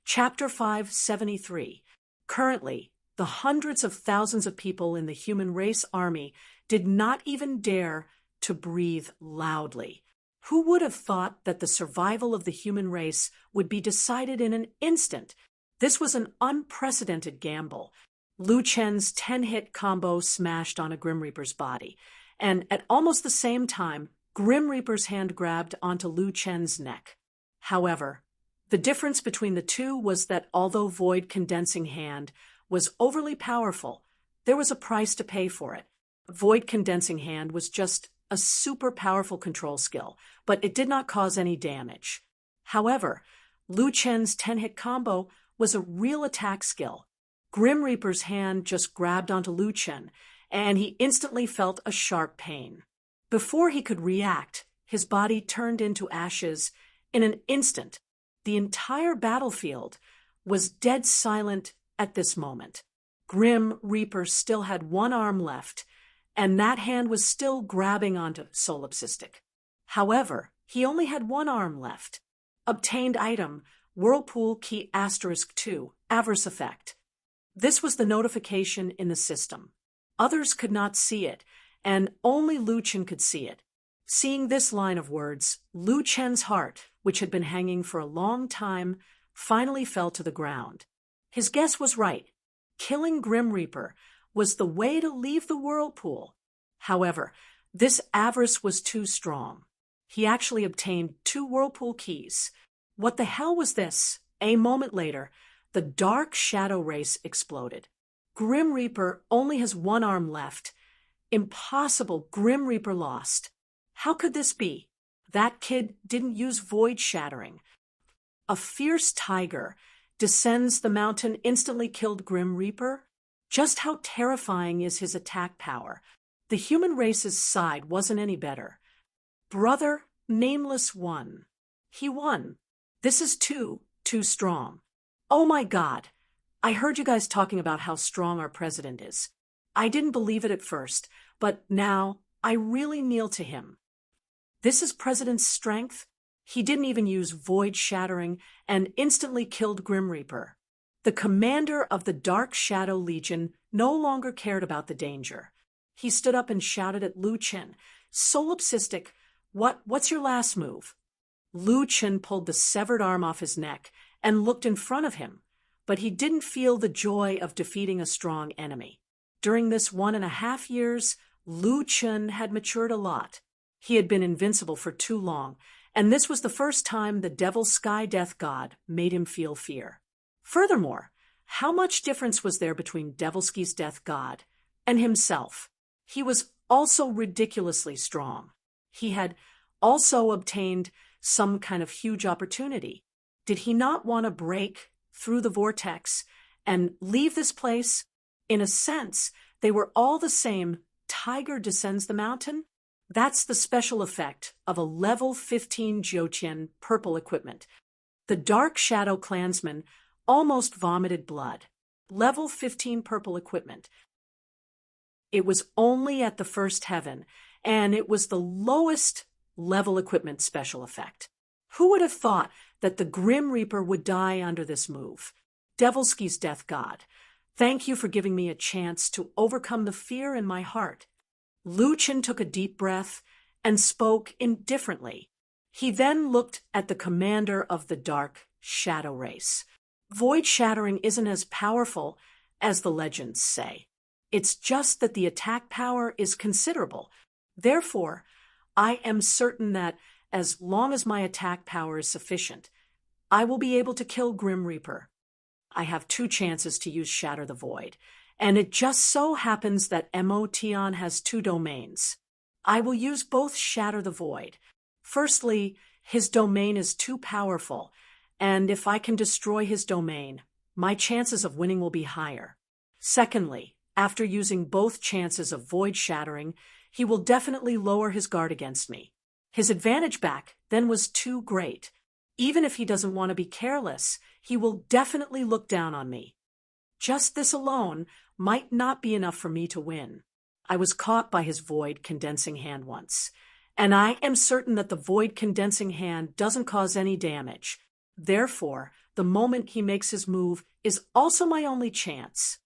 Chapter 573. Currently, the hundreds of thousands of people in the human race army did not even dare to breathe loudly. Who would have thought that the survival of the human race would be decided in an instant? This was an unprecedented gamble. Lu Chen's 10-hit combo smashed on a Grim Reaper's body, and at almost the same time, Grim Reaper's hand grabbed onto Lu Chen's neck. However, the difference between the two was that although Void Condensing Hand was overly powerful, there was a price to pay for it. Void Condensing Hand was just a super powerful control skill, but it did not cause any damage. However, Lu Chen's 10-hit combo was a real attack skill. Grim Reaper's hand just grabbed onto Lu Chen, and he instantly felt a sharp pain. Before he could react, his body turned into ashes in an instant. The entire battlefield was dead silent at this moment. Grim Reaper still had one arm left, and that hand was still grabbing onto Solipsistic. However, he only had one arm left. Obtained item, Whirlpool Key *2, Avarice Effect. This was the notification in the system. Others could not see it, and only Lu Chen could see it. Seeing this line of words, Lu Chen's heart, which had been hanging for a long time, finally fell to the ground. His guess was right. Killing Grim Reaper was the way to leave the whirlpool. However, this avarice was too strong. He actually obtained 2 whirlpool keys. What the hell was this? A moment later, the dark shadow race exploded. Grim Reaper only has one arm left. Impossible. Grim Reaper lost. How could this be? That kid didn't use void shattering. A fierce tiger descends the mountain, instantly killed Grim Reaper. Just how terrifying is his attack power? The human race's side wasn't any better. Brother Nameless won. He won. This is too strong. Oh my God. I heard you guys talking about how strong our president is. I didn't believe it at first, but now I really kneel to him. This is President's strength? He didn't even use void shattering and instantly killed Grim Reaper. The commander of the Dark Shadow Legion no longer cared about the danger. He stood up and shouted at Lu Chen, "Solipsistic, what's your last move?" Lu Chen pulled the severed arm off his neck and looked in front of him, but he didn't feel the joy of defeating a strong enemy. During this 1.5 years, Lu Chen had matured a lot. He had been invincible for too long, and this was the first time the Devil Sky Death God made him feel fear. Furthermore, how much difference was there between Devilsky's Death God and himself? He was also ridiculously strong. He had also obtained some kind of huge opportunity. Did he not want to break through the vortex and leave this place? In a sense, they were all the same. Tiger descends the mountain. That's the special effect of a level 15 Jiutian purple equipment. The Dark Shadow Clansman almost vomited blood. Level 15 purple equipment. It was only at the first heaven, and it was the lowest level equipment special effect. Who would have thought that the Grim Reaper would die under this move? Devilsky's Death God, thank you for giving me a chance to overcome the fear in my heart. Lu Chen took a deep breath and spoke indifferently. He then looked at the commander of the Dark Shadow Race. Void shattering isn't as powerful as the legends say. It's just that the attack power is considerable. Therefore, I am certain that as long as my attack power is sufficient, I will be able to kill Grim Reaper. I have 2 chances to use Shatter the Void, and it just so happens that Motion has 2 domains. I will use both Shatter the Void. Firstly, his domain is too powerful, and if I can destroy his domain, my chances of winning will be higher. Secondly, after using both chances of void shattering, he will definitely lower his guard against me. His advantage back then was too great. Even if he doesn't want to be careless, he will definitely look down on me. Just this alone might not be enough for me to win. I was caught by his void condensing hand once, and I am certain that the void condensing hand doesn't cause any damage. Therefore, the moment he makes his move is also my only chance.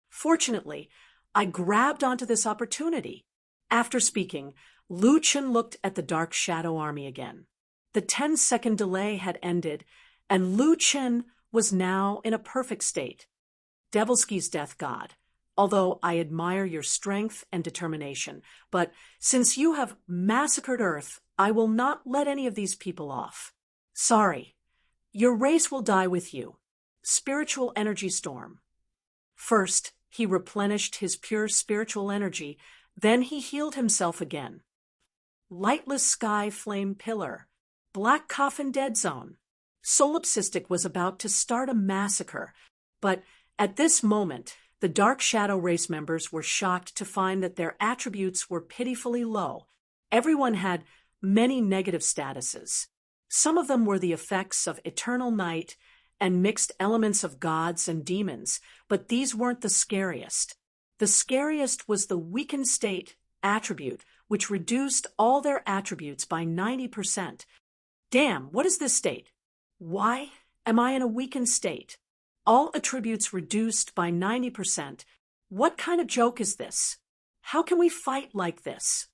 Fortunately, I grabbed onto this opportunity. After speaking, Lu Chen looked at the Dark Shadow Army again. The 10-second delay had ended, and Lu Chen was now in a perfect state. Devilsky's death god, although I admire your strength and determination, but since you have massacred Earth, I will not let any of these people off. Sorry. Your race will die with you. Spiritual energy storm. First, he replenished his pure spiritual energy, then he healed himself again. Lightless sky flame pillar. Black coffin dead zone. Solipsistic was about to start a massacre, but at this moment, the Dark Shadow race members were shocked to find that their attributes were pitifully low. Everyone had many negative statuses. Some of them were the effects of eternal night and mixed elements of gods and demons, but these weren't the scariest. The scariest was the weakened state attribute, which reduced all their attributes by 90%. Damn, what is this state? Why am I in a weakened state? All attributes reduced by 90%. What kind of joke is this? How can we fight like this?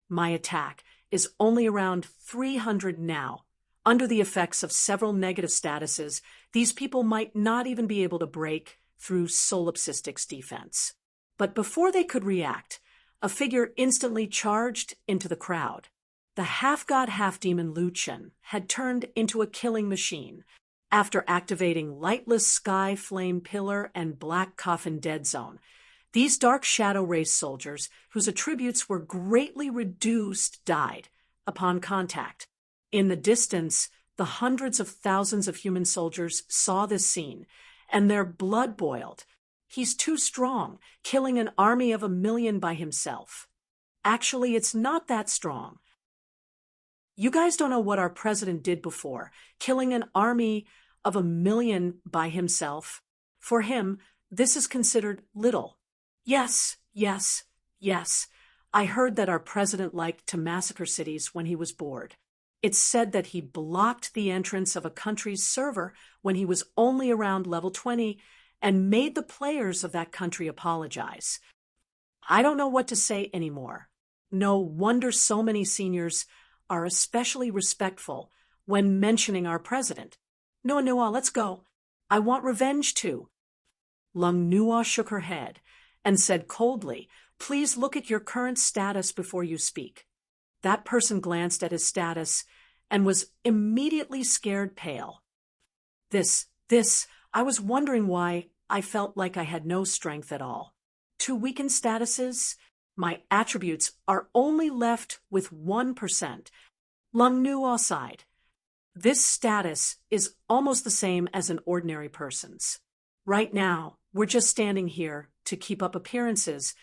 My attack is only around 300 now. Under the effects of several negative statuses, these people might not even be able to break through Solipsistic's defense. But before they could react, a figure instantly charged into the crowd. The half-god, half-demon Lu Chen had turned into a killing machine. After activating Lightless Sky Flame Pillar and Black Coffin Dead Zone, these Dark Shadow race soldiers, whose attributes were greatly reduced, died upon contact. In the distance, the hundreds of thousands of human soldiers saw this scene, and their blood boiled. He's too strong, killing an army of 1 million by himself. Actually, it's not that strong. You guys don't know what our president did before, killing an army of 1 million by himself. For him, this is considered little. Yes, yes, yes. I heard that our president liked to massacre cities when he was bored. It's said that he blocked the entrance of a country's server when he was only around level 20 and made the players of that country apologize. I don't know what to say anymore. No wonder so many seniors are especially respectful when mentioning our president. Nua, let's go. I want revenge too. Lung Nua shook her head and said coldly, please look at your current status before you speak. That person glanced at his status and was immediately scared pale. I was wondering why I felt like I had no strength at all. 2 weakened statuses? My attributes are only left with 1%. Lung Nua sighed. This status is almost the same as an ordinary person's. Right now, we're just standing here to keep up appearances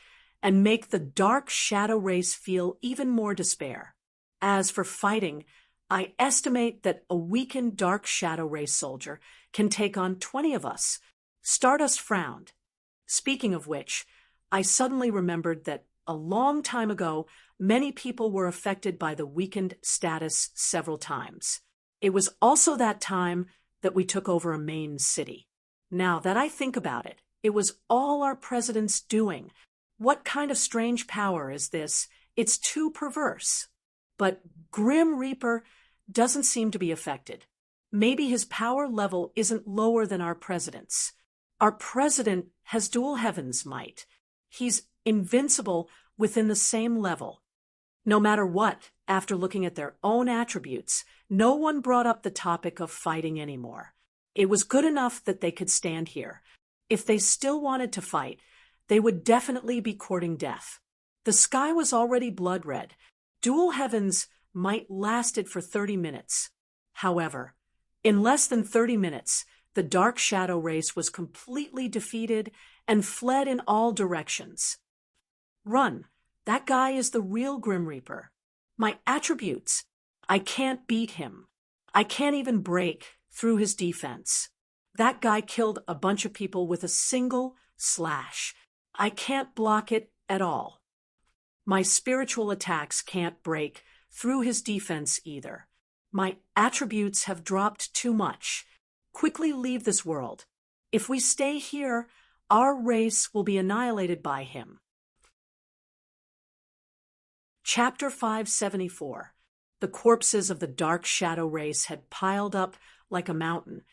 and make the Dark Shadow race feel even more despair. As for fighting, I estimate that a weakened Dark Shadow race soldier can take on 20 of us. Stardust frowned. Speaking of which, I suddenly remembered that a long time ago, many people were affected by the weakened status several times. It was also that time that we took over a main city. Now that I think about it, it was all our president's doing. What kind of strange power is this? It's too perverse. But Grim Reaper doesn't seem to be affected. Maybe his power level isn't lower than our president's. Our president has dual heaven's might. He's invincible within the same level. No matter what, after looking at their own attributes, no one brought up the topic of fighting anymore. It was good enough that they could stand here. If they still wanted to fight, they would definitely be courting death. The sky was already blood red. Dual heavens might lasted for 30 minutes. However, in less than 30 minutes, the Dark Shadow race was completely defeated and fled in all directions. Run. That guy is the real Grim Reaper. My attributes. I can't beat him. I can't even break through his defense. That guy killed a bunch of people with a single slash. I can't block it at all. My spiritual attacks can't break through his defense either. My attributes have dropped too much. quickly leave this world. If we stay here, our race will be annihilated by him. Chapter 574. The corpses of the Dark Shadow race had piled up like a mountain,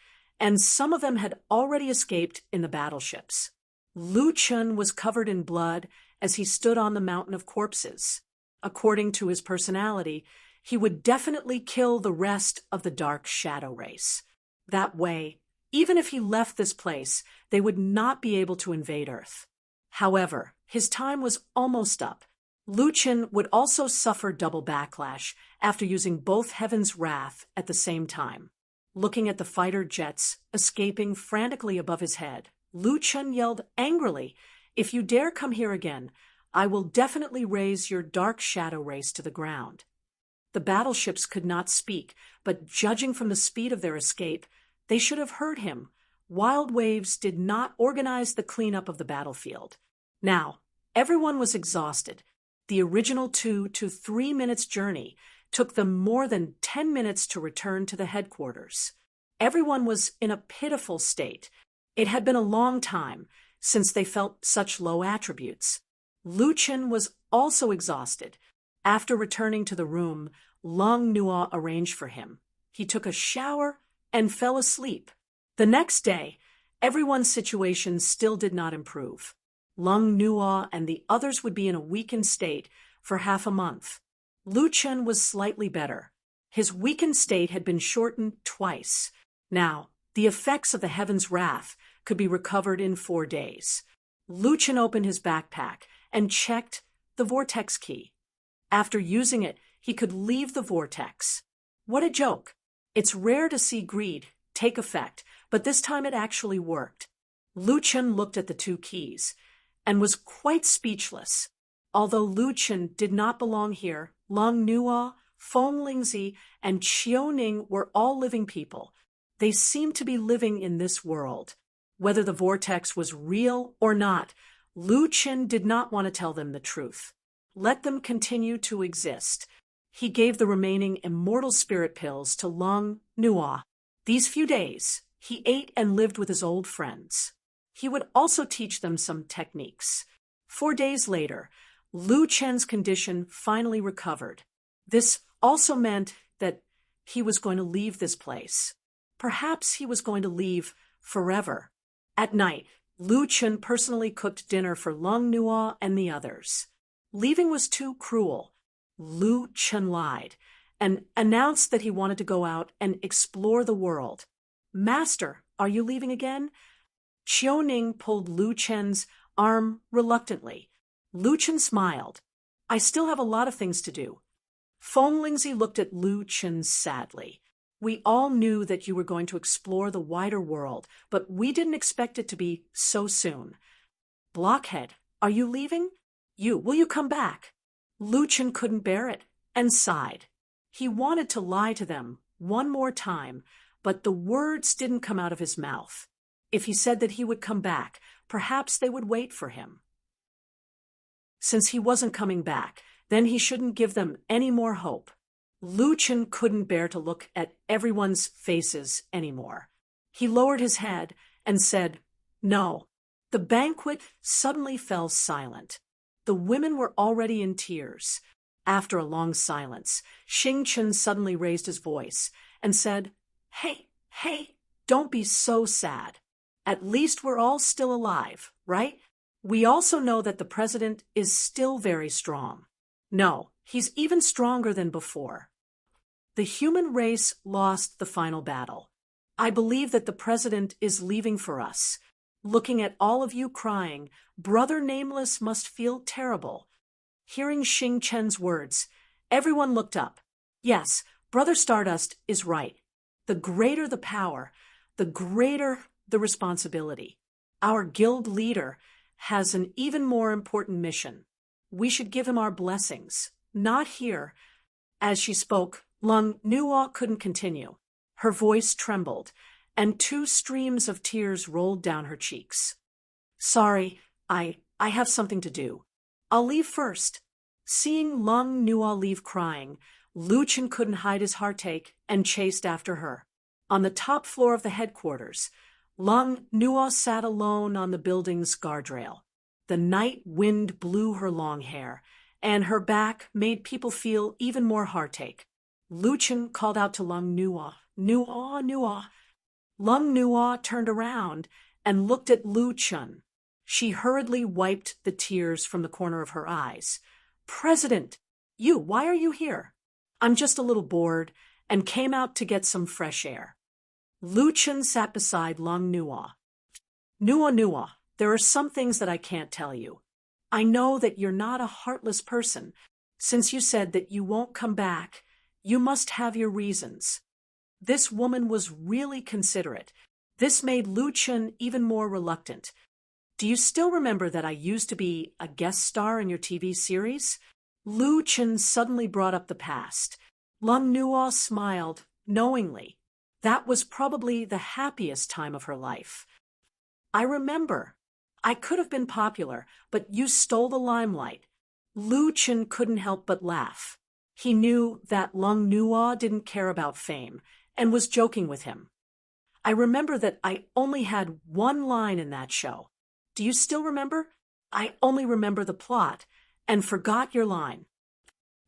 and some of them had already escaped in the battleships. Lu Chun was covered in blood as he stood on the mountain of corpses. According to his personality, he would definitely kill the rest of the Dark Shadow race. That way, even if he left this place, they would not be able to invade Earth. However, his time was almost up. Lu Chun would also suffer double backlash after using both Heaven's Wrath at the same time. Looking at the fighter jets escaping frantically above his head, Lu Chun yelled angrily, "If you dare come here again, I will definitely raze your Dark Shadow race to the ground." The battleships could not speak, but judging from the speed of their escape, they should have heard him. Wild Waves did not organize the cleanup of the battlefield. Now, everyone was exhausted. The original 2 to 3 minutes journey took them more than 10 minutes to return to the headquarters. Everyone was in a pitiful state. It had been a long time since they felt such low attributes. Lu Chun was also exhausted. After returning to the room Long Nua arranged for him, he took a shower and fell asleep. The next day, everyone's situation still did not improve. Long Nua and the others would be in a weakened state for half a month. Lu Chun was slightly better. His weakened state had been shortened twice. Now, the effects of the Heaven's Wrath could be recovered in 4 days. Lu Chun opened his backpack and checked the vortex key. After using it, he could leave the vortex. What a joke! It's rare to see greed take effect, but this time it actually worked. Lu Chun looked at the 2 keys and was quite speechless. Although Lu Chun did not belong here, Long Nua, Feng Lingzi, and Qiuning were all living people. They seemed to be living in this world. Whether the vortex was real or not, Lu Chun did not want to tell them the truth. Let them continue to exist. He gave the remaining immortal spirit pills to Long Nua. These few days, he ate and lived with his old friends. He would also teach them some techniques. 4 days later, Lu Chun's condition finally recovered. This also meant that he was going to leave this place. Perhaps he was going to leave forever. At night, Lu Chun personally cooked dinner for Long Nua and the others. Leaving was too cruel. Lu Chun lied and announced that he wanted to go out and explore the world. "Master, are you leaving again?" Qiuning pulled Lu Chun's arm reluctantly. Lu Chun smiled. "I still have a lot of things to do." Feng Lingzi looked at Lu Chun sadly. "We all knew that you were going to explore the wider world, but we didn't expect it to be so soon." "Blockhead, are you leaving? Will you come back?" Lu Chun couldn't bear it and sighed. He wanted to lie to them one more time, but the words didn't come out of his mouth. If he said that he would come back, perhaps they would wait for him. Since he wasn't coming back, then he shouldn't give them any more hope. Lu Chun couldn't bear to look at everyone's faces anymore. He lowered his head and said, "No." The banquet suddenly fell silent. The women were already in tears. After a long silence, Xing Chun suddenly raised his voice and said, Hey, don't be so sad. At least we're all still alive, right? We also know that the president is still very strong. No, he's even stronger than before. The human race lost the final battle. I believe that the president is leaving for us. Looking at all of you crying, Brother Nameless must feel terrible. Hearing Xing Chen's words, everyone looked up. Yes, Brother Stardust is right. The greater the power, the greater the responsibility. Our guild leader has an even more important mission. We should give him our blessings, not here. As she spoke, Lung Nuo couldn't continue. Her voice trembled, and 2 streams of tears rolled down her cheeks. Sorry, I have something to do. I'll leave first. Seeing Lung Nuo leave crying, Lu Chun couldn't hide his heartache and chased after her. On the top floor of the headquarters, Lung Nuo sat alone on the building's guardrail. The night wind blew her long hair, and her back made people feel even more heartache. Lu Chen called out to Lung Nuo, "Nuo, Nuo." Lung Nuo turned around and looked at Lu Chen. She hurriedly wiped the tears from the corner of her eyes. "President, why are you here?" "I'm just a little bored and came out to get some fresh air." Lu Chen sat beside Lung Nuo. "Nuo, Nuo, there are some things that I can't tell you. I know that you're not a heartless person. Since you said that you won't come back, you must have your reasons." This woman was really considerate. This made Lu Chen even more reluctant. "Do you still remember that I used to be a guest star in your TV series?" Lu Chen suddenly brought up the past. Lung Nuo smiled knowingly. That was probably the happiest time of her life. "I remember. I could have been popular, but you stole the limelight." Lu Chen couldn't help but laugh. He knew that Lung Nuo didn't care about fame and was joking with him. "I remember that I only had one line in that show. Do you still remember? I only remember the plot and forgot your line."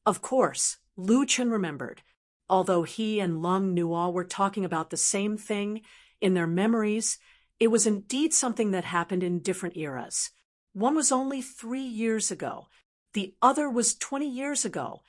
Of course, Lu Chen remembered. Although he and Lung Nuo were talking about the same thing in their memories, it was indeed something that happened in different eras. One was only 3 years ago. The other was 20 years ago.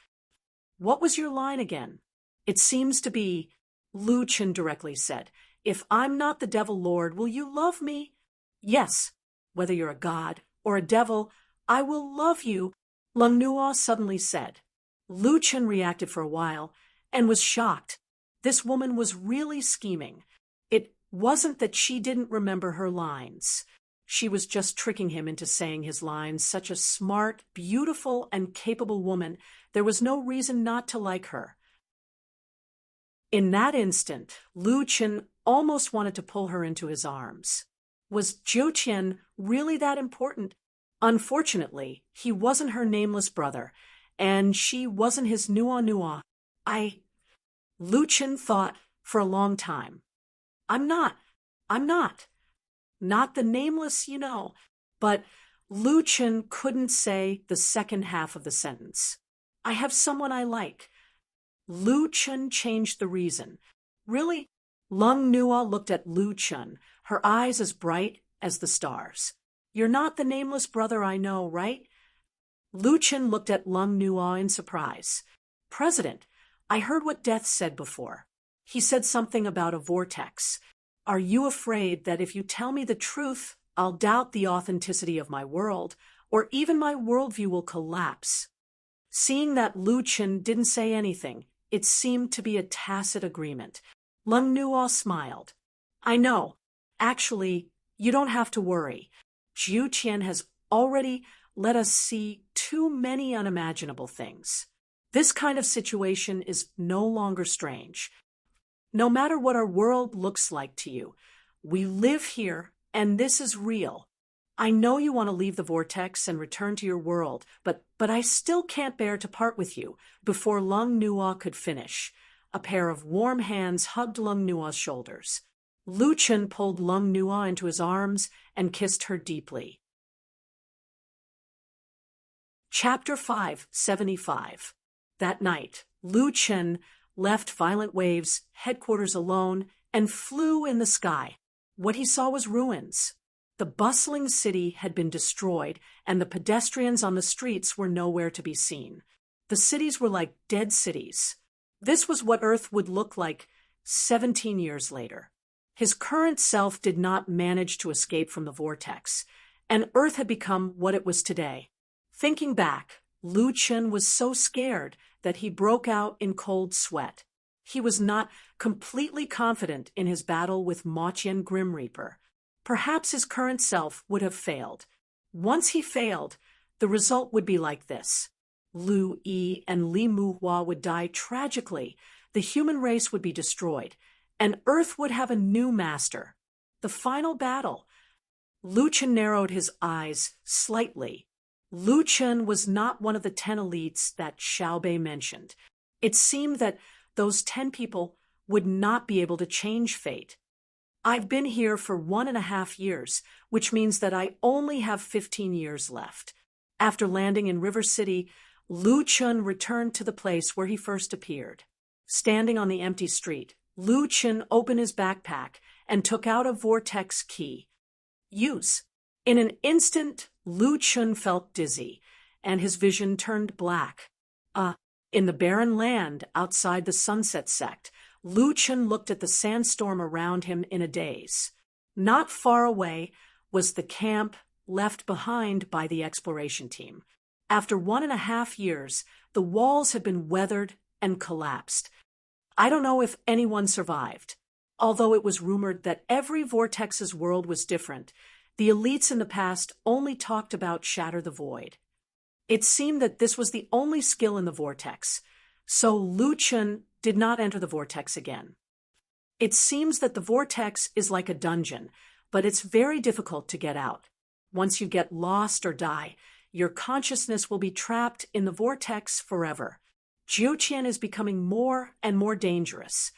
"What was your line again?" "It seems to be," Lu Chen directly said, "if I'm not the Devil Lord, will you love me?" "Yes, whether you're a god or a devil, I will love you," Lung Nuo suddenly said. Lu Chen reacted for a while and was shocked. This woman was really scheming. It wasn't that she didn't remember her lines. She was just tricking him into saying his lines. Such a smart, beautiful, and capable woman. There was no reason not to like her. In that instant, Lu Chen almost wanted to pull her into his arms. Was Zhou Qian really that important? Unfortunately, he wasn't her nameless brother, and she wasn't his Nuo Nuo. Lu Chen thought for a long time. I'm not. Not the nameless, But Lu Chen couldn't say the second half of the sentence. "I have someone I like." Lu Chen changed the reason. "Really?" Lung Nuo looked at Lu Chen, her eyes as bright as the stars. "You're not the nameless brother I know, right?" Lu Chen looked at Lung Nuo in surprise. "President, I heard what Death said before. He said something about a vortex. Are you afraid that if you tell me the truth, I'll doubt the authenticity of my world, or even my worldview will collapse?" Seeing that Lu Chen didn't say anything, it seemed to be a tacit agreement. Lung Nuo smiled. "I know. Actually, you don't have to worry. Zhou Qian has already let us see too many unimaginable things. This kind of situation is no longer strange. No matter what our world looks like to you, we live here, and this is real. I know you want to leave the vortex and return to your world, but I still can't bear to part with you." Before Lung Nuo could finish, a pair of warm hands hugged Lung Nuo's shoulders. Lu Chen pulled Lung Nuo into his arms and kissed her deeply. Chapter 575. That night, Lu Chen left Violent Wave's headquarters alone and flew in the sky. What he saw was ruins. The bustling city had been destroyed, and the pedestrians on the streets were nowhere to be seen. The cities were like dead cities. This was what Earth would look like 17 years later. His current self did not manage to escape from the vortex, and Earth had become what it was today. Thinking back, Lu Chen was so scared that he broke out in cold sweat. He was not completely confident in his battle with Maqian Grim Reaper. Perhaps his current self would have failed. Once he failed, the result would be like this. Lu Yi and Li Muhua would die tragically, the human race would be destroyed, and Earth would have a new master. The final battle. Lu Chen narrowed his eyes slightly. Lu Chen was not one of the 10 elites that Xiaobei mentioned. It seemed that those 10 people would not be able to change fate. I've been here for 1.5 years, which means that I only have 15 years left. After landing in River City, Lu Chun returned to the place where he first appeared. Standing on the empty street, Lu Chun opened his backpack and took out a vortex key. Use. In an instant, Lu Chun felt dizzy, and his vision turned black. In the barren land outside the Sunset Sect, Lu Chun looked at the sandstorm around him in a daze. Not far away was the camp left behind by the exploration team. After 1.5 years, the walls had been weathered and collapsed. I don't know if anyone survived. Although it was rumored that every Vortex's world was different, the elites in the past only talked about Shatter the Void. It seemed that this was the only skill in the Vortex, so Lu Chun did not enter the Vortex again. It seems that the Vortex is like a dungeon, but it's very difficult to get out. Once you get lost or die, your consciousness will be trapped in the Vortex forever. Jiuqian is becoming more and more dangerous.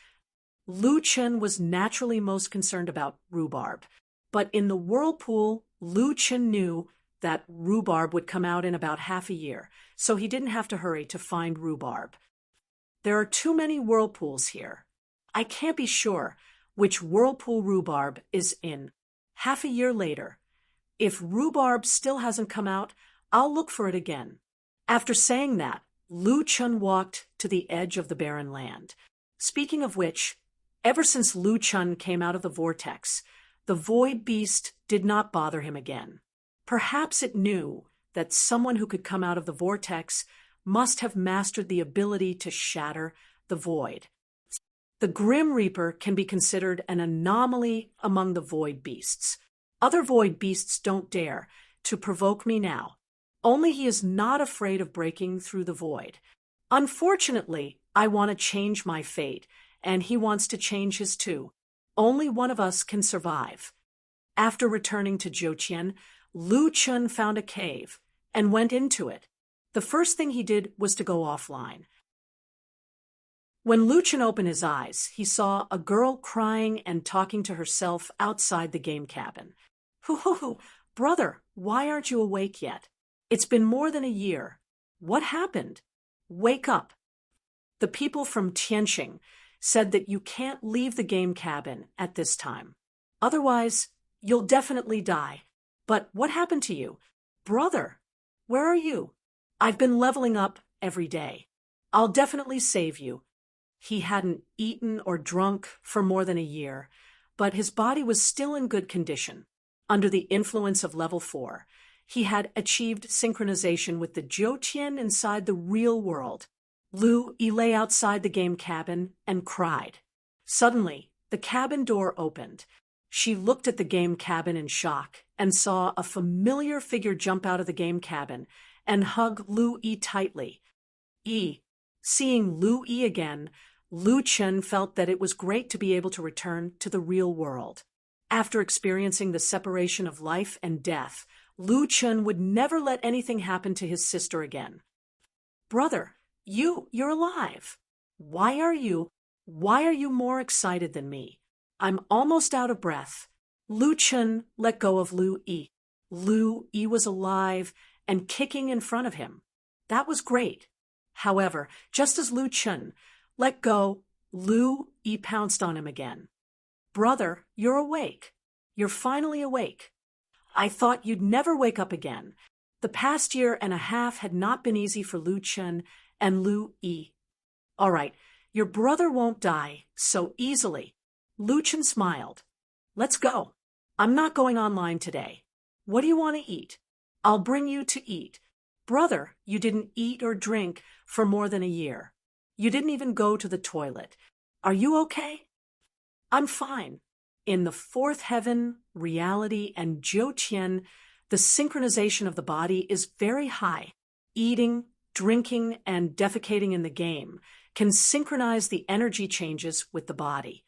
Lu Chun was naturally most concerned about rhubarb, but in the whirlpool, Lu Chun knew that rhubarb would come out in about half a year, so he didn't have to hurry to find rhubarb. There are too many whirlpools here. I can't be sure which whirlpool rhubarb is in. Half a year later, if rhubarb still hasn't come out, I'll look for it again. After saying that, Lu Chun walked to the edge of the barren land. Speaking of which, ever since Lu Chun came out of the vortex, the void beast did not bother him again. Perhaps it knew that someone who could come out of the vortex must have mastered the ability to shatter the void. The Grim Reaper can be considered an anomaly among the void beasts. Other void beasts don't dare to provoke me now. Only he is not afraid of breaking through the void. Unfortunately, I want to change my fate, and he wants to change his too. Only one of us can survive. After returning to Jiuqian, Lu Chun found a cave and went into it. The first thing he did was to go offline. When Lu Chun opened his eyes, he saw a girl crying and talking to herself outside the game cabin. Hoo, brother, why aren't you awake yet? It's been more than a year. What happened? Wake up. The people from Tianxing said that you can't leave the game cabin at this time. Otherwise, you'll definitely die. But what happened to you? Brother, where are you? I've been leveling up every day. I'll definitely save you. He hadn't eaten or drunk for more than a year, but his body was still in good condition. Under the influence of level 4, he had achieved synchronization with the Jiuqian inside the real world. Lu Yi lay outside the game cabin and cried. Suddenly, the cabin door opened. She looked at the game cabin in shock and saw a familiar figure jump out of the game cabin and hug Lu Yi tightly. Seeing Lu Yi again, Lu Chun felt that it was great to be able to return to the real world. After experiencing the separation of life and death, Lu Chun would never let anything happen to his sister again. Brother, you're alive. Why are you more excited than me? I'm almost out of breath. Lu Chun let go of Lu Yi. Lu Yi was alive and kicking in front of him. That was great. However, just as Lu Chun let go, Lu Yi pounced on him again. Brother, you're awake. You're finally awake. I thought you'd never wake up again. The past 1.5 years had not been easy for Lu Chun and Lu Yi. All right, your brother won't die so easily. Lu Chun smiled. Let's go. I'm not going online today. What do you want to eat? I'll bring you to eat. Brother, you didn't eat or drink for more than a year. You didn't even go to the toilet. Are you okay? I'm fine. In the fourth heaven, reality, and Jiuqian, the synchronization of the body is very high. Eating, drinking, and defecating in the game can synchronize the energy changes with the body.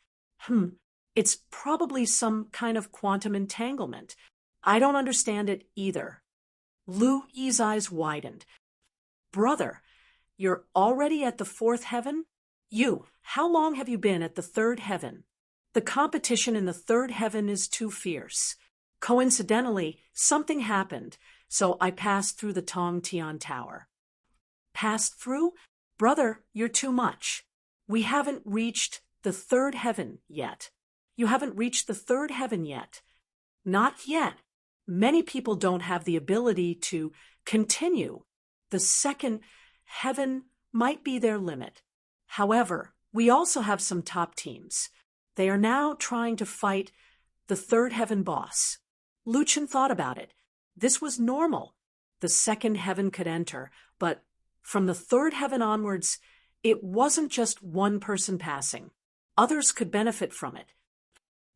It's probably some kind of quantum entanglement. I don't understand it either. Lu Yi's eyes widened. Brother, you're already at the fourth heaven? You, how long have you been at the third heaven? The competition in the third heaven is too fierce. Coincidentally, something happened, so I passed through the Tong Tian Tower. Passed through? Brother, you're too much. We haven't reached the third heaven yet. You haven't reached the third heaven yet. Not yet. Many people don't have the ability to continue. The second heaven might be their limit. However, we also have some top teams. They are now trying to fight the third heaven boss. Lu Chen thought about it. This was normal. The second heaven could enter, but from the third heaven onwards, it wasn't just one person passing. Others could benefit from it.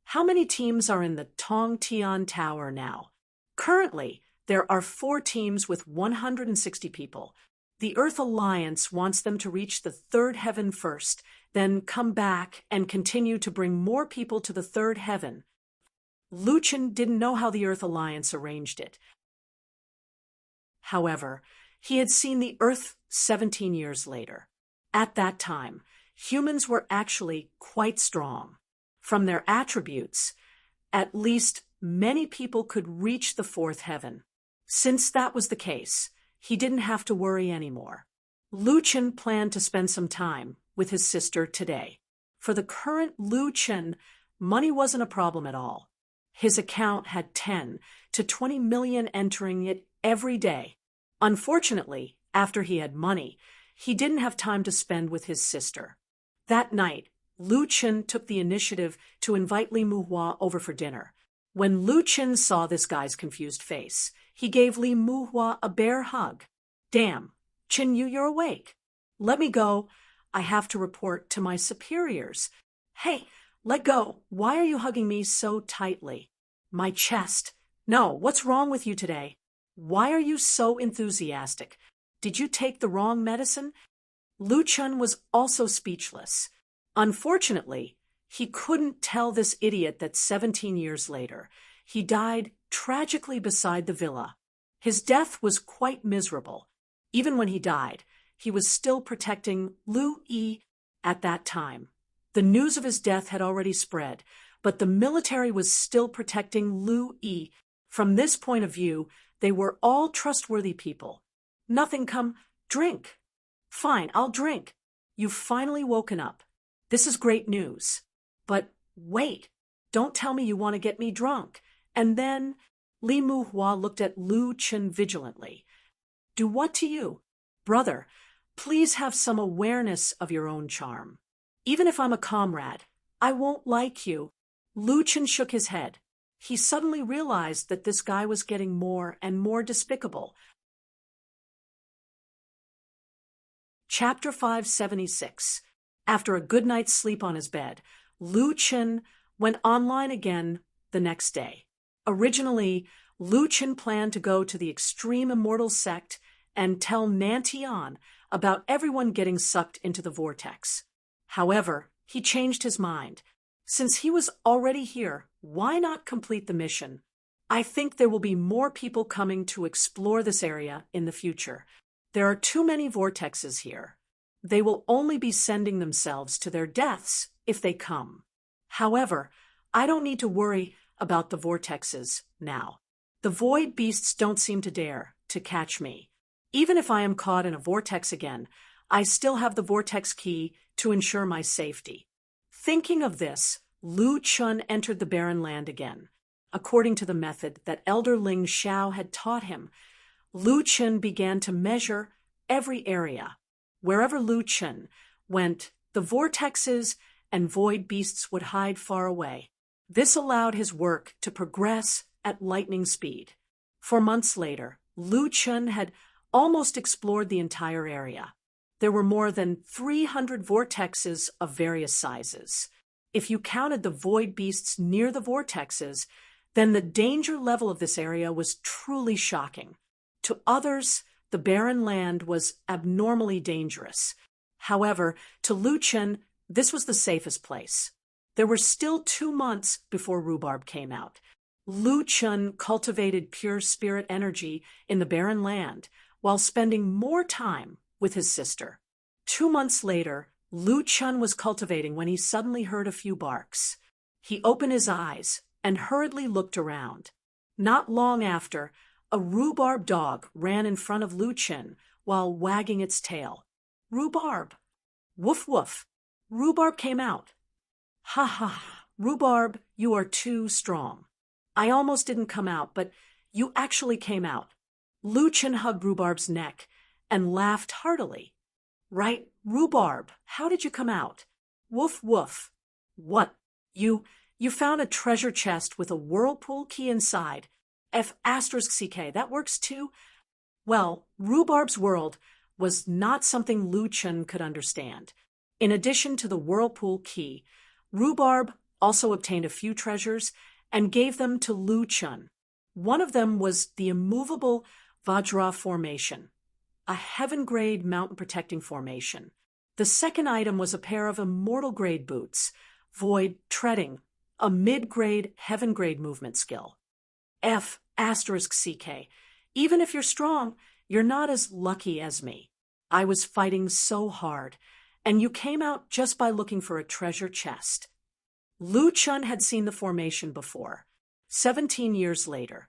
How many teams are in the Tong Tian Tower now? Currently, there are 4 teams with 160 people. The Earth Alliance wants them to reach the third heaven first, then come back and continue to bring more people to the third heaven. Lu Chen didn't know how the Earth Alliance arranged it. However, he had seen the Earth 17 years later. At that time, humans were actually quite strong. From their attributes, at least many people could reach the fourth heaven. Since that was the case, he didn't have to worry anymore. Lu Chen planned to spend some time with his sister today. For the current Lu Chen, money wasn't a problem at all. His account had 10 to 20 million entering it every day. Unfortunately, after he had money, he didn't have time to spend with his sister. That night, Lu Chen took the initiative to invite Li Muhua over for dinner. When Lu Chen saw this guy's confused face, he gave Li Muhua a bear hug. Damn, Chen Yu, you're awake. Let me go. I have to report to my superiors. Hey, let go. Why are you hugging me so tightly? My chest. No, what's wrong with you today? Why are you so enthusiastic? Did you take the wrong medicine? Lu Chen was also speechless. Unfortunately, he couldn't tell this idiot that 17 years later, he died tragically beside the villa. His death was quite miserable. Even when he died, he was still protecting Lu Yi at that time. The news of his death had already spread, but the military was still protecting Lu Yi. From this point of view, they were all trustworthy people. Nothing come, drink. Fine, I'll drink. You've finally woken up. This is great news. But wait, don't tell me you want to get me drunk. And then Li Muhua looked at Lu Chen vigilantly. Do what to you? Brother, please have some awareness of your own charm. Even if I'm a comrade, I won't like you. Lu Chen shook his head. He suddenly realized that this guy was getting more and more despicable. Chapter 576. After a good night's sleep on his bed, Lu Chen went online again the next day. Originally, Lu Chen planned to go to the Extreme Immortal Sect and tell Nantian about everyone getting sucked into the vortex. However, he changed his mind. Since he was already here, why not complete the mission? I think there will be more people coming to explore this area in the future. There are too many vortexes here. They will only be sending themselves to their deaths if they come. However, I don't need to worry about the vortexes now. The void beasts don't seem to dare to catch me. Even if I am caught in a vortex again, I still have the vortex key to ensure my safety. Thinking of this, Lu Chen entered the barren land again. According to the method that Elder Ling Xiao had taught him, Lu Chen began to measure every area. Wherever Lu Chen went, the vortexes and void beasts would hide far away. This allowed his work to progress at lightning speed. 4 months later, Lu Chen had almost explored the entire area. There were more than 300 vortexes of various sizes. If you counted the void beasts near the vortexes, then the danger level of this area was truly shocking. To others, the barren land was abnormally dangerous. However, to Lu Chen, this was the safest place. There were still 2 months before rhubarb came out. Lu Chen cultivated pure spirit energy in the barren land while spending more time with his sister. 2 months later, Lu Chun was cultivating when he suddenly heard a few barks. He opened his eyes and hurriedly looked around. Not long after, a rhubarb dog ran in front of Lu Chun while wagging its tail. Rhubarb! Woof woof! Rhubarb came out. Ha ha! Rhubarb, you are too strong. I almost didn't come out, but you actually came out. Lu Chun hugged Rhubarb's neck and laughed heartily. Right, Rhubarb, how did you come out? Woof woof. What? You found a treasure chest with a whirlpool key inside. F***CK, that works too? Well, Rhubarb's world was not something Lu Chun could understand. In addition to the whirlpool key, Rhubarb also obtained a few treasures and gave them to Lu Chun. One of them was the immovable Vajra formation, a heaven-grade mountain-protecting formation. The second item was a pair of immortal-grade boots, void treading, a mid-grade, heaven-grade movement skill. F***CK. Even if you're strong, you're not as lucky as me. I was fighting so hard, and you came out just by looking for a treasure chest. Lu Chun had seen the formation before. 17 years later,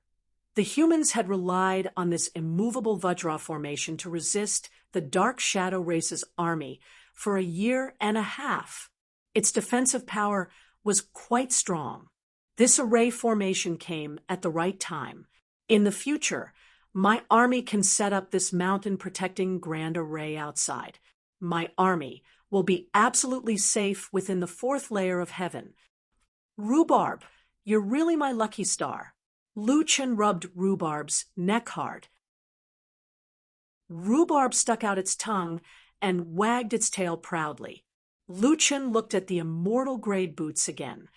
the humans had relied on this immovable Vajra formation to resist the Dark Shadow race's army for a year and a half. Its defensive power was quite strong. This array formation came at the right time. In the future, my army can set up this mountain-protecting grand array outside. My army will be absolutely safe within the fourth layer of heaven. Rhubarb, you're really my lucky star. Lu Chun rubbed Rhubarb's neck hard. Rhubarb stuck out its tongue and wagged its tail proudly. Lu Chun looked at the immortal grade boots again.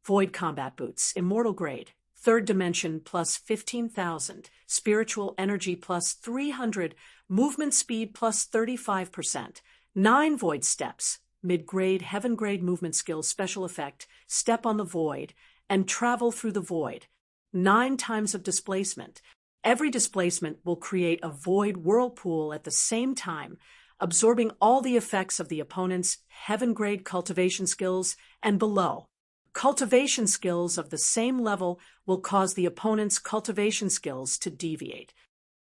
Void combat boots, immortal grade, third dimension plus 15,000, spiritual energy plus 300, movement speed plus 35%, 9 void steps, mid-grade, heaven-grade movement skills, special effect, step on the void, and travel through the void. 9 times of displacement. Every displacement will create a void whirlpool at the same time, absorbing all the effects of the opponent's heaven-grade cultivation skills and below. Cultivation skills of the same level will cause the opponent's cultivation skills to deviate.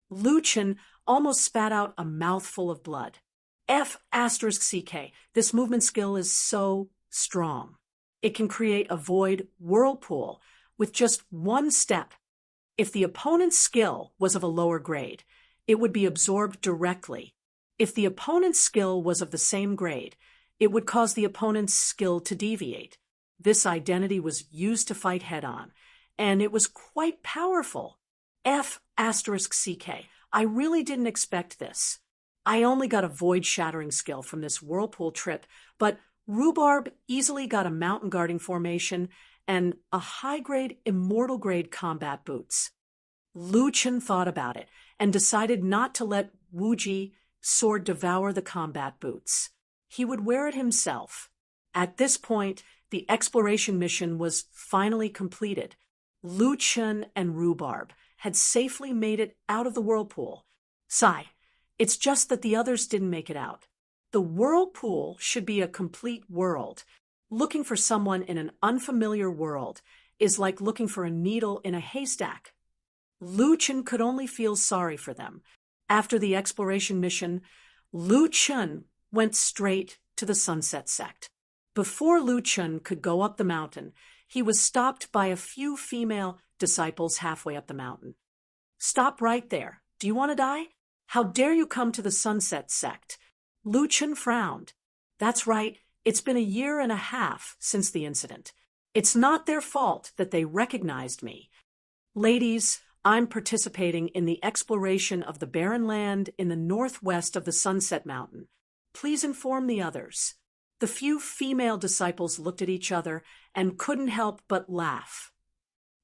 Lu Chun almost spat out a mouthful of blood. F***CK, this movement skill is so strong. It can create a void whirlpool with just one step. If the opponent's skill was of a lower grade, it would be absorbed directly. If the opponent's skill was of the same grade, it would cause the opponent's skill to deviate. This identity was used to fight head-on, and it was quite powerful. F***CK, I really didn't expect this. I only got a void-shattering skill from this whirlpool trip, but Rhubarb easily got a mountain guarding formation and a high-grade, immortal-grade combat boots. Lu Chun thought about it and decided not to let Wuji sword devour the combat boots. He would wear it himself. At this point, the exploration mission was finally completed. Lu Chun and Rhubarb had safely made it out of the whirlpool. Sigh, it's just that the others didn't make it out. The whirlpool should be a complete world. Looking for someone in an unfamiliar world is like looking for a needle in a haystack. Lu Chun could only feel sorry for them. After the exploration mission, Lu Chun went straight to the Sunset Sect. Before Lu Chun could go up the mountain, he was stopped by a few female disciples halfway up the mountain. Stop right there. Do you want to die? How dare you come to the Sunset Sect? Lu Chun frowned. That's right. It's been a year and a half since the incident. It's not their fault that they recognized me. Ladies, I'm participating in the exploration of the barren land in the northwest of the Sunset Mountain. Please inform the others. The few female disciples looked at each other and couldn't help but laugh.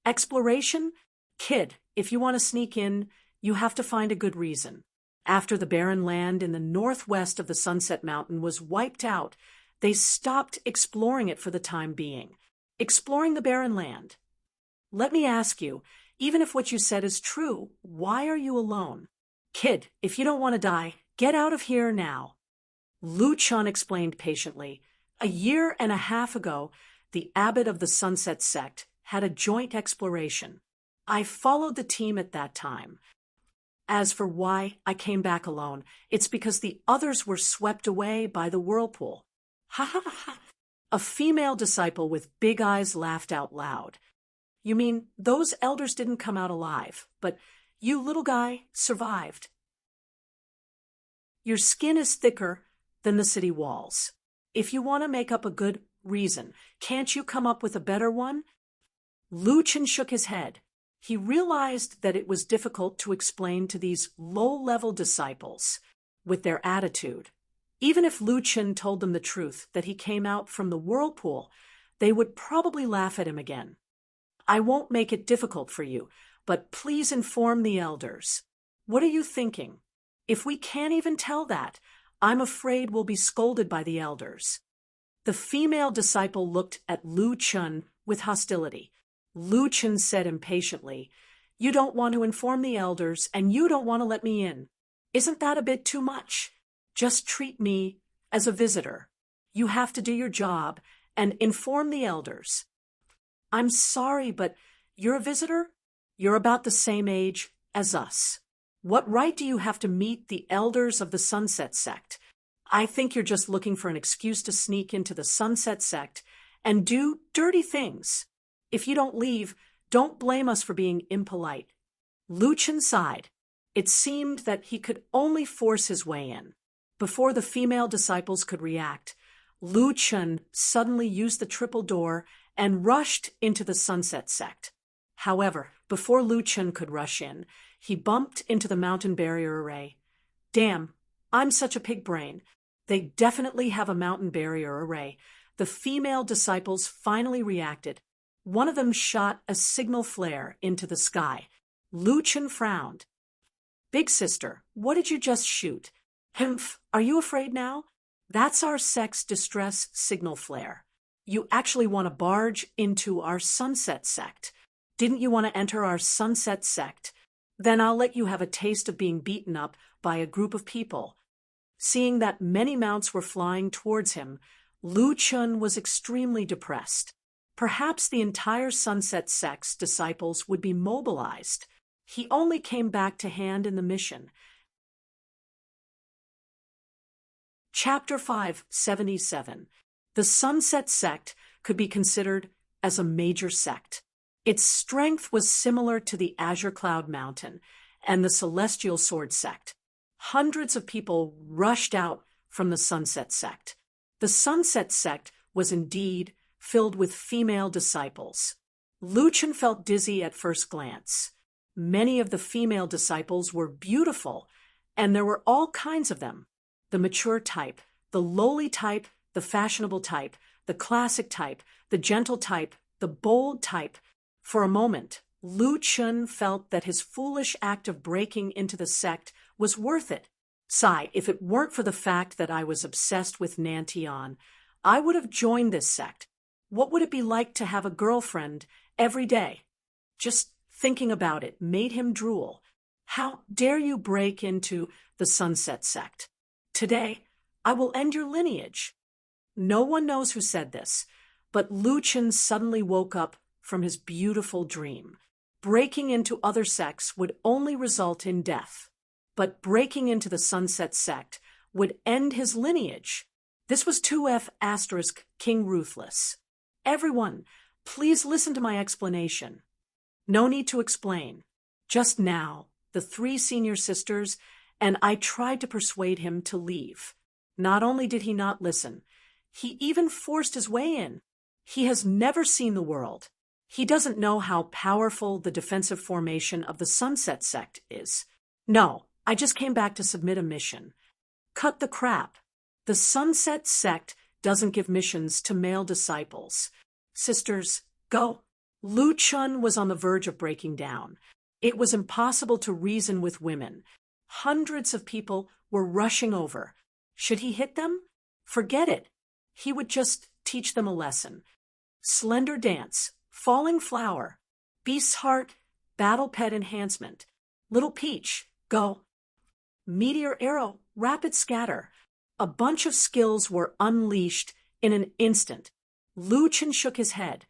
Exploration? Kid, if you want to sneak in, you have to find a good reason. After the barren land in the northwest of the Sunset Mountain was wiped out, they stopped exploring it for the time being. Exploring the barren land. Let me ask you, even if what you said is true, why are you alone? Kid, if you don't want to die, get out of here now. Lu Chun explained patiently. A year and a half ago, the abbot of the Sunset Sect had a joint exploration. I followed the team at that time. As for why I came back alone, it's because the others were swept away by the whirlpool. Ha ha ha. A female disciple with big eyes laughed out loud. You mean those elders didn't come out alive, but you, little guy, survived. Your skin is thicker than the city walls. If you want to make up a good reason, can't you come up with a better one? Lu Chen shook his head. He realized that it was difficult to explain to these low-level disciples with their attitude. Even if Lu Chen told them the truth, that he came out from the whirlpool, they would probably laugh at him again. I won't make it difficult for you, but please inform the elders. What are you thinking? If we can't even tell that, I'm afraid we'll be scolded by the elders. The female disciple looked at Lu Chen with hostility. Lu Chen said impatiently, You don't want to inform the elders, and you don't want to let me in. Isn't that a bit too much? Just treat me as a visitor. You have to do your job and inform the elders. I'm sorry, but you're a visitor? You're about the same age as us. What right do you have to meet the elders of the Sunset Sect? I think you're just looking for an excuse to sneak into the Sunset Sect and do dirty things. If you don't leave, don't blame us for being impolite. Lu Chen sighed. It seemed that he could only force his way in. Before the female disciples could react, Lu Chen suddenly used the triple door and rushed into the Sunset Sect. However, before Lu Chen could rush in, he bumped into the mountain barrier array. Damn, I'm such a pig brain. They definitely have a mountain barrier array. The female disciples finally reacted. One of them shot a signal flare into the sky. Lu Chen frowned. Big sister, what did you just shoot? Humph, are you afraid now? That's our sect's distress signal flare. You actually want to barge into our Sunset Sect. Didn't you want to enter our Sunset Sect? Then I'll let you have a taste of being beaten up by a group of people. Seeing that many mounts were flying towards him, Lu Chen was extremely depressed. Perhaps the entire Sunset Sect's disciples would be mobilized. He only came back to hand in the mission. Chapter 577. The Sunset Sect could be considered as a major sect. Its strength was similar to the Azure Cloud Mountain and the Celestial Sword Sect. Hundreds of people rushed out from the Sunset Sect. The Sunset Sect was indeed filled with female disciples. Lu Chen felt dizzy at first glance. Many of the female disciples were beautiful, and there were all kinds of them. The mature type, the lowly type, the fashionable type, the classic type, the gentle type, the bold type. For a moment, Lu Chen felt that his foolish act of breaking into the sect was worth it. Sigh, if it weren't for the fact that I was obsessed with Nantian, I would have joined this sect. What would it be like to have a girlfriend every day? Just thinking about it made him drool. How dare you break into the Sunset Sect? Today, I will end your lineage. No one knows who said this, but Lu Chen suddenly woke up from his beautiful dream. Breaking into other sects would only result in death, but breaking into the Sunset Sect would end his lineage. This was 2F** King Ruthless. Everyone, please listen to my explanation. No need to explain. Just now, the 3 senior sisters and I tried to persuade him to leave. Not only did he not listen, he even forced his way in. He has never seen the world. He doesn't know how powerful the defensive formation of the Sunset Sect is. No, I just came back to submit a mission. Cut the crap. The Sunset Sect doesn't give missions to male disciples. Sisters, go. Lu Chen was on the verge of breaking down. It was impossible to reason with women. Hundreds of people were rushing over. Should he hit them? Forget it. He would just teach them a lesson. Slender Dance, Falling Flower, Beast's Heart, Battle Pet Enhancement. Little Peach, go. Meteor Arrow, Rapid Scatter. A bunch of skills were unleashed in an instant. Lu Chen shook his head.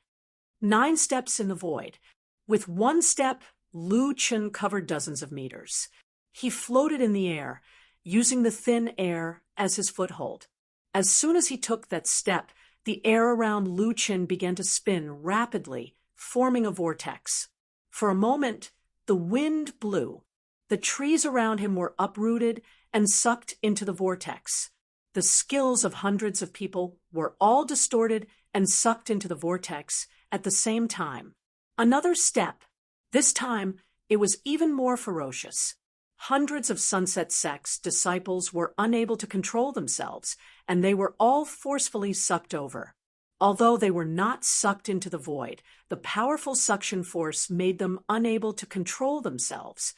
9 steps in the void. With 1 step, Lu Chen covered dozens of meters. He floated in the air, using the thin air as his foothold. As soon as he took that step, the air around Lu Chen began to spin rapidly, forming a vortex. For a moment, the wind blew. The trees around him were uprooted and sucked into the vortex. The skills of hundreds of people were all distorted and sucked into the vortex at the same time. Another step. This time, it was even more ferocious. Hundreds of Sunset Sect's disciples were unable to control themselves, and they were all forcefully sucked over. Although they were not sucked into the void, the powerful suction force made them unable to control themselves.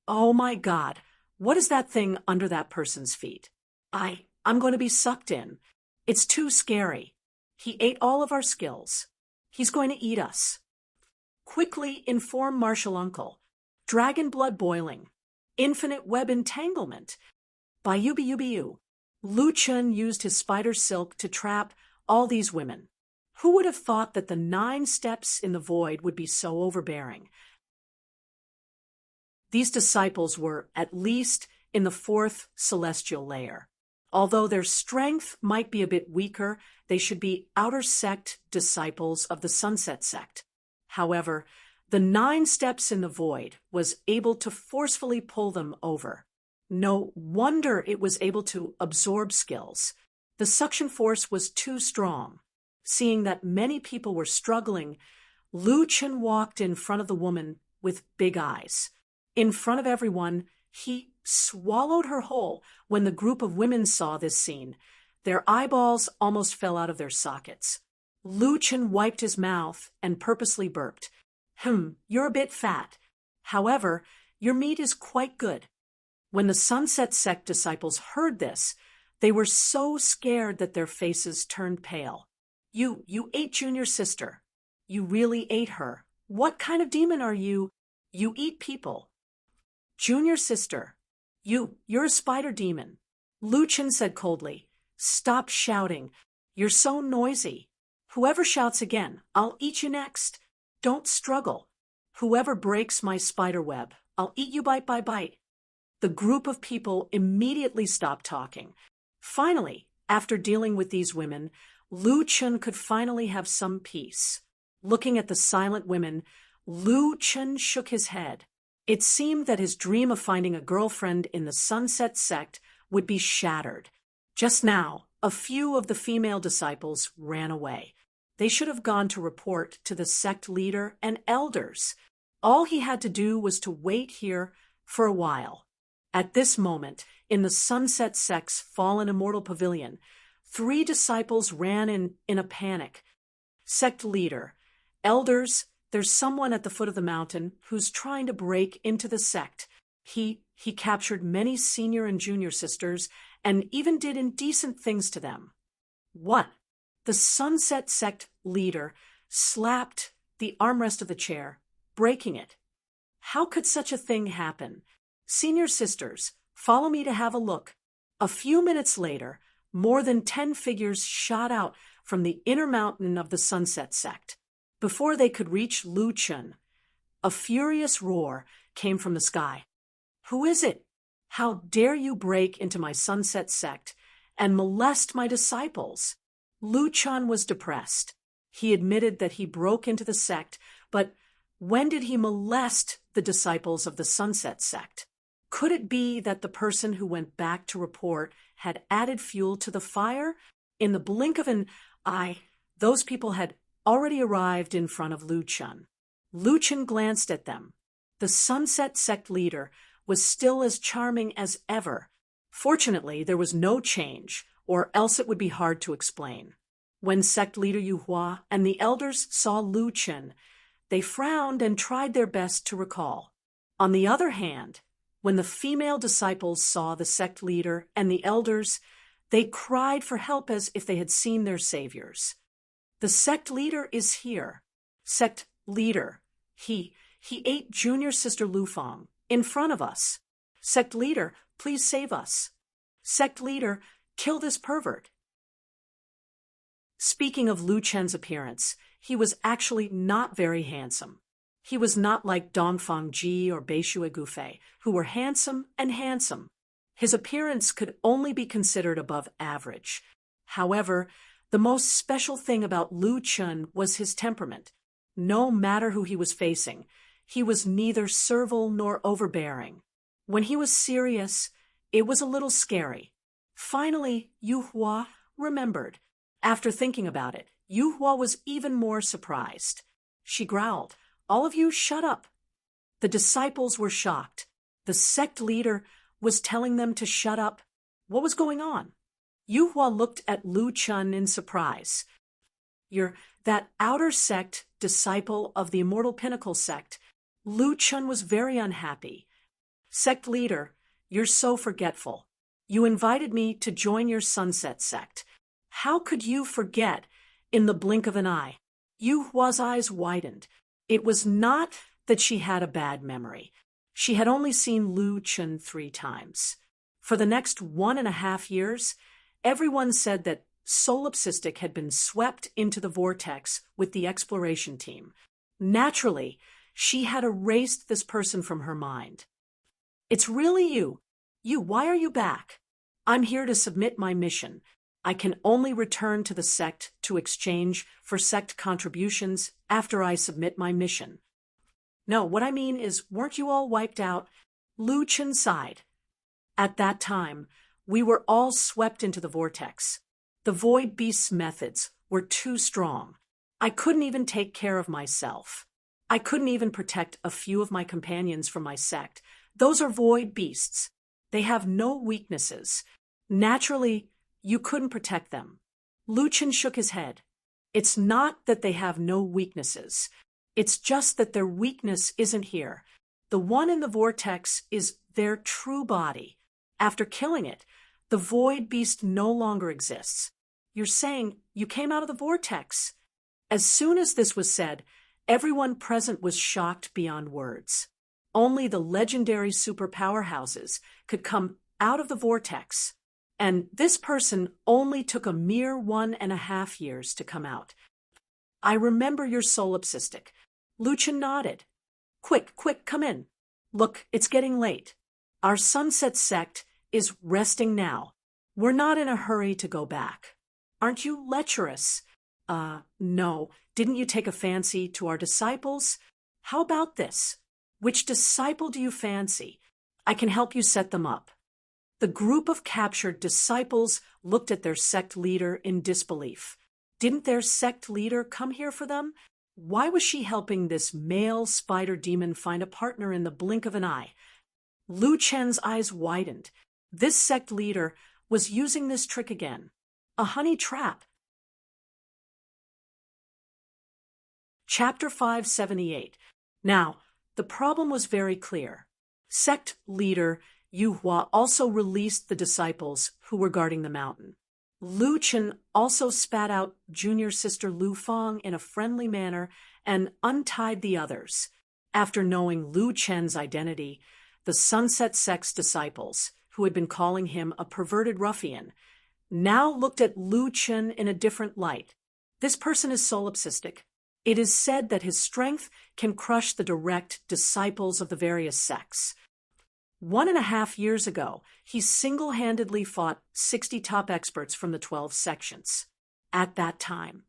Oh my God, what is that thing under that person's feet? I'm going to be sucked in. It's too scary. He ate all of our skills. He's going to eat us. Quickly inform Martial Uncle. Dragon blood boiling. Infinite web entanglement. Bayubi. Lu Chen used his spider silk to trap all these women. Who would have thought that the 9 steps in the void would be so overbearing? These disciples were at least in the 4th celestial layer. Although their strength might be a bit weaker, they should be outer sect disciples of the Sunset Sect. However, the 9 steps in the void was able to forcefully pull them over. No wonder it was able to absorb skills. The suction force was too strong. Seeing that many people were struggling, Lu Chen walked in front of the woman with big eyes. In front of everyone, he swallowed her whole. When the group of women saw this scene, their eyeballs almost fell out of their sockets. Lu Chen wiped his mouth and purposely burped. You're a bit fat. However, your meat is quite good. When the Sunset Sect disciples heard this, they were so scared that their faces turned pale. You ate Junior Sister. You really ate her. What kind of demon are you? You eat people. Junior Sister, you're a spider demon. Lu Chen said coldly. Stop shouting. You're so noisy. Whoever shouts again, I'll eat you next. Don't struggle. Whoever breaks my spider web, I'll eat you bite by bite. The group of people immediately stopped talking. Finally, after dealing with these women, Lu Chen could finally have some peace. Looking at the silent women, Lu Chen shook his head. It seemed that his dream of finding a girlfriend in the Sunset Sect would be shattered. Just now, a few of the female disciples ran away. They should have gone to report to the sect leader and elders. All he had to do was to wait here for a while. At this moment, in the Sunset Sect's fallen immortal pavilion, 3 disciples ran in a panic. Sect leader, elders, there's someone at the foot of the mountain who's trying to break into the sect. He captured many senior and junior sisters and even did indecent things to them. What? The Sunset Sect leader slapped the armrest of the chair, breaking it. How could such a thing happen? Senior sisters, follow me to have a look. A few minutes later, more than 10 figures shot out from the inner mountain of the Sunset Sect. Before they could reach Lu Chen, a furious roar came from the sky. Who is it? How dare you break into my Sunset Sect and molest my disciples? Lu Chen was depressed. He admitted that he broke into the sect, but when did he molest the disciples of the Sunset Sect? Could it be that the person who went back to report had added fuel to the fire? In the blink of an eye, those people had already arrived in front of Lu Chen. Lu Chen glanced at them. The Sunset Sect leader was still as charming as ever. Fortunately, there was no change, or else it would be hard to explain. When sect leader Yu Hua and the elders saw Lu Chen, they frowned and tried their best to recall. On the other hand, when the female disciples saw the sect leader and the elders, they cried for help as if they had seen their saviors. The sect leader is here. Sect leader. He ate junior sister Lu Fang in front of us. Sect leader, please save us. Sect leader, Kill this pervert. Speaking of Lu Chen's appearance, he was actually not very handsome. He was not like Dongfang Ji or Beishue Gufei, who were handsome and handsome. His appearance could only be considered above average. However, the most special thing about Lu Chen was his temperament. No matter who he was facing, he was neither servile nor overbearing. When he was serious, it was a little scary. Finally, Yu Hua remembered. After thinking about it, Yu Hua was even more surprised. She growled, "All of you shut up." The disciples were shocked. The sect leader was telling them to shut up. What was going on? Yu Hua looked at Lu Chen in surprise. "You're that outer sect, disciple of the Immortal Pinnacle sect." Lu Chen was very unhappy. "Sect leader, you're so forgetful. You invited me to join your sunset sect. How could you forget in the blink of an eye?" Yu Hua's eyes widened. It was not that she had a bad memory. She had only seen Lu Chen 3 times. For the next 1.5 years, everyone said that Solipsistic had been swept into the vortex with the exploration team. Naturally, she had erased this person from her mind. "It's really you. Why are you back?" "I'm here to submit my mission. I can only return to the sect to exchange for sect contributions after I submit my mission." "No, what I mean is, weren't you all wiped out?" Lu Chen sighed. "At that time, we were all swept into the vortex. The Void Beast's methods were too strong. I couldn't even take care of myself. I couldn't even protect a few of my companions from my sect. Those are Void Beasts. They have no weaknesses. Naturally, you couldn't protect them." Lu Chen shook his head. "It's not that they have no weaknesses. It's just that their weakness isn't here. The one in the vortex is their true body. After killing it, the Void Beast no longer exists." "You're saying you came out of the vortex?" As soon as this was said, everyone present was shocked beyond words. Only the legendary super powerhouses could come out of the vortex. And this person only took a mere 1.5 years to come out. "I remember your solipsistic." Lu Chen nodded. Quick, come in. Look, it's getting late. Our sunset sect is resting now. We're not in a hurry to go back." "Aren't you lecherous?" No. Didn't you take a fancy to our disciples?" "How about this? Which disciple do you fancy? I can help you set them up." The group of captured disciples looked at their sect leader in disbelief. Didn't their sect leader come here for them? Why was she helping this male spider demon find a partner in the blink of an eye? Lu Chen's eyes widened. This sect leader was using this trick again. A honey trap. Chapter 578. Now, the problem was very clear. Sect leader Yu Hua also released the disciples who were guarding the mountain. Lu Chen also spat out junior sister Lu Fang in a friendly manner and untied the others. After knowing Lu Chen's identity, the Sunset Sect's disciples, who had been calling him a perverted ruffian, now looked at Lu Chen in a different light. This person is solipsistic. It is said that his strength can crush the direct disciples of the various sects. 1.5 years ago, he single-handedly fought 60 top experts from the 12 sections. At that time,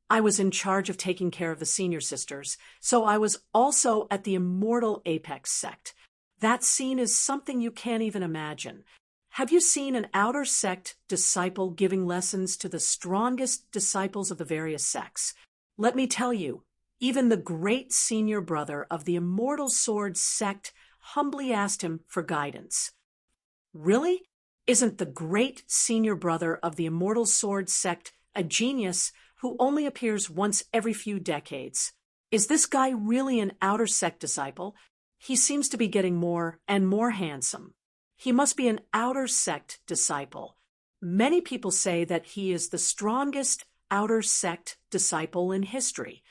I was in charge of taking care of the senior sisters, so I was also at the Immortal Apex sect. That scene is something you can't even imagine. Have you seen an outer sect disciple giving lessons to the strongest disciples of the various sects? Let me tell you, even the great senior brother of the Immortal Sword sect humbly asked him for guidance. Really? Isn't the great senior brother of the Immortal Sword sect a genius who only appears once every few decades? Is this guy really an outer sect disciple? He seems to be getting more and more handsome. He must be an outer sect disciple. Many people say that he is the strongest outer sect disciple in history.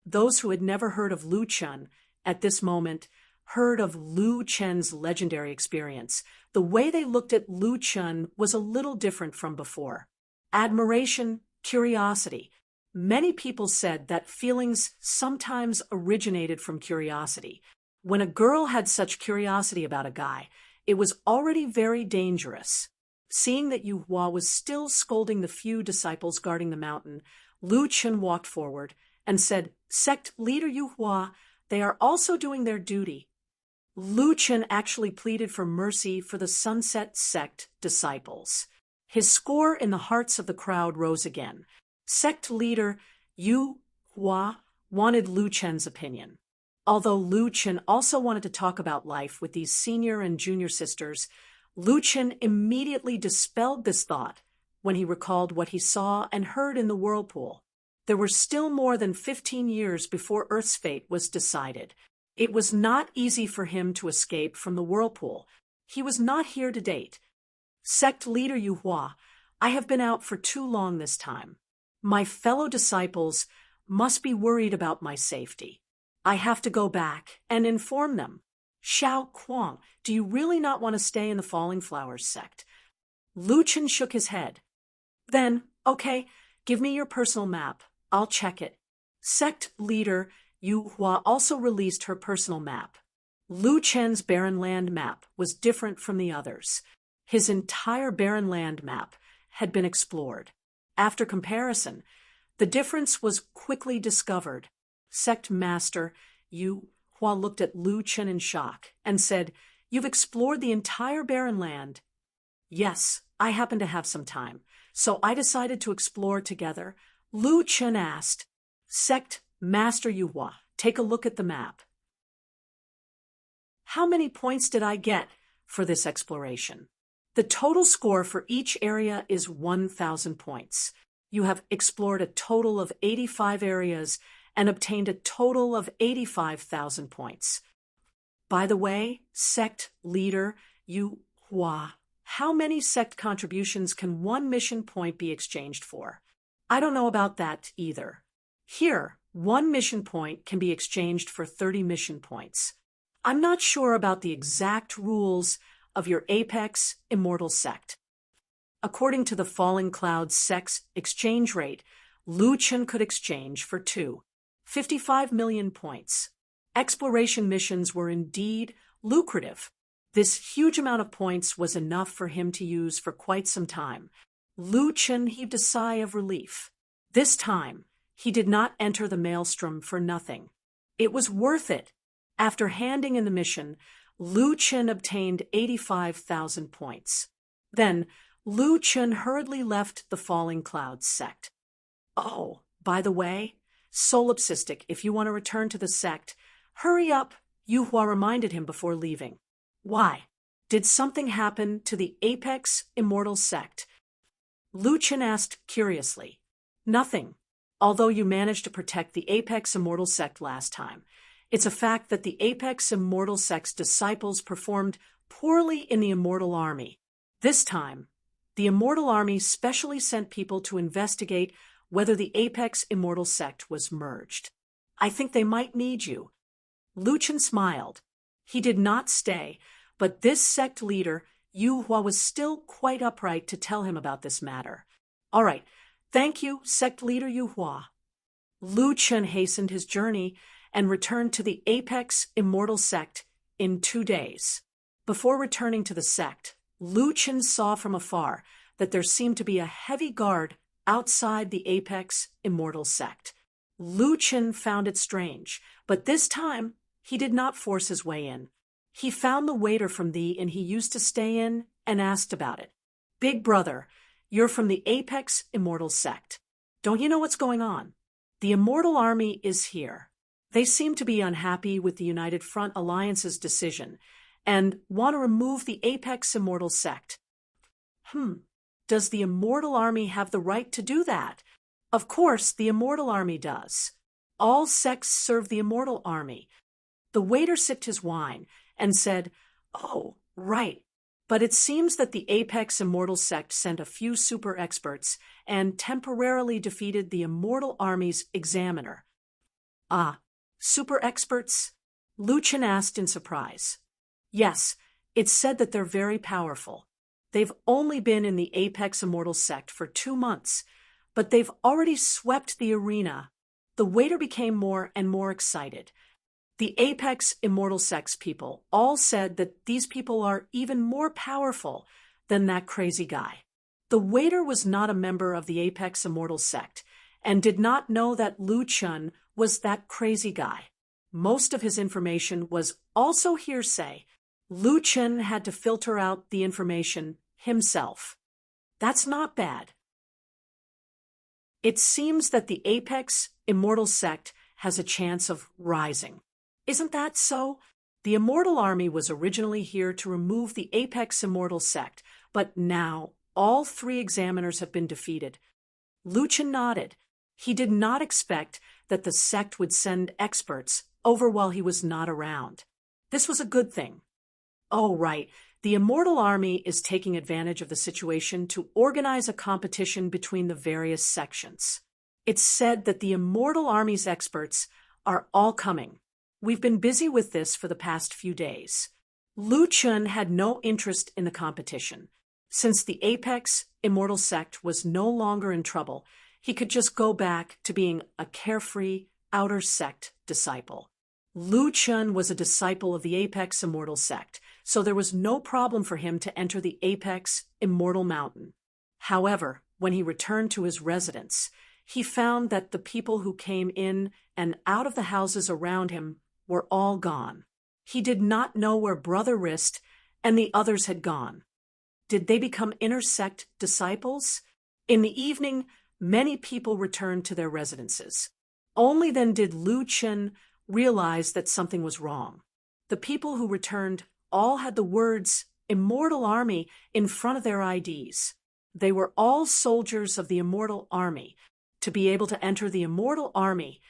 Those who had never heard of Lu Chen at this moment heard of Lu Chen's legendary experience, the way they looked at Lu Chen was a little different from before. Admiration, curiosity. Many people said that feelings sometimes originated from curiosity. When a girl had such curiosity about a guy, it was already very dangerous. Seeing that Yu Hua was still scolding the few disciples guarding the mountain, Lu Chen walked forward and said, "Sect leader Yu Hua, they are also doing their duty." Lu Chen actually pleaded for mercy for the Sunset Sect disciples. His score in the hearts of the crowd rose again. Sect leader Yu Hua wanted Lu Chen's opinion. Although Lu Chen also wanted to talk about life with these senior and junior sisters, Lu Chen immediately dispelled this thought when he recalled what he saw and heard in the whirlpool. There were still more than 15 years before Earth's fate was decided. It was not easy for him to escape from the whirlpool. He was not here to date. Sect leader Yu Hua, I have been out for too long this time. My fellow disciples must be worried about my safety. I have to go back and inform them. Xiao Kuang, do you really not want to stay in the Falling Flowers sect? Lu Chen shook his head. Then, okay, give me your personal map. I'll check it. Sect leader Yu Hua also released her personal map. Lu Chen's barren land map was different from the others. His entire barren land map had been explored. After comparison, the difference was quickly discovered. Sect Master Yu Hua looked at Lu Chen in shock and said, "You've explored the entire barren land." "Yes, I happen to have some time, so I decided to explore together." Lu Chen asked, "Sect Master Yu Hua, take a look at the map. How many points did I get for this exploration?" The total score for each area is 1,000 points. You have explored a total of 85 areas and obtained a total of 85,000 points. By the way, sect leader Yu Hua, how many sect contributions can one mission point be exchanged for? I don't know about that either. Here, one mission point can be exchanged for 30 mission points. I'm not sure about the exact rules of your Apex Immortal sect. According to the Falling Clouds sect's exchange rate, Lu Chen could exchange for 55 million points. Exploration missions were indeed lucrative. This huge amount of points was enough for him to use for quite some time. Lu Chen heaved a sigh of relief. This time, he did not enter the maelstrom for nothing. It was worth it. After handing in the mission, Lu Chen obtained 85,000 points. Then, Lu Chen hurriedly left the Falling Clouds sect. "Oh, by the way, solipsistic, if you want to return to the sect, hurry up," Yu Hua reminded him before leaving. "Why? Did something happen to the Apex Immortal sect?" Lu Chen asked curiously. "Nothing. Although you managed to protect the Apex Immortal sect last time, it's a fact that the Apex Immortal sect's disciples performed poorly in the Immortal Army. This time, the Immortal Army specially sent people to investigate whether the Apex Immortal sect was merged. I think they might need you." Lu Chen smiled. He did not stay, but this sect leader, Yu Hua, was still quite upright to tell him about this matter. "All right, thank you, sect leader Yu Hua." Lu Chen hastened his journey and returned to the Apex Immortal sect in 2 days. Before returning to the sect, Lu Chen saw from afar that there seemed to be a heavy guard outside the Apex Immortal sect. Lu Chen found it strange, but this time he did not force his way in. He found the waiter from the inn he used to stay in and asked about it. "Big brother, you're from the Apex Immortal sect. Don't you know what's going on? The Immortal Army is here. They seem to be unhappy with the United Front Alliance's decision and want to remove the Apex Immortal sect." Does the Immortal Army have the right to do that? Of course, the Immortal Army does. All sects serve the Immortal Army. The waiter sipped his wine and said, "Oh, right. But it seems that the Apex Immortal sect sent a few super experts and temporarily defeated the Immortal Army's examiner." "Ah, super experts? Lu Chen asked in surprise. Yes, it's said that they're very powerful. They've only been in the Apex Immortal sect for 2 months, but they've already swept the arena. The waiter became more and more excited. The Apex Immortal Sects people all said that these people are even more powerful than that crazy guy. The waiter was not a member of the Apex Immortal sect and did not know that Lu Chen was that crazy guy. Most of his information was also hearsay. Lu Chen had to filter out the information himself. That's not bad. It seems that the Apex Immortal sect has a chance of rising. Isn't that so? The Immortal Army was originally here to remove the Apex Immortal sect, but now all 3 examiners have been defeated. Lu Chen nodded. He did not expect that the sect would send experts over while he was not around. This was a good thing. Oh, right. The Immortal Army is taking advantage of the situation to organize a competition between the various sections. It's said that the Immortal Army's experts are all coming. We've been busy with this for the past few days. Lu Chen had no interest in the competition. Since the Apex Immortal sect was no longer in trouble, he could just go back to being a carefree outer sect disciple. Lu Chen was a disciple of the Apex Immortal sect, so there was no problem for him to enter the Apex Immortal Mountain. However, when he returned to his residence, he found that the people who came in and out of the houses around him were all gone. He did not know where Brother Wrist and the others had gone. Did they become inner sect disciples? In the evening, many people returned to their residences. Only then did Lu Chen realize that something was wrong. The people who returned all had the words Immortal Army in front of their IDs. They were all soldiers of the Immortal Army. To be able to enter the Immortal Army,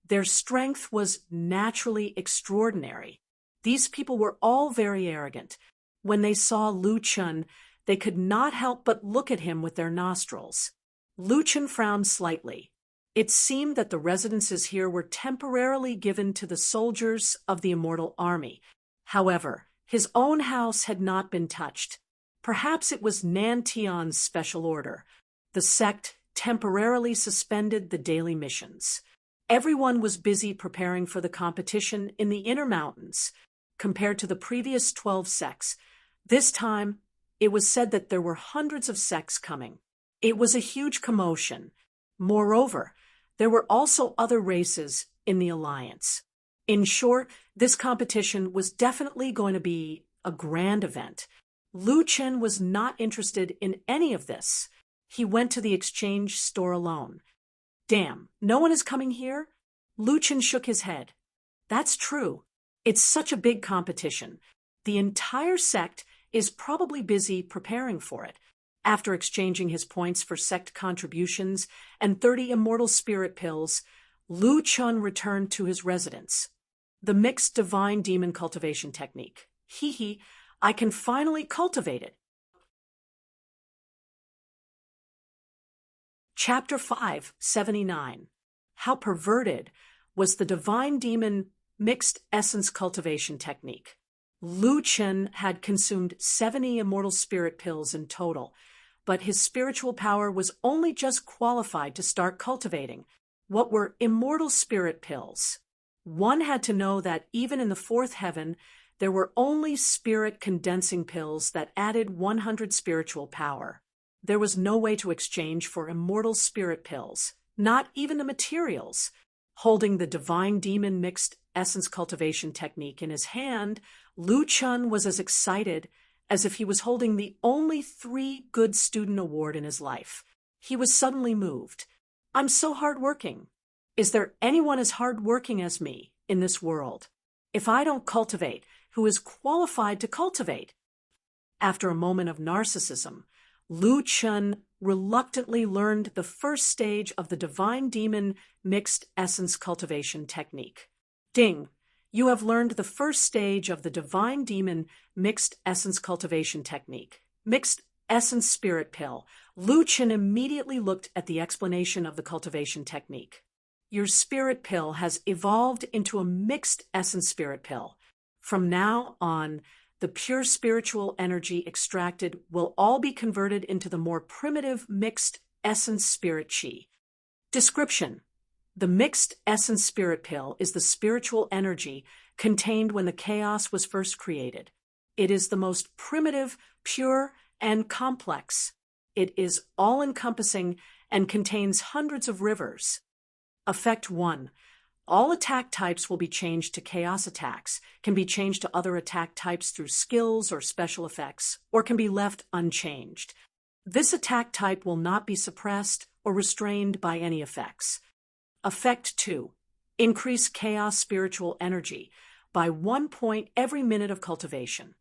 their strength was naturally extraordinary. These people were all very arrogant. When they saw Lu Chen, they could not help but look at him with their nostrils. Lu Chen frowned slightly. It seemed that the residences here were temporarily given to the soldiers of the Immortal Army. However, his own house had not been touched. Perhaps it was Nan Tian's special order. The sect temporarily suspended the daily missions. Everyone was busy preparing for the competition in the inner mountains. Compared to the previous 12 sects, this time it was said that there were hundreds of sects coming. It was a huge commotion. Moreover, there were also other races in the alliance. In short, this competition was definitely going to be a grand event. Lu Chen was not interested in any of this. He went to the exchange store alone. Damn, no one is coming here? Lu Chen shook his head. That's true. It's such a big competition. The entire sect is probably busy preparing for it. After exchanging his points for sect contributions and 30 immortal spirit pills, Lu Chen returned to his residence. The mixed divine demon cultivation technique. Hee, I can finally cultivate it. Chapter 579. How perverted was the divine demon mixed essence cultivation technique? Lu Chen had consumed 70 immortal spirit pills in total, but his spiritual power was only just qualified to start cultivating. What were immortal spirit pills? One had to know that even in the fourth heaven, there were only spirit condensing pills that added 100 spiritual power. There was no way to exchange for immortal spirit pills, not even the materials. Holding the divine demon mixed essence cultivation technique in his hand, Lu Chen was as excited as if he was holding the only 3 good student award in his life. He was suddenly moved. I'm so hardworking. Is there anyone as hardworking as me in this world? If I don't cultivate, who is qualified to cultivate? After a moment of narcissism, Lu Chen reluctantly learned the first stage of the divine demon mixed essence cultivation technique. Ding! You have learned the first stage of the divine demon mixed essence cultivation technique. Mixed essence spirit pill. Lu Chen immediately looked at the explanation of the cultivation technique. your spirit pill has evolved into a mixed essence spirit pill. From now on, the pure spiritual energy extracted will all be converted into the more primitive mixed essence spirit chi. Description: the mixed essence spirit pill is the spiritual energy contained when the chaos was first created. It is the most primitive, pure, and complex. It is all-encompassing and contains hundreds of rivers. Effect 1. All attack types will be changed to chaos attacks, can be changed to other attack types through skills or special effects, or can be left unchanged. This attack type will not be suppressed or restrained by any effects. Effect 2. Increase chaos spiritual energy by 1 point every minute of cultivation.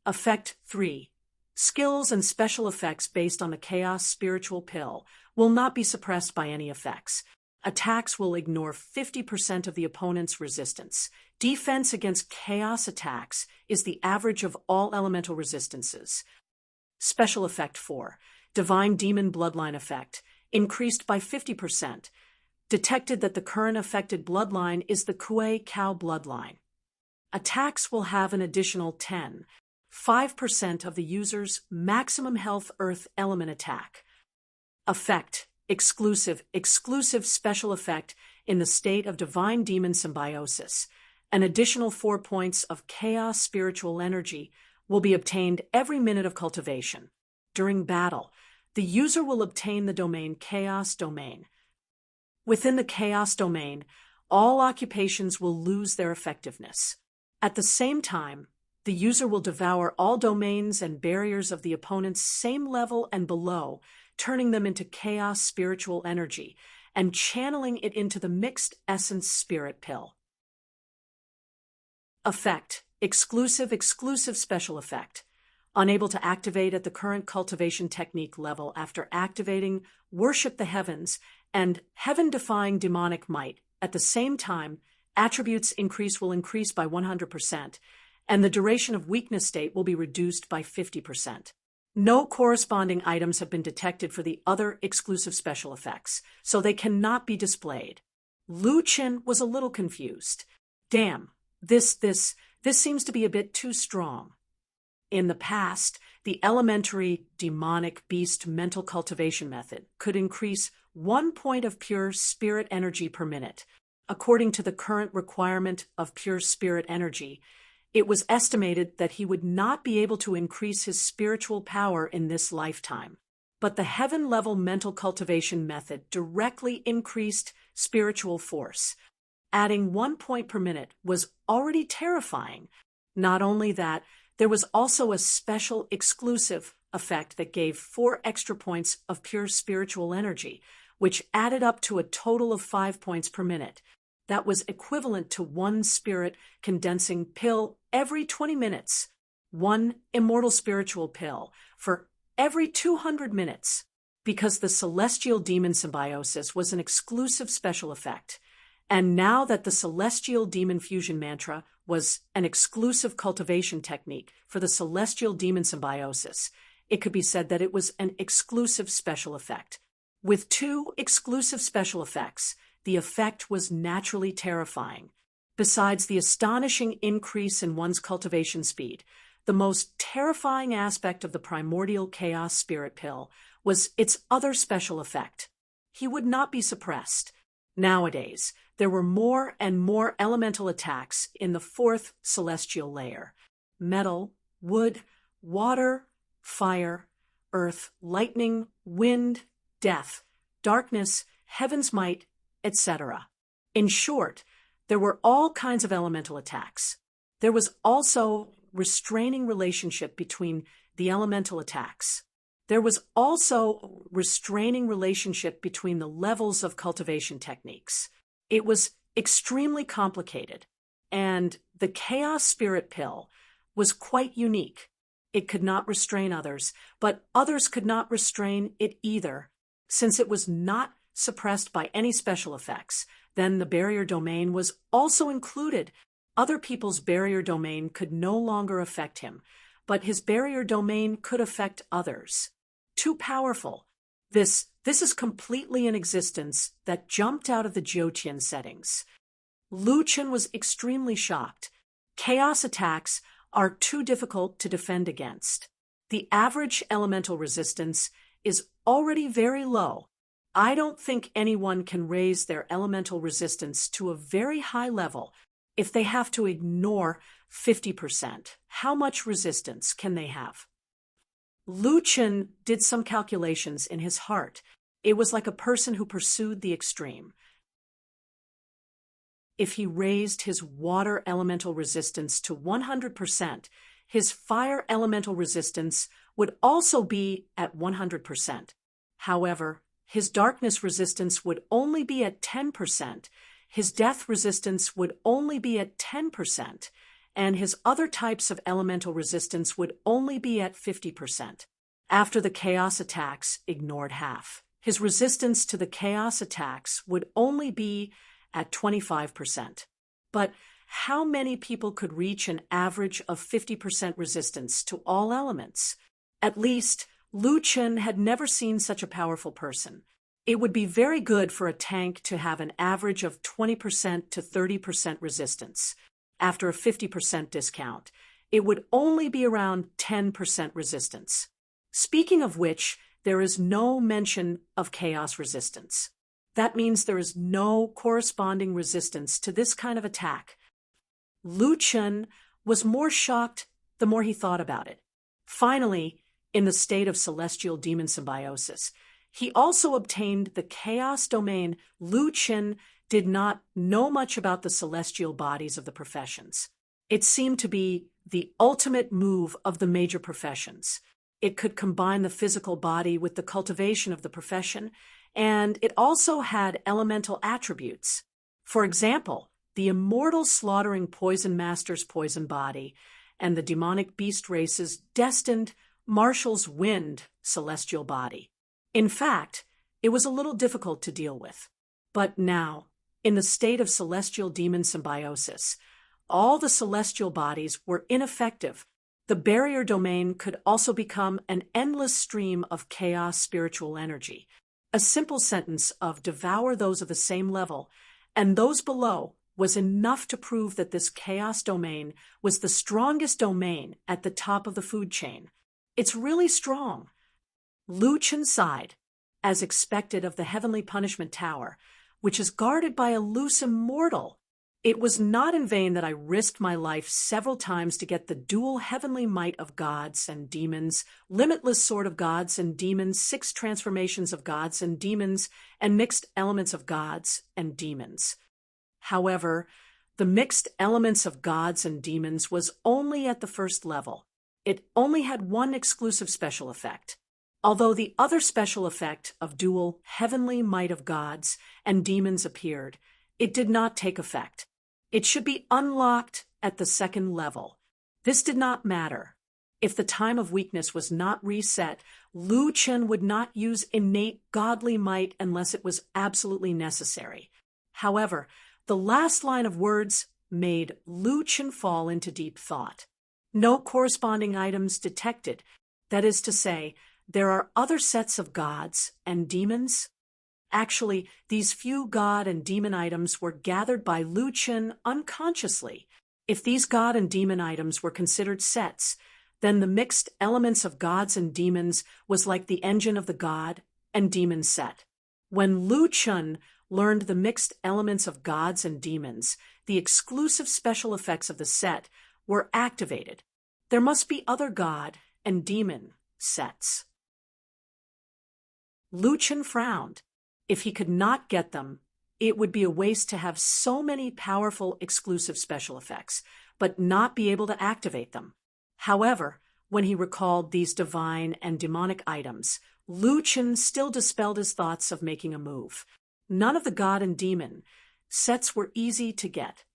Effect 3. Skills and special effects based on the chaos spiritual pill will not be suppressed by any effects. Attacks will ignore 50% of the opponent's resistance. Defense against chaos attacks is the average of all elemental resistances. Special Effect 4. Divine Demon Bloodline Effect, increased by 50%. Detected that the current affected bloodline is the Kuei Cow bloodline. Attacks will have an additional 5% of the user's maximum health earth element attack. Effect: exclusive special effect in the state of divine demon symbiosis. An additional 4 points of chaos spiritual energy will be obtained every minute of cultivation. During battle, the user will obtain the domain Chaos Domain. Within the Chaos Domain, all occupations will lose their effectiveness. At the same time, the user will devour all domains and barriers of the opponent's same level and below, turning them into chaos spiritual energy and channeling it into the mixed essence spirit pill. Effect: exclusive special effect. Unable to activate at the current cultivation technique level after activating Worship the Heavens and Heaven-defying demonic might. At the same time, attributes will increase by 100%, and the duration of weakness state will be reduced by 50%. No corresponding items have been detected for the other exclusive special effects, so they cannot be displayed. Lu Qin was a little confused. Damn, this seems to be a bit too strong. In the past, the elementary demonic beast mental cultivation method could increase 1 point of pure spirit energy per minute. According to the current requirement of pure spirit energy, it was estimated that he would not be able to increase his spiritual power in this lifetime. But the heaven-level mental cultivation method directly increased spiritual force. Adding 1 point per minute was already terrifying. Not only that, there was also a special exclusive effect that gave 4 extra points of pure spiritual energy, which added up to a total of 5 points per minute. That was equivalent to 1 spirit condensing pill every 20 minutes, 1 immortal spiritual pill for every 200 minutes. Because the celestial demon symbiosis was an exclusive special effect, and now that the celestial demon fusion mantra was an exclusive cultivation technique for the celestial demon symbiosis, it could be said that it was an exclusive special effect. With 2 exclusive special effects, the effect was naturally terrifying. Besides the astonishing increase in one's cultivation speed, the most terrifying aspect of the primordial chaos spirit pill was its other special effect. He would not be suppressed. Nowadays, there were more and more elemental attacks in the 4th celestial layer: metal, wood, water, fire, earth, lightning, wind, death, darkness, heaven's might, etc. In short, there were all kinds of elemental attacks. There was also restraining relationship between the elemental attacks. There was also restraining relationship between the levels of cultivation techniques. It was extremely complicated, and the Chaos Spirit Pill was quite unique. It could not restrain others, but others could not restrain it either. Since it was not suppressed by any special effects, then the barrier domain was also included. Other people's barrier domain could no longer affect him, but his barrier domain could affect others. Too powerful. This is completely an existence that jumped out of the Jyotian settings. Lu Chen was extremely shocked. Chaos attacks are too difficult to defend against. The average elemental resistance is already very low. I don't think anyone can raise their elemental resistance to a very high level if they have to ignore 50%. How much resistance can they have? Lu Chen did some calculations in his heart. It was like a person who pursued the extreme. If he raised his water elemental resistance to 100%, his fire elemental resistance would also be at 100%. However, his darkness resistance would only be at 10%, his death resistance would only be at 10%, and his other types of elemental resistance would only be at 50%. After the chaos attacks ignored half, his resistance to the chaos attacks would only be at 25%. But how many people could reach an average of 50% resistance to all elements? At least, Lu Chen had never seen such a powerful person. It would be very good for a tank to have an average of 20% to 30% resistance. After a 50% discount, it would only be around 10% resistance. Speaking of which, there is no mention of chaos resistance. That means there is no corresponding resistance to this kind of attack. Lu Chen was more shocked the more he thought about it. Finally, in the state of celestial demon symbiosis, he also obtained the chaos domain. Lu Chen did not know much about the celestial bodies of the professions. It seemed to be the ultimate move of the major professions. It could combine the physical body with the cultivation of the profession, and it also had elemental attributes. For example, the immortal slaughtering poison master's poison body and the demonic beast race's destined marshal's wind celestial body. In fact, it was a little difficult to deal with. But now, in the state of celestial demon symbiosis, all the celestial bodies were ineffective. The barrier domain could also become an endless stream of chaos spiritual energy. A simple sentence of devour those of the same level, and those below was enough to prove that this chaos domain was the strongest domain at the top of the food chain. It's really strong. Lu Chen sighed, as expected of the heavenly punishment tower, which is guarded by a loose immortal. It was not in vain that I risked my life several times to get the dual heavenly might of gods and demons, limitless sword of gods and demons, 6 transformations of gods and demons, and mixed elements of gods and demons. However, the mixed elements of gods and demons was only at the first level. It only had one exclusive special effect. Although the other special effect of dual heavenly might of gods and demons appeared, it did not take effect. It should be unlocked at the second level. This did not matter. If the time of weakness was not reset, Lu Chen would not use innate godly might unless it was absolutely necessary. However, the last line of words made Lu Chen fall into deep thought. No corresponding items detected. That is to say, there are other sets of gods and demons. Actually, these few god and demon items were gathered by Lu Chen unconsciously. If these god and demon items were considered sets, then the mixed elements of gods and demons was like the engine of the god and demon set. When Lu Chen learned the mixed elements of gods and demons, the exclusive special effects of the set were activated. There must be other god and demon sets. Lu Chen frowned. If he could not get them, it would be a waste to have so many powerful exclusive special effects, but not be able to activate them. However, when he recalled these divine and demonic items, Lu Chen still dispelled his thoughts of making a move. None of the god and demon sets were easy to get.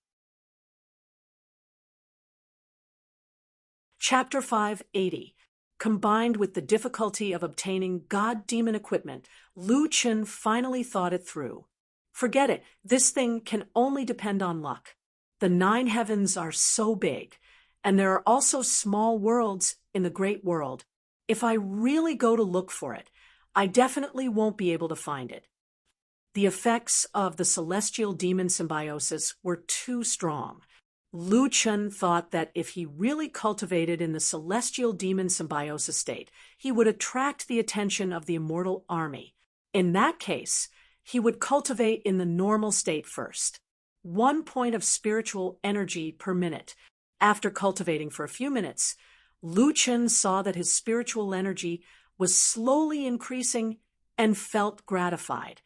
Chapter 580. Combined with the difficulty of obtaining god-demon equipment, Lu Chen finally thought it through. Forget it, this thing can only depend on luck. The 9 heavens are so big, and there are also small worlds in the great world. If I really go to look for it, I definitely won't be able to find it. The effects of the celestial demon symbiosis were too strong. Lu Chen thought that if he really cultivated in the celestial demon symbiosis state, he would attract the attention of the immortal army. In that case, he would cultivate in the normal state first. 1 point of spiritual energy per minute. After cultivating for a few minutes, Lu Chen saw that his spiritual energy was slowly increasing and felt gratified.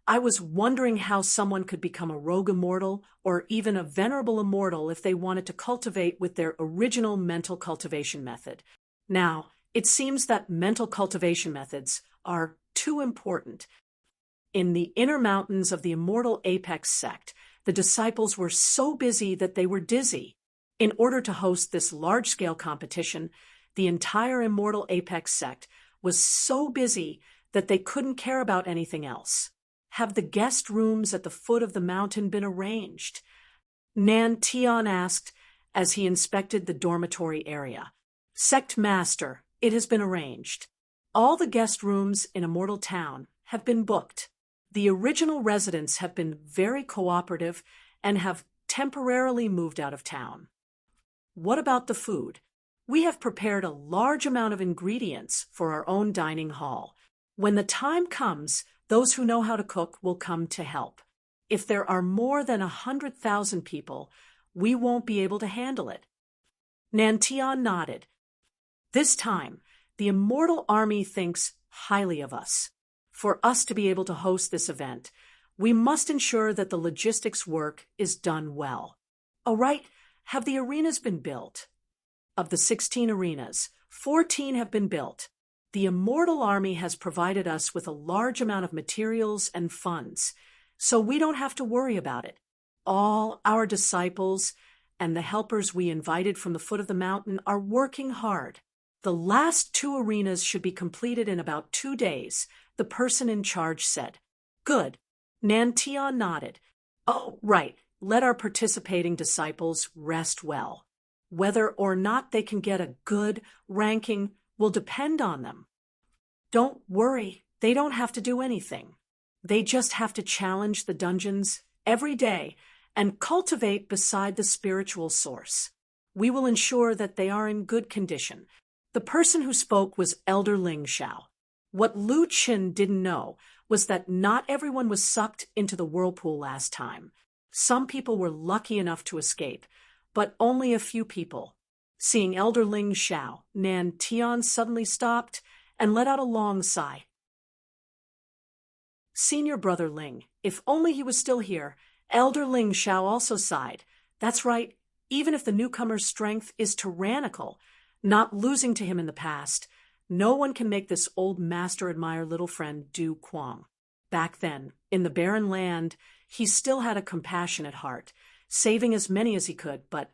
I was wondering how someone could become a rogue immortal or even a venerable immortal if they wanted to cultivate with their original mental cultivation method. Now, it seems that mental cultivation methods are too important. In the inner mountains of the immortal apex sect, the disciples were so busy that they were dizzy. In order to host this large-scale competition, the entire immortal apex sect was so busy that they couldn't care about anything else. Have the guest rooms at the foot of the mountain been arranged? Nan Tian asked as he inspected the dormitory area. Sect Master, it has been arranged. All the guest rooms in Immortal Town have been booked. The original residents have been very cooperative and have temporarily moved out of town. What about the food? We have prepared a large amount of ingredients for our own dining hall. When the time comes, those who know how to cook will come to help. If there are more than 100,000 people, we won't be able to handle it. Nantian nodded. This time, the immortal army thinks highly of us. For us to be able to host this event, we must ensure that the logistics work is done well. All right, have the arenas been built? Of the 16 arenas, 14 have been built. The immortal army has provided us with a large amount of materials and funds, so we don't have to worry about it. All our disciples and the helpers we invited from the foot of the mountain are working hard. The last 2 arenas should be completed in about 2 days, the person in charge said. Good. Nantian nodded. Oh, right. Let our participating disciples rest well. Whether or not they can get a good ranking will depend on them. Don't worry, they don't have to do anything. They just have to challenge the dungeons every day and cultivate beside the spiritual source. We will ensure that they are in good condition. The person who spoke was Elder Ling Xiao. What Lu Qin didn't know was that not everyone was sucked into the whirlpool last time. Some people were lucky enough to escape, but only a few people. Seeing Elder Ling Xiao, Nan Tian suddenly stopped and let out a long sigh. Senior Brother Ling, if only he was still here. Elder Ling Xiao also sighed. That's right, even if the newcomer's strength is tyrannical, not losing to him in the past, no one can make this old master-admire little friend do Quang. Back then, in the barren land, he still had a compassionate heart, saving as many as he could, but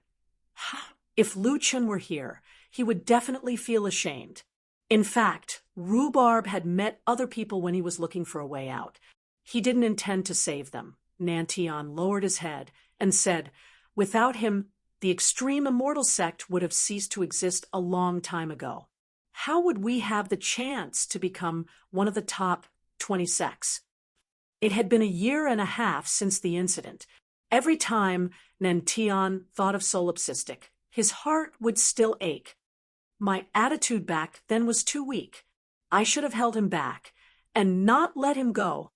if Lu Chen were here, he would definitely feel ashamed. In fact, Rhubarb had met other people when he was looking for a way out. He didn't intend to save them. Nantian lowered his head and said, without him, the extreme immortal sect would have ceased to exist a long time ago. How would we have the chance to become one of the top 20 sects? It had been 1.5 years since the incident. Every time Nantian thought of Solipsistic, his heart would still ache. My attitude back then was too weak. I should have held him back and not let him go.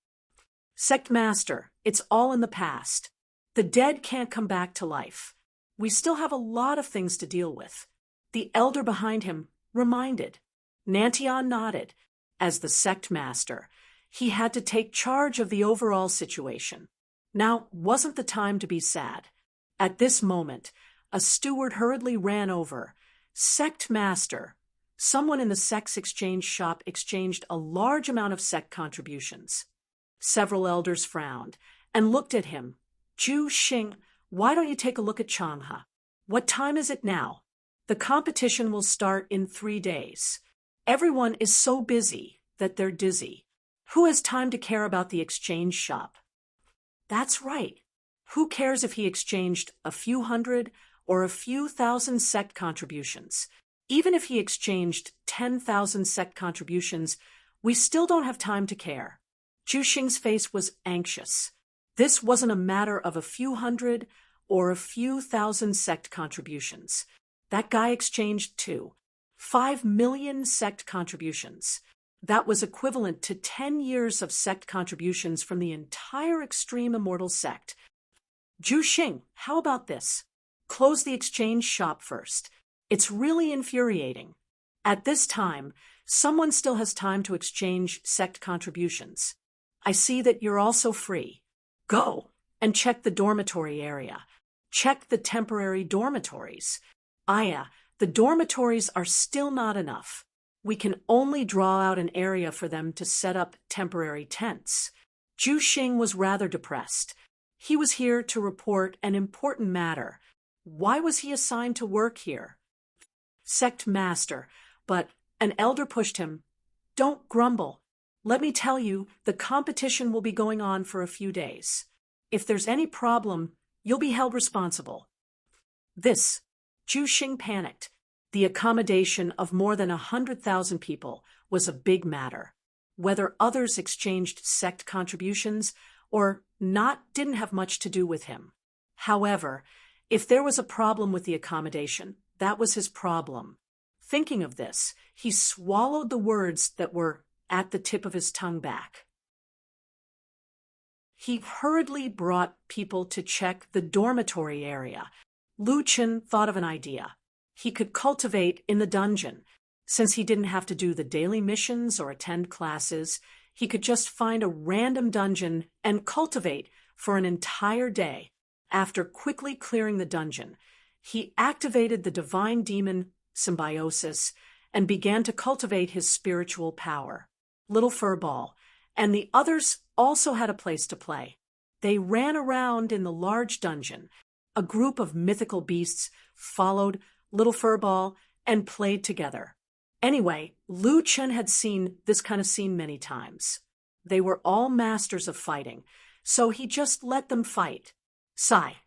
Sect Master, it's all in the past. The dead can't come back to life. We still have a lot of things to deal with. The elder behind him reminded. Nantian nodded. As the Sect Master, he had to take charge of the overall situation. Now wasn't the time to be sad. At this moment, a steward hurriedly ran over. Sect Master. Someone in the Sects Exchange shop exchanged a large amount of sect contributions. Several elders frowned and looked at him. Ju Xing, why don't you take a look at Changhe? What time is it now? The competition will start in 3 days. Everyone is so busy that they're dizzy. Who has time to care about the exchange shop? That's right. Who cares if he exchanged a few hundred or a few thousand sect contributions? Even if he exchanged 10,000 sect contributions, We still don't have time to care. Zhu Xing's face was anxious. This wasn't a matter of a few hundred or a few thousand sect contributions. That guy exchanged 5 million sect contributions. That was equivalent to 10 years of sect contributions from the entire extreme immortal sect. Zhu Xing, how about this? Close the exchange shop first. It's really infuriating. At this time, someone still has time to exchange sect contributions. I see that you're also free. Go and check the dormitory area. Check the temporary dormitories. Aya, the dormitories are still not enough. We can only draw out an area for them to set up temporary tents. Zhu Xing was rather depressed. He was here to report an important matter. Why was he assigned to work here? Sect master, but an elder pushed him. Don't grumble. Let me tell you, the competition will be going on for a few days. If there's any problem, you'll be held responsible. Zhu Xing panicked. The accommodation of more than 100,000 people was a big matter. Whether others exchanged sect contributions or not didn't have much to do with him. However, if there was a problem with the accommodation, that was his problem. Thinking of this, he swallowed the words that were at the tip of his tongue back. He hurriedly brought people to check the dormitory area. Lu Chen thought of an idea. He could cultivate in the dungeon. Since he didn't have to do the daily missions or attend classes, he could just find a random dungeon and cultivate for an entire day. After quickly clearing the dungeon, he activated the divine demon symbiosis and began to cultivate his spiritual power. Little Furball and the others also had a place to play. They ran around in the large dungeon. A group of mythical beasts followed Little Furball and played together. Anyway, Lu Chen had seen this kind of scene many times. They were all masters of fighting, so he just let them fight. Sigh,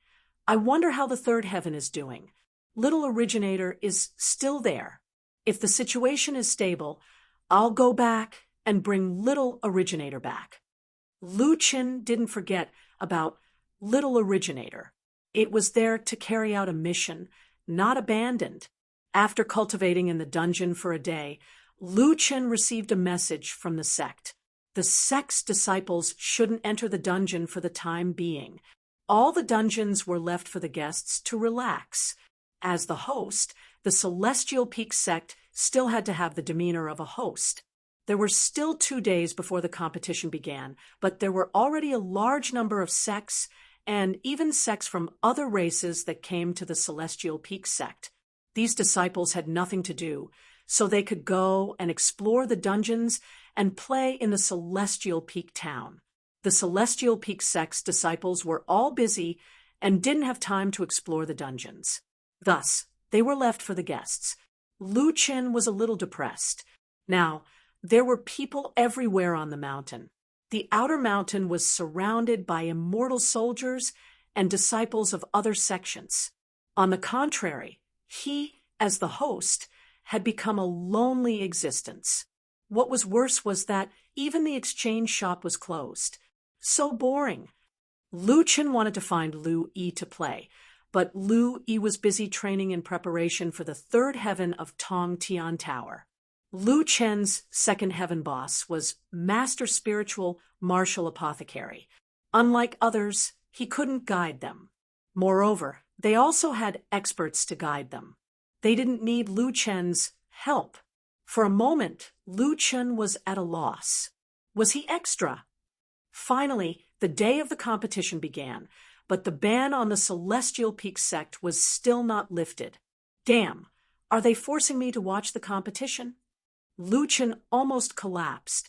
I wonder how the third heaven is doing. Little Originator is still there. If the situation is stable, I'll go back and bring Little Originator back. Lu Chen didn't forget about Little Originator. It was there to carry out a mission, not abandoned. After cultivating in the dungeon for a day, Lu Chen received a message from the sect. The sect's disciples shouldn't enter the dungeon for the time being. All the dungeons were left for the guests to relax. As the host, the Celestial Peak sect still had to have the demeanor of a host. There were still 2 days before the competition began, but there were already a large number of sects and even sects from other races that came to the Celestial Peak sect. These disciples had nothing to do, so they could go and explore the dungeons and play in the Celestial Peak town. The Celestial Peak sect's disciples were all busy and didn't have time to explore the dungeons. Thus, they were left for the guests. Lu Chen was a little depressed. Now, there were people everywhere on the mountain. The outer mountain was surrounded by immortal soldiers and disciples of other sections. On the contrary, he, as the host, had become a lonely existence. What was worse was that even the exchange shop was closed. So boring. Lu Chen wanted to find Lu Yi to play, but Lu Yi was busy training in preparation for the third heaven of Tong Tian Tower. Lu Chen's second heaven boss was Master Spiritual Martial Apothecary. Unlike others, he couldn't guide them. Moreover, they also had experts to guide them. They didn't need Lu Chen's help. For a moment, Lu Chen was at a loss. Was he extra? Finally, the day of the competition began, but the ban on the Celestial Peak sect was still not lifted. Damn, are they forcing me to watch the competition? Lu Chen almost collapsed.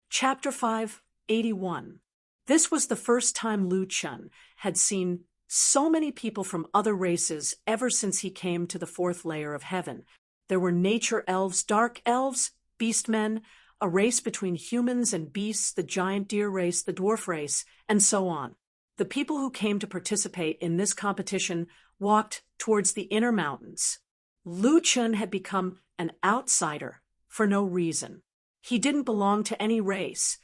Chapter 581. This was the first time Lu Chen had seen so many people from other races ever since he came to the fourth layer of heaven. There were nature elves, dark elves, beastmen, a race between humans and beasts, the giant deer race, the dwarf race, and so on. The people who came to participate in this competition walked towards the inner mountains. Lu Chen had become an outsider for no reason. He didn't belong to any race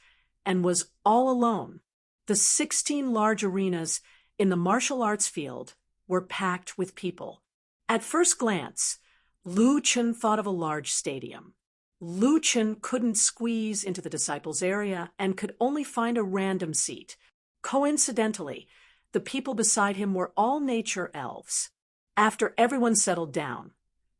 and was all alone. The 16 large arenas in the martial arts field were packed with people. At first glance, Lu Chen thought of a large stadium. Lu Chen couldn't squeeze into the disciples' area and could only find a random seat. Coincidentally, the people beside him were all nature elves. After everyone settled down,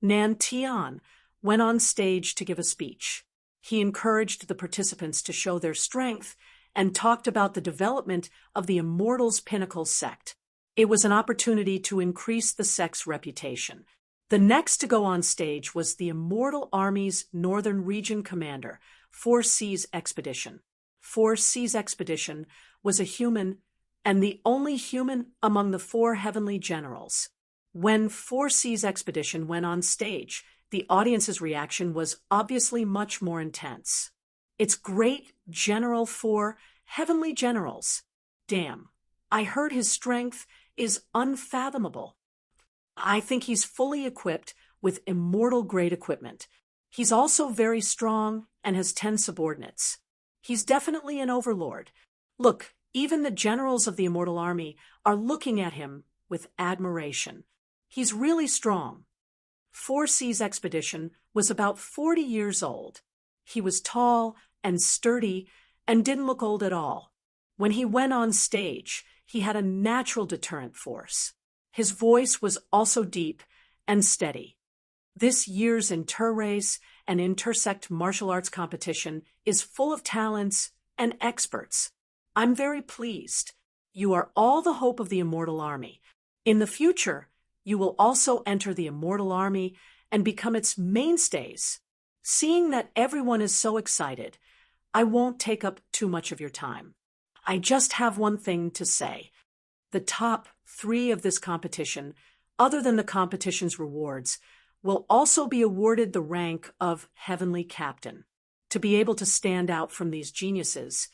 Nan Tian went on stage to give a speech. He encouraged the participants to show their strength and talked about the development of the Immortals Pinnacle sect. It was an opportunity to increase the sect's reputation. The next to go on stage was the Immortal Army's Northern Region Commander, 4C's Expedition. 4C's Expedition was a human and the only human among the 4 heavenly generals. When 4C's Expedition went on stage, the audience's reaction was obviously much more intense. It's great General 4 heavenly generals. Damn, I heard his strength is unfathomable. I think he's fully equipped with immortal-grade equipment. He's also very strong and has 10 subordinates. He's definitely an overlord. Look, even the generals of the Immortal Army are looking at him with admiration. He's really strong. 4C's Expedition was about 40 years old. He was tall and sturdy and didn't look old at all. When he went on stage, he had a natural deterrent force. His voice was also deep and steady. This year's inter-race and intersect martial arts competition is full of talents and experts. I'm very pleased. You are all the hope of the Immortal Army. In the future, you will also enter the Immortal Army and become its mainstays. Seeing that everyone is so excited, I won't take up too much of your time. I just have one thing to say. The top 3 of this competition, other than the competition's rewards, will also be awarded the rank of Heavenly Captain. To be able to stand out from these geniuses,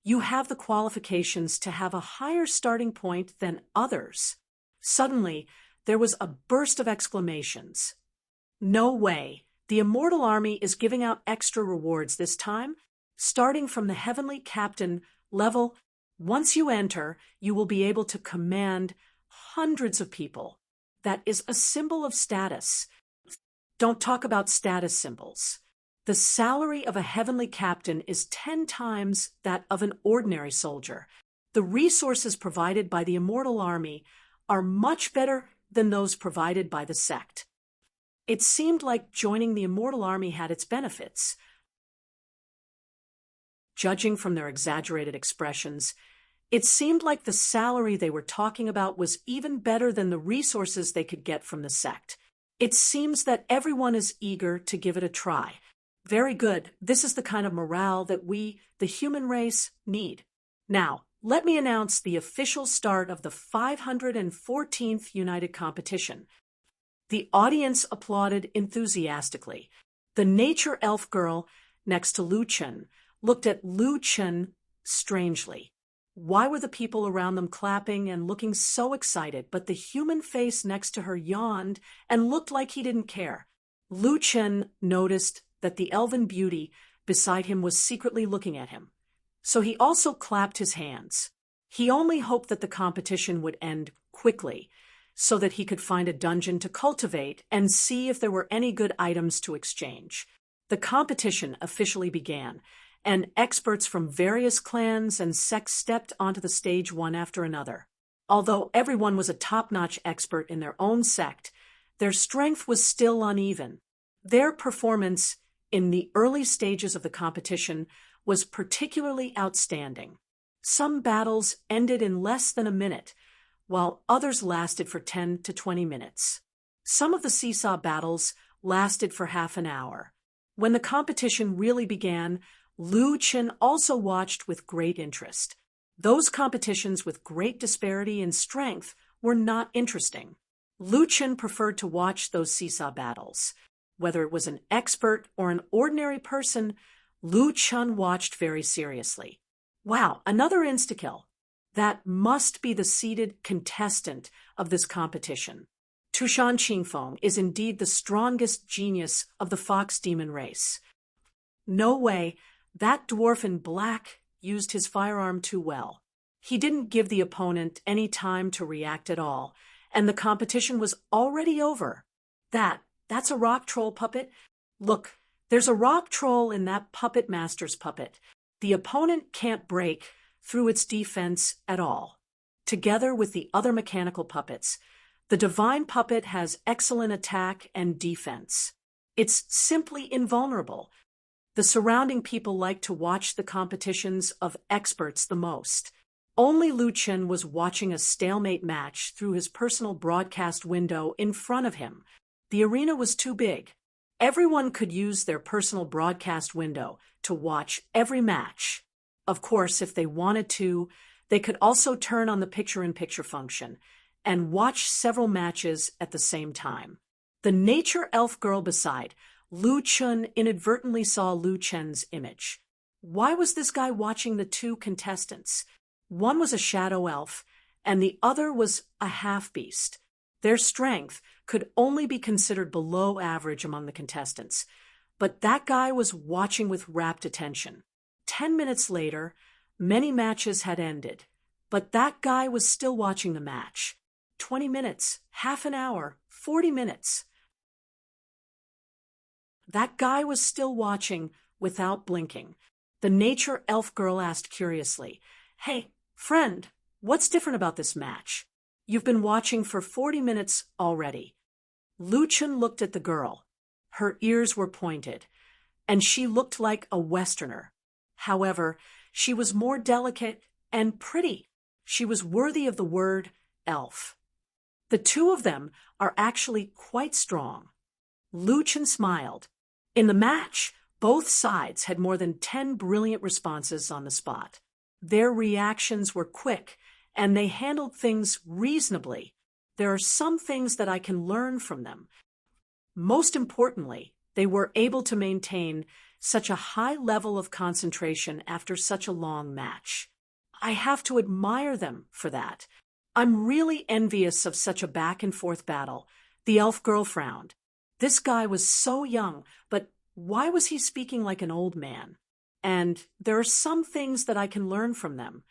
you have the qualifications to have a higher starting point than others. Suddenly, there was a burst of exclamations. No way! The Immortal Army is giving out extra rewards this time, starting from the Heavenly Captain level. Once you enter, you will be able to command hundreds of people. That is a symbol of status. Don't talk about status symbols. The salary of a Heavenly Captain is 10 times that of an ordinary soldier. The resources provided by the Immortal Army are much better than those provided by the sect. It seemed like joining the Immortal Army had its benefits. Judging from their exaggerated expressions, it seemed like the salary they were talking about was even better than the resources they could get from the sect. It seems that everyone is eager to give it a try. Very good. This is the kind of morale that we, the human race, need. Now, let me announce the official start of the 514th United Competition. The audience applauded enthusiastically. The nature elf girl next to Lu Chen looked at Lu Chen strangely. Why were the people around them clapping and looking so excited, but the human face next to her yawned and looked like he didn't care? Lu Chen noticed that the elven beauty beside him was secretly looking at him, so he also clapped his hands. He only hoped that the competition would end quickly, so that he could find a dungeon to cultivate and see if there were any good items to exchange. The competition officially began, and experts from various clans and sects stepped onto the stage one after another. Although everyone was a top-notch expert in their own sect, their strength was still uneven. Their performance in the early stages of the competition was particularly outstanding. Some battles ended in less than a minute, while others lasted for 10 to 20 minutes. Some of the seesaw battles lasted for half an hour. When the competition really began, Lu Chen also watched with great interest. Those competitions with great disparity in strength were not interesting. Lu Chen preferred to watch those seesaw battles. Whether it was an expert or an ordinary person, Lu Chen watched very seriously. Wow, another insta-kill. That must be the seeded contestant of this competition. Tushan Qingfeng is indeed the strongest genius of the fox demon race. No way, that dwarf in black used his firearm too well. He didn't give the opponent any time to react at all, and the competition was already over. That's a rock troll puppet? Look, there's a rock troll in that puppet master's puppet. The opponent can't break through its defense at all. Together with the other mechanical puppets, the divine puppet has excellent attack and defense. It's simply invulnerable. The surrounding people like to watch the competitions of experts the most. Only Lu Chen was watching a stalemate match through his personal broadcast window in front of him. The arena was too big. Everyone could use their personal broadcast window to watch every match. Of course, if they wanted to, they could also turn on the picture-in-picture function and watch several matches at the same time. The nature elf girl beside Lu Chen inadvertently saw Lu Chen's image. Why was this guy watching the two contestants? One was a shadow elf, and the other was a half-beast. Their strength could only be considered below average among the contestants, but that guy was watching with rapt attention. 10 minutes later, many matches had ended, but that guy was still watching the match. 20 minutes, half an hour, 40 minutes. That guy was still watching without blinking. The nature elf girl asked curiously, "Hey, friend, what's different about this match? You've been watching for 40 minutes already." Lu Chen looked at the girl. Her ears were pointed, and she looked like a Westerner. However, she was more delicate and pretty. She was worthy of the word elf. The two of them are actually quite strong. Lu Chen smiled. In the match, both sides had more than 10 brilliant responses on the spot. Their reactions were quick, and they handled things reasonably. There are some things that I can learn from them. Most importantly, they were able to maintain such a high level of concentration after such a long match. I have to admire them for that. I'm really envious of such a back-and-forth battle. The elf girl frowned. This guy was so young, but why was he speaking like an old man? And there are some things that I can learn from them.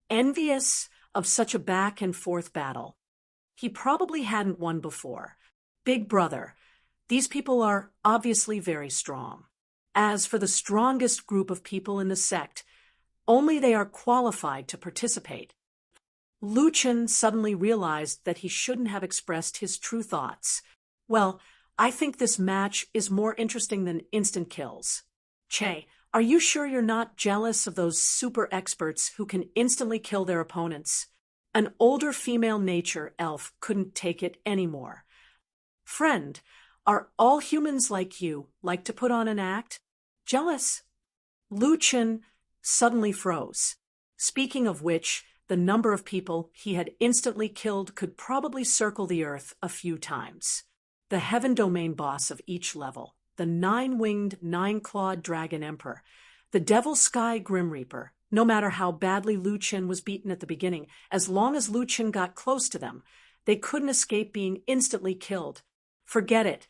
Envious of such a back-and-forth battle. He probably hadn't won before. Big brother, these people are obviously very strong. As for the strongest group of people in the sect, only they are qualified to participate. Lu Chen suddenly realized that he shouldn't have expressed his true thoughts. Well, I think this match is more interesting than instant kills. Che, are you sure you're not jealous of those super experts who can instantly kill their opponents? An older female nature elf couldn't take it anymore. Friend, are all humans like you like to put on an act? Jealous? Lu Chen suddenly froze. Speaking of which, the number of people he had instantly killed could probably circle the earth a few times. The Heaven Domain boss of each level, the 9-winged, 9-clawed Dragon Emperor, the Devil Sky Grim Reaper. No matter how badly Lu Chen was beaten at the beginning, as long as Lu Chen got close to them, they couldn't escape being instantly killed. Forget it.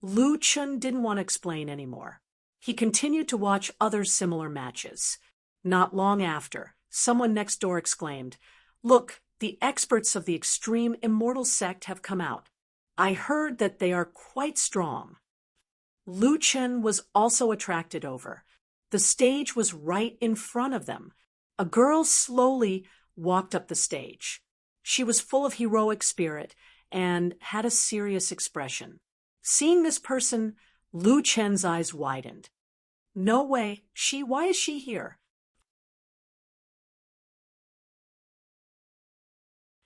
Lu Chen didn't want to explain anymore. He continued to watch other similar matches. Not long after, someone next door exclaimed, "Look, the experts of the extreme immortal sect have come out. I heard that they are quite strong." Lu Chen was also attracted over. The stage was right in front of them. A girl slowly walked up the stage. She was full of heroic spirit and had a serious expression. Seeing this person, Lu Chen's eyes widened. No way, why is she here?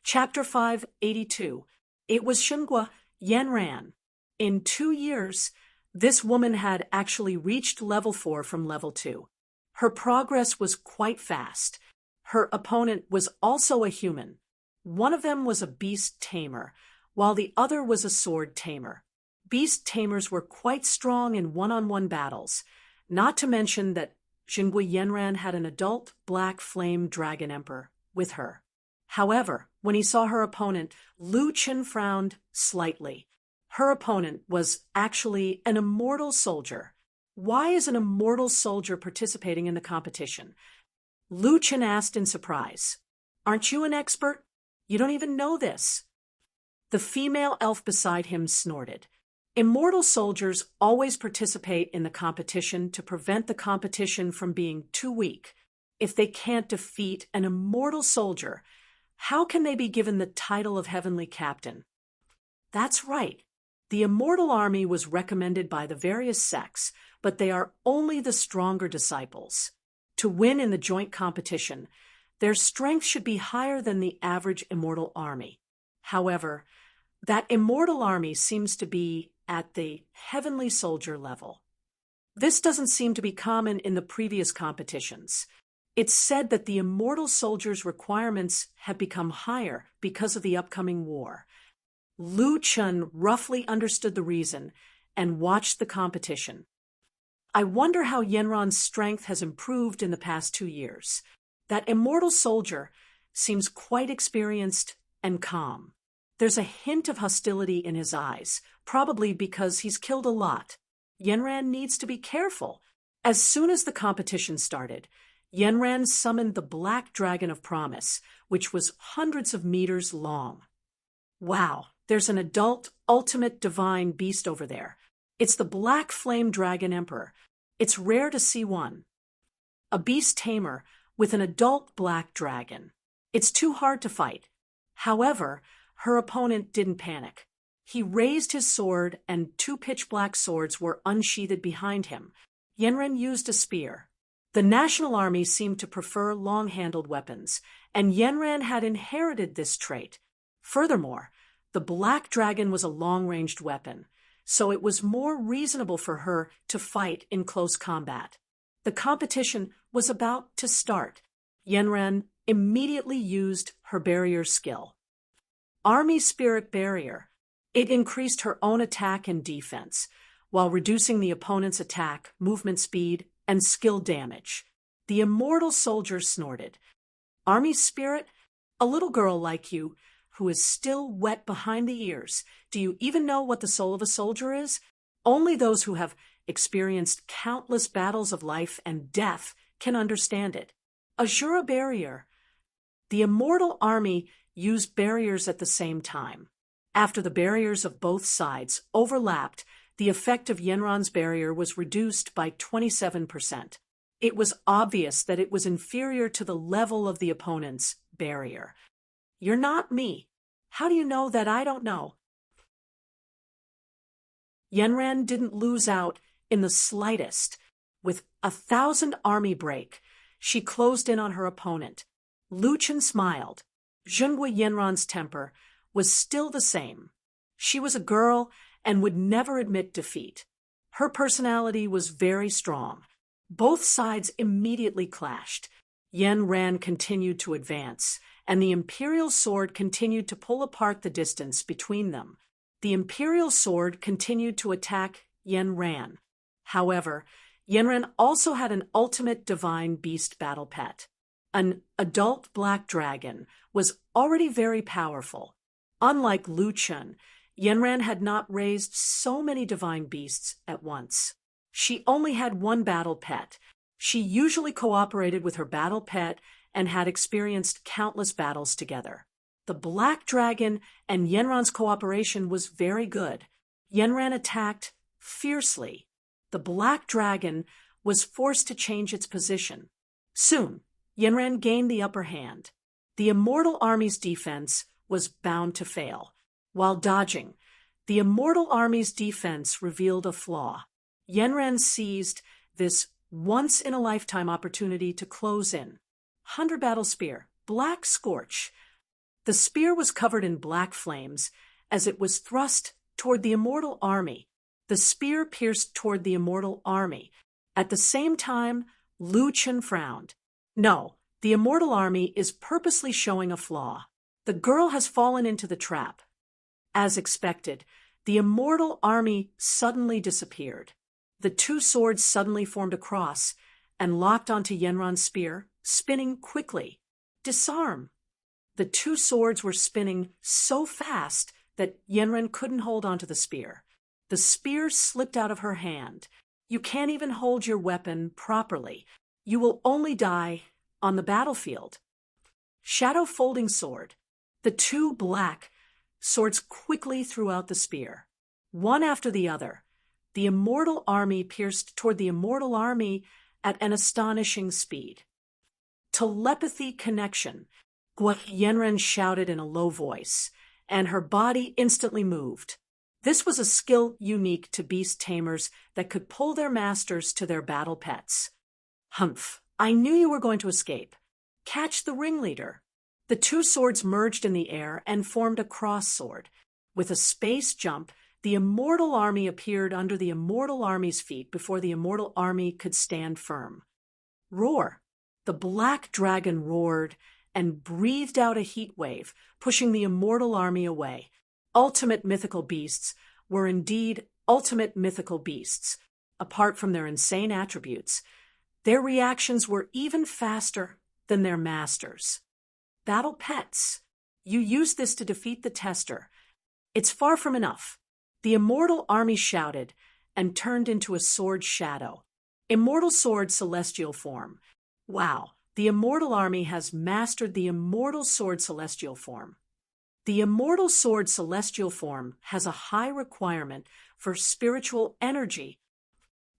Chapter 582. It was Xinghua Yanran. In 2 years, this woman had actually reached level 4 from level 2. Her progress was quite fast. Her opponent was also a human. One of them was a beast tamer, while the other was a sword tamer. Beast tamers were quite strong in one-on-one battles, not to mention that Xinghua Yanran had an adult black flame dragon emperor with her. However, when he saw her opponent, Lu Chen frowned slightly. Her opponent was actually an immortal soldier. Why is an immortal soldier participating in the competition? Lu Chen asked in surprise. Aren't you an expert? You don't even know this. The female elf beside him snorted. Immortal soldiers always participate in the competition to prevent the competition from being too weak. If they can't defeat an immortal soldier, how can they be given the title of heavenly captain? That's right. The immortal army was recommended by the various sects, but they are only the stronger disciples. To win in the joint competition, their strength should be higher than the average immortal army. However, that immortal army seems to be at the heavenly soldier level. This doesn't seem to be common in the previous competitions. It's said that the immortal soldiers' requirements have become higher because of the upcoming war. Lu Chen roughly understood the reason and watched the competition. I wonder how Yenron's strength has improved in the past 2 years. That immortal soldier seems quite experienced and calm. There's a hint of hostility in his eyes, probably because he's killed a lot. Yenran needs to be careful. As soon as the competition started, Yenran summoned the Black Dragon of Promise, which was hundreds of meters long. Wow, there's an adult, ultimate divine beast over there. It's the Black Flame Dragon Emperor. It's rare to see one. A beast tamer with an adult black dragon. It's too hard to fight. However, her opponent didn't panic. He raised his sword, and 2 pitch-black swords were unsheathed behind him. Yenren used a spear. The national army seemed to prefer long-handled weapons, and Yenran had inherited this trait. Furthermore, the black dragon was a long-ranged weapon, so it was more reasonable for her to fight in close combat. The competition was about to start. Yenran immediately used her barrier skill. Army Spirit Barrier. It increased her own attack and defense, while reducing the opponent's attack, movement speed, and skill damage. The immortal soldier snorted. Army Spirit? A little girl like you, who is still wet behind the ears. Do you even know what the soul of a soldier is? Only those who have experienced countless battles of life and death can understand it. Azura Barrier. The immortal army used barriers at the same time. After the barriers of both sides overlapped, the effect of Yenron's barrier was reduced by 27%. It was obvious that it was inferior to the level of the opponent's barrier. You're not me. How do you know that I don't know? Yenran didn't lose out in the slightest. With 1,000 army break, she closed in on her opponent. Lu Chen smiled. Zhenghua Yenron's temper was still the same. She was a girl and would never admit defeat. Her personality was very strong. Both sides immediately clashed. Yenran continued to advance, and the Imperial Sword continued to pull apart the distance between them. The Imperial Sword continued to attack Yenran. However, Yenran also had an ultimate divine beast battle pet. An adult black dragon was already very powerful. Unlike Lu Chen, Yenran had not raised so many divine beasts at once. She only had one battle pet. She usually cooperated with her battle pet and had experienced countless battles together. The black dragon and Yenran's cooperation was very good. Yenran attacked fiercely. The black dragon was forced to change its position. Soon, Yenran gained the upper hand. The immortal army's defense was bound to fail. While dodging, the immortal army's defense revealed a flaw. Yenran seized this once-in-a-lifetime opportunity to close in. 100 battle spear, Black Scorch. The spear was covered in black flames as it was thrust toward the immortal army. The spear pierced toward the immortal army. At the same time, Lu Chen frowned. No, the immortal army is purposely showing a flaw. The girl has fallen into the trap. As expected, the immortal army suddenly disappeared. The 2 swords suddenly formed a cross and locked onto Yenron's spear, spinning quickly. Disarm. The two swords were spinning so fast that Yenren couldn't hold onto the spear. The spear slipped out of her hand. You can't even hold your weapon properly. You will only die on the battlefield. Shadow folding sword. The two black swords quickly threw out the spear. One after the other, the immortal army pierced toward the immortal army at an astonishing speed. Telepathy connection, Yenren shouted in a low voice, and her body instantly moved. This was a skill unique to beast tamers that could pull their masters to their battle pets. Humph, I knew you were going to escape. Catch the ringleader. The two swords merged in the air and formed a cross sword. With a space jump, the immortal army appeared under the immortal army's feet before the immortal army could stand firm. Roar! The black dragon roared and breathed out a heat wave, pushing the immortal army away. Ultimate mythical beasts were indeed ultimate mythical beasts. Apart from their insane attributes, their reactions were even faster than their masters. Battle pets. You used this to defeat the tester. It's far from enough. The immortal army shouted and turned into a sword shadow. Immortal sword celestial form. Wow, the immortal army has mastered the immortal sword celestial form. The immortal sword celestial form has a high requirement for spiritual energy.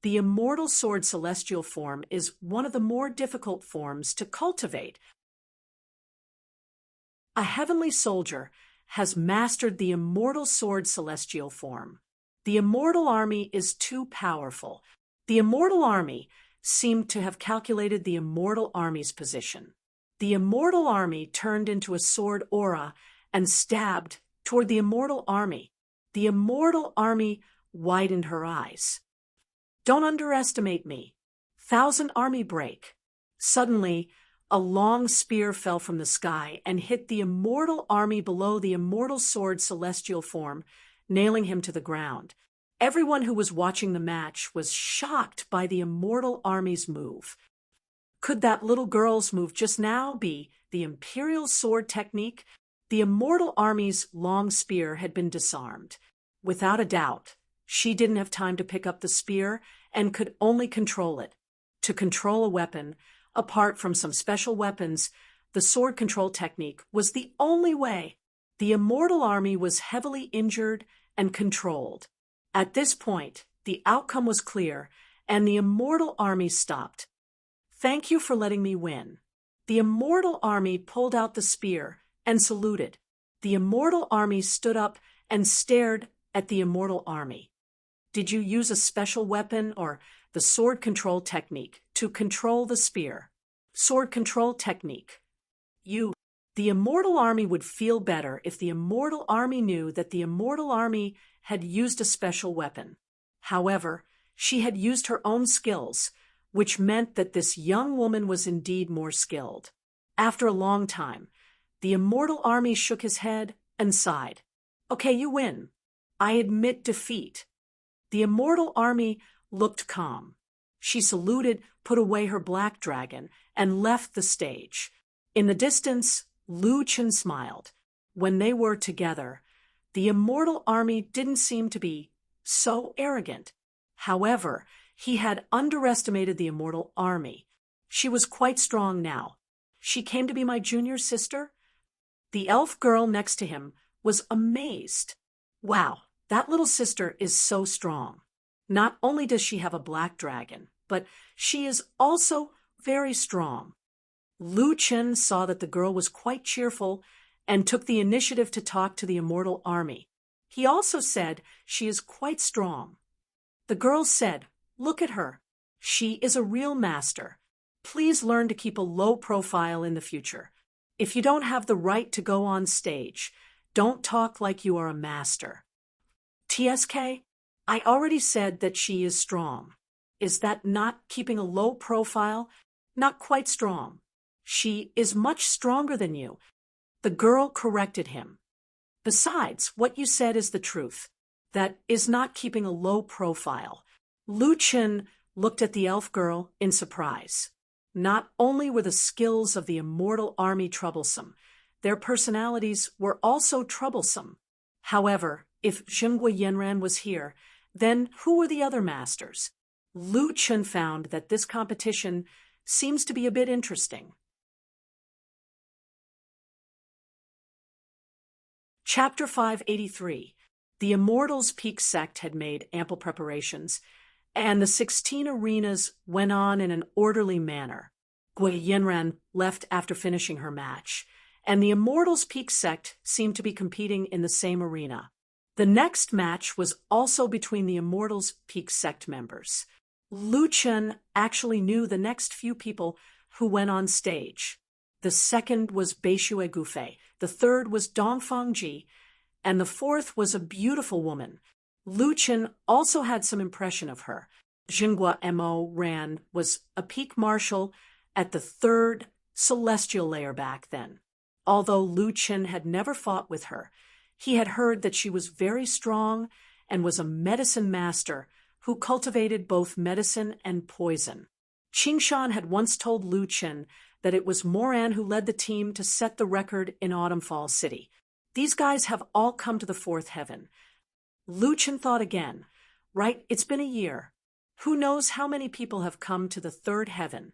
The immortal sword celestial form is one of the more difficult forms to cultivate. A heavenly soldier has mastered the immortal sword celestial form. The immortal army is too powerful. The immortal army seemed to have calculated the immortal army's position. The immortal army turned into a sword aura and stabbed toward the immortal army. The immortal army widened her eyes. Don't underestimate me. 1,000 army break. Suddenly, a long spear fell from the sky and hit the immortal army below the immortal sword celestial form, nailing him to the ground. Everyone who was watching the match was shocked by the immortal army's move. Could that little girl's move just now be the imperial sword technique? The immortal army's long spear had been disarmed. Without a doubt, she didn't have time to pick up the spear and could only control it. To control a weapon, apart from some special weapons, the sword control technique was the only way. The immortal army was heavily injured and controlled. At this point, the outcome was clear, and the immortal army stopped. Thank you for letting me win. The immortal army pulled out the spear and saluted. The immortal army stood up and stared at the immortal army. Did you use a special weapon or the sword control technique to control the spear? Sword control technique. The immortal army would feel better if the immortal army knew that the immortal army had used a special weapon. However, she had used her own skills, which meant that this young woman was indeed more skilled. After a long time, the immortal army shook his head and sighed. Okay, you win. I admit defeat. The immortal army looked calm. She saluted, put away her black dragon, and left the stage. In the distance, Lu Chen smiled. When they were together, the immortal army didn't seem to be so arrogant. However, he had underestimated the immortal army. She was quite strong now. She came to be my junior sister? The elf girl next to him was amazed. Wow, that little sister is so strong. Not only does she have a black dragon, but she is also very strong. Lu Chen saw that the girl was quite cheerful and took the initiative to talk to the immortal army. He also said she is quite strong. The girl said, "Look at her. She is a real master. Please learn to keep a low profile in the future. If you don't have the right to go on stage, don't talk like you are a master." TSK, I already said that she is strong. Is that not keeping a low profile? Not quite strong. She is much stronger than you. The girl corrected him. Besides, what you said is the truth. That is not keeping a low profile. Lu Chen looked at the elf girl in surprise. Not only were the skills of the immortal army troublesome, Their personalities were also troublesome. However, if Zhenghua Yanran was here, then who were the other masters? Lu Chun found that this competition seems to be a bit interesting. Chapter 583. The Immortals Peak sect had made ample preparations, and the 16 arenas went on in an orderly manner. Gui Yanran left after finishing her match, and the Immortals Peak sect seemed to be competing in the same arena. The next match was also between the Immortals Peak sect members. Lu Chun actually knew the next few people who went on stage. The second was Beishue Gufei, the third was Dongfang Ji, and the fourth was a beautiful woman. Lu Chun also had some impression of her. Zhenghua Mo Ran was a peak marshal at the third celestial layer back then. Although Lu Chun had never fought with her, he had heard that she was very strong and was a medicine master who cultivated both medicine and poison. Qingshan had once told Lu Chun that it was Moran who led the team to set the record in Autumn Fall City. These guys have all come to the fourth heaven. Lu Chun thought again. Right, it's been a year. Who knows how many people have come to the third heaven?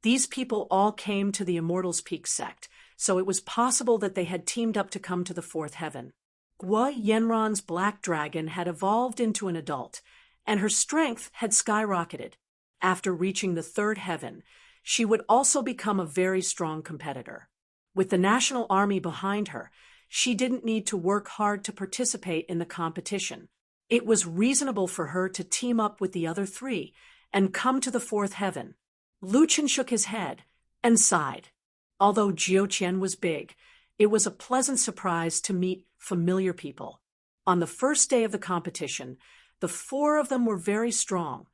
These people all came to the Immortals Peak sect, so it was possible that they had teamed up to come to the fourth heaven. Gui Yanran's black dragon had evolved into an adult, and her strength had skyrocketed. After reaching the third heaven, she would also become a very strong competitor. With the national army behind her, she didn't need to work hard to participate in the competition. It was reasonable for her to team up with the other three and come to the fourth heaven. Lu Chun shook his head and sighed. Although Jiu Qian was big, it was a pleasant surprise to meet familiar people. On the first day of the competition, the four of them were very strong,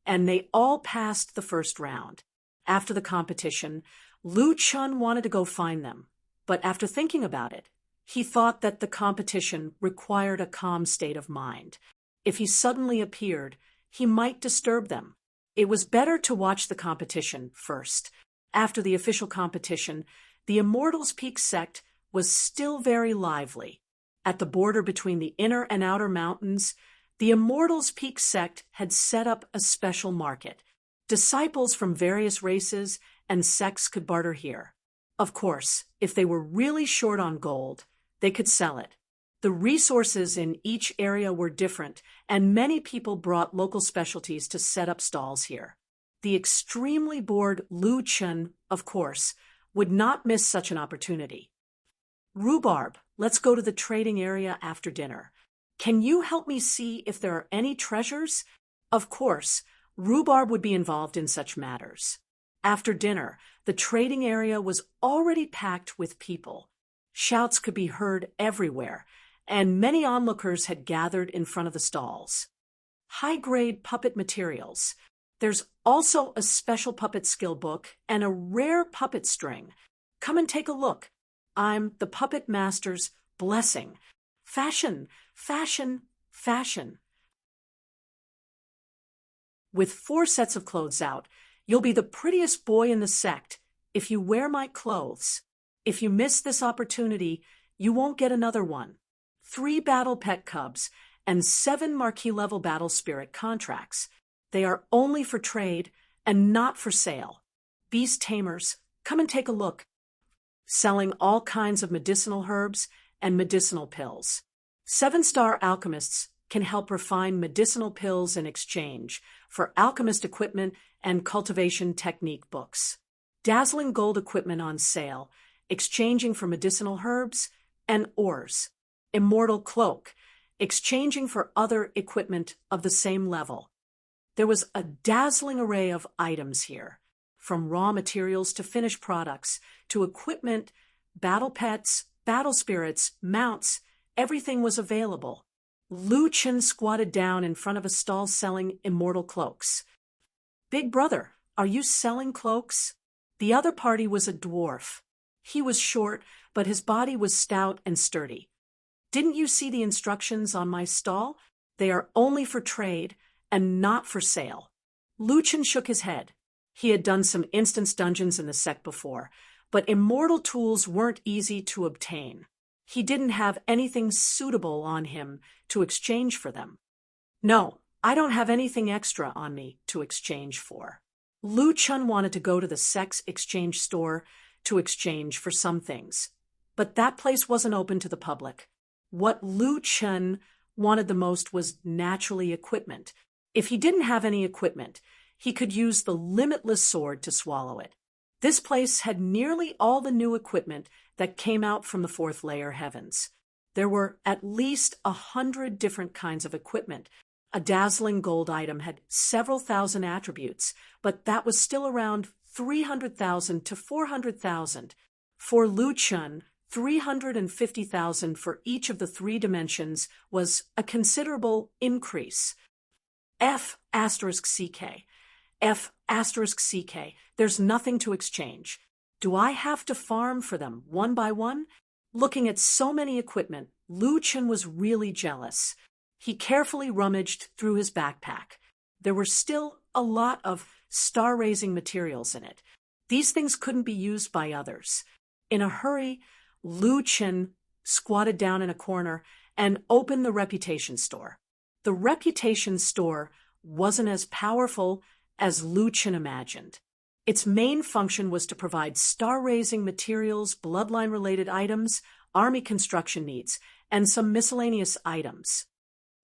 and they all passed the first round. After the competition, Lu Chun wanted to go find them, but after thinking about it, he thought that the competition required a calm state of mind. If he suddenly appeared, he might disturb them. It was better to watch the competition first. After the official competition, the Immortals Peak sect was still very lively. At the border between the inner and outer mountains, the Immortals Peak sect had set up a special market. Disciples from various races and sects could barter here. Of course, if they were really short on gold, they could sell it. The resources in each area were different, and many people brought local specialties to set up stalls here. The extremely bored Lu Chun, of course, would not miss such an opportunity. Rhubarb, let's go to the trading area after dinner. Can you help me see if there are any treasures? Of course, Rhubarb would be involved in such matters. After dinner, the trading area was already packed with people. Shouts could be heard everywhere, and many onlookers had gathered in front of the stalls. High-grade puppet materials. There's also a special puppet skill book and a rare puppet string. Come and take a look. I'm the puppet master's blessing. Fashion, fashion, fashion. With 4 sets of clothes out, you'll be the prettiest boy in the sect if you wear my clothes. If you miss this opportunity, you won't get another one. 3 battle pet cubs and 7 marquee-level battle spirit contracts. They are only for trade and not for sale. Beast tamers, come and take a look. Selling all kinds of medicinal herbs and medicinal pills. 7-star alchemists can help refine medicinal pills in exchange for alchemist equipment and cultivation technique books. Dazzling gold equipment on sale, exchanging for medicinal herbs and ores. Immortal cloak, exchanging for other equipment of the same level. There was a dazzling array of items here, from raw materials to finished products, to equipment, battle pets, battle spirits, mounts. Everything was available. Lu Chun squatted down in front of a stall selling immortal cloaks. Big brother, are you selling cloaks? The other party was a dwarf. He was short, but his body was stout and sturdy. Didn't you see the instructions on my stall? They are only for trade and not for sale. Lu Chun shook his head. He had done some instance dungeons in the sect before, but immortal tools weren't easy to obtain. He didn't have anything suitable on him to exchange for them. No, I don't have anything extra on me to exchange for. Lu Chun wanted to go to the sex exchange store to exchange for some things, but that place wasn't open to the public. What Lu Chun wanted the most was naturally equipment. If he didn't have any equipment, he could use the limitless sword to swallow it. This place had nearly all the new equipment that came out from the fourth layer heavens. There were at least 100 different kinds of equipment. A dazzling gold item had several thousand attributes, but that was still around 300,000 to 400,000. For Lu Chun, 350,000 for each of the three dimensions was a considerable increase. F*CK. F*CK. There's nothing to exchange. Do I have to farm for them one by one? Looking at so many equipment, Lu Chun was really jealous. He carefully rummaged through his backpack. There were still a lot of star-raising materials in it. These things couldn't be used by others. In a hurry, Lu Chun squatted down in a corner and opened the reputation store. The reputation store wasn't as powerful as Lu Chun imagined. Its main function was to provide star-raising materials, bloodline-related items, army construction needs, and some miscellaneous items.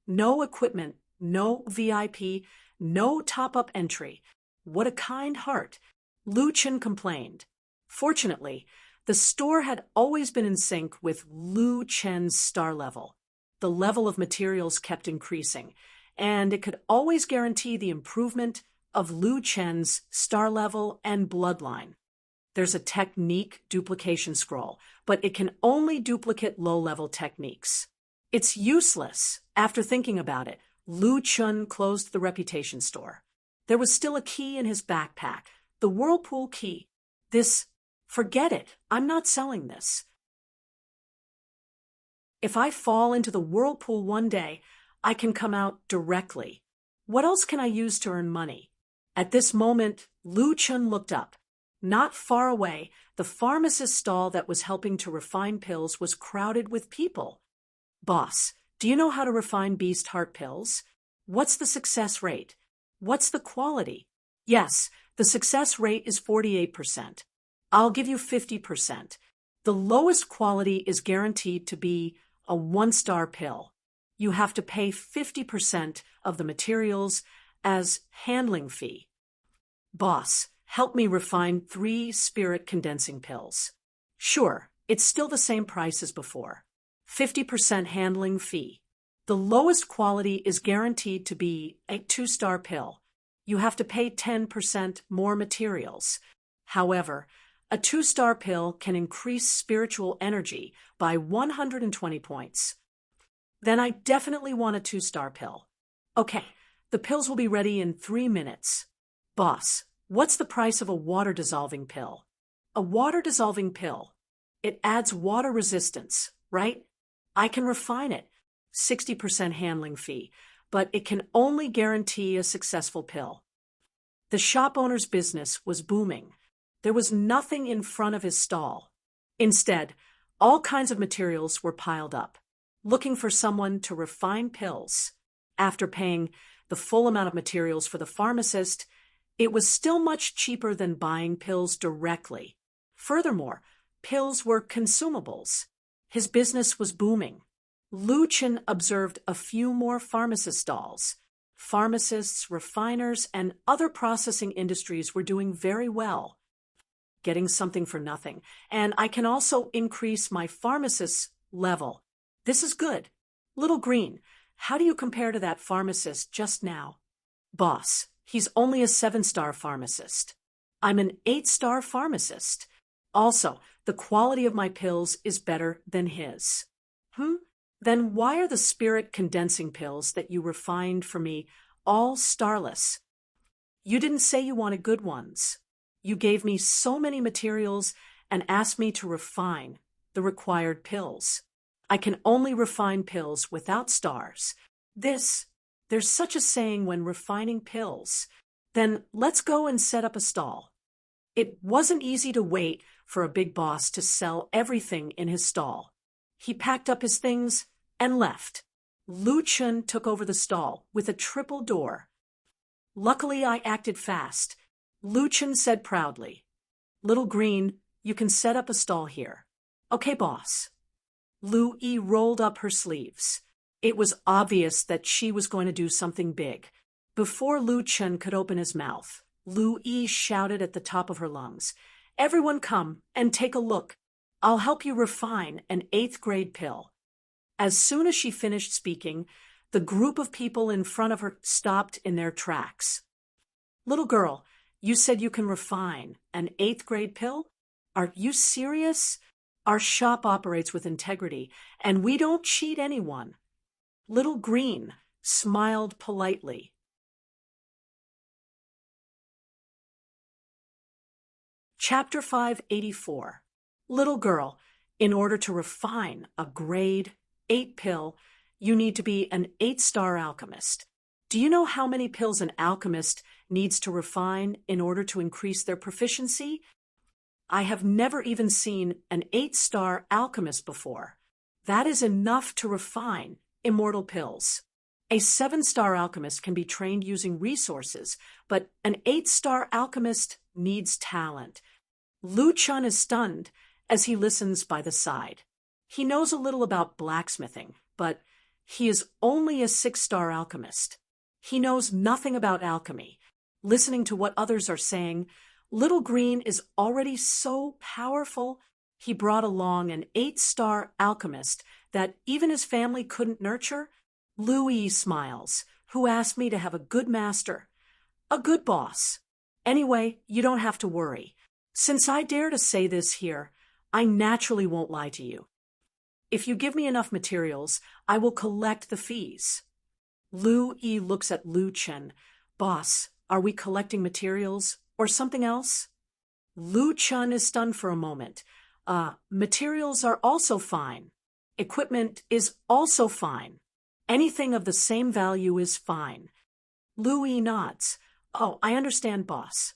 No equipment, no VIP, no top-up entry. What a kind heart. Lu Chun complained. Fortunately, the store had always been in sync with Lu Chun's star level. The level of materials kept increasing, and it could always guarantee the improvement of Lu Chun's star level and bloodline. There's a technique duplication scroll, but it can only duplicate low-level techniques. It's useless. After thinking about it, Lu Chun closed the reputation store. There was still a key in his backpack, the whirlpool key. Forget it. I'm not selling this. If I fall into the whirlpool one day, I can come out directly. What else can I use to earn money? At this moment, Lu Chun looked up. Not far away, the pharmacist's stall that was helping to refine pills was crowded with people. Boss, do you know how to refine beast heart pills? What's the success rate? What's the quality? Yes, the success rate is 48%. I'll give you 50%. The lowest quality is guaranteed to be a 1-star pill. You have to pay 50% of the materials as handling fee. Boss, help me refine 3 spirit condensing pills. Sure, it's still the same price as before. 50% handling fee. The lowest quality is guaranteed to be a 2-star pill. You have to pay 10% more materials. However, a 2-star pill can increase spiritual energy by 120 points. Then I definitely want a 2-star pill. Okay, the pills will be ready in 3 minutes. Boss, what's the price of a water-dissolving pill? A water-dissolving pill. It adds water resistance, right? I can refine it. 60% handling fee, but it can only guarantee a successful pill. The shop owner's business was booming. There was nothing in front of his stall. Instead, all kinds of materials were piled up, looking for someone to refine pills. After paying the full amount of materials for the pharmacist, it was still much cheaper than buying pills directly. Furthermore, pills were consumables. His business was booming. Lu Chun observed a few more pharmacist stalls. Pharmacists, refiners, and other processing industries were doing very well. Getting something for nothing. And I can also increase my pharmacist's level. This is good. Little Green, how do you compare to that pharmacist just now? Boss, he's only a 7-star pharmacist. I'm an 8-star pharmacist. Also, the quality of my pills is better than his. Then why are the spirit condensing pills that you refined for me all starless? You didn't say you wanted good ones. You gave me so many materials and asked me to refine the required pills. I can only refine pills without stars. There's such a saying when refining pills. Then let's go and set up a stall. It wasn't easy to wait for a big boss to sell everything in his stall. He packed up his things and left. Lu Chun took over the stall with a triple door. Luckily, I acted fast, Lu Chun said proudly. Little Green, you can set up a stall here. Okay, boss. Lu Yi rolled up her sleeves. It was obvious that she was going to do something big. Before Lu Chun could open his mouth, Lu Yi shouted at the top of her lungs, "Everyone come and take a look. I'll help you refine an 8th grade pill." As soon as she finished speaking, the group of people in front of her stopped in their tracks. "Little girl, you said you can refine an 8th grade pill? Are you serious? Our shop operates with integrity, and we don't cheat anyone." Little Green smiled politely. Chapter 584. Little girl, in order to refine a grade 8 pill, you need to be an 8-star alchemist. Do you know how many pills an alchemist needs to refine in order to increase their proficiency? I have never even seen an 8-star alchemist before. That is enough to refine immortal pills. A 7-star alchemist can be trained using resources, but an 8-star alchemist needs talent. Lu Chun is stunned as he listens by the side. He knows a little about blacksmithing, but he is only a 6-star alchemist. He knows nothing about alchemy. Listening to what others are saying, Little Green is already so powerful. He brought along an 8-star alchemist that even his family couldn't nurture. Louis smiles, who asked me to have a good master, a good boss. Anyway, you don't have to worry. Since I dare to say this here, I naturally won't lie to you. If you give me enough materials, I will collect the fees. Lu Yi looks at Lu Chen. Boss, are we collecting materials or something else? Lu Chun is stunned for a moment. Materials are also fine. Equipment is also fine. Anything of the same value is fine. Lu Yi nods. Oh, I understand, boss.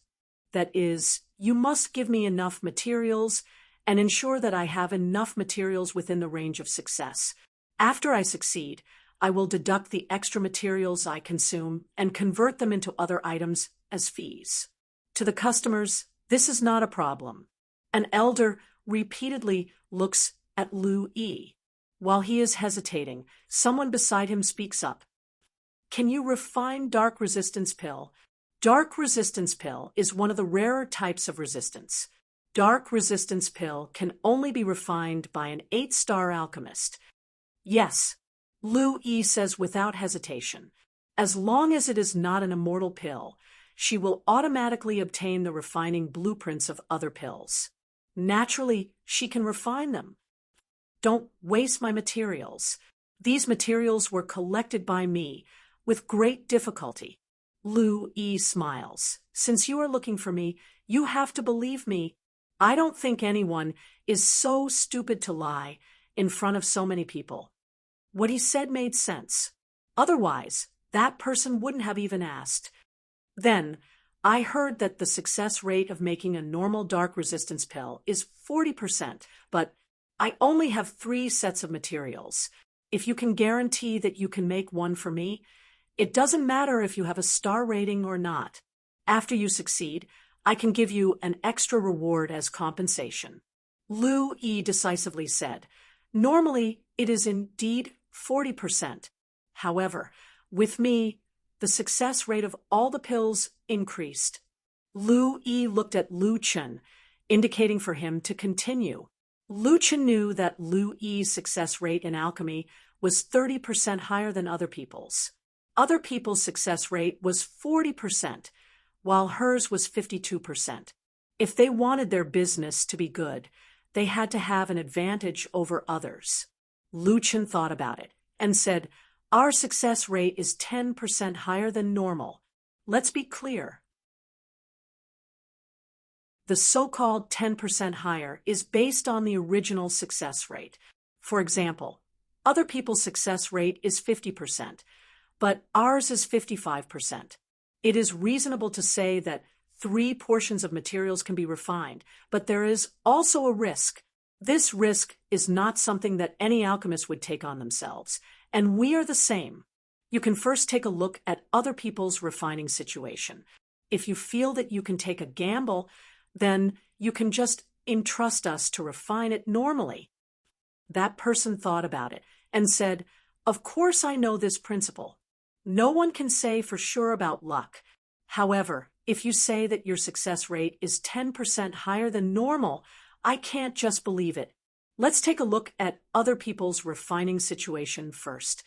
That is, you must give me enough materials and ensure that I have enough materials within the range of success. After I succeed, I will deduct the extra materials I consume and convert them into other items as fees. To the customers, this is not a problem. An elder repeatedly looks at Lu Yi. While he is hesitating, someone beside him speaks up. Can you refine Dark Resistance Pill? Dark Resistance Pill is one of the rarer types of resistance. Dark Resistance Pill can only be refined by an 8-star alchemist. Yes, Lu Yi says without hesitation. As long as it is not an immortal pill, she will automatically obtain the refining blueprints of other pills. Naturally, she can refine them. Don't waste my materials. These materials were collected by me with great difficulty. Lu Yi smiles. Since you are looking for me, you have to believe me. I don't think anyone is so stupid to lie in front of so many people. What he said made sense. Otherwise, that person wouldn't have even asked. Then, I heard that the success rate of making a normal dark resistance pill is 40%, but I only have 3 sets of materials. If you can guarantee that you can make one for me, it doesn't matter if you have a star rating or not. After you succeed, I can give you an extra reward as compensation. Lu Yi decisively said, normally it is indeed 40%. However, with me, the success rate of all the pills increased. Lu Yi looked at Lu Chen, indicating for him to continue. Lu Chen knew that Lu Yi's success rate in alchemy was 30% higher than other people's. Other people's success rate was 40%, while hers was 52%. If they wanted their business to be good, they had to have an advantage over others. Lu Chen thought about it and said, our success rate is 10% higher than normal. Let's be clear. The so-called 10% higher is based on the original success rate. For example, other people's success rate is 50%, but ours is 55%. It is reasonable to say that 3 portions of materials can be refined, but there is also a risk. This risk is not something that any alchemist would take on themselves, and we are the same. You can first take a look at other people's refining situation. If you feel that you can take a gamble, then you can just entrust us to refine it normally. That person thought about it and said, "Of course I know this principle. No one can say for sure about luck. However, if you say that your success rate is 10% higher than normal, I can't just believe it. Let's take a look at other people's refining situation first."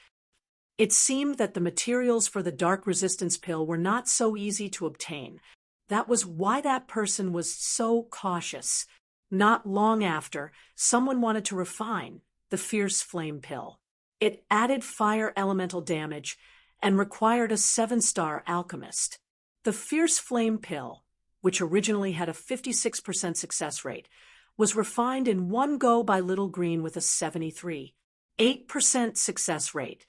It seemed that the materials for the dark resistance pill were not so easy to obtain. That was why that person was so cautious. Not long after, someone wanted to refine the fierce flame pill. It added fire elemental damage and required a 7-star alchemist. The fierce flame pill, which originally had a 56% success rate, was refined in one go by Little Green with a 73.8% success rate.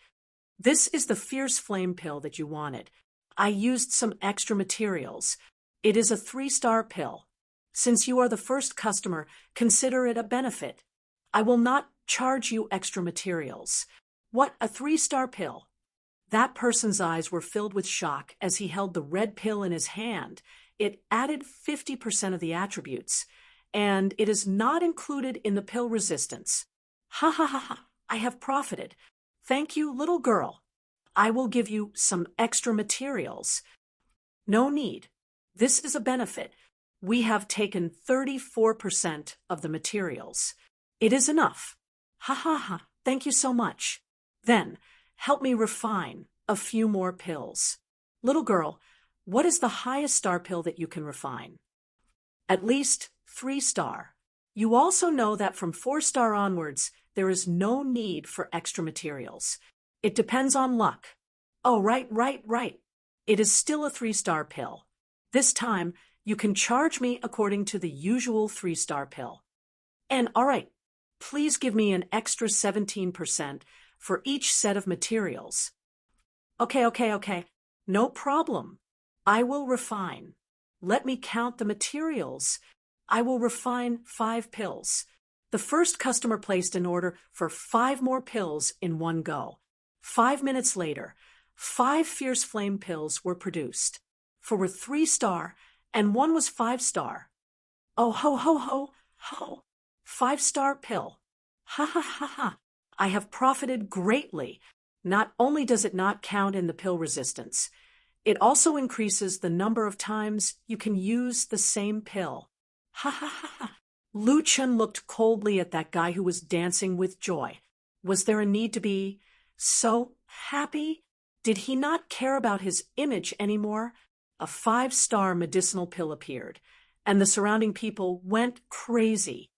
This is the fierce flame pill that you wanted. I used some extra materials. It is a 3-star pill. Since you are the first customer, consider it a benefit. I will not charge you extra materials. What, a 3-star pill? That person's eyes were filled with shock as he held the red pill in his hand. It added 50% of the attributes, and it is not included in the pill resistance. Ha ha ha ha, I have profited. Thank you, little girl. I will give you some extra materials. No need. This is a benefit. We have taken 34% of the materials. It is enough. Ha ha ha, thank you so much. Then, help me refine a few more pills. Little girl, what is the highest star pill that you can refine? At least 3-star. You also know that from 4-star onwards, there is no need for extra materials. It depends on luck. Oh, right. It is still a 3-star pill. This time, you can charge me according to the usual 3-star pill. And all right, please give me an extra 17% for each set of materials. Okay. No problem. I will refine. Let me count the materials. I will refine 5 pills. The first customer placed an order for 5 more pills in one go. 5 minutes later, 5 fierce flame pills were produced. 4 were 3-star and 1 was 5-star. Oh, ho. 5-star pill. Ha ha ha ha. I have profited greatly. Not only does it not count in the pill resistance, it also increases the number of times you can use the same pill. Ha ha ha ha. Lu Chun looked coldly at that guy who was dancing with joy. Was there a need to be so happy? Did he not care about his image anymore? A 5-star medicinal pill appeared, and the surrounding people went crazy.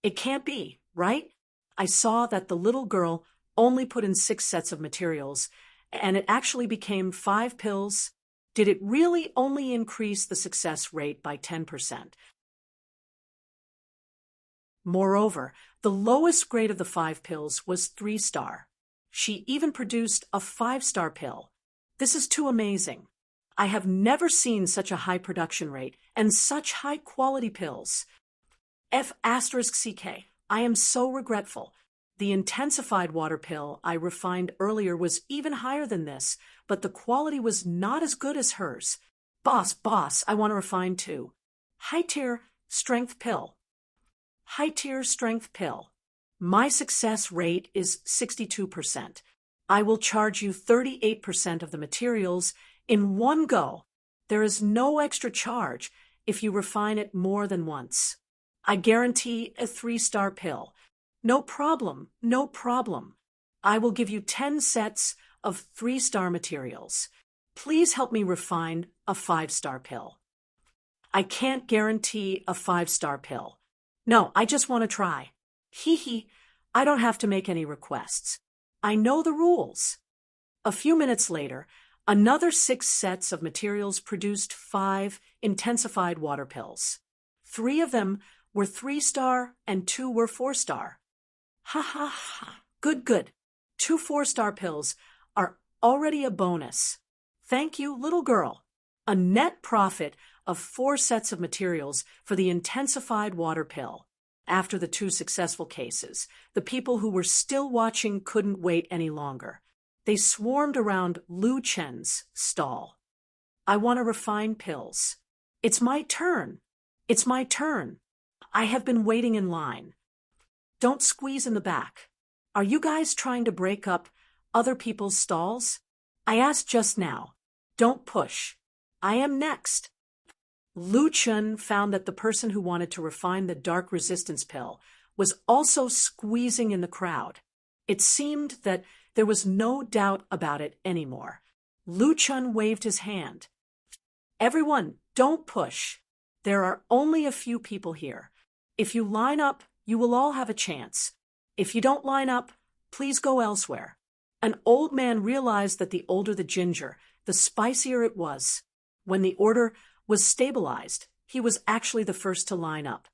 It can't be, right? I saw that the little girl only put in 6 sets of materials, and it actually became 5 pills. Did it really only increase the success rate by 10%? Moreover, the lowest grade of the 5 pills was 3-star. She even produced a 5-star pill. This is too amazing. I have never seen such a high production rate and such high-quality pills. F*CK, I am so regretful. The intensified water pill I refined earlier was even higher than this, but the quality was not as good as hers. Boss, I want to refine too. High-tier strength pill. High-tier strength pill. My success rate is 62%. I will charge you 38% of the materials in one go. There is no extra charge if you refine it more than once. I guarantee a 3-star pill. No problem. I will give you 10 sets of 3-star materials. Please help me refine a 5-star pill. I can't guarantee a 5-star pill. No, I just want to try. I don't have to make any requests. I know the rules. A few minutes later, another 6 sets of materials produced 5 intensified water pills. 3 of them were 3-star and 2 were 4-star. Ha. Good. 2 4-star pills are already a bonus. Thank you, little girl. A net profit of 4 sets of materials for the intensified water pill. After the 2 successful cases, the people who were still watching couldn't wait any longer. They swarmed around Lu Chen's stall. "I want to refine pills. It's my turn. It's my turn. I have been waiting in line. Don't squeeze in the back. Are you guys trying to break up other people's stalls? I asked just now. Don't push. I am next." Lu Chen found that the person who wanted to refine the dark resistance pill was also squeezing in the crowd. It seemed that there was no doubt about it anymore. Lu Chen waved his hand. "Everyone, don't push. There are only a few people here. If you line up, you will all have a chance. If you don't line up, please go elsewhere." An old man realized that the older the ginger, the spicier it was. When the order was stabilized, he was actually the first to line up.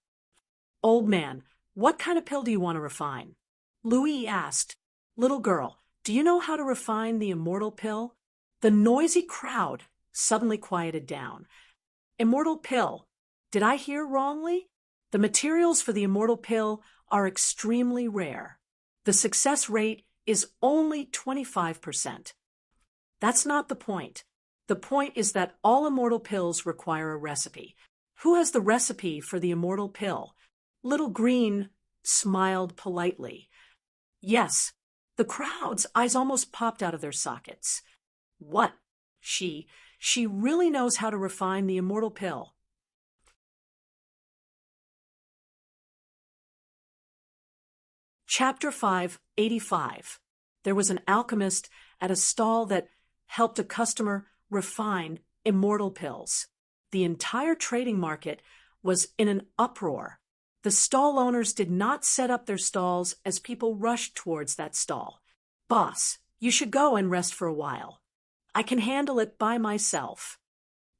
"Old man, what kind of pill do you want to refine?" Louis asked. "Little girl, do you know how to refine the immortal pill?" The noisy crowd suddenly quieted down. "Immortal pill? Did I hear wrongly?" The materials for the immortal pill are extremely rare. The success rate is only 25%. That's not the point. The point is that all immortal pills require a recipe. Who has the recipe for the immortal pill? Little Green smiled politely. Yes. The crowd's eyes almost popped out of their sockets. What? She really knows how to refine the immortal pill. Chapter 585. There was an alchemist at a stall that helped a customer refine immortal pills. The entire trading market was in an uproar. The stall owners did not set up their stalls as people rushed towards that stall. "Boss, you should go and rest for a while. I can handle it by myself."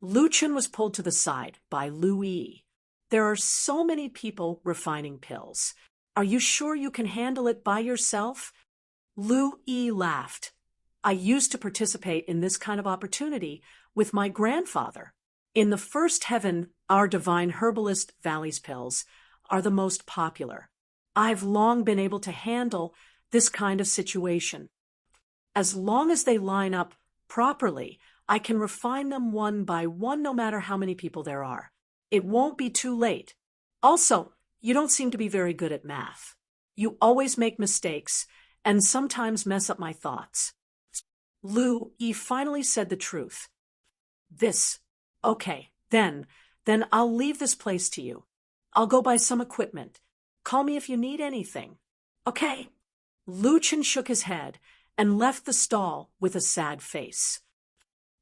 Lu Chen was pulled to the side by Louis. "There are so many people refining pills. Are you sure you can handle it by yourself?" Louis laughed. "I used to participate in this kind of opportunity with my grandfather. In the first heaven, our divine herbalist Valley's pills are the most popular. I've long been able to handle this kind of situation. As long as they line up properly, I can refine them one by one no matter how many people there are. It won't be too late. Also, you don't seem to be very good at math. You always make mistakes and sometimes mess up my thoughts." Louis finally said the truth. Okay, then I'll leave this place to you. I'll go buy some equipment. Call me if you need anything. Okay. Lu Chen shook his head and left the stall with a sad face.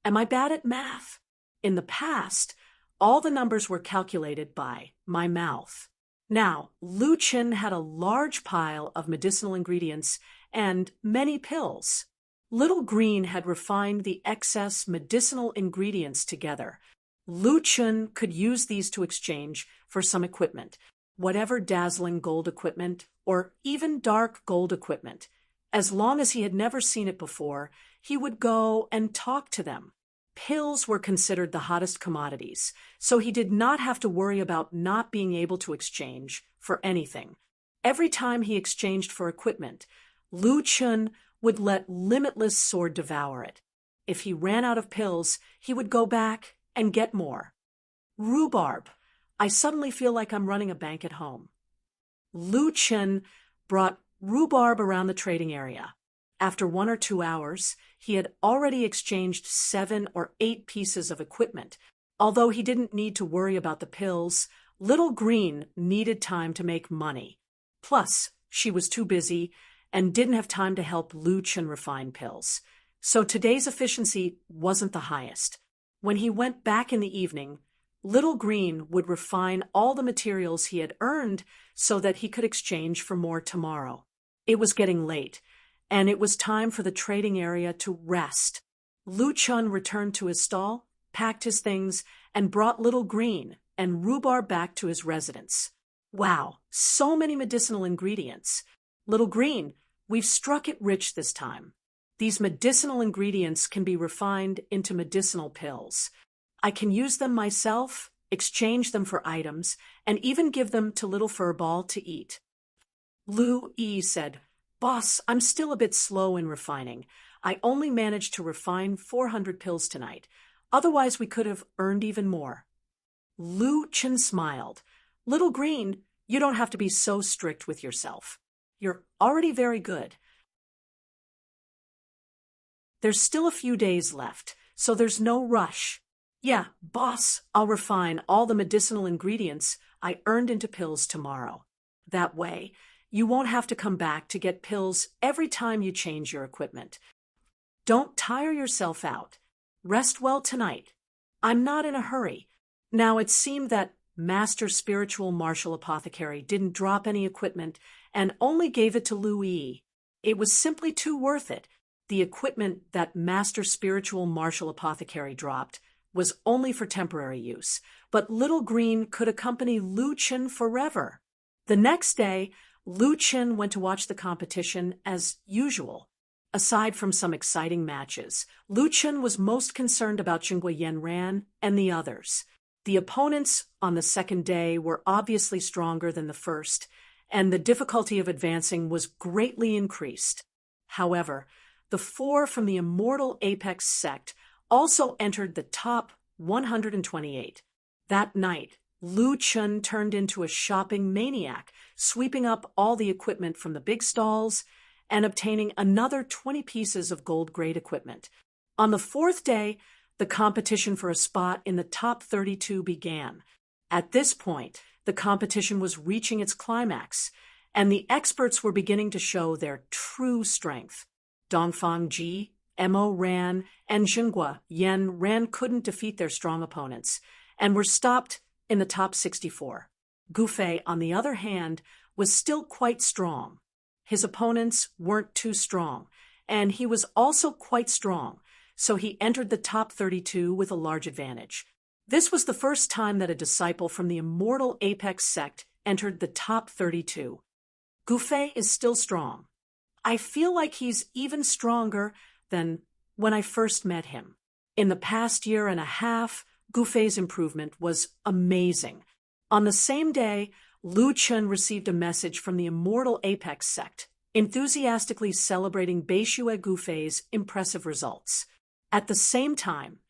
Am I bad at math? In the past, all the numbers were calculated by my mouth. Now, Lu Chen had a large pile of medicinal ingredients and many pills. Little Green had refined the excess medicinal ingredients together. Lu Chen could use these to exchange for some equipment, whatever dazzling gold equipment or even dark gold equipment. As long as he had never seen it before, he would go and talk to them. Pills were considered the hottest commodities, so he did not have to worry about not being able to exchange for anything. Every time he exchanged for equipment, Lu Chen would let Limitless Sword devour it. If he ran out of pills, he would go back and get more. Rhubarb. I suddenly feel like I'm running a bank at home. Lu Chen brought rhubarb around the trading area. After 1 or 2 hours, he had already exchanged 7 or 8 pieces of equipment. Although he didn't need to worry about the pills, Little Green needed time to make money. Plus, she was too busy and didn't have time to help Lu Chen refine pills. So today's efficiency wasn't the highest. When he went back in the evening, Little Green would refine all the materials he had earned so that he could exchange for more tomorrow. It was getting late, and it was time for the trading area to rest. Lu Chen returned to his stall, packed his things, and brought Little Green and rhubarb back to his residence. Wow, so many medicinal ingredients. Little Green, we've struck it rich this time. These medicinal ingredients can be refined into medicinal pills. I can use them myself, exchange them for items, and even give them to Little Furball to eat. Lu Yi said, Boss, I'm still a bit slow in refining. I only managed to refine 400 pills tonight. Otherwise, we could have earned even more. Lu Chen smiled. Little Green, you don't have to be so strict with yourself. You're already very good. There's still a few days left, so there's no rush. Yeah, boss, I'll refine all the medicinal ingredients I earned into pills tomorrow. That way, you won't have to come back to get pills every time you change your equipment. Don't tire yourself out. Rest well tonight. I'm not in a hurry. Now, it seemed that Master Spiritual Martial Apothecary didn't drop any equipment and only gave it to Lu Yi. It was simply too worth it. The equipment that Master Spiritual Martial Apothecary dropped was only for temporary use, but Little Green could accompany Lu Chen forever. The next day, Lu Chen went to watch the competition as usual. Aside from some exciting matches, Lu Chen was most concerned about Jingui Yanran and the others. The opponents on the second day were obviously stronger than the first, and the difficulty of advancing was greatly increased. However, the 4 from the Immortal Apex sect also entered the top 128. That night, Lu Chen turned into a shopping maniac, sweeping up all the equipment from the big stalls and obtaining another 20 pieces of gold-grade equipment. On the 4th day, the competition for a spot in the top 32 began. At this point, the competition was reaching its climax, and the experts were beginning to show their true strength. Dongfang Ji, Mo Ran, and Jingui Yanran couldn't defeat their strong opponents, and were stopped in the top 64. Gufei, on the other hand, was still quite strong. His opponents weren't too strong, and he was also quite strong, so he entered the top 32 with a large advantage. This was the first time that a disciple from the Immortal Apex sect entered the top 32. Gufei is still strong. I feel like he's even stronger than when I first met him. In the past year and a half, Gufei's improvement was amazing. On the same day, Lu Chen received a message from the Immortal Apex sect, enthusiastically celebrating Beishue Gufei's impressive results. At the same time,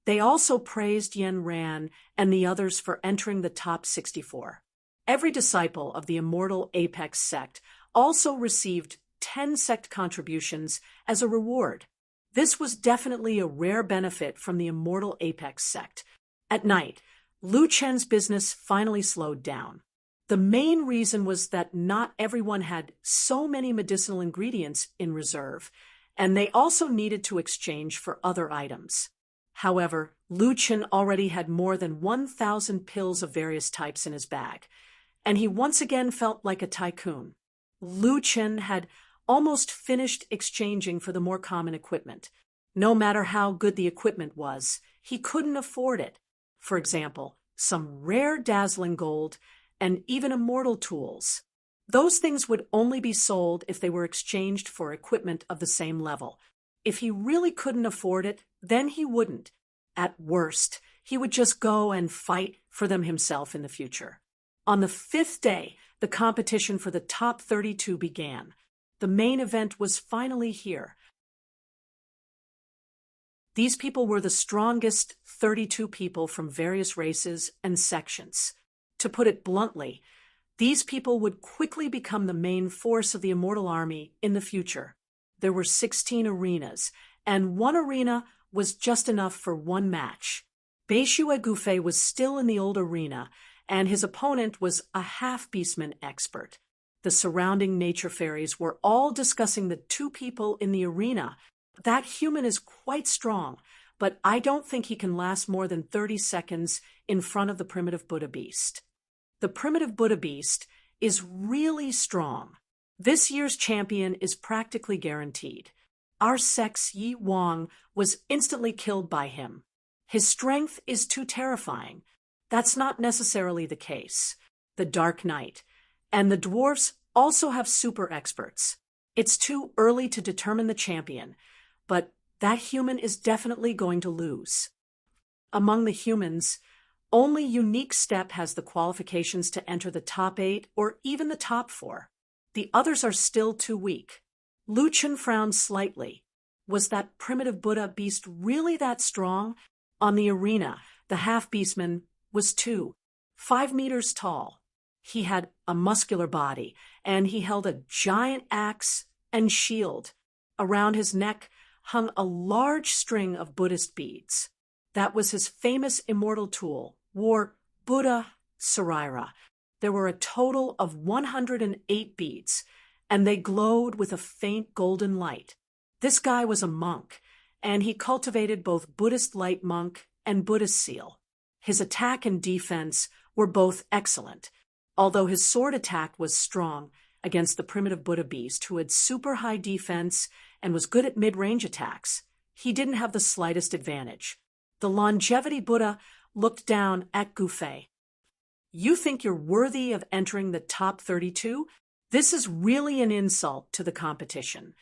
they also praised Yan Ran and the others for entering the top 64. Every disciple of the Immortal Apex sect also received 10 sect contributions as a reward. This was definitely a rare benefit from the Immortal Apex sect. At night, Lu Chen's business finally slowed down. The main reason was that not everyone had so many medicinal ingredients in reserve, and they also needed to exchange for other items. However, Lu Chen already had more than 1,000 pills of various types in his bag, and he once again felt like a tycoon. Lu Chen had almost finished exchanging for the more common equipment. No matter how good the equipment was, he couldn't afford it. For example, some rare dazzling gold and even immortal tools. Those things would only be sold if they were exchanged for equipment of the same level. If he really couldn't afford it, then he wouldn't. At worst, he would just go and fight for them himself in the future. On the 5th day, the competition for the top 32 began. The main event was finally here. These people were the strongest 32 people from various races and sections. To put it bluntly, these people would quickly become the main force of the Immortal Army in the future. There were 16 arenas, and one arena was just enough for one match. Beishue Gufei was still in the old arena, and his opponent was a half-beastman expert. The surrounding nature fairies were all discussing the 2 people in the arena. That human is quite strong, but I don't think he can last more than 30 seconds in front of the primitive Buddha beast. The primitive Buddha beast is really strong. This year's champion is practically guaranteed. Our sect's Yi Wang was instantly killed by him. His strength is too terrifying. That's not necessarily the case. The Dark Knight and the dwarfs also have super experts. It's too early to determine the champion, but that human is definitely going to lose. Among the humans, only Unique Step has the qualifications to enter the top 8 or even the top 4. The others are still too weak. Lu Chen frowned slightly. Was that primitive Buddha beast really that strong? On the arena, the half-beastman was 5 meters tall. He had a muscular body, and he held a giant axe and shield. Around his neck hung a large string of Buddhist beads. That was his famous immortal tool, wore Buddha Sarira. There were a total of 108 beads, and they glowed with a faint golden light. This guy was a monk, and he cultivated both Buddhist light monk and Buddhist seal. His attack and defense were both excellent, although his sword attack was strong against the primitive Buddha beast who had super high defense and was good at mid-range attacks. He didn't have the slightest advantage. The longevity Buddha looked down at Gufei. You think you're worthy of entering the top 32? This is really an insult to the competition.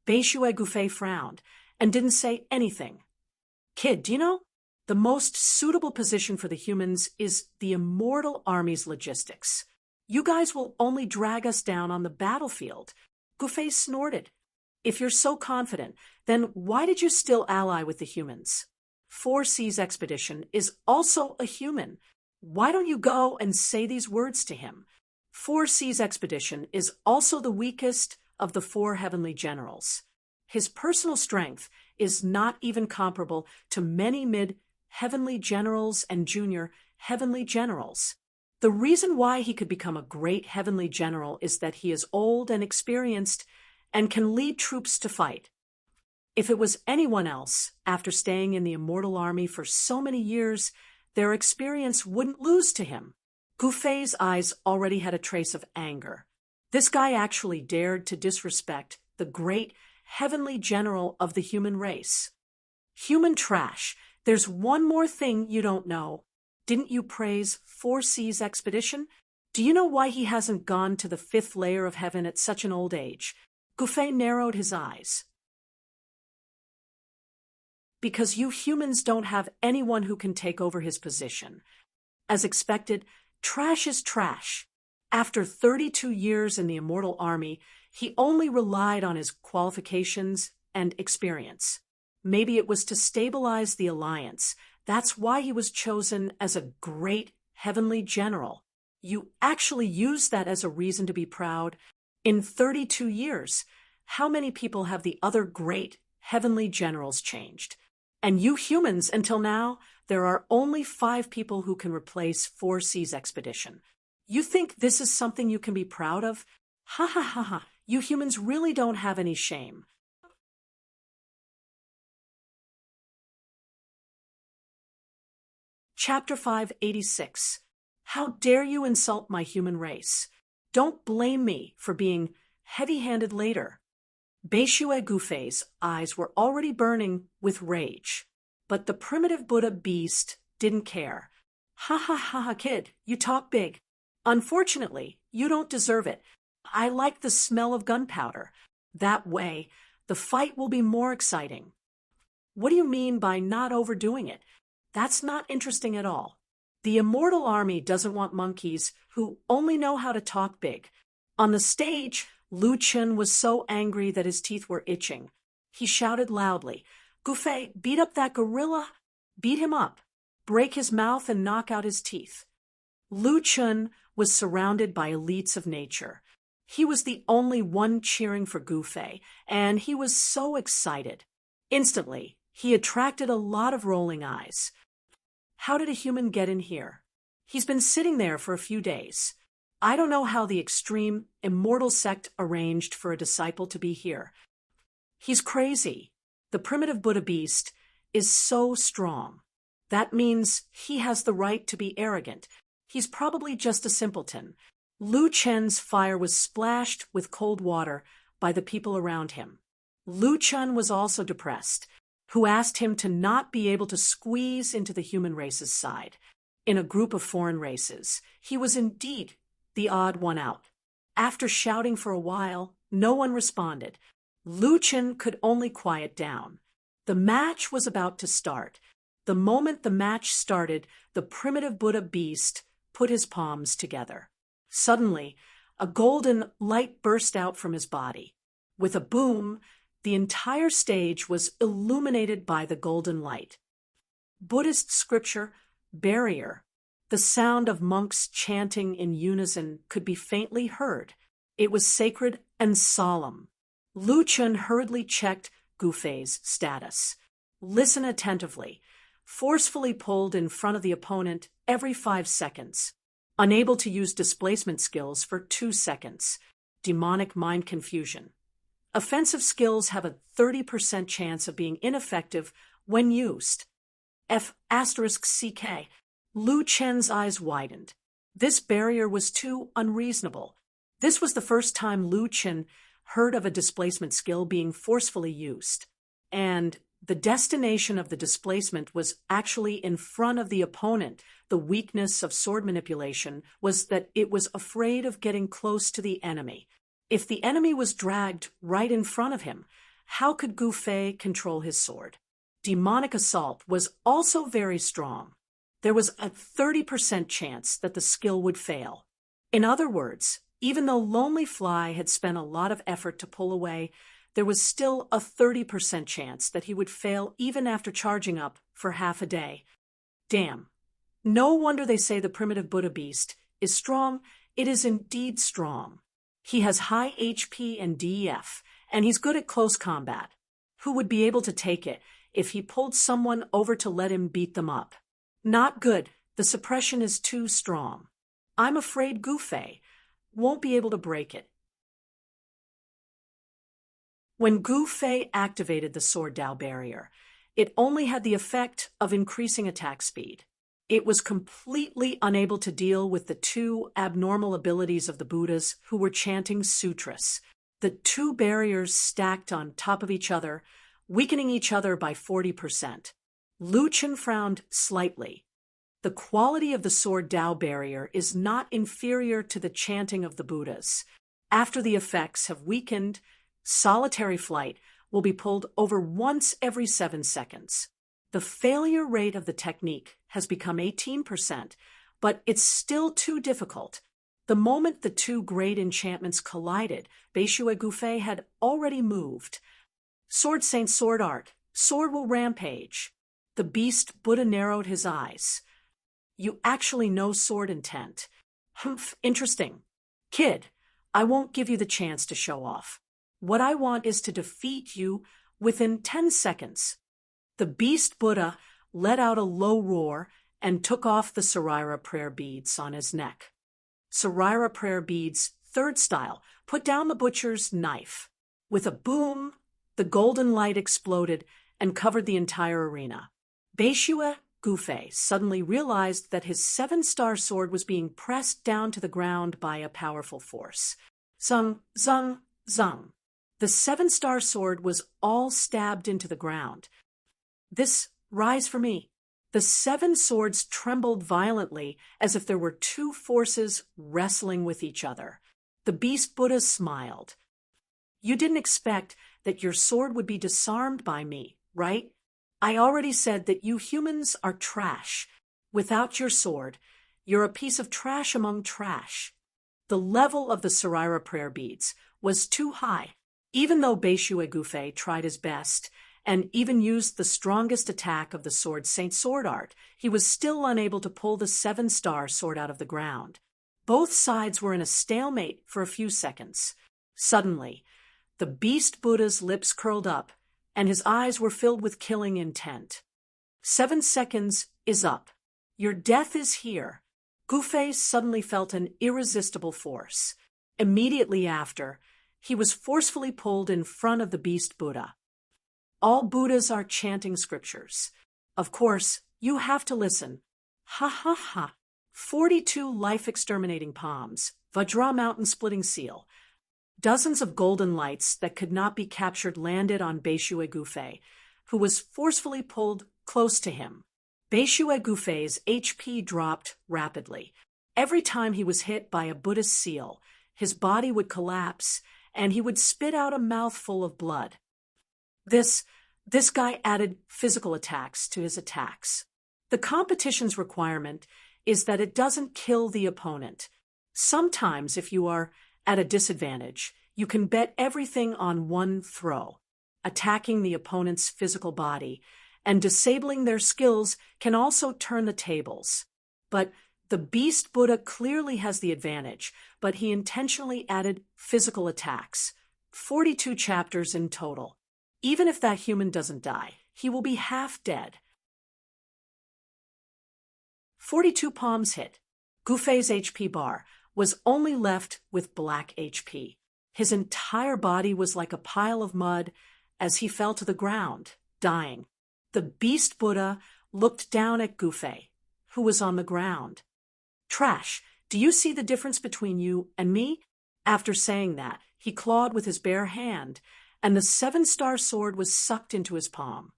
Beishue Gufei frowned and didn't say anything. Kid, do you know? The most suitable position for the humans is the immortal army's logistics. You guys will only drag us down on the battlefield. Gufei snorted. If you're so confident, then why did you still ally with the humans? 4C's expedition is also a human. Why don't you go and say these words to him? 4C's expedition is also the weakest of the 4 heavenly generals. His personal strength is not even comparable to many mid-heavenly generals and junior heavenly generals. The reason why he could become a great heavenly general is that he is old and experienced and can lead troops to fight. If it was anyone else, after staying in the immortal army for so many years, their experience wouldn't lose to him. Gufei's eyes already had a trace of anger. This guy actually dared to disrespect the great heavenly general of the human race. Human trash. There's one more thing you don't know. Didn't you praise 4C's expedition? Do you know why he hasn't gone to the 5th layer of heaven at such an old age? Gufei narrowed his eyes. Because you humans don't have anyone who can take over his position. As expected, trash is trash. After 32 years in the immortal army, he only relied on his qualifications and experience. Maybe it was to stabilize the alliance. That's why he was chosen as a great heavenly general. You actually used that as a reason to be proud. In 32 years, how many people have the other great heavenly generals changed? And you humans, until now, there are only 5 people who can replace 4C's expedition. You think this is something you can be proud of? Ha ha ha ha. You humans really don't have any shame. Chapter 586. How dare you insult my human race? Don't blame me for being heavy-handed later. Beishue Gufei's eyes were already burning with rage, but the primitive Buddha beast didn't care. Ha ha ha ha, kid, you talk big. Unfortunately, you don't deserve it. I like the smell of gunpowder. That way, the fight will be more exciting. What do you mean by not overdoing it? That's not interesting at all. The immortal army doesn't want monkeys who only know how to talk big. On the stage, Lu Chen was so angry that his teeth were itching. He shouted loudly, Gufei, beat up that gorilla. Beat him up. Break his mouth and knock out his teeth. Lu Chen was surrounded by elites of nature. He was the only one cheering for Gufei, and he was so excited. Instantly, he attracted a lot of rolling eyes. How did a human get in here? He's been sitting there for a few days. I don't know how the extreme immortal sect arranged for a disciple to be here. He's crazy. The primitive Buddha beast is so strong. That means he has the right to be arrogant. He's probably just a simpleton. Lu Chen's fire was splashed with cold water by the people around him. Lu Chen was also depressed, who asked him to not be able to squeeze into the human race's side. In a group of foreign races, he was indeed the odd one out. After shouting for a while, no one responded. Lu Chen could only quiet down. The match was about to start. The moment the match started, the primitive Buddha beast put his palms together. Suddenly, a golden light burst out from his body. With a boom, the entire stage was illuminated by the golden light. Buddhist scripture, barrier. The sound of monks chanting in unison could be faintly heard. It was sacred and solemn. Lu Chun hurriedly checked Gu Fei's status. Listen attentively. Forcefully pulled in front of the opponent every 5 seconds. Unable to use displacement skills for 2 seconds. Demonic mind confusion. Offensive skills have a 30% chance of being ineffective when used. F***CK. Lu Chen's eyes widened. This barrier was too unreasonable. This was the first time Lu Chen heard of a displacement skill being forcefully used. And the destination of the displacement was actually in front of the opponent. The weakness of sword manipulation was that it was afraid of getting close to the enemy. If the enemy was dragged right in front of him, how could Gu Fei control his sword? Demonic assault was also very strong. There was a 30% chance that the skill would fail. In other words, even though Lonely Fly had spent a lot of effort to pull away, there was still a 30% chance that he would fail even after charging up for half a day. Damn. No wonder they say the primitive Buddha beast is strong. It is indeed strong. He has high HP and DEF, and he's good at close combat. Who would be able to take it if he pulled someone over to let him beat them up? Not good. The suppression is too strong. I'm afraid Gu Fei won't be able to break it. When Gu Fei activated the Sword Dao barrier, it only had the effect of increasing attack speed. It was completely unable to deal with the 2 abnormal abilities of the Buddhas who were chanting sutras. The 2 barriers stacked on top of each other, weakening each other by 40%. Lu Chen frowned slightly. The quality of the Sword Dao barrier is not inferior to the chanting of the Buddhas. After the effects have weakened, solitary flight will be pulled over once every 7 seconds. The failure rate of the technique has become 18%, but it's still too difficult. The moment the 2 great enchantments collided, Beishue Gu Fei had already moved. Sword Saint Sword Art. Sword will rampage. The beast Buddha narrowed his eyes. You actually know sword intent. Humph, interesting. Kid, I won't give you the chance to show off. What I want is to defeat you within 10 seconds. The beast Buddha let out a low roar and took off the Saraira prayer beads on his neck. Saraira prayer beads, 3rd style, put down the butcher's knife. With a boom, the golden light exploded and covered the entire arena. Beishue Gu Fei suddenly realized that his 7-star sword was being pressed down to the ground by a powerful force. Zung, zung, zung. The 7-star sword was all stabbed into the ground. This, rise for me. The 7 swords trembled violently as if there were 2 forces wrestling with each other. The beast Buddha smiled. You didn't expect that your sword would be disarmed by me, right? I already said that you humans are trash. Without your sword, you're a piece of trash among trash. The level of the Saraira prayer beads was too high. Even though Beishue Gu Fei tried his best and even used the strongest attack of the Sword Saint Sword Art, he was still unable to pull the 7-star sword out of the ground. Both sides were in a stalemate for a few seconds. Suddenly, the beast Buddha's lips curled up, and his eyes were filled with killing intent. 7 seconds is up. Your death is here. Gu Fei suddenly felt an irresistible force. Immediately after, he was forcefully pulled in front of the beast Buddha. All Buddhas are chanting scriptures. Of course, you have to listen. Ha ha ha. 42 life-exterminating palms, Vajra mountain-splitting seal. Dozens of golden lights that could not be captured landed on Beishue Gu Fei, who was forcefully pulled close to him. Beishue Gu Fei's HP dropped rapidly. Every time he was hit by a Buddhist seal, his body would collapse, and he would spit out a mouthful of blood. This This guy added physical attacks to his attacks. The competition's requirement is that it doesn't kill the opponent. Sometimes, if you are at a disadvantage, you can bet everything on one throw. Attacking the opponent's physical body and disabling their skills can also turn the tables. But the Beast Buddha clearly has the advantage, but he intentionally added physical attacks. 42 chapters in total. Even if that human doesn't die, he will be half dead. 42 palms hit. Gufei's HP bar was only left with black HP. His entire body was like a pile of mud as he fell to the ground, dying. The Beast Buddha looked down at Gufei, who was on the ground. Trash, do you see the difference between you and me? After saying that, he clawed with his bare hand, and the 7-star sword was sucked into his palm.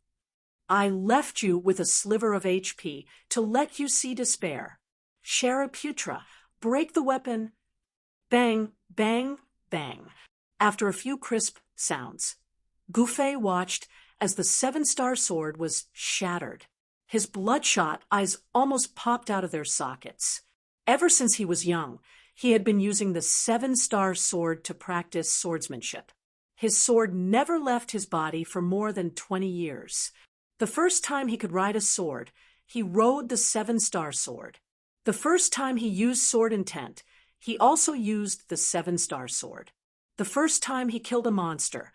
I left you with a sliver of HP to let you see despair. Shariputra, break the weapon. Bang, bang, bang. After a few crisp sounds, Gufei watched as the 7-star sword was shattered. His bloodshot eyes almost popped out of their sockets. Ever since he was young, he had been using the 7-star sword to practice swordsmanship. His sword never left his body for more than 20 years. The first time he could ride a sword, he rode the 7-star sword. The first time he used sword intent, he also used the 7-star sword. The first time he killed a monster,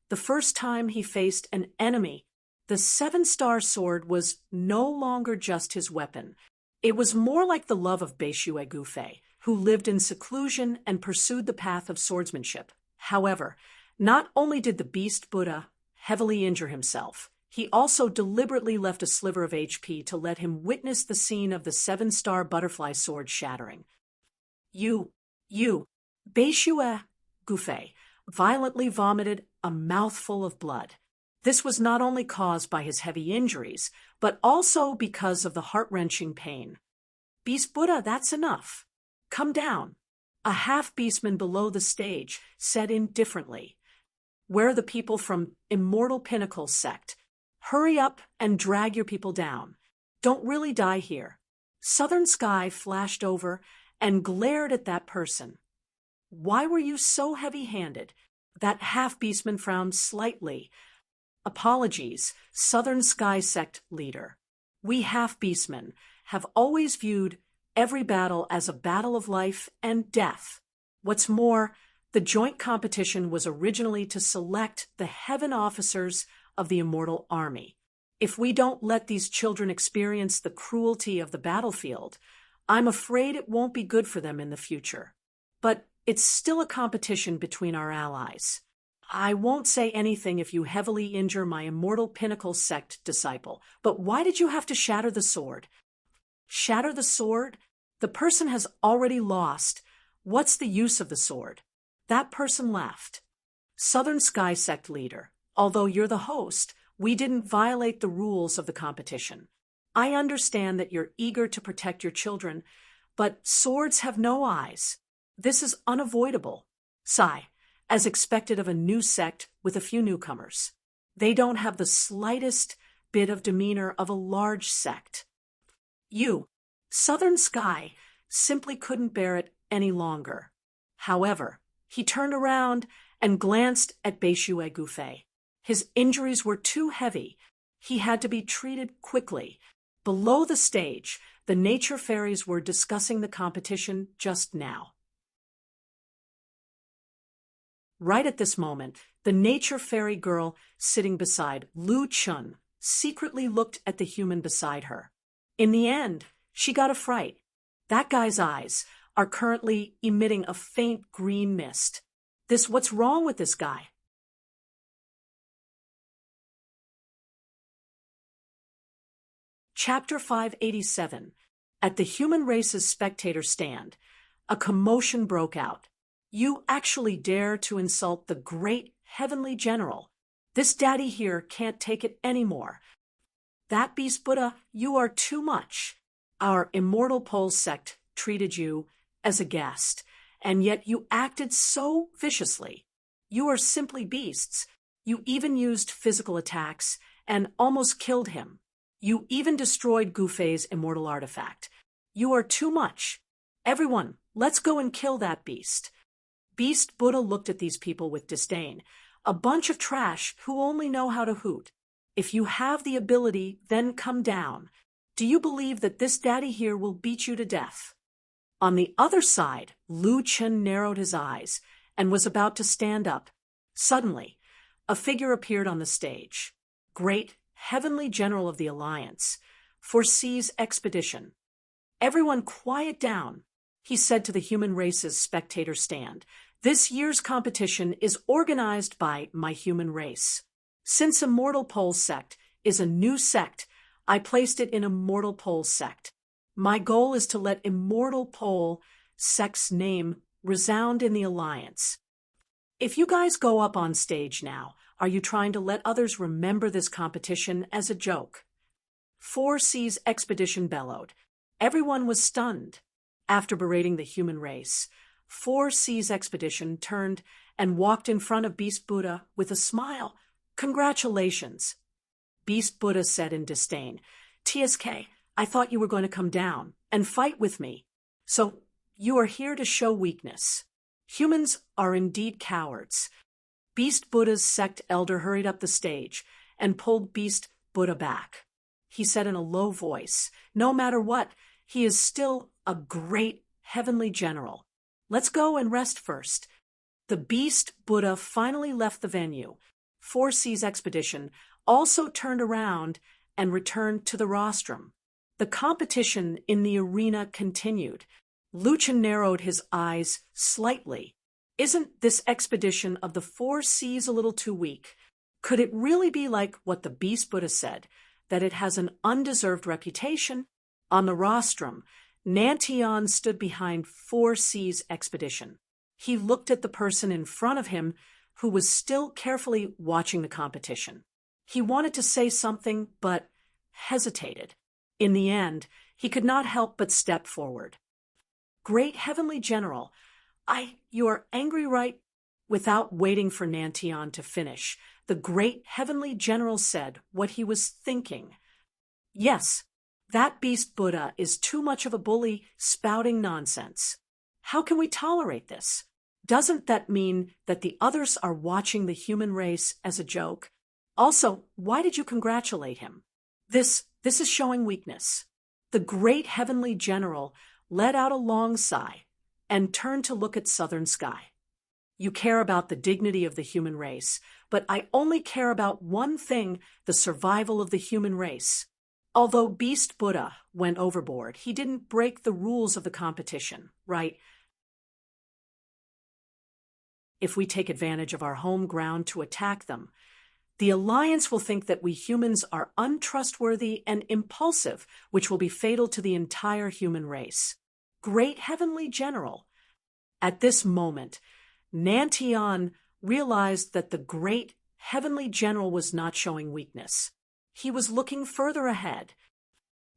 the first time he faced an enemy, the 7-star sword was no longer just his weapon. It was more like the love of Beishue Gufei, who lived in seclusion and pursued the path of swordsmanship. However, not only did the Beast Buddha heavily injure himself, he also deliberately left a sliver of HP to let him witness the scene of the 7-star butterfly sword shattering. Beishue Gufei violently vomited a mouthful of blood. This was not only caused by his heavy injuries, but also because of the heart-wrenching pain. Beast Buddha, that's enough. Come down. A half-beastman below the stage said indifferently. Where are the people from Immortal Pinnacle sect? Hurry up and drag your people down. Don't really die here. Southern Sky flashed over and glared at that person. Why were you so heavy-handed? That half-beastman frowned slightly. Apologies, Southern Sky sect leader. We half-beastmen have always viewed every battle as a battle of life and death. What's more, the joint competition was originally to select the heaven officers of the Immortal Army. If we don't let these children experience the cruelty of the battlefield, I'm afraid it won't be good for them in the future. But it's still a competition between our allies. I won't say anything if you heavily injure my Immortal Pinnacle sect disciple, but why did you have to shatter the sword? Shatter the sword? The person has already lost. What's the use of the sword? That person left. Southern Sky sect leader, although you're the host, we didn't violate the rules of the competition. I understand that you're eager to protect your children, but swords have no eyes. This is unavoidable. Sigh, as expected of a new sect with a few newcomers. They don't have the slightest bit of demeanor of a large sect. You, Southern Sky, simply couldn't bear it any longer. However, he turned around and glanced at Beishue Gufei. His injuries were too heavy. He had to be treated quickly. Below the stage, the nature fairies were discussing the competition just now. Right at this moment, the nature fairy girl sitting beside Lu Chun secretly looked at the human beside her. In the end, she got a fright. That guy's eyes are currently emitting a faint green mist. What's wrong with this guy? Chapter 587. At the human race's spectator stand, a commotion broke out. You actually dare to insult the great heavenly general. This daddy here can't take it anymore. That Beast Buddha, you are too much. Our Immortal Pole sect treated you as a guest, and yet you acted so viciously. You are simply beasts. You even used physical attacks and almost killed him. You even destroyed Gufei's immortal artifact. You are too much. Everyone, let's go and kill that beast. Beast Buddha looked at these people with disdain. A bunch of trash who only know how to hoot. If you have the ability, then come down. Do you believe that this daddy here will beat you to death? On the other side, Lu Chen narrowed his eyes and was about to stand up. Suddenly, a figure appeared on the stage. Great Heavenly General of the Alliance, foresees expedition. Everyone quiet down, he said to the human race's spectator stand. This year's competition is organized by my human race. Since Immortal Pole Sect is a new sect, I placed it in Immortal Pole Sect. My goal is to let Immortal Pole Sect's name resound in the Alliance. If you guys go up on stage now, are you trying to let others remember this competition as a joke? 4C's expedition bellowed. Everyone was stunned. After berating the human race, 4C's expedition turned and walked in front of Beast Buddha with a smile. Congratulations. Beast Buddha said in disdain. TSK, I thought you were going to come down and fight with me. So you are here to show weakness. Humans are indeed cowards. Beast Buddha's sect elder hurried up the stage and pulled Beast Buddha back. He said in a low voice, no matter what, he is still a great heavenly general. Let's go and rest first. The Beast Buddha finally left the venue. 4C's expedition also turned around and returned to the rostrum. The competition in the arena continued. Lu Chen narrowed his eyes slightly. Isn't this expedition of the 4C's a little too weak? Could it really be like what the Beast Buddha said, that it has an undeserved reputation? On the rostrum, Nantian stood behind 4C's expedition. He looked at the person in front of him who was still carefully watching the competition. He wanted to say something, but hesitated. In the end, he could not help but step forward. Great Heavenly General, you are angry, right? Without waiting for Nantian to finish, the Great Heavenly General said what he was thinking. Yes, that Beast Buddha is too much of a bully, spouting nonsense. How can we tolerate this? Doesn't that mean that the others are watching the human race as a joke? Also, why did you congratulate him? This is showing weakness. The Great Heavenly General let out a long sigh and turned to look at Southern Sky. You care about the dignity of the human race, but I only care about one thing, the survival of the human race. Although Beast Buddha went overboard, he didn't break the rules of the competition, right? If we take advantage of our home ground to attack them, the Alliance will think that we humans are untrustworthy and impulsive, which will be fatal to the entire human race. Great Heavenly General. At this moment, Nantian realized that the Great Heavenly General was not showing weakness. He was looking further ahead.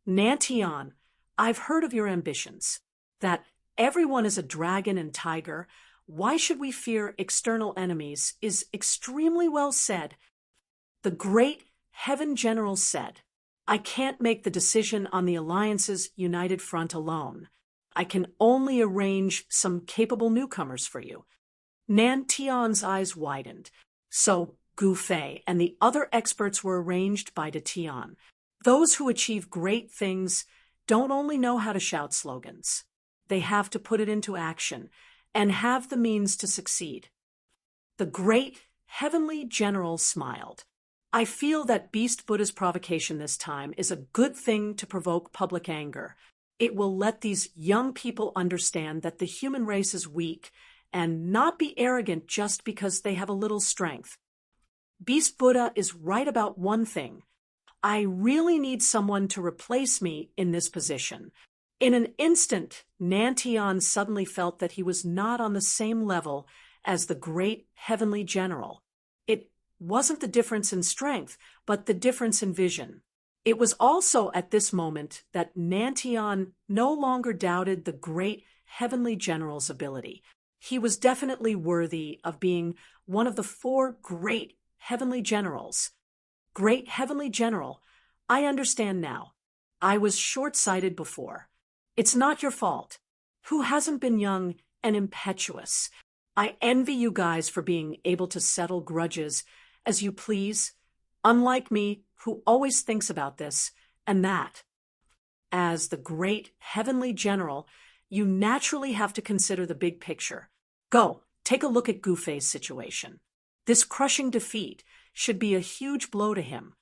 Nantian, I've heard of your ambitions. That everyone is a dragon and tiger. Why should we fear external enemies is extremely well said. The Great Heaven General said, I can't make the decision on the Alliance's united front alone. I can only arrange some capable newcomers for you. Nantian's eyes widened. So Gufei and the other experts were arranged by Datian. Those who achieve great things don't only know how to shout slogans. They have to put it into action and have the means to succeed. The Great Heavenly General smiled. I feel that Beast Buddha's provocation this time is a good thing to provoke public anger. It will let these young people understand that the human race is weak and not be arrogant just because they have a little strength. Beast Buddha is right about one thing. I really need someone to replace me in this position. In an instant, Nantian suddenly felt that he was not on the same level as the Great Heavenly General. It wasn't the difference in strength, but the difference in vision. It was also at this moment that Nantian no longer doubted the Great Heavenly General's ability. He was definitely worthy of being one of the 4 Great heavenly generals. Great heavenly general, I understand now. I was short-sighted before. It's not your fault. Who hasn't been young and impetuous? I envy you guys for being able to settle grudges as you please, unlike me, who always thinks about this and that. As the great heavenly general, you naturally have to consider the big picture. Go, take a look at Goofei's situation. This crushing defeat should be a huge blow to him.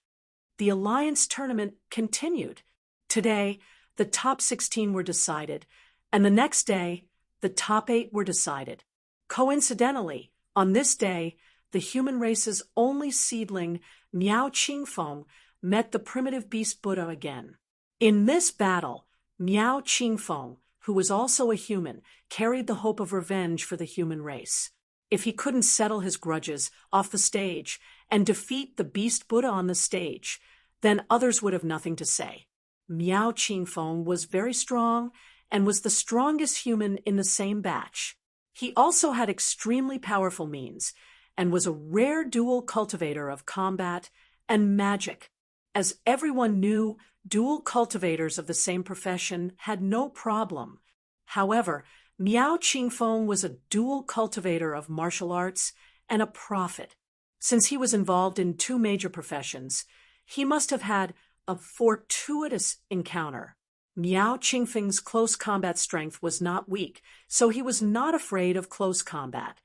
The Alliance tournament continued. Today, the top 16 were decided, and the next day, the top 8 were decided. Coincidentally, on this day, the human race's only seedling, Miao Qingfeng, met the primitive beast Buddha again. In this battle, Miao Qingfeng, who was also a human, carried the hope of revenge for the human race. If he couldn't settle his grudges off the stage and defeat the beast Buddha on the stage, then others would have nothing to say. Miao Qingfeng was very strong and was the strongest human in the same batch. He also had extremely powerful means and was a rare dual cultivator of combat and magic. As everyone knew, dual cultivators of the same profession had no problem. However, Miao Qingfeng was a dual cultivator of martial arts and a prophet. Since he was involved in 2 major professions, he must have had a fortuitous encounter. Miao Qingfeng's close combat strength was not weak, so he was not afraid of close combat.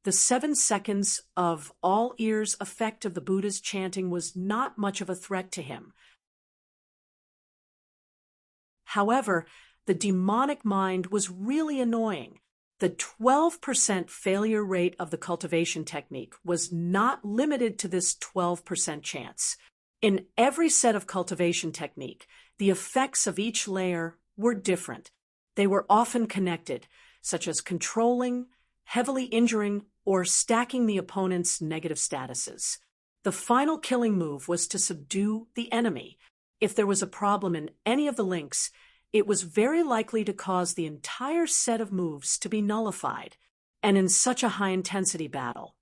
The 7 seconds of all ears effect of the Buddha's chanting was not much of a threat to him. However, the demonic mind was really annoying. The 12% failure rate of the cultivation technique was not limited to this 12% chance. In every set of cultivation technique, the effects of each layer were different. They were often connected, such as controlling, heavily injuring, or stacking the opponent's negative statuses. The final killing move was to subdue the enemy. If there was a problem in any of the links, it was very likely to cause the entire set of moves to be nullified. And in such a high-intensity battle,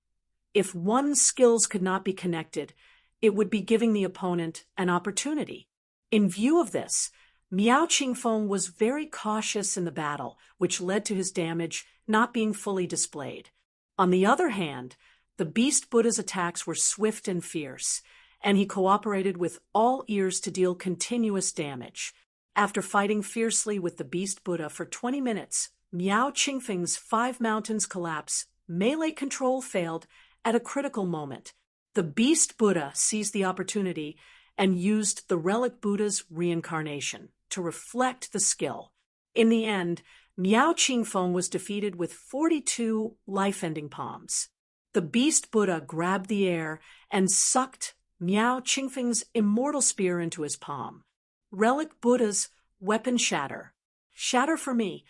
if one's skills could not be connected, it would be giving the opponent an opportunity. In view of this, Miao Qingfeng was very cautious in the battle, which led to his damage not being fully displayed. On the other hand, the beast Buddha's attacks were swift and fierce, and he cooperated with all ears to deal continuous damage. After fighting fiercely with the beast Buddha for 20 minutes, Miao Qingfeng's 5 mountains collapse, melee control failed at a critical moment. The beast Buddha seized the opportunity and used the relic Buddha's reincarnation to reflect the skill. In the end, Miao Qingfeng was defeated with 42 life-ending palms. The beast Buddha grabbed the air and sucked Miao Qingfeng's immortal spear into his palm. Relic Buddha's weapon shatter. Shatter for me.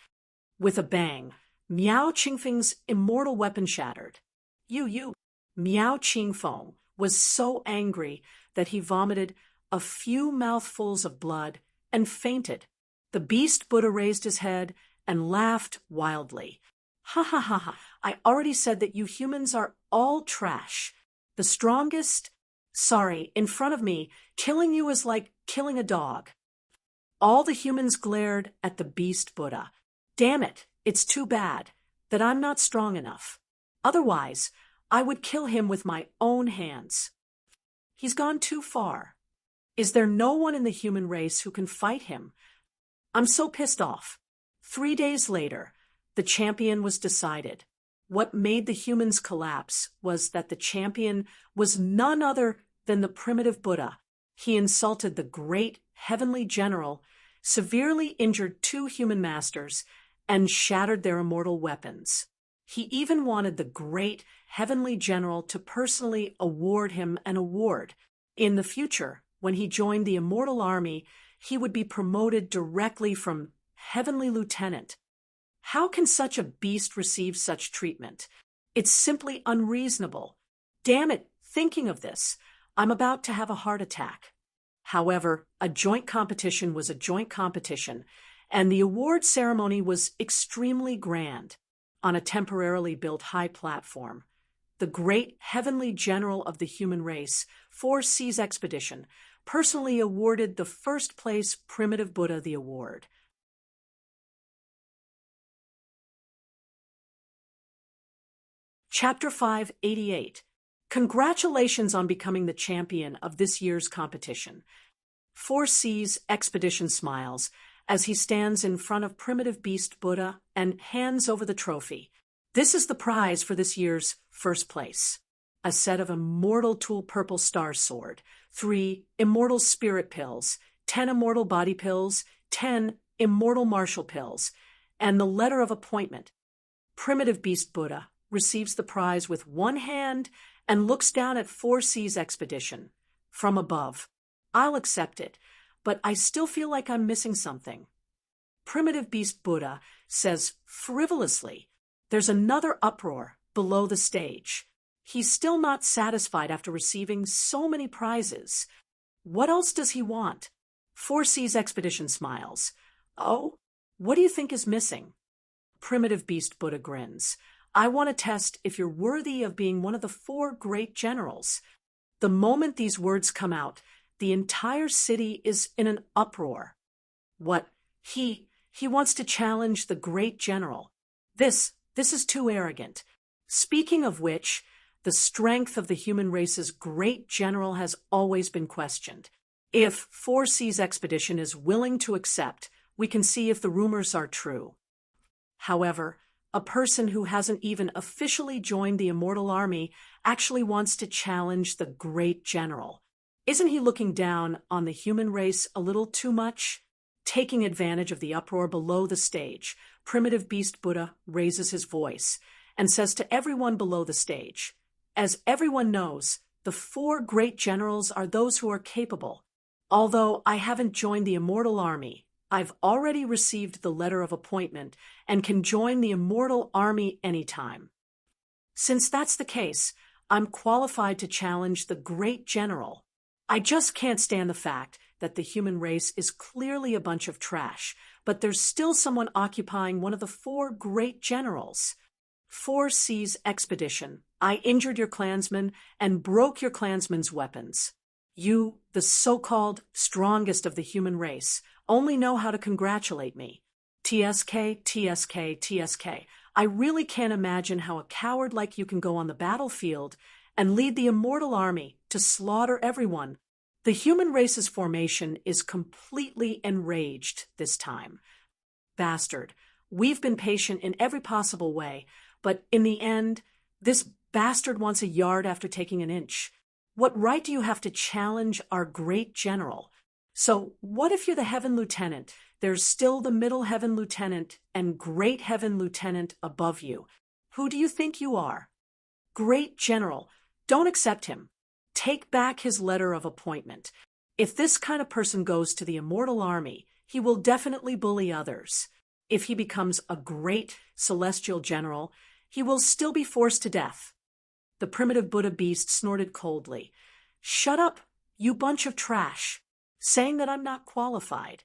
With a bang, Miao Qingfeng's immortal weapon shattered. Miao Qingfeng was so angry that he vomited a few mouthfuls of blood and fainted. The beast Buddha raised his head and laughed wildly. Ha ha ha ha, I already said that you humans are all trash. The strongest? Sorry, in front of me, killing you is like killing a dog. All the humans glared at the beast Buddha. Damn it, it's too bad that I'm not strong enough. Otherwise, I would kill him with my own hands. He's gone too far. Is there no one in the human race who can fight him? I'm so pissed off. 3 days later, the champion was decided. What made the humans collapse was that the champion was none other than the primitive Buddha. He insulted the great heavenly general, severely injured 2 human masters, and shattered their immortal weapons. He even wanted the great heavenly general to personally award him an award. In the future, when he joined the immortal army, he would be promoted directly from heavenly lieutenant. How can such a beast receive such treatment? It's simply unreasonable. Damn it, thinking of this, I'm about to have a heart attack. However, a joint competition was a joint competition, and the award ceremony was extremely grand. On a temporarily built high platform, the great heavenly general of the human race, 4C's expedition, personally awarded the first place primitive Buddha the award. Chapter 588. Congratulations on becoming the champion of this year's competition. 4C's expedition smiles as he stands in front of primitive beast Buddha and hands over the trophy. This is the prize for this year's first place. A set of immortal tool purple star sword, 3 immortal spirit pills, 10 immortal body pills, 10 immortal martial pills, and the letter of appointment. Primitive beast Buddha receives the prize with one hand and looks down at 4C's expedition from above. I'll accept it, but I still feel like I'm missing something. Primitive beast Buddha says frivolously, there's another uproar below the stage. He's still not satisfied after receiving so many prizes. What else does he want? 4C's expedition smiles. Oh, what do you think is missing? Primitive beast Buddha grins. I want to test if you're worthy of being one of the 4 great generals. The moment these words come out, the entire city is in an uproar. What? He wants to challenge the great general. This is too arrogant. Speaking of which, the strength of the human race's great general has always been questioned. If 4C's expedition is willing to accept, we can see if the rumors are true. However, a person who hasn't even officially joined the Immortal Army actually wants to challenge the great general. Isn't he looking down on the human race a little too much? Taking advantage of the uproar below the stage, primitive beast Buddha raises his voice and says to everyone below the stage, as everyone knows, the 4 great generals are those who are capable. Although I haven't joined the Immortal Army, I've already received the letter of appointment and can join the Immortal Army anytime. Since that's the case, I'm qualified to challenge the great general. I just can't stand the fact that the human race is clearly a bunch of trash, but there's still someone occupying one of the 4 great generals. 4C's expedition. I injured your clansmen and broke your clansmen's weapons. You, the so-called strongest of the human race, only know how to congratulate me. TSK, TSK, TSK. I really can't imagine how a coward like you can go on the battlefield and lead the Immortal Army to slaughter everyone. The human race's formation is completely enraged this time. Bastard. We've been patient in every possible way, but in the end, this bastard wants a yard after taking an inch. What right do you have to challenge our great general? So what if you're the Heaven Lieutenant? There's still the Middle Heaven Lieutenant and Great Heaven Lieutenant above you. Who do you think you are? Great General. Don't accept him. Take back his letter of appointment. If this kind of person goes to the Immortal Army, he will definitely bully others. If he becomes a great celestial general, he will still be forced to death. The primitive Buddha beast snorted coldly. Shut up, you bunch of trash, saying that I'm not qualified.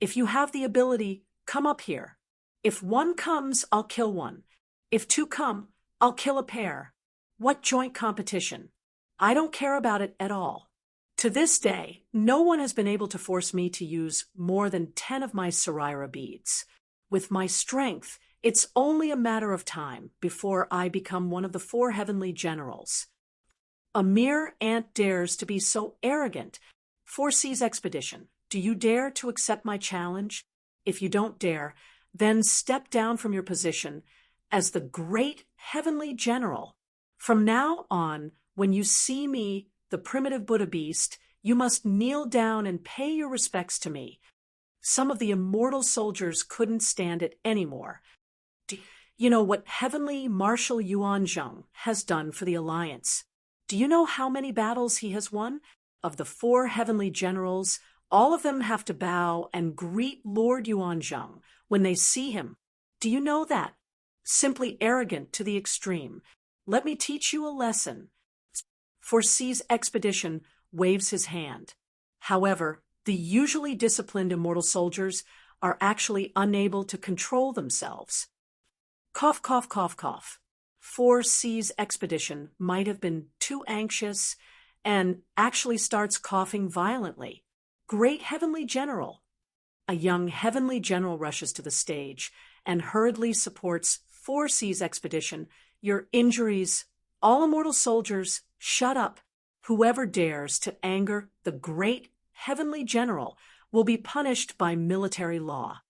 If you have the ability, come up here. If 1 comes, I'll kill 1. If 2 come, I'll kill a pair. What joint competition? I don't care about it at all. To this day, no one has been able to force me to use more than 10 of my Saraira beads. With my strength, it's only a matter of time before I become one of the 4 heavenly generals. A mere ant dares to be so arrogant. 4C's expedition. Do you dare to accept my challenge? If you don't dare, then step down from your position as the great heavenly general. From now on, when you see me, the primitive Buddha beast, you must kneel down and pay your respects to me. Some of the immortal soldiers couldn't stand it anymore. You know what Heavenly Marshal Yuan Zheng has done for the Alliance? Do you know how many battles he has won? Of the 4 heavenly generals, all of them have to bow and greet Lord Yuan Zheng when they see him. Do you know that? Simply arrogant to the extreme. Let me teach you a lesson. 4C's expedition waves his hand. However, the usually disciplined immortal soldiers are actually unable to control themselves. Cough, cough, cough, cough. 4C's expedition might have been too anxious and actually starts coughing violently. Great Heavenly General. A young Heavenly General rushes to the stage and hurriedly supports 4C's expedition. Your injuries, all immortal soldiers, shut up. Whoever dares to anger the great Heavenly General will be punished by military law.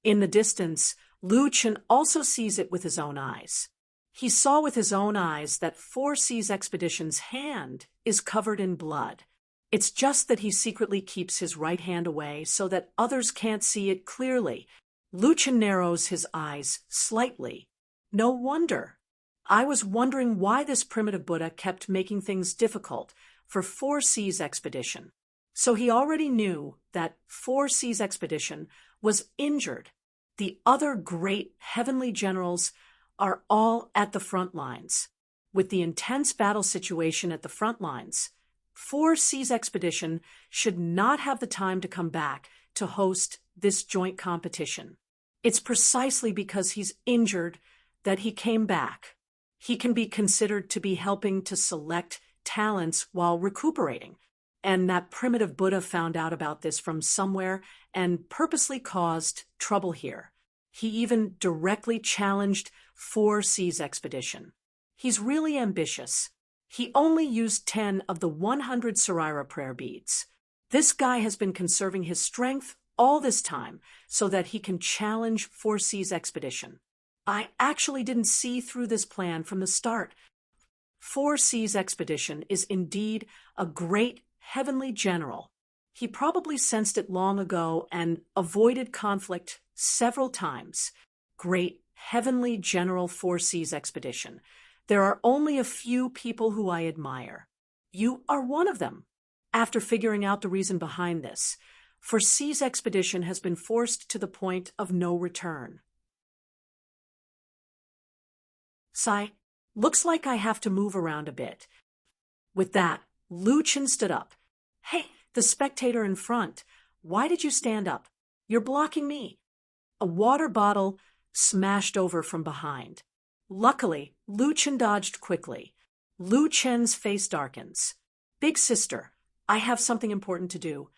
In the distance, Lu Chen also sees it with his own eyes. He saw with his own eyes that 4C's expedition's hand is covered in blood. It's just that he secretly keeps his right hand away so that others can't see it clearly. Lu Chen narrows his eyes slightly. No wonder. I was wondering why this primitive Buddha kept making things difficult for 4C's expedition. So he already knew that 4C's expedition was injured. The other great heavenly generals are all at the front lines. With the intense battle situation at the front lines, 4C's expedition should not have the time to come back to host this joint competition. It's precisely because he's injured that he came back. He can be considered to be helping to select talents while recuperating. And that primitive Buddha found out about this from somewhere and purposely caused trouble here. He even directly challenged 4C's expedition. He's really ambitious. He only used 10 of the 100 Sarira prayer beads. This guy has been conserving his strength all this time so that he can challenge 4C's expedition. I actually didn't see through this plan from the start. 4C's expedition is indeed a great heavenly general. He probably sensed it long ago and avoided conflict several times. Great heavenly general 4C's expedition. There are only a few people who I admire. You are one of them. After figuring out the reason behind this, 4C's expedition has been forced to the point of no return. Sigh, looks like I have to move around a bit. With that, Lu Chen stood up. Hey, the spectator in front, why did you stand up? You're blocking me. A water bottle smashed over from behind. Luckily, Lu Chen dodged quickly. Lu Chen's face darkens. Big sister, I have something important to do.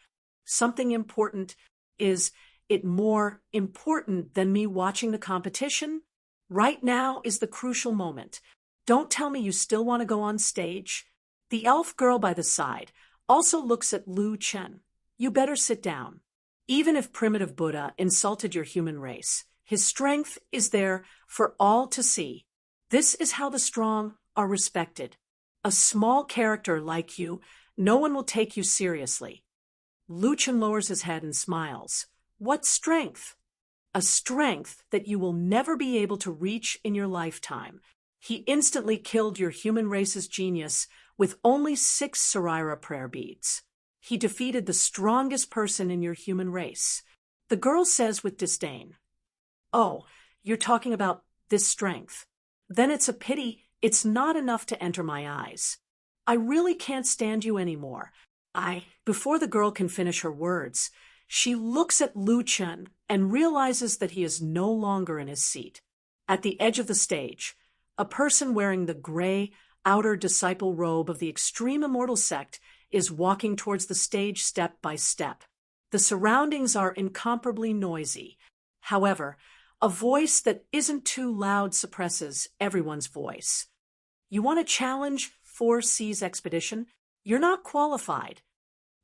Something important. Is it more important than me watching the competition? Right now is the crucial moment. Don't tell me you still want to go on stage. The elf girl by the side also looks at Lu Chen. You better sit down. Even if primitive Buddha insulted your human race, his strength is there for all to see. This is how the strong are respected. A small character like you, no one will take you seriously. Lu Chen lowers his head and smiles. What strength? A strength that you will never be able to reach in your lifetime. He instantly killed your human race's genius with only 6 Sarira prayer beads. He defeated the strongest person in your human race. The girl says with disdain, Oh, you're talking about this strength. Then it's a pity it's not enough to enter my eyes. I really can't stand you anymore. Before the girl can finish her words, she looks at Lu Chen and realizes that he is no longer in his seat. At the edge of the stage, a person wearing the gray outer disciple robe of the extreme immortal sect is walking towards the stage step by step. The surroundings are incomparably noisy. However, a voice that isn't too loud suppresses everyone's voice. You want to challenge 4C's expedition? You're not qualified.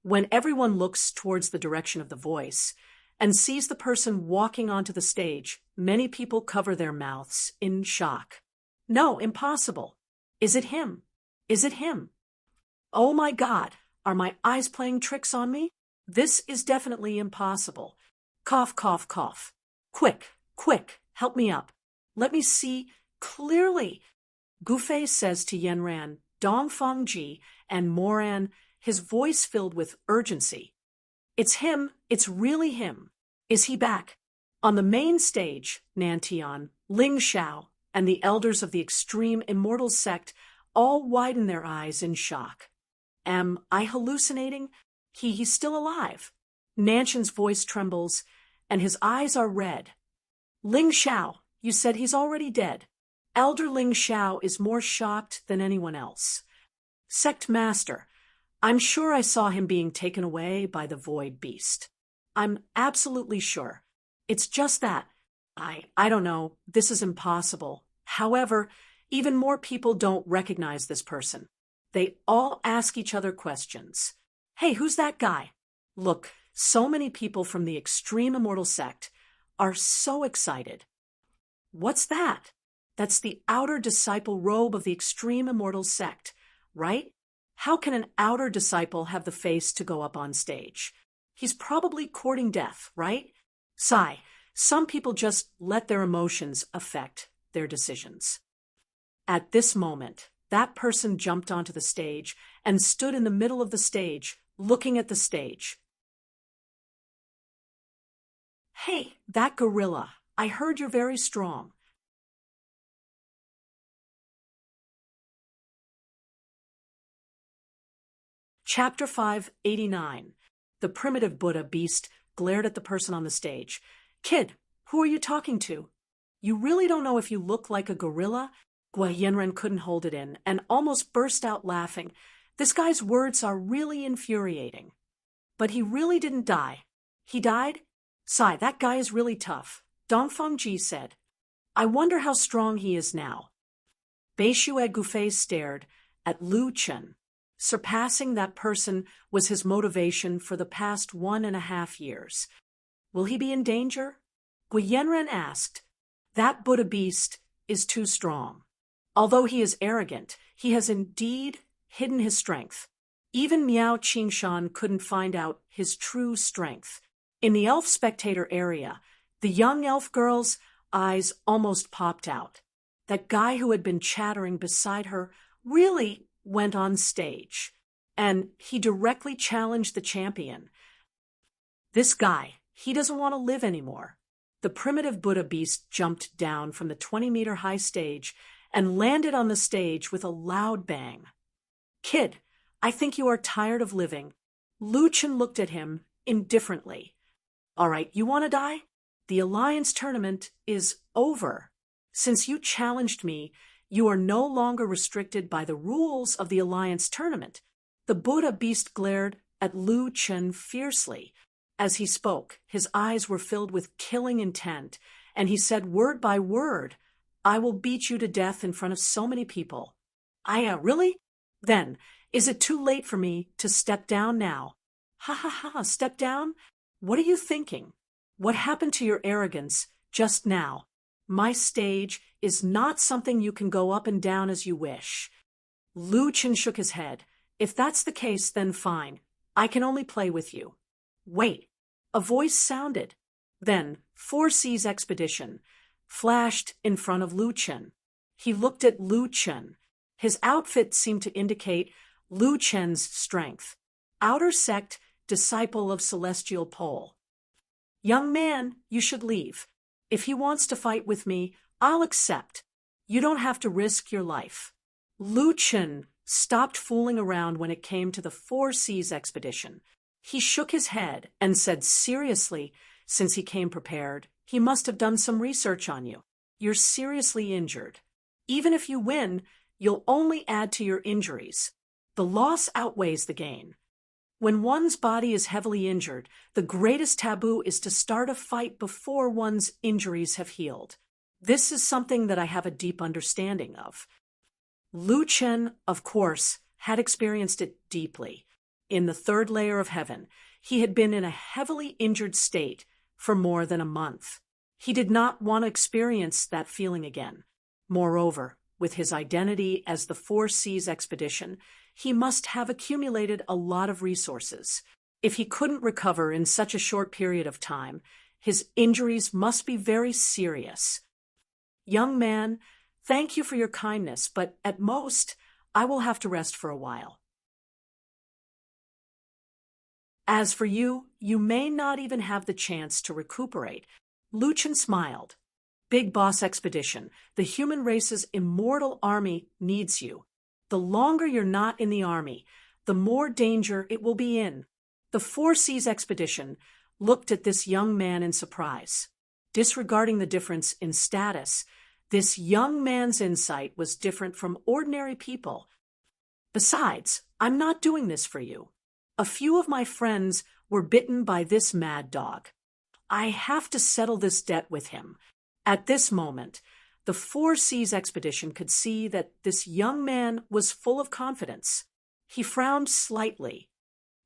When everyone looks towards the direction of the voice and sees the person walking onto the stage, many people cover their mouths in shock. No, impossible. Is it him? Is it him? Oh my God, are my eyes playing tricks on me? This is definitely impossible. Cough, cough, cough. Quick, quick, help me up. Let me see clearly. Gufei says to Yanran, Dongfangji, and Moran, his voice filled with urgency. It's him. It's really him. Is he back? On the main stage, Nantian, Ling Xiao, and the elders of the extreme immortal sect all widen their eyes in shock. Am I hallucinating? He's still alive. Nanshan's voice trembles, and his eyes are red. Ling Xiao, You said he's already dead. Elder Ling Xiao is more shocked than anyone else. Sect Master, I'm sure I saw him being taken away by the Void Beast. I'm absolutely sure. It's just that. I don't know, this is impossible. However, even more people don't recognize this person. They all ask each other questions. Hey, who's that guy? Look, so many people from the Extreme Immortal Sect are so excited. What's that? That's the outer disciple robe of the Extreme Immortal Sect, right? How can an outer disciple have the face to go up on stage? He's probably courting death, right? Sigh, some people just let their emotions affect their decisions. At this moment, that person jumped onto the stage and stood in the middle of the stage, looking at the stage. Hey, that gorilla, I heard you're very strong. Chapter 589. The primitive Buddha beast glared at the person on the stage. Kid, who are you talking to? You really don't know if you look like a gorilla? Gua Yanren couldn't hold it in and almost burst out laughing. This guy's words are really infuriating. But he really didn't die. He died? Sai, that guy is really tough. Dongfeng Ji said. I wonder how strong he is now. Beishue Gufei stared at Lu Chen. Surpassing that person was his motivation for the past 1.5 years. Will he be in danger? Guyenren asked. That Buddha beast is too strong. Although he is arrogant, he has indeed hidden his strength. Even Miao Qingshan couldn't find out his true strength. In the elf spectator area, the young elf girl's eyes almost popped out. That guy who had been chattering beside her really went on stage, and he directly challenged the champion. This guy, he doesn't want to live anymore. The primitive Buddha beast jumped down from the 20-meter-high stage and landed on the stage with a loud bang. Kid, I think you are tired of living. Lu Chen looked at him indifferently. All right, you want to die? The Alliance tournament is over. Since you challenged me, you are no longer restricted by the rules of the Alliance tournament. The Buddha beast glared at Lu Chen fiercely. As he spoke, his eyes were filled with killing intent, and he said word by word, I will beat you to death in front of so many people. Really? Then, is it too late for me to step down now? Ha ha ha, step down? What are you thinking? What happened to your arrogance just now? My stage is not something you can go up and down as you wish. Lu Chen shook his head. If that's the case, then fine. I can only play with you. Wait. A voice sounded. Then, 4C's expedition flashed in front of Lu Chen. He looked at Lu Chen. His outfit seemed to indicate Lu Chen's strength. Outer sect, disciple of Celestial Pole. Young man, you should leave. If he wants to fight with me, I'll accept. You don't have to risk your life. Lu Chen stopped fooling around when it came to the 4C's expedition. He shook his head and said seriously, since he came prepared, he must have done some research on you. You're seriously injured. Even if you win, you'll only add to your injuries. The loss outweighs the gain. When one's body is heavily injured, the greatest taboo is to start a fight before one's injuries have healed. This is something that I have a deep understanding of. Lu Chen, of course, had experienced it deeply. In the 3rd layer of heaven, he had been in a heavily injured state for more than a month. He did not want to experience that feeling again. Moreover, with his identity as the 4C's expedition, he must have accumulated a lot of resources. If he couldn't recover in such a short period of time, his injuries must be very serious. Young man, thank you for your kindness, but at most, I will have to rest for a while. As for you, you may not even have the chance to recuperate. Lu Chen smiled. Big Boss Expedition, the human race's immortal army needs you. The longer you're not in the army, the more danger it will be in. The 4C's expedition looked at this young man in surprise. disregarding the difference in status, this young man's insight was different from ordinary people. Besides, I'm not doing this for you. A few of my friends were bitten by this mad dog. I have to settle this debt with him. At this moment, the Four Seas expedition could see that this young man was full of confidence. He frowned slightly.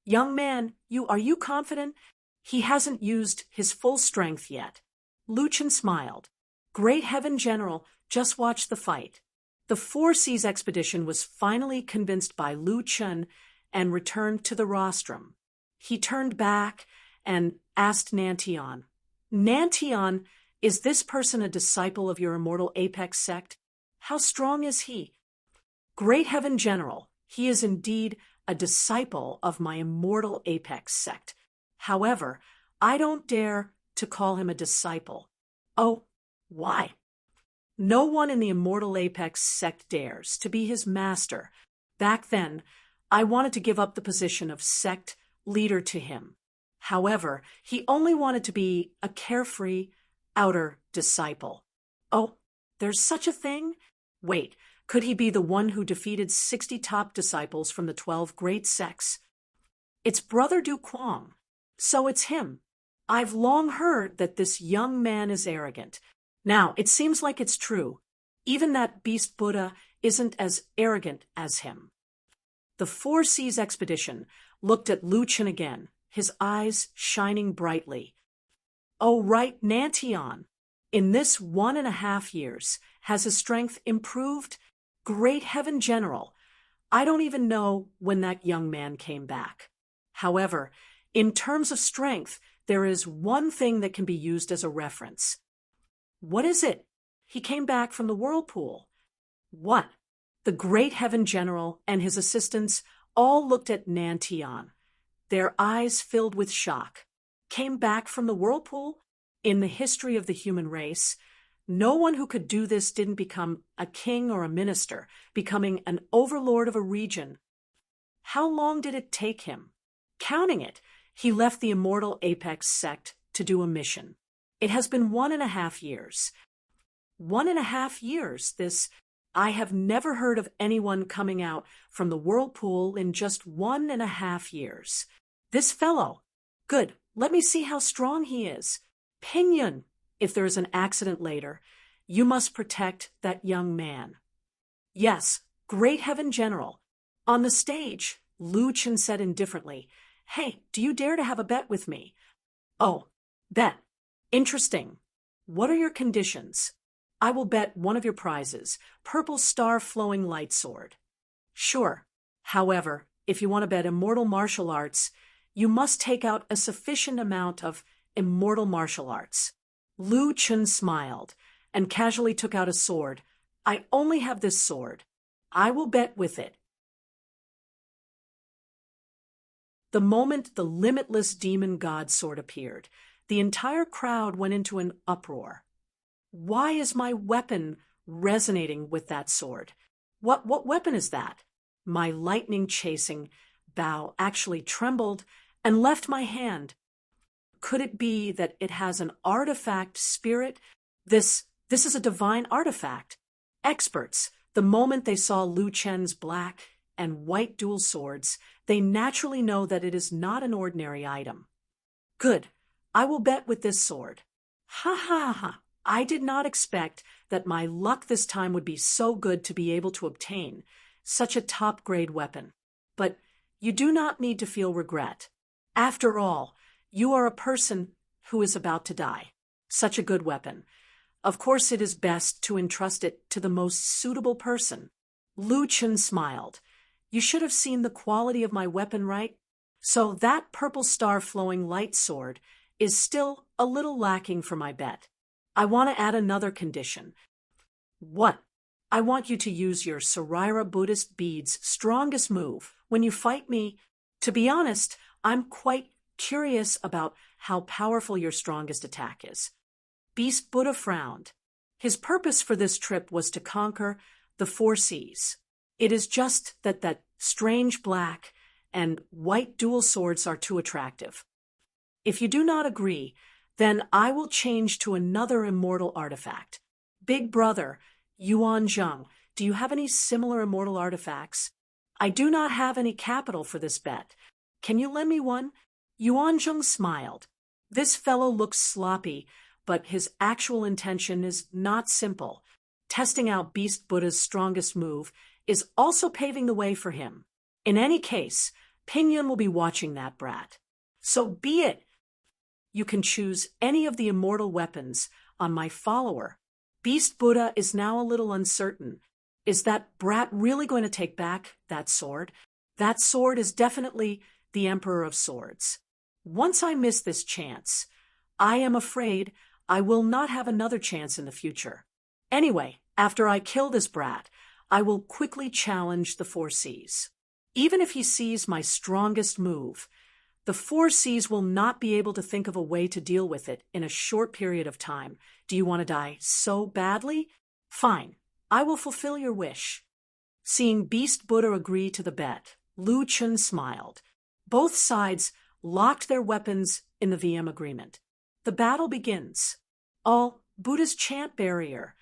Young man, are you confident? He hasn't used his full strength yet. Luchan smiled. Great heaven, General, just watch the fight. The Four Seas expedition was finally convinced by Luchan and returned to the rostrum. He turned back and asked Nantion, Nantion, is this person a disciple of your immortal Apex sect? How strong is he? Great heaven, General, he is indeed a disciple of my immortal Apex sect. However, I don't dare to call him a disciple. Oh, why? No one in the immortal Apex sect dares to be his master. Back then, I wanted to give up the position of sect leader to him. However, he only wanted to be a carefree, outer disciple. Oh, there's such a thing? Wait, could he be the one who defeated 60 top disciples from the 12 great sects? It's Brother Du Quang. So it's him. I've long heard that this young man is arrogant. Now, it seems like it's true. Even that beast Buddha isn't as arrogant as him. The Four Seas expedition looked at Luchan again, his eyes shining brightly. Oh, right, Nantion. In this 1.5 years, has his strength improved? Great heaven, General. I don't even know when that young man came back. However, in terms of strength, there is one thing that can be used as a reference. What is it? He came back from the whirlpool. What? The great heaven general and his assistants all looked at Nantion. Their eyes filled with shock. Came back from the whirlpool? In the history of the human race, no one who could do this didn't become a king or a minister, becoming an overlord of a region. How long did it take him? Counting it, he left the immortal Apex sect to do a mission. It has been 1.5 years. 1.5 years, I have never heard of anyone coming out from the whirlpool in just 1.5 years. This fellow, good, let me see how strong he is. Pinyin, if there is an accident later, you must protect that young man. Yes, great heaven general. On the stage, Luchan said indifferently, Hey, do you dare to have a bet with me? Oh, bet. Interesting. What are your conditions? I will bet one of your prizes, purple star flowing light sword. Sure. However, if you want to bet immortal martial arts, you must take out a sufficient amount of immortal martial arts. Luchan smiled and casually took out a sword. I only have this sword. I will bet with it. The moment the limitless demon god sword appeared, the entire crowd went into an uproar. Why is my weapon resonating with that sword? What weapon is that? My lightning-chasing bow actually trembled and left my hand. Could it be that it has an artifact spirit? This is a divine artifact. Experts, the moment they saw Luchan's black and white dual swords, they naturally know that it is not an ordinary item. Good. I will bet with this sword. Ha ha ha. I did not expect that my luck this time would be so good to be able to obtain such a top-grade weapon. But you do not need to feel regret. After all, you are a person who is about to die. Such a good weapon. Of course it is best to entrust it to the most suitable person. Luchan smiled. You should have seen the quality of my weapon, right? So that purple star flowing light sword is still a little lacking for my bet. I want to add another condition. What? I want you to use your Sarira Buddhist bead's strongest move when you fight me. To be honest, I'm quite curious about how powerful your strongest attack is. Beast Buddha frowned. His purpose for this trip was to conquer the Four Seas. It is just that strange black and white dual swords are too attractive. If you do not agree, Then I will change to another immortal artifact. Big brother, Yuan Zheng, do you have any similar immortal artifacts? I do not have any capital for this bet. Can you lend me one? Yuan Zheng smiled. This fellow looks sloppy, but his actual intention is not simple. Testing out Beast Buddha's strongest move is also paving the way for him. In any case, Pingyun will be watching that brat. So be it. You can choose any of the immortal weapons on my follower. Beast Buddha is now a little uncertain. Is that brat really going to take back that sword? That sword is definitely the Emperor of Swords. Once I miss this chance, I am afraid I will not have another chance in the future. Anyway, after I kill this brat, I will quickly challenge the 4Cs. Even if he sees my strongest move, the 4Cs will not be able to think of a way to deal with it in a short period of time. Do you want to die so badly? Fine, I will fulfill your wish. Seeing Beast Buddha agree to the bet, Lu Chun smiled. Both sides locked their weapons in the VM agreement. The battle begins. All Buddha's chant barrier.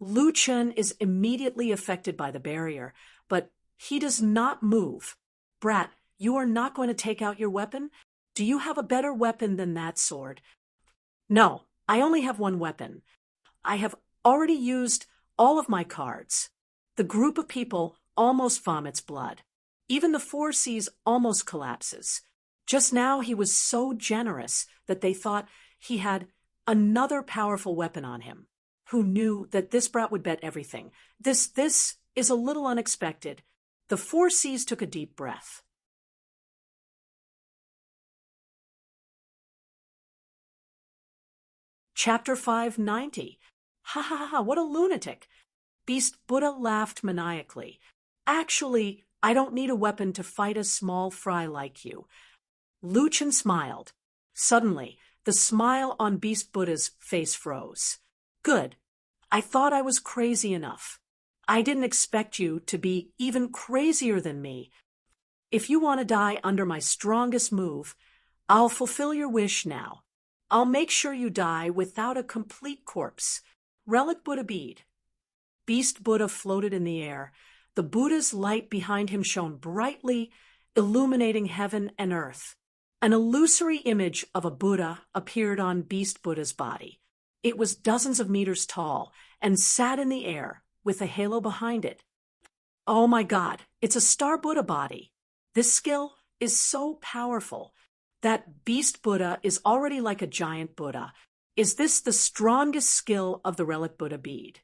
Lu Chun is immediately affected by the barrier, but he does not move. Brat, you are not going to take out your weapon? Do you have a better weapon than that sword? No, I only have one weapon. I have already used all of my cards. The group of people almost vomits blood. Even the 4Cs almost collapses. Just now he was so generous that they thought he had another powerful weapon on him. Who knew that this brat would bet everything? This is a little unexpected. The 4Cs took a deep breath. Chapter 590. Ha ha ha, what a lunatic. Beast Buddha laughed maniacally. Actually, I don't need a weapon to fight a small fry like you. Lu Chun smiled. Suddenly, the smile on Beast Buddha's face froze. Good. I thought I was crazy enough. I didn't expect you to be even crazier than me. If you want to die under my strongest move, I'll fulfill your wish now. I'll make sure you die without a complete corpse. Relic Buddha bead. Beast Buddha floated in the air. The Buddha's light behind him shone brightly, illuminating heaven and earth. An illusory image of a Buddha appeared on Beast Buddha's body. It was dozens of meters tall and sat in the air with a halo behind it. Oh my God, it's a Star Buddha body. This skill is so powerful. That Beast Buddha is already like a giant Buddha. Is this the strongest skill of the Relic Buddha bead?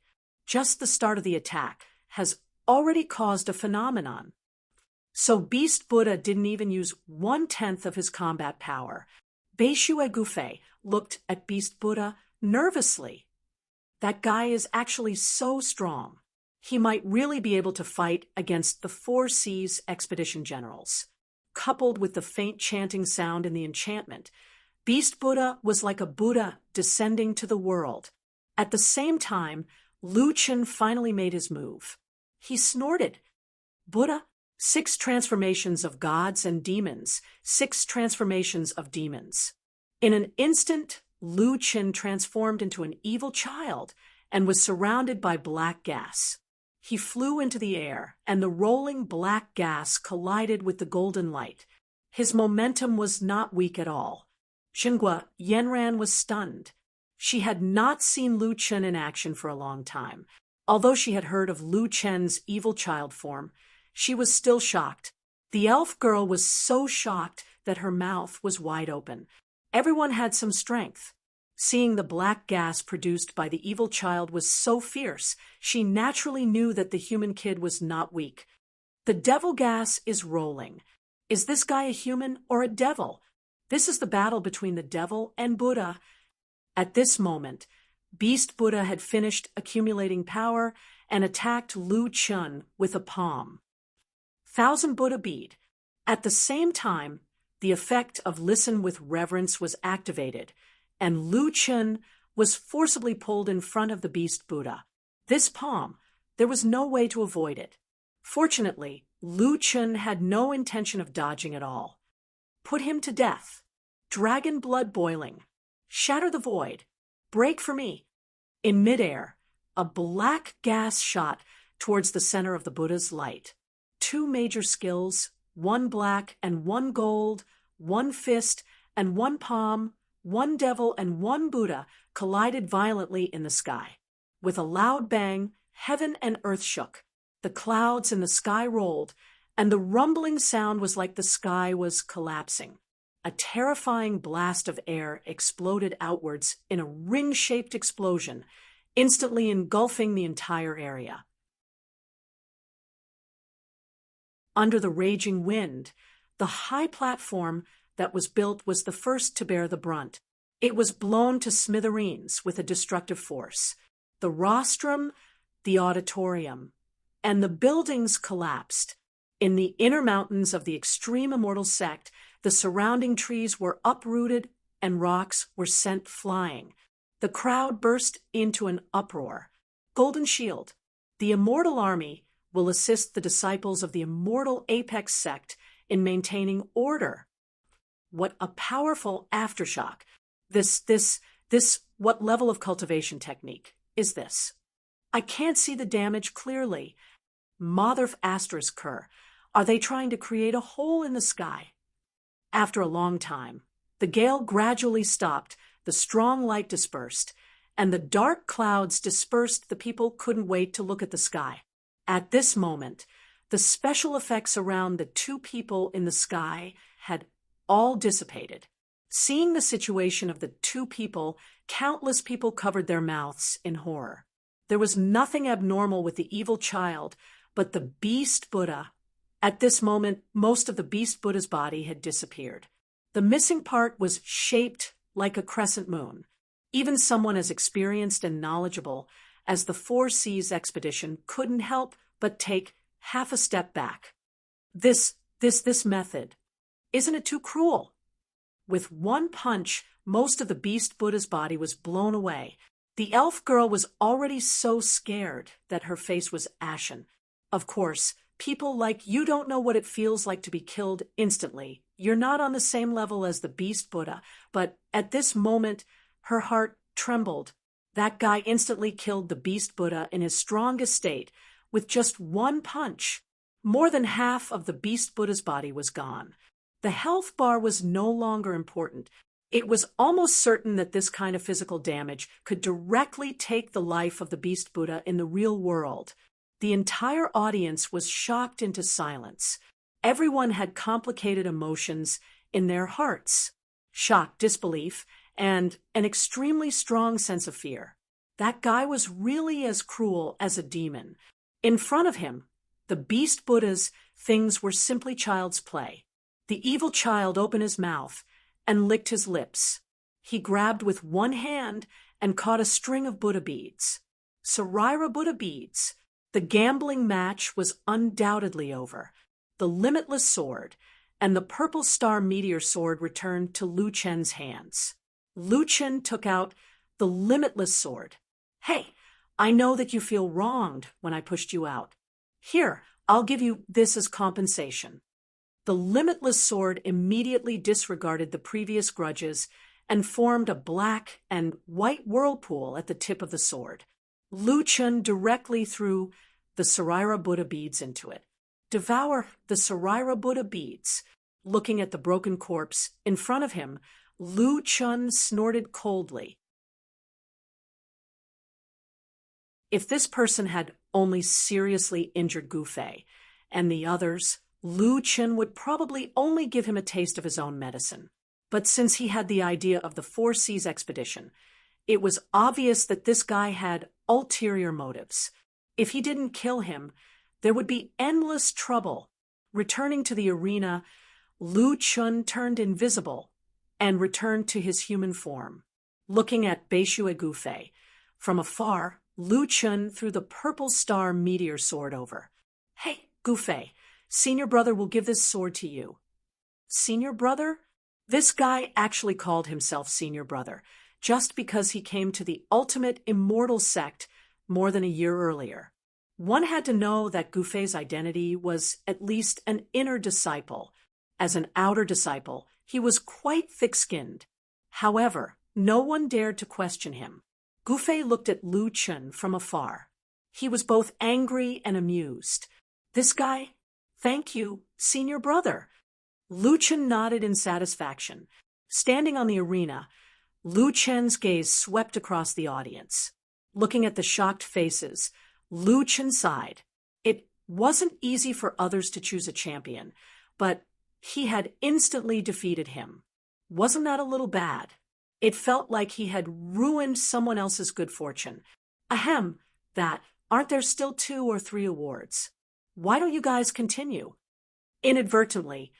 Just the start of the attack has already caused a phenomenon. So Beast Buddha didn't even use 1/10 of his combat power. Beishue Gufei looked at Beast Buddha nervously. That guy is actually so strong. He might really be able to fight against the 4Cs expedition generals. Coupled with the faint chanting sound in the enchantment, Beast Buddha was like a Buddha descending to the world. At the same time, Lu Chun finally made his move. He snorted. Buddha, 6 transformations of gods and demons, 6 transformations of demons. In an instant, Lu Chun transformed into an evil child and was surrounded by black gas. He flew into the air, and the rolling black gas collided with the golden light. His momentum was not weak at all. Xinghua Yanran was stunned. She had not seen Lu Chun in action for a long time. Although she had heard of Lu Chen's evil child form, she was still shocked. The elf girl was so shocked that her mouth was wide open. Everyone had some strength. Seeing the black gas produced by the evil child was so fierce, she naturally knew that the human kid was not weak. The devil gas is rolling. Is this guy a human or a devil? This is the battle between the devil and Buddha. At this moment, Beast Buddha had finished accumulating power and attacked Lu Chun with a palm. 1000 Buddha bead. At the same time, the effect of listen with reverence was activated, and Lu Chun was forcibly pulled in front of the Beast Buddha. This palm, there was no way to avoid it. Fortunately, Lu Chun had no intention of dodging at all. Put him to death. Dragon blood boiling. Shatter the void. Break for me. In midair, a black gas shot towards the center of the Buddha's light. Two major skills, one black and one gold, one fist and one palm, one devil and one Buddha collided violently in the sky. With a loud bang, heaven and earth shook. The clouds in the sky rolled, and the rumbling sound was like the sky was collapsing. A terrifying blast of air exploded outwards in a ring-shaped explosion, instantly engulfing the entire area. Under the raging wind, the high platform that was built was the first to bear the brunt. It was blown to smithereens with a destructive force. The rostrum, the auditorium, and the buildings collapsed. In the inner mountains of the extreme immortal sect, the surrounding trees were uprooted and rocks were sent flying. The crowd burst into an uproar. Golden Shield, the immortal army, will assist the disciples of the immortal apex sect in maintaining order. What a powerful aftershock. What level of cultivation technique is this? I can't see the damage clearly. Mother asterisk cur. Are they trying to create a hole in the sky? After a long time, the gale gradually stopped, the strong light dispersed, and the dark clouds dispersed. The people couldn't wait to look at the sky. At this moment, the special effects around the two people in the sky had all dissipated. Seeing the situation of the two people, countless people covered their mouths in horror. There was nothing abnormal with the evil child, but the beast Buddha. At this moment, most of the beast Buddha's body had disappeared. The missing part was shaped like a crescent moon. Even someone as experienced and knowledgeable as the Four Seas expedition couldn't help but take half a step back. This method, isn't it too cruel? With one punch, most of the beast Buddha's body was blown away. The elf girl was already so scared that her face was ashen. Of course, people like you don't know what it feels like to be killed instantly. You're not on the same level as the beast Buddha, but at this moment, her heart trembled. That guy instantly killed the beast Buddha in his strongest state with just one punch. More than half of the beast Buddha's body was gone. The health bar was no longer important. It was almost certain that this kind of physical damage could directly take the life of the beast Buddha in the real world. The entire audience was shocked into silence. Everyone had complicated emotions in their hearts. Shock, disbelief, and an extremely strong sense of fear. That guy was really as cruel as a demon. In front of him, the beast Buddha's things were simply child's play. The evil child opened his mouth and licked his lips. He grabbed with one hand and caught a string of Buddha beads. Saraira Buddha beads. The gambling match was undoubtedly over. The limitless sword and the purple star meteor sword returned to Lu Chen's hands. Lu Chen took out the limitless sword. Hey, I know that you feel wronged when I pushed you out. Here, I'll give you this as compensation. The limitless sword immediately disregarded the previous grudges and formed a black and white whirlpool at the tip of the sword. Lu Chen directly threw the Saraira Buddha beads into it. Devour the Saraira Buddha beads. Looking at the broken corpse in front of him, Lu Chen snorted coldly. If this person had only seriously injured Gu Fei and the others, Lu Chen would probably only give him a taste of his own medicine. But since he had the idea of the Four Seas expedition, it was obvious that this guy had ulterior motives. If he didn't kill him, there would be endless trouble. Returning to the arena, Lu Chen turned invisible and returned to his human form. Looking at Beishue Gu Fei, from afar, Lu Chen threw the purple star meteor sword over. Hey, Gu Fei, senior brother will give this sword to you. Senior brother? This guy actually called himself senior brother, just because he came to the ultimate immortal sect more than a year earlier. One had to know that Gu Fei's identity was at least an inner disciple. As an outer disciple, he was quite thick-skinned. However, No one dared to question him. Gufei looked at Lu Chun from afar. He was both angry and amused. This guy? Thank you, senior brother. Lu Chun nodded in satisfaction. Standing on the arena, Lu Chen's gaze swept across the audience. Looking at the shocked faces, Lu Chen sighed. It wasn't easy for others to choose a champion, but he had instantly defeated him. Wasn't that a little bad? It felt like he had ruined someone else's good fortune. Ahem, that, aren't there still 2 or 3 awards? Why don't you guys continue? Inadvertently,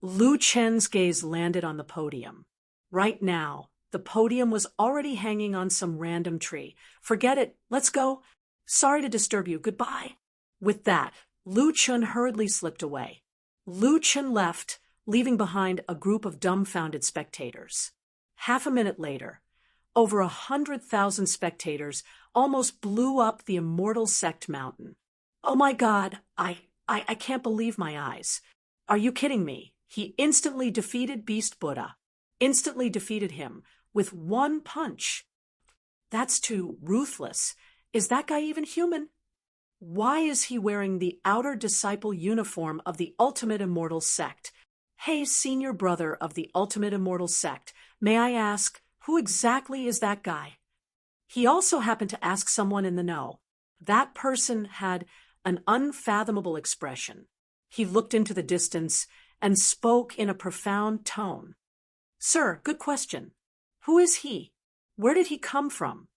Lu Chen's gaze landed on the podium. Right now, the podium was already hanging on some random tree. Forget it, let's go. Sorry to disturb you, goodbye. With that, Lu Chun hurriedly slipped away. Lu Chun left, leaving behind a group of dumbfounded spectators. Half a minute later, over 100,000 spectators almost blew up the Immortal Sect mountain. Oh my God, I can't believe my eyes. Are you kidding me? He instantly defeated Beast Buddha. Instantly defeated him with 1 punch. That's too ruthless. Is that guy even human? Why is he wearing the outer disciple uniform of the Ultimate Immortal Sect? Hey, senior brother of the Ultimate Immortal Sect, may I ask, who exactly is that guy? He also happened to ask someone in the know. That person had an unfathomable expression. He looked into the distance and spoke in a profound tone. Sir, good question. Who is he? Where did he come from?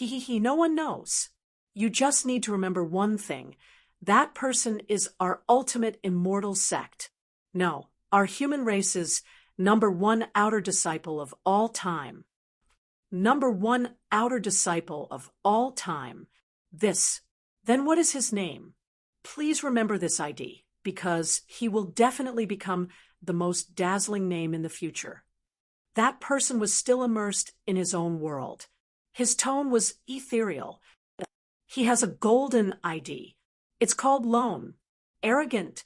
No one knows. You just need to remember one thing. That person is our ultimate immortal sect. No, our human race's #1 outer disciple of all time. #1 outer disciple of all time. Then what is his name? Please remember this ID, because he will definitely become the most dazzling name in the future. That person was still immersed in his own world. His tone was ethereal. He has a golden ID. It's called Lone. Arrogant.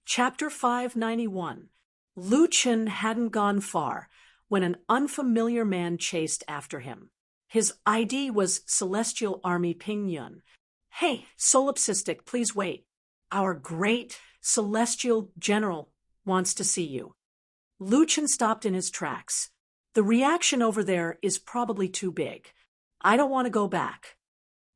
Chapter 591. Lu Chen hadn't gone far when an unfamiliar man chased after him. His ID was Celestial Army Pingyun. Hey, Solipsistic, please wait. Our great Celestial General wants to see you. Lu Chen stopped in his tracks. The reaction over there is probably too big. I don't want to go back.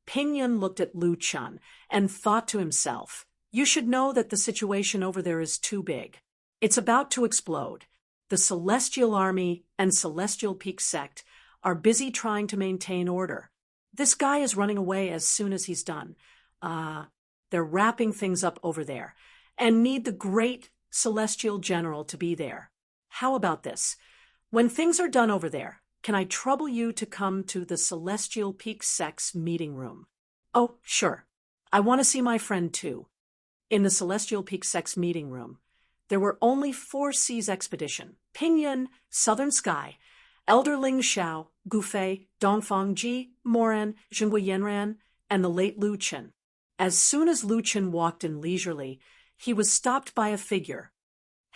Pingyun looked at Lu Chen and thought to himself, you should know that the situation over there is too big. It's about to explode. The Celestial Army and Celestial Peak Sect are busy trying to maintain order. This guy is running away as soon as he's done. They're wrapping things up over there and need the great Celestial General to be there. How about this? When things are done over there, can I trouble you to come to the Celestial Peak Sect's meeting room? Oh, sure. I want to see my friend too. In the Celestial Peak Sect's meeting room, there were only 4 Seas expedition: Pingyun, Southern Sky, Elder Ling Xiao, Gufei, Dongfang Ji, Moran, Zhenghua Yanran, and the late Lu Chen. As soon as Lu Chen walked in leisurely, he was stopped by a figure.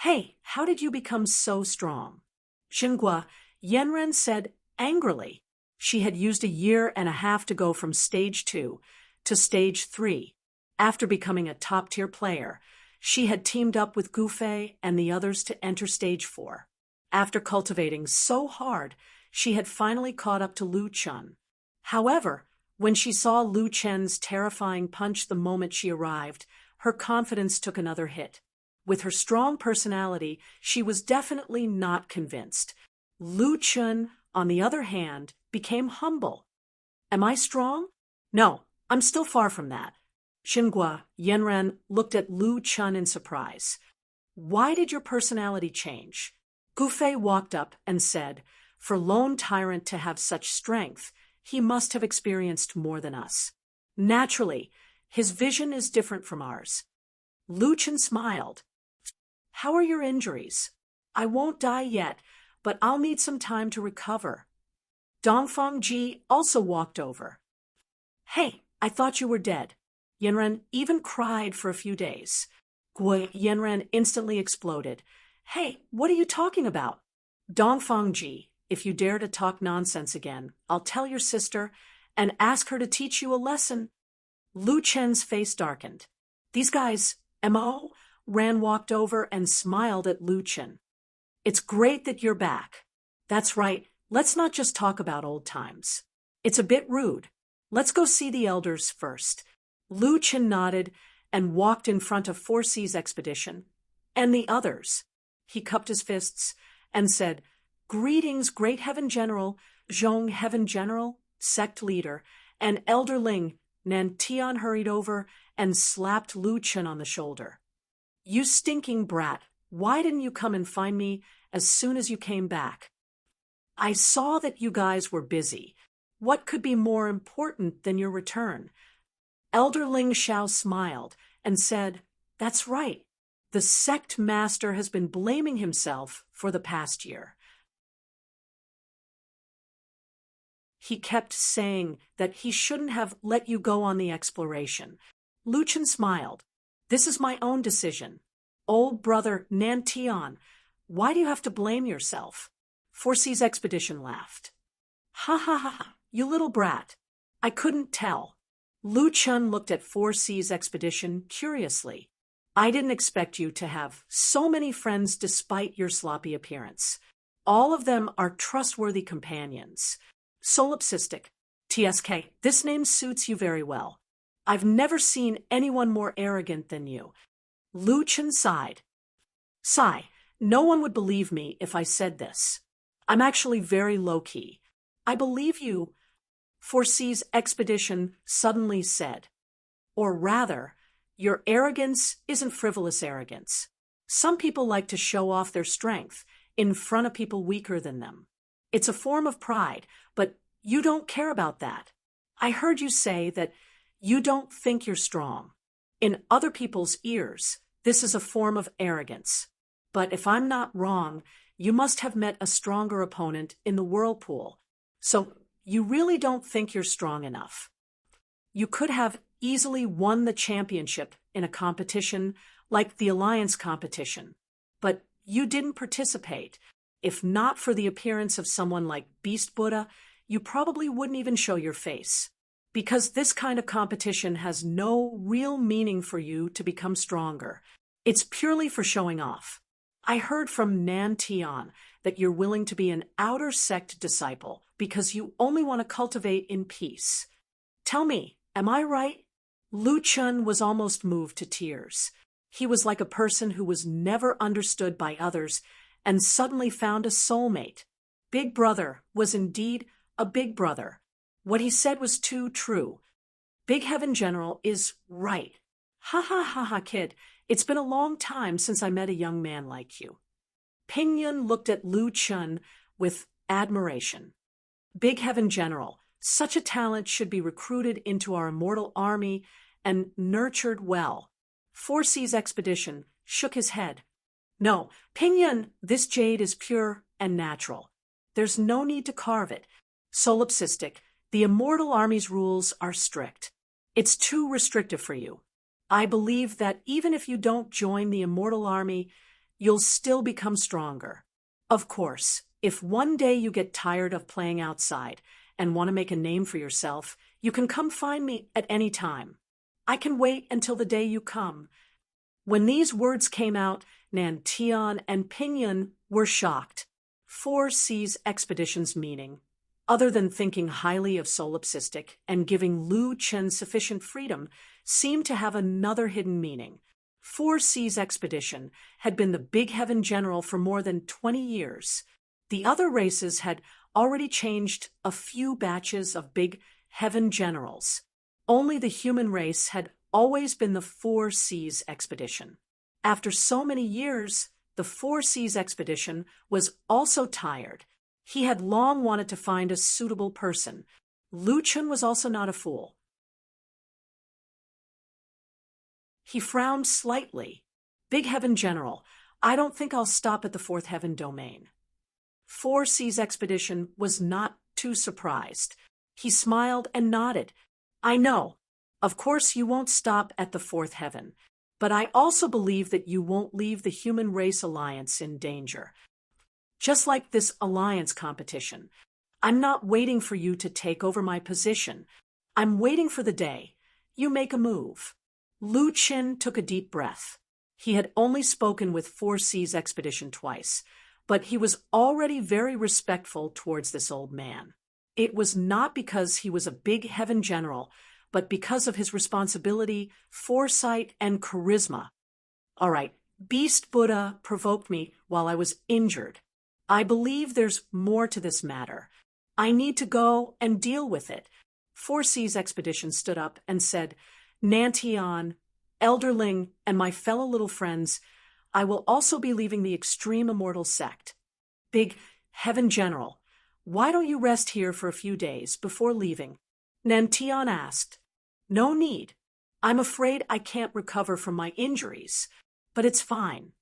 Hey, how did you become so strong? Zhenghua Yanran said angrily. She had used 1.5 years to go from stage 2 to stage 3. After becoming a top-tier player, she had teamed up with Gufei and the others to enter stage 4. After cultivating so hard, she had finally caught up to Lu Chen. However, when she saw Lu Chen's terrifying punch the moment she arrived, her confidence took another hit. With her strong personality, she was definitely not convinced. Lu Chen, on the other hand, became humble. Am I strong? No, I'm still far from that. Zhenghua Yanran looked at Lu Chen in surprise. Why did your personality change? Gufei walked up and said, for Lone Tyrant to have such strength, he must have experienced more than us. Naturally, his vision is different from ours. Lu Chen smiled. How are your injuries? I won't die yet, but I'll need some time to recover. Dongfang Ji also walked over. Hey, I thought you were dead. Yanran even cried for a few days. Gui Yanran instantly exploded. Hey, what are you talking about? Dongfangji, if you dare to talk nonsense again, I'll tell your sister and ask her to teach you a lesson. Lu Chen's face darkened. These guys, M.O., Ran walked over and smiled at Lu Chen. It's great that you're back. That's right, let's not just talk about old times. It's a bit rude. Let's go see the elders first. Lu Chen nodded and walked in front of 4C's expedition. And the others. He cupped his fists and said, Greetings, Great Heaven General, Zhong Heaven General, Sect Leader, and Elder Ling. Nantian hurried over and slapped Lu Chen on the shoulder. You stinking brat, why didn't you come and find me as soon as you came back? I saw that you guys were busy. What could be more important than your return? Elder Ling Xiao smiled and said, That's right. The sect master has been blaming himself for the past year. He kept saying that he shouldn't have let you go on the exploration. Lu Chen smiled. This is my own decision. Old brother Nantian, why do you have to blame yourself? 4C's expedition laughed. Ha ha ha, you little brat. I couldn't tell. Lu Chen looked at 4C's expedition curiously. I didn't expect you to have so many friends despite your sloppy appearance. All of them are trustworthy companions. Solipsistic. TSK, this name suits you very well. I've never seen anyone more arrogant than you. Lu Chen sighed. Sigh, no one would believe me if I said this. I'm actually very low-key. I believe you, 4C's expedition suddenly said. Or rather, your arrogance isn't frivolous arrogance. Some people like to show off their strength in front of people weaker than them. It's a form of pride, but you don't care about that. I heard you say that you don't think you're strong. In other people's ears, this is a form of arrogance. But if I'm not wrong, you must have met a stronger opponent in the whirlpool. So you really don't think you're strong enough. You could have easily won the championship in a competition like the Alliance competition. But you didn't participate. If not for the appearance of someone like Beast Buddha, you probably wouldn't even show your face. Because this kind of competition has no real meaning for you to become stronger. It's purely for showing off. I heard from Nantian that you're willing to be an outer sect disciple because you only want to cultivate in peace. Tell me, am I right? Lu Chen was almost moved to tears. He was like a person who was never understood by others and suddenly found a soulmate. Big Brother was indeed a big brother. What he said was too true. Big Heaven General is right. Ha ha ha ha, kid. It's been a long time since I met a young man like you. Pingyun looked at Lu Chen with admiration. Big Heaven General, such a talent should be recruited into our immortal army and nurtured well. 4C's expedition shook his head. No, Pingyun, this jade is pure and natural. There's no need to carve it. Solipsistic, the immortal army's rules are strict. It's too restrictive for you. I believe that even if you don't join the immortal army, you'll still become stronger. Of course, if one day you get tired of playing outside and want to make a name for yourself, you can come find me at any time. I can wait until the day you come. When these words came out, Nantian and Pingyun were shocked. 4C's expedition's meaning, other than thinking highly of Solipsistic and giving Lu Chen sufficient freedom, seemed to have another hidden meaning. 4C's expedition had been the Big Heaven General for more than 20 years. The other races had already changed a few batches of Big Heaven Generals. Only the human race had always been the 4C's expedition. After so many years, the 4C's expedition was also tired. He had long wanted to find a suitable person. Lu Chen was also not a fool. He frowned slightly. Big Heaven General, I don't think I'll stop at the Fourth Heaven domain. 4C's expedition was not too surprised. He smiled and nodded. I know. Of course you won't stop at the Fourth Heaven. but I also believe that you won't leave the human race alliance in danger. Just like this alliance competition, I'm not waiting for you to take over my position. I'm waiting for the day you make a move. Lu Qin took a deep breath. He had only spoken with 4C's expedition twice, but he was already very respectful towards this old man. It was not because he was a big heaven general, but because of his responsibility, foresight, and charisma. All right, Beast Buddha provoked me while I was injured. I believe there's more to this matter. I need to go and deal with it. 4C's expedition stood up and said, Nantian, Elderling, and my fellow little friends, I will also be leaving the Extreme Immortal Sect. Big Heaven General, why don't you rest here for a few days before leaving? Nantian asked. No need. I'm afraid I can't recover from my injuries, but it's fine.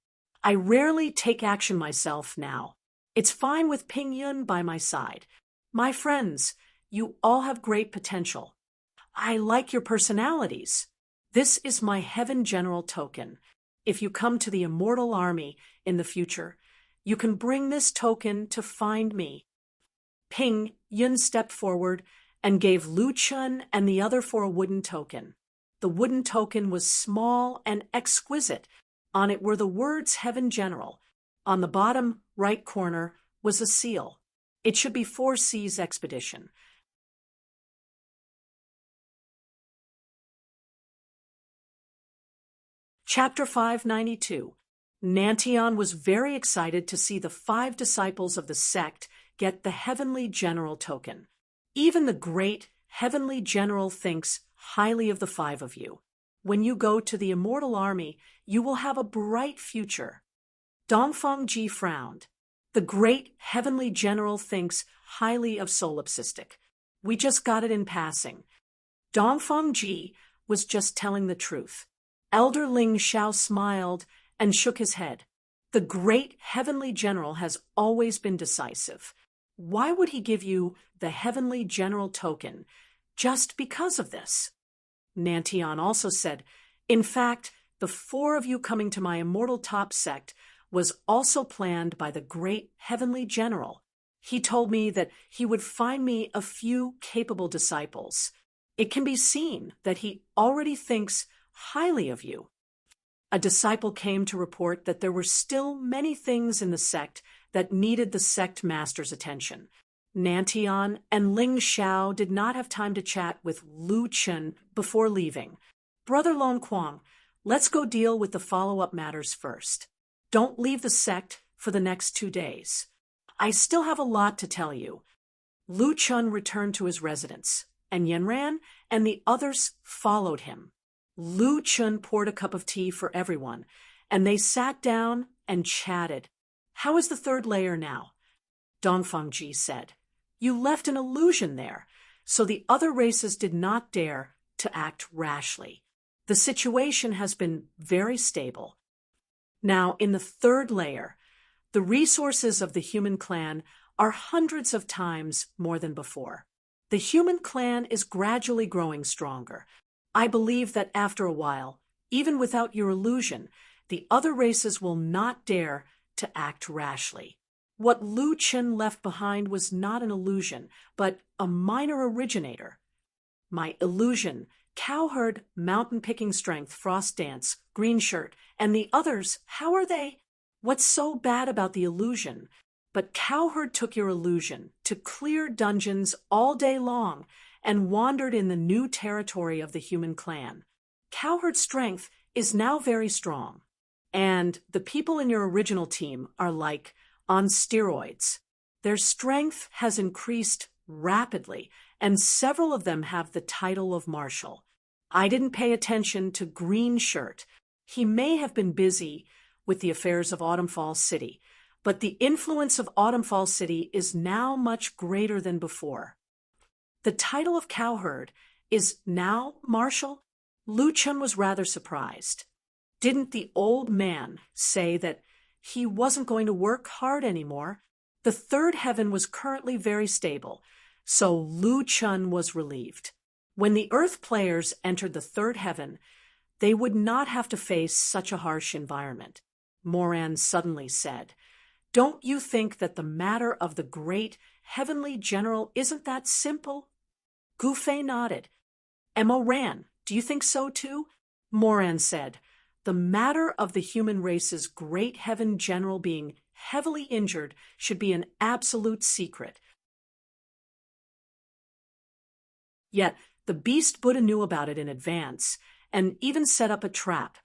I rarely take action myself now. It's fine with Ping Yun by my side. My friends, you all have great potential. I like your personalities. This is my Heaven General token. If you come to the Immortal Army in the future, you can bring this token to find me. Ping Yun stepped forward and gave Lu Chun and the other 4 a wooden token. The wooden token was small and exquisite. On it were the words Heaven General. On the bottom right corner was a seal. It should be 4C's expedition. Chapter 592. Nantian was very excited to see the 5 disciples of the sect get the Heavenly General token. Even the great Heavenly General thinks highly of the 5 of you. When you go to the Immortal Army, you will have a bright future. Dongfeng Ji frowned. The great Heavenly General thinks highly of Solipsistic. We just got it in passing. Dongfeng Ji was just telling the truth. Elder Ling Xiao smiled and shook his head. The great Heavenly General has always been decisive. Why would he give you the Heavenly General token just because of this? Nantian also said, in fact, the 4 of you coming to my Immortal Top sect was also planned by the great Heavenly General. He told me that he would find me a few capable disciples. It can be seen that he already thinks highly of you. A disciple came to report that there were still many things in the sect that needed the sect master's attention. Nantian and Ling Xiao did not have time to chat with Lu Chun before leaving. Brother Lon Kuang, let's go deal with the follow-up matters first. Don't leave the sect for the next 2 days. I still have a lot to tell you. Lu Chun returned to his residence, and Yanran and the others followed him. Lu Chun poured a cup of tea for everyone, and they sat down and chatted. How is the 3rd layer now? Dongfeng Ji said. You left an illusion there, so the other races did not dare to act rashly. The situation has been very stable. Now, in the 3rd layer, the resources of the human clan are hundreds of times more than before. The human clan is gradually growing stronger. I believe that after a while, even without your illusion, the other races will not dare to act rashly. What Lu Qin left behind was not an illusion, but a minor originator. My illusion, Cowherd, Mountain Picking Strength, Frost Dance, Green Shirt, and the others, how are they? What's so bad about the illusion? But Cowherd took your illusion to clear dungeons all day long and wandered in the new territory of the human clan. Cowherd's strength is now very strong, and the people in your original team are like on steroids. Their strength has increased rapidly, and several of them have the title of marshal. I didn't pay attention to Green Shirt. He may have been busy with the affairs of Autumnfall City, but the influence of Autumnfall City is now much greater than before. The title of Cowherd is now marshal? Lu Chun was rather surprised. Didn't the old man say that he wasn't going to work hard anymore? The 3rd heaven was currently very stable, so Lu Chun was relieved. When the Earth players entered the 3rd heaven, they would not have to face such a harsh environment. Moran suddenly said, "Don't you think that the matter of the great heavenly general isn't that simple?" Gouffet nodded. "And Moran, do you think so too?" Moran said, "The matter of the human race's great heaven general being heavily injured should be an absolute secret." Yet the beast Buddha knew about it in advance and even set up a trap.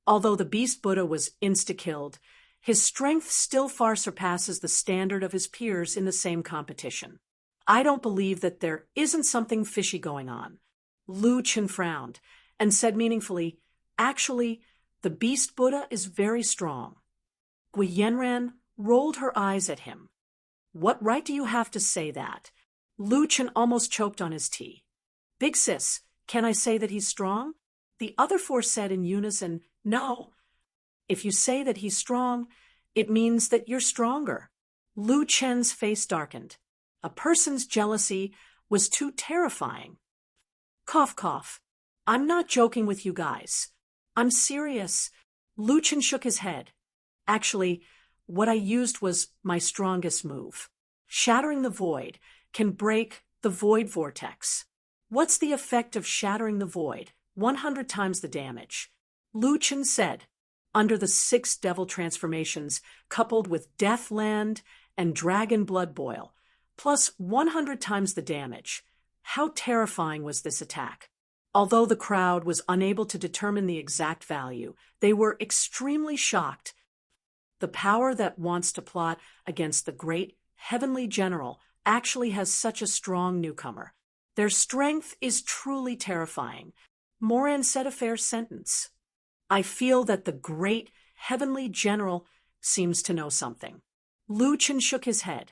Although the beast Buddha was insta-killed, his strength still far surpasses the standard of his peers in the same competition. "I don't believe that there isn't something fishy going on." Lu Chen frowned and said meaningfully, "Actually, the beast Buddha is very strong." Gui Yanran rolled her eyes at him. "What right do you have to say that?" Lu Chen almost choked on his tea. "Big sis, can I say that he's strong?" The other four said in unison, "No." "If you say that he's strong, it means that you're stronger." Lu Chen's face darkened. A person's jealousy was too terrifying. Cough, cough. "I'm not joking with you guys. I'm serious." Lu Chen shook his head. "Actually, what I used was my strongest move. Shattering the void can break the void vortex." "What's the effect of shattering the void? 100 times the damage." Lu Chen said, "Under the 6 devil transformations, coupled with Deathland and Dragon Blood Boil, plus 100 times the damage." How terrifying was this attack? Although the crowd was unable to determine the exact value, they were extremely shocked. The power that wants to plot against the great heavenly general actually has such a strong newcomer. Their strength is truly terrifying. Moran said a fair sentence. "I feel that the great heavenly general seems to know something." Lu Chen shook his head.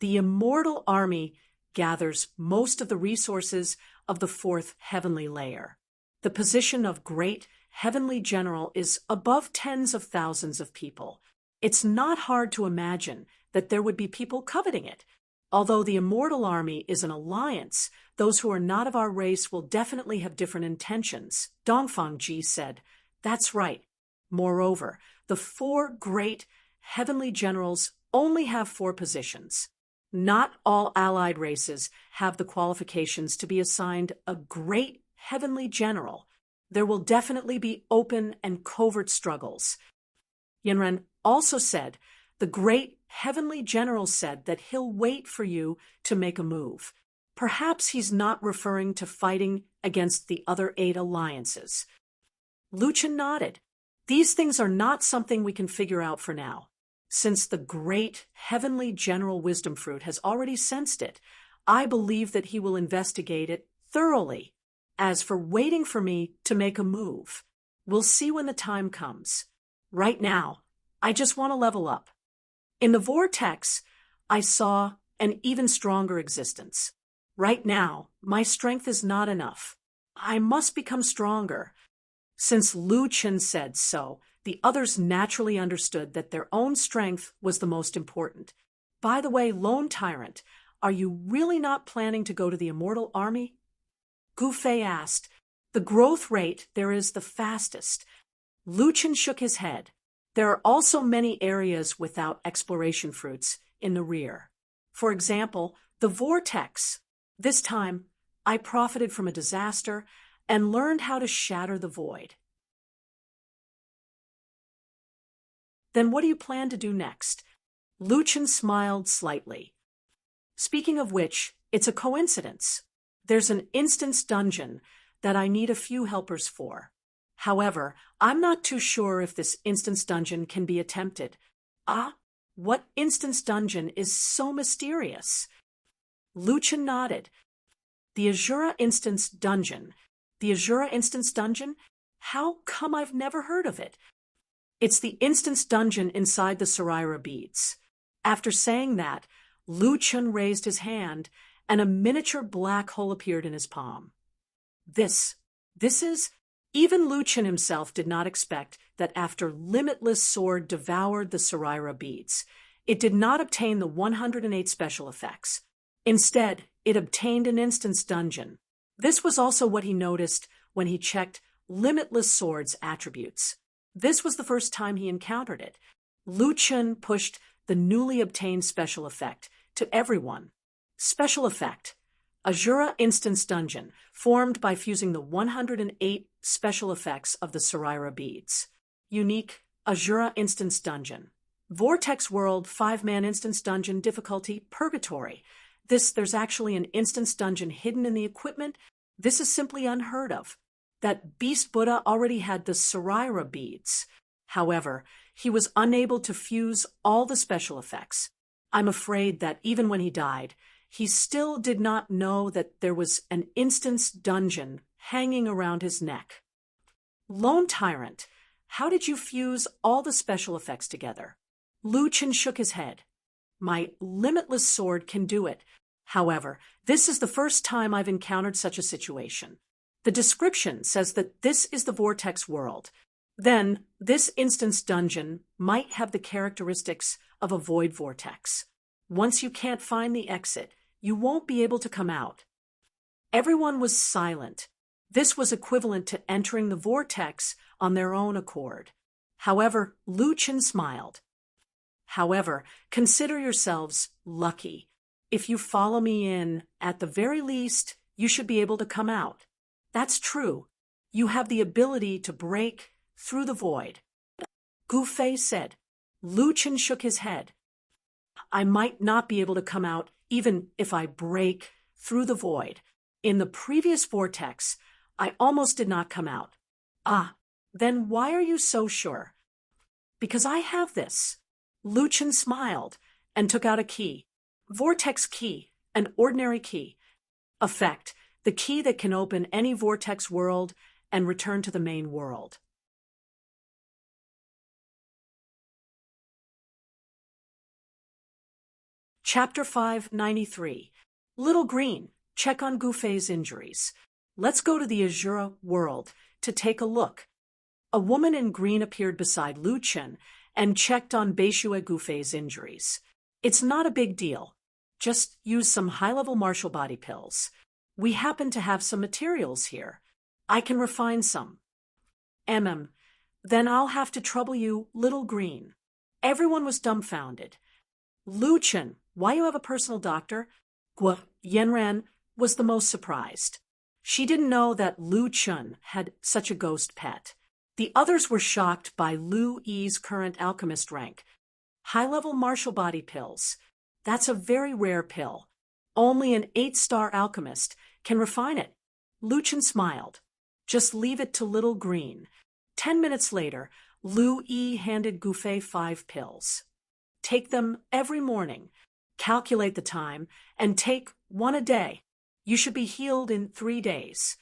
"The immortal army gathers most of the resources of the 4th heavenly layer. The position of great heavenly general is above tens of thousands of people. It's not hard to imagine that there would be people coveting it. Although the immortal army is an alliance, those who are not of our race will definitely have different intentions." Dongfang Ji said, "That's right. Moreover, the 4 great heavenly generals only have 4 positions. Not all allied races have the qualifications to be assigned a great heavenly general. There will definitely be open and covert struggles." Yanran also said, "The great heavenly general said that he'll wait for you to make a move. Perhaps he's not referring to fighting against the other 8 alliances." Lu Chen nodded. "These things are not something we can figure out for now. Since the great heavenly general wisdom fruit has already sensed it, I believe that he will investigate it thoroughly. As for waiting for me to make a move, we'll see when the time comes. Right now, I just want to level up." In the vortex, I saw an even stronger existence. Right now, my strength is not enough. I must become stronger. Since Lu Chen said so, the others naturally understood that their own strength was the most important. "By the way, Lone Tyrant, are you really not planning to go to the immortal army?" Gouffet asked. "The growth rate there is the fastest." Lu Chen shook his head. "There are also many areas without exploration fruits in the rear. For example, the vortex. This time, I profited from a disaster and learned how to shatter the void." "Then what do you plan to do next?" Lu Chen smiled slightly. "Speaking of which, it's a coincidence. There's an instance dungeon that I need a few helpers for. However, I'm not too sure if this instance dungeon can be attempted." "Ah, what instance dungeon is so mysterious?" Lu Chen nodded. "The Azura Instance Dungeon." "The Azura Instance Dungeon? How come I've never heard of it?" "It's the instance dungeon inside the Saraira beads." After saying that, Lu Chen raised his hand, and a miniature black hole appeared in his palm. This is... Even Lu Chen himself did not expect that after Limitless Sword devoured the Saraira beads, it did not obtain the 108 special effects. Instead, it obtained an instance dungeon. This was also what he noticed when he checked limitless sword's attributes. This was the first time he encountered it. Lu Chen pushed the newly obtained special effect to everyone. Special effect: Azura Instance Dungeon, formed by fusing the 108 special effects of the Saraira beads. Unique Azura Instance Dungeon. Vortex World 5-man instance dungeon, difficulty Purgatory. There's actually an instance dungeon hidden in the equipment. This is simply unheard of. That beast Buddha already had the Saraira beads. However, he was unable to fuse all the special effects. I'm afraid that even when he died, he still did not know that there was an instance dungeon hanging around his neck. Lone Tyrant, how did you fuse all the special effects together? Lu Chen shook his head. My limitless sword can do it. However, this is the first time I've encountered such a situation. The description says that this is the Vortex World. Then, this instance dungeon might have the characteristics of a void vortex. Once you can't find the exit, you won't be able to come out. Everyone was silent. This was equivalent to entering the vortex on their own accord. However, Lu Chen smiled. However, consider yourselves lucky. If you follow me in, at the very least, you should be able to come out. That's true. You have the ability to break through the void. Gu Fei said. Lu Chen shook his head. I might not be able to come out even if I break through the void. In the previous vortex, I almost did not come out. Ah, then why are you so sure? Because I have this. Lu Chen smiled and took out a key. Vortex key, an ordinary key. Effect: the key that can open any vortex world and return to the main world. Chapter 593. Little Green, check on Gu Fei's injuries. Let's go to the Azura world to take a look. A woman in green appeared beside Lu Chen and checked on Beishue Gu Fei's injuries. It's not a big deal. Just use some high-level martial body pills. We happen to have some materials here. I can refine some. Then I'll have to trouble you, Little Green. Everyone was dumbfounded. Lu Chen, why you have a personal doctor? Gu Yanran was the most surprised. She didn't know that Lu Chen had such a ghost pet. The others were shocked by Lu Yi's current alchemist rank. High-level martial body pills. That's a very rare pill. Only an 8-star alchemist can refine it. Lu Chen smiled. Just leave it to Little Green. 10 minutes later, Lu Yi handed Gu Fei 5 pills. Take them every morning. Calculate the time and take 1 a day. You should be healed in 3 days.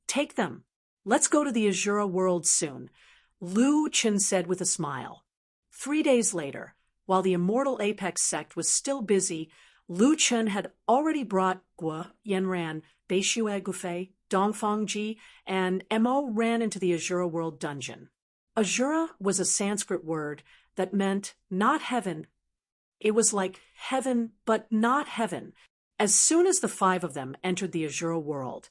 Take them. Let's go to the Azura world soon, Lu Chen said with a smile. 3 days later, while the Immortal Apex sect was still busy, Lu Chen had already brought Gu Yanran, Beishue Gu Fei, Dongfang Ji, and Mo ran into the Azura world dungeon. Azura was a Sanskrit word that meant not heaven. It was like heaven, but not heaven. As soon as the 5 of them entered the Azura world,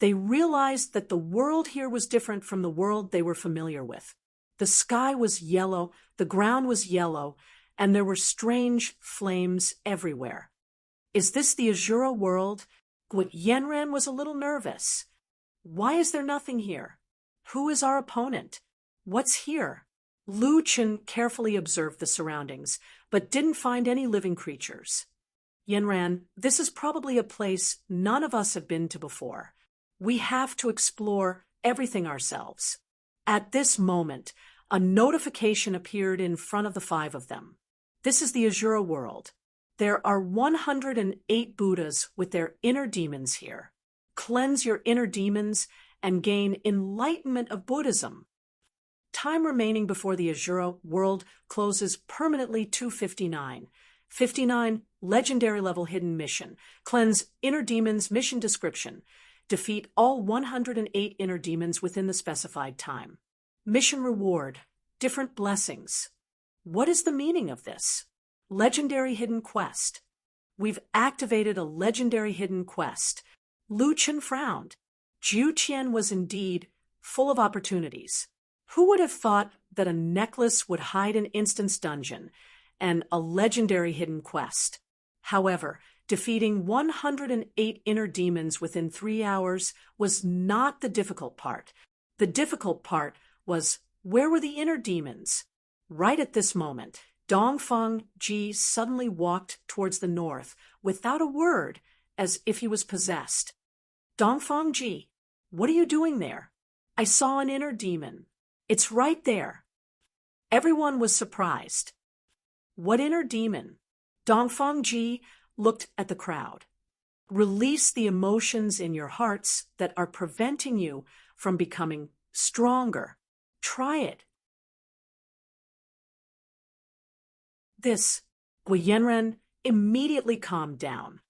they realized that the world here was different from the world they were familiar with. The sky was yellow, the ground was yellow, and there were strange flames everywhere. Is this the Azura world? Gu Yanran was a little nervous. Why is there nothing here? Who is our opponent? What's here? Lu Chen carefully observed the surroundings, but didn't find any living creatures. Yanran, this is probably a place none of us have been to before. We have to explore everything ourselves. At this moment, a notification appeared in front of the 5 of them. This is the Azura world. There are 108 Buddhas with their inner demons here. Cleanse your inner demons and gain enlightenment of Buddhism. Time remaining before the Azura world closes permanently 2:59. 59, legendary level hidden mission. Cleanse inner demons, mission description. Defeat all 108 inner demons within the specified time. Mission reward, different blessings. What is the meaning of this? Legendary hidden quest. We've activated a legendary hidden quest. Lu Chen frowned. Jiu Qian was indeed full of opportunities. Who would have thought that a necklace would hide an instance dungeon and a legendary hidden quest? However, defeating 108 inner demons within 3 hours was not the difficult part. The difficult part was, where were the inner demons? Right at this moment, Dongfeng Ji suddenly walked towards the north without a word, as if he was possessed. Dongfeng Ji, what are you doing there? I saw an inner demon. It's right there. Everyone was surprised. What inner demon? Dongfeng Ji looked at the crowd. Release the emotions in your hearts that are preventing you from becoming stronger. Try it. This, Guiyanren immediately calmed down.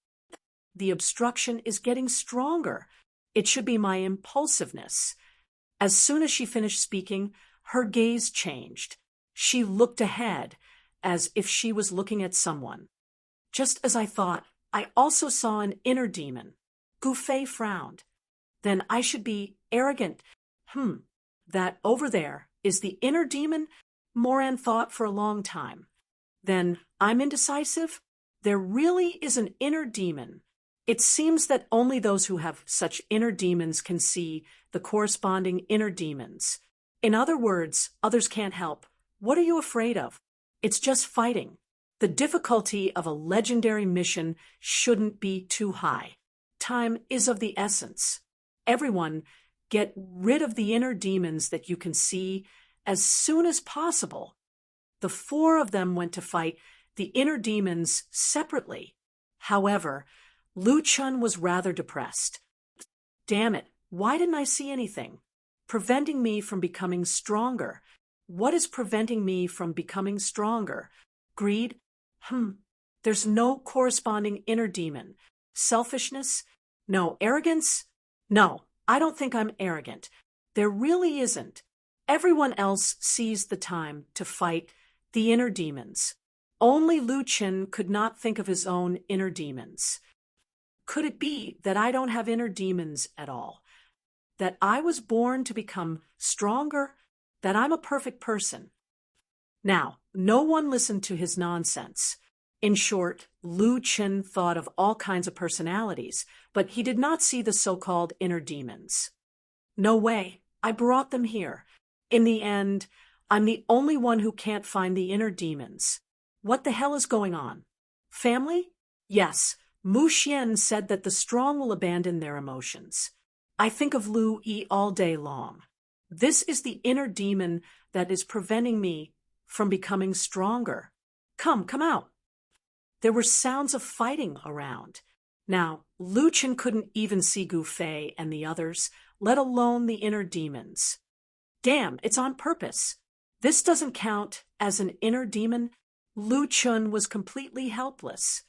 The obstruction is getting stronger. It should be my impulsiveness. As soon as she finished speaking, her gaze changed. She looked ahead, as if she was looking at someone. Just as I thought, I also saw an inner demon. Gu Fei frowned. Then I should be arrogant. That over there is the inner demon? Moran thought for a long time. Then I'm indecisive? There really is an inner demon. It seems that only those who have such inner demons can see the corresponding inner demons. In other words, others can't help. What are you afraid of? It's just fighting. The difficulty of a legendary mission shouldn't be too high. Time is of the essence. Everyone, get rid of the inner demons that you can see as soon as possible. The 4 of them went to fight the inner demons separately. However, Lu Chun was rather depressed. Damn it, why didn't I see anything? Preventing me from becoming stronger. What is preventing me from becoming stronger? Greed? There's no corresponding inner demon. Selfishness? No. Arrogance? No, I don't think I'm arrogant. There really isn't. Everyone else sees the time to fight the inner demons. Only Lu Qin could not think of his own inner demons. Could it be that I don't have inner demons at all? That I was born to become stronger? That I'm a perfect person? Now, no one listened to his nonsense. In short, Lu Qin thought of all kinds of personalities, but he did not see the so-called inner demons. No way, I brought them here. In the end, I'm the only one who can't find the inner demons. What the hell is going on? Family? Yes, Mu Xian said that the strong will abandon their emotions. I think of Lu Yi all day long. This is the inner demon that is preventing me from becoming stronger. Come out. There were sounds of fighting around. Now, Lu Qin couldn't even see Gu Fei and the others, let alone the inner demons. Damn, it's on purpose. This doesn't count as an inner demon. Lu Chun was completely helpless.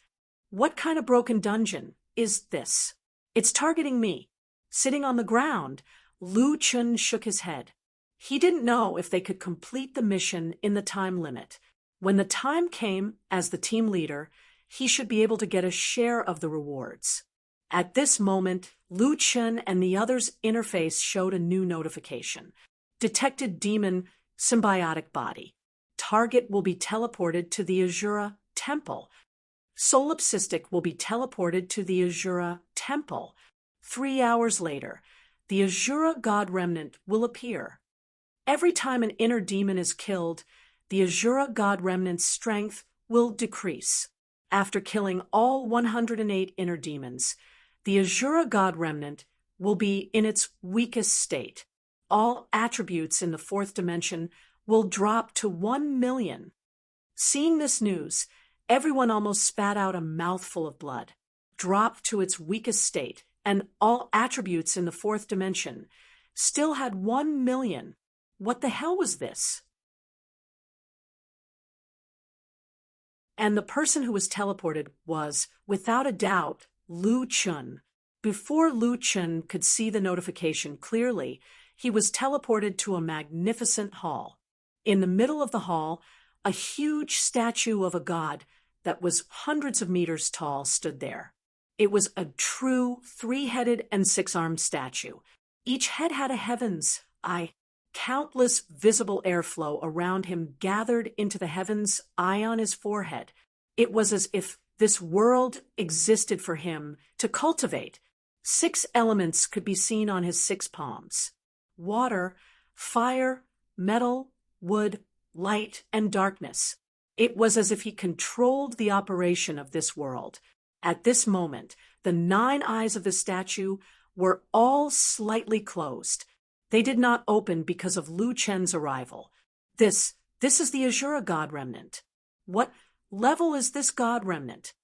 What kind of broken dungeon is this? It's targeting me. Sitting on the ground, Lu Chun shook his head. He didn't know if they could complete the mission in the time limit. When the time came, as the team leader, he should be able to get a share of the rewards. At this moment, Lu Chun and the others' interface showed a new notification. Detected demon symbiotic body. Target will be teleported to the Azura Temple. Solipsistic will be teleported to the Azura Temple. 3 hours later, the Azura God Remnant will appear. Every time an inner demon is killed, the Azura God Remnant's strength will decrease. After killing all 108 inner demons, the Azura God Remnant will be in its weakest state. All attributes in the 4th dimension will drop to 1 million. Seeing this news, everyone almost spat out a mouthful of blood. Dropped to its weakest state, and all attributes in the 4th dimension still had 1 million. What the hell was this? And the person who was teleported was, without a doubt, Lu Chun. Before Lu Chun could see the notification clearly, he was teleported to a magnificent hall. In the middle of the hall, a huge statue of a god that was hundreds of meters tall stood there. It was a true 3-headed and 6-armed statue. Each head had a heavens, Countless visible airflow around him gathered into the heavens, eye on his forehead. It was as if this world existed for him to cultivate. 6 elements could be seen on his 6 palms: water, fire, metal, wood, light, and darkness. It was as if he controlled the operation of this world. At this moment, the 9 eyes of the statue were all slightly closed. They did not open because of Lu Chen's arrival. This is the Azura God Remnant. What level is this God Remnant?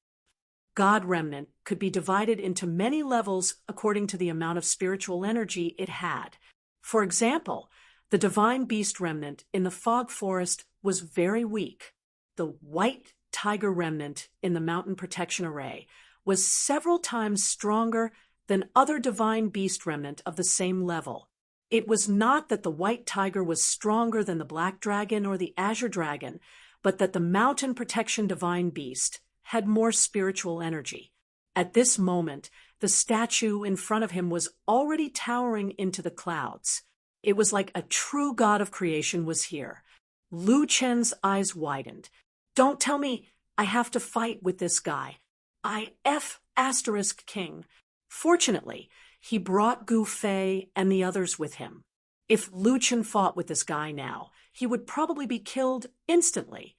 God Remnant could be divided into many levels according to the amount of spiritual energy it had. For example, the Divine Beast Remnant in the Fog Forest was very weak. The White Tiger Remnant in the Mountain Protection Array was several times stronger than other Divine Beast Remnant of the same level. It was not that the White Tiger was stronger than the Black Dragon or the Azure Dragon, but that the Mountain Protection Divine Beast had more spiritual energy. At this moment, the statue in front of him was already towering into the clouds. It was like a true god of creation was here. Lu Chen's eyes widened. Don't tell me I have to fight with this guy. King. Fortunately, he brought Gu Fei and the others with him. If Lu Chen fought with this guy now, he would probably be killed instantly.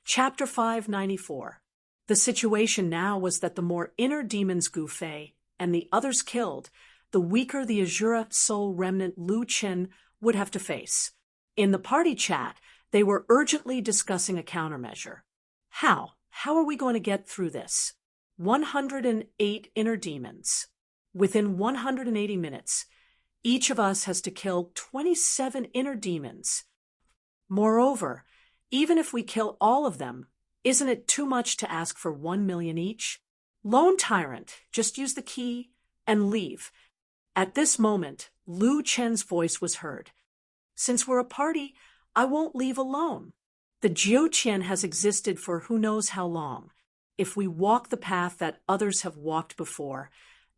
Chapter 594. The situation now was that the more inner demons Gu Fei and the others killed, the weaker the Azura Soul Remnant Lu Chen would have to face. In the party chat, they were urgently discussing a countermeasure. How are we going to get through this? 108 inner demons. Within 180 minutes, each of us has to kill 27 inner demons. Moreover, even if we kill all of them, isn't it too much to ask for 1 million each? Lone Tyrant, just use the key and leave. At this moment, Lu Chen's voice was heard. Since we're a party, I won't leave alone. The Jiuqian has existed for who knows how long. If we walk the path that others have walked before,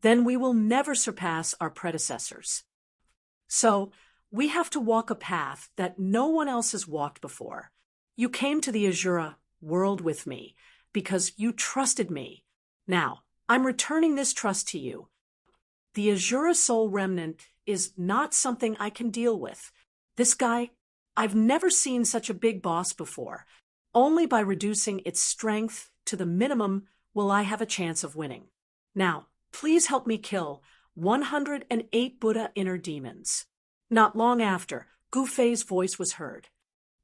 then we will never surpass our predecessors. So, we have to walk a path that no one else has walked before. You came to the Azura world with me because you trusted me. Now, I'm returning this trust to you. The Azura Soul Remnant is not something I can deal with. This guy, I've never seen such a big boss before. Only by reducing its strength to the minimum will I have a chance of winning. Now, please help me kill 108 Buddha inner demons. Not long after, Gu Fei's voice was heard.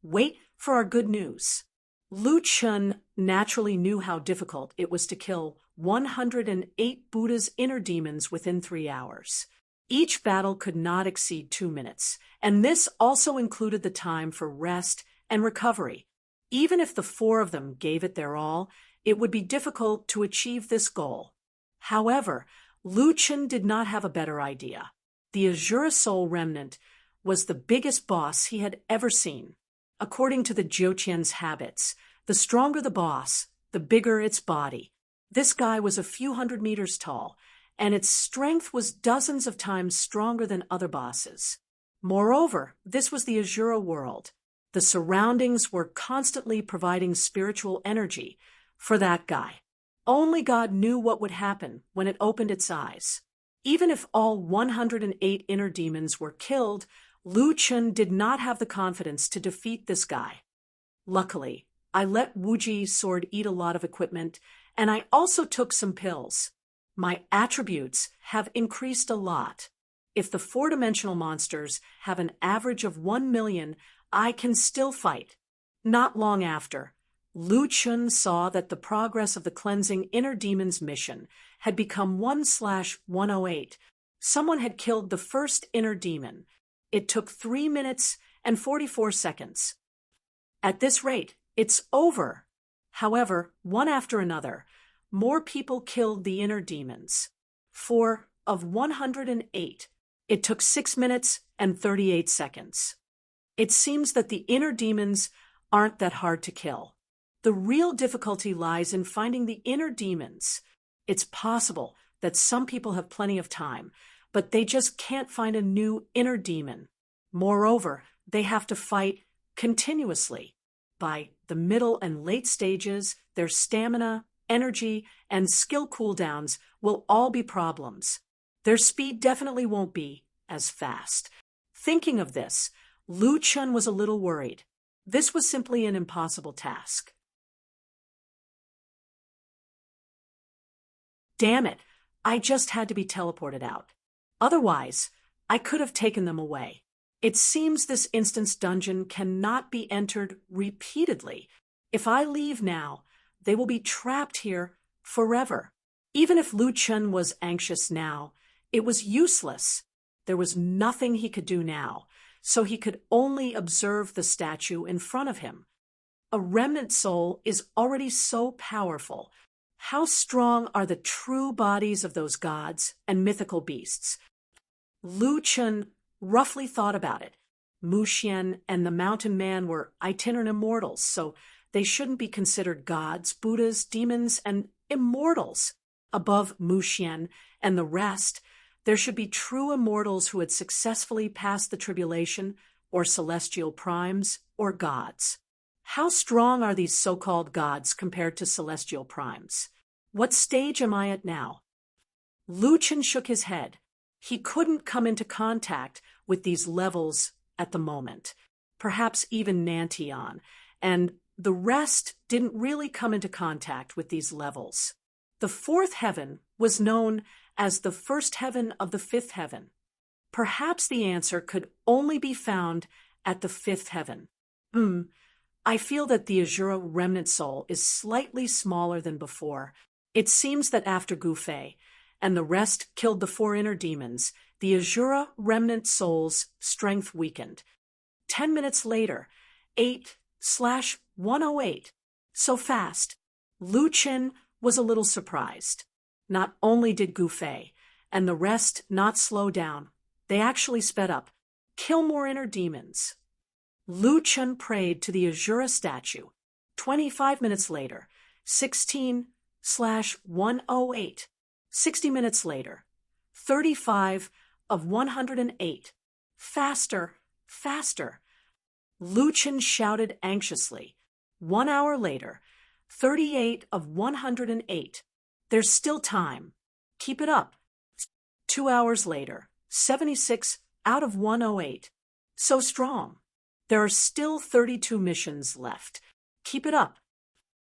Wait for our good news. Lu Chen naturally knew how difficult it was to kill 108 Buddha's inner demons within 3 hours. Each battle could not exceed 2 minutes, and this also included the time for rest and recovery. Even if the 4 of them gave it their all, it would be difficult to achieve this goal. However, Lu Chen did not have a better idea. The Azura Soul Remnant was the biggest boss he had ever seen. According to the Jiuqian's habits, the stronger the boss, the bigger its body. This guy was a few hundred meters tall, and its strength was dozens of times stronger than other bosses. Moreover, this was the Azura world. The surroundings were constantly providing spiritual energy for that guy. Only God knew what would happen when it opened its eyes. Even if all 108 inner demons were killed, Lu Chen did not have the confidence to defeat this guy. Luckily, I let Wuji's sword eat a lot of equipment, and I also took some pills. My attributes have increased a lot. If the 4-dimensional monsters have an average of 1 million, I can still fight. Not long after, Lu Chen saw that the progress of the cleansing inner demons mission had become 1/108. Someone had killed the first inner demon. It took 3 minutes and 44 seconds. At this rate, it's over. However, one after another, more people killed the inner demons. 4 of 108. It took 6 minutes and 38 seconds. It seems that the inner demons aren't that hard to kill. The real difficulty lies in finding the inner demons. It's possible that some people have plenty of time, but they just can't find a new inner demon. Moreover, they have to fight continuously. By the middle and late stages, their stamina, energy, and skill cooldowns will all be problems. Their speed definitely won't be as fast. Thinking of this, Lu Chun was a little worried. This was simply an impossible task. Damn it, I just had to be teleported out. Otherwise, I could have taken them away. It seems this instance dungeon cannot be entered repeatedly. If I leave now, they will be trapped here forever. Even if Lu Chun was anxious now, it was useless. There was nothing he could do now, so he could only observe the statue in front of him. A remnant soul is already so powerful. How strong are the true bodies of those gods and mythical beasts? Lu Chun roughly thought about it. Mu Xian and the Mountain Man were itinerant immortals, so they shouldn't be considered gods, Buddhas, demons, and immortals. Above Mu Xian and the rest, there should be true immortals who had successfully passed the tribulation, or celestial primes, or gods. How strong are these so-called gods compared to celestial primes? What stage am I at now? Lu Chun shook his head. He couldn't come into contact with these levels at the moment, perhaps even Nantian, and the rest didn't really come into contact with these levels. The fourth heaven was known as the first heaven of the fifth heaven. Perhaps the answer could only be found at the fifth heaven. I feel that the Azura remnant soul is slightly smaller than before. It seems that after Gu Fei and the rest killed the four inner demons, the Azura remnant soul's strength weakened. 10 minutes later, 8/108. So fast. Lu Chun was a little surprised. Not only did Gu Fei and the rest not slow down, they actually sped up. Kill more inner demons. Lu Chun prayed to the Azura statue. 25 minutes later, 16/108. 60 minutes later, 35/108. Faster, faster. Lu Chun shouted anxiously. 1 hour later, 38/108. There's still time. Keep it up. 2 hours later, 76/108. So strong. There are still 32 missions left. Keep it up.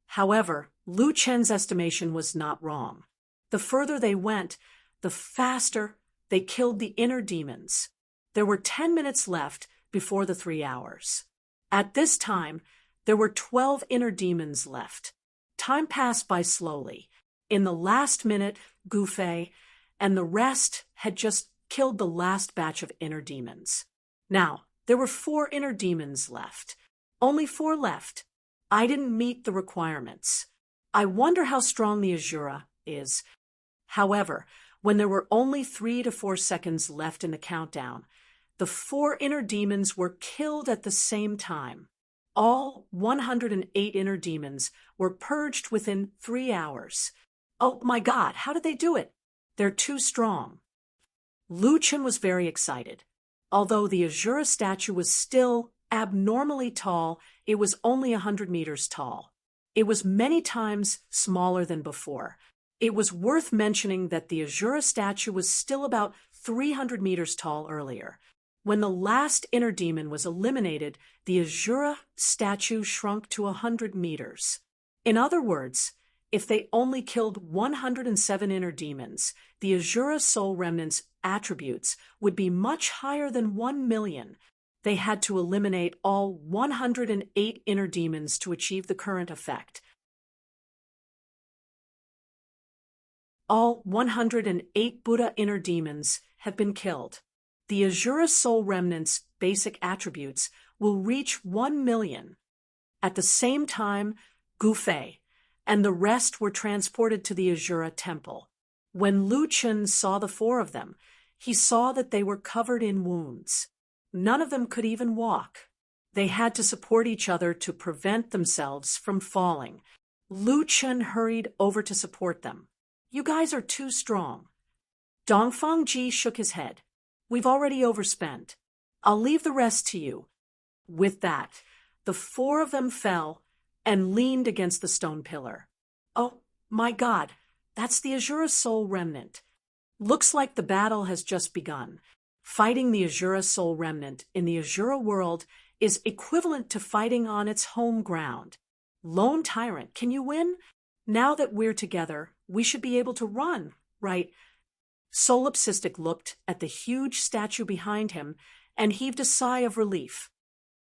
However, Lu Chen's estimation was not wrong. The further they went, the faster they killed the inner demons. There were 10 minutes left before the 3 hours. At this time, there were 12 inner demons left. Time passed by slowly. In the last minute, Gu Fei and the rest had just killed the last batch of inner demons. Now, there were 4 inner demons left. Only 4 left. I didn't meet the requirements. I wonder how strong the Azura is. However, when there were only 3 to 4 seconds left in the countdown, the 4 inner demons were killed at the same time. All 108 inner demons were purged within 3 hours. Oh my God, how did they do it? They're too strong. Lu Chun was very excited. Although the Azura statue was still abnormally tall, it was only 100 meters tall. It was many times smaller than before. It was worth mentioning that the Azura statue was still about 300 meters tall earlier. When the last inner demon was eliminated, the Azura statue shrunk to 100 meters. In other words, if they only killed 107 inner demons, the Azura soul remnant's attributes would be much higher than 1 million. They had to eliminate all 108 inner demons to achieve the current effect. All 108 Buddha inner demons have been killed. The Azura soul remnant's basic attributes will reach 1 million. At the same time, Gu Fei and the rest were transported to the Azura temple. When Lu Chun saw the 4 of them, he saw that they were covered in wounds. None of them could even walk. They had to support each other to prevent themselves from falling. Lu Chun hurried over to support them. You guys are too strong. Dongfang Ji shook his head. We've already overspent. I'll leave the rest to you. With that, the four of them fell and leaned against the stone pillar. Oh, my God, that's the Azura Soul Remnant. Looks like the battle has just begun. Fighting the Azura Soul Remnant in the Azura world is equivalent to fighting on its home ground. Lone Tyrant, can you win? Now that we're together, we should be able to run, right? Solipsistic looked at the huge statue behind him and heaved a sigh of relief.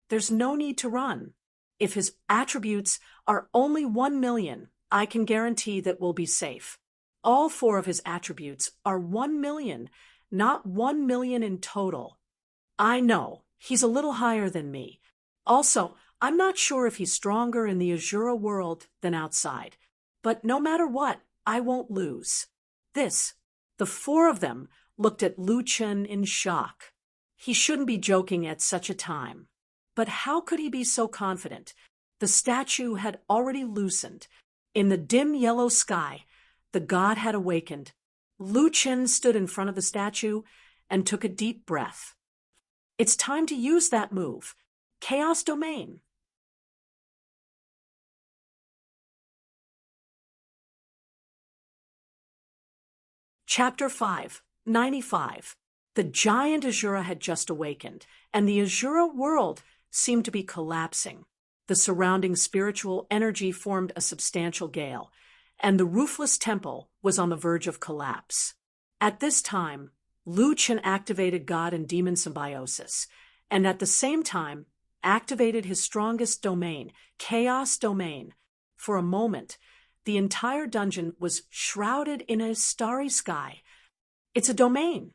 There's no need to run. If his attributes are only 1,000,000, I can guarantee that we'll be safe. All four of his attributes are 1,000,000, not 1,000,000 in total. I know, he's a little higher than me. Also, I'm not sure if he's stronger in the Azura world than outside. But no matter what, I won't lose. The four of them looked at Lu Chen in shock. He shouldn't be joking at such a time. But how could he be so confident? The statue had already loosened. In the dim yellow sky, the god had awakened. Lu Chen stood in front of the statue and took a deep breath. It's time to use that move. Chaos Domain. Chapter 5, 95. The giant Azura had just awakened, and the Azura world seemed to be collapsing. The surrounding spiritual energy formed a substantial gale, and the roofless temple was on the verge of collapse. At this time, Lu Chen activated God and demon symbiosis, and at the same time activated his strongest domain, Chaos Domain. For a moment, the entire dungeon was shrouded in a starry sky. It's a domain.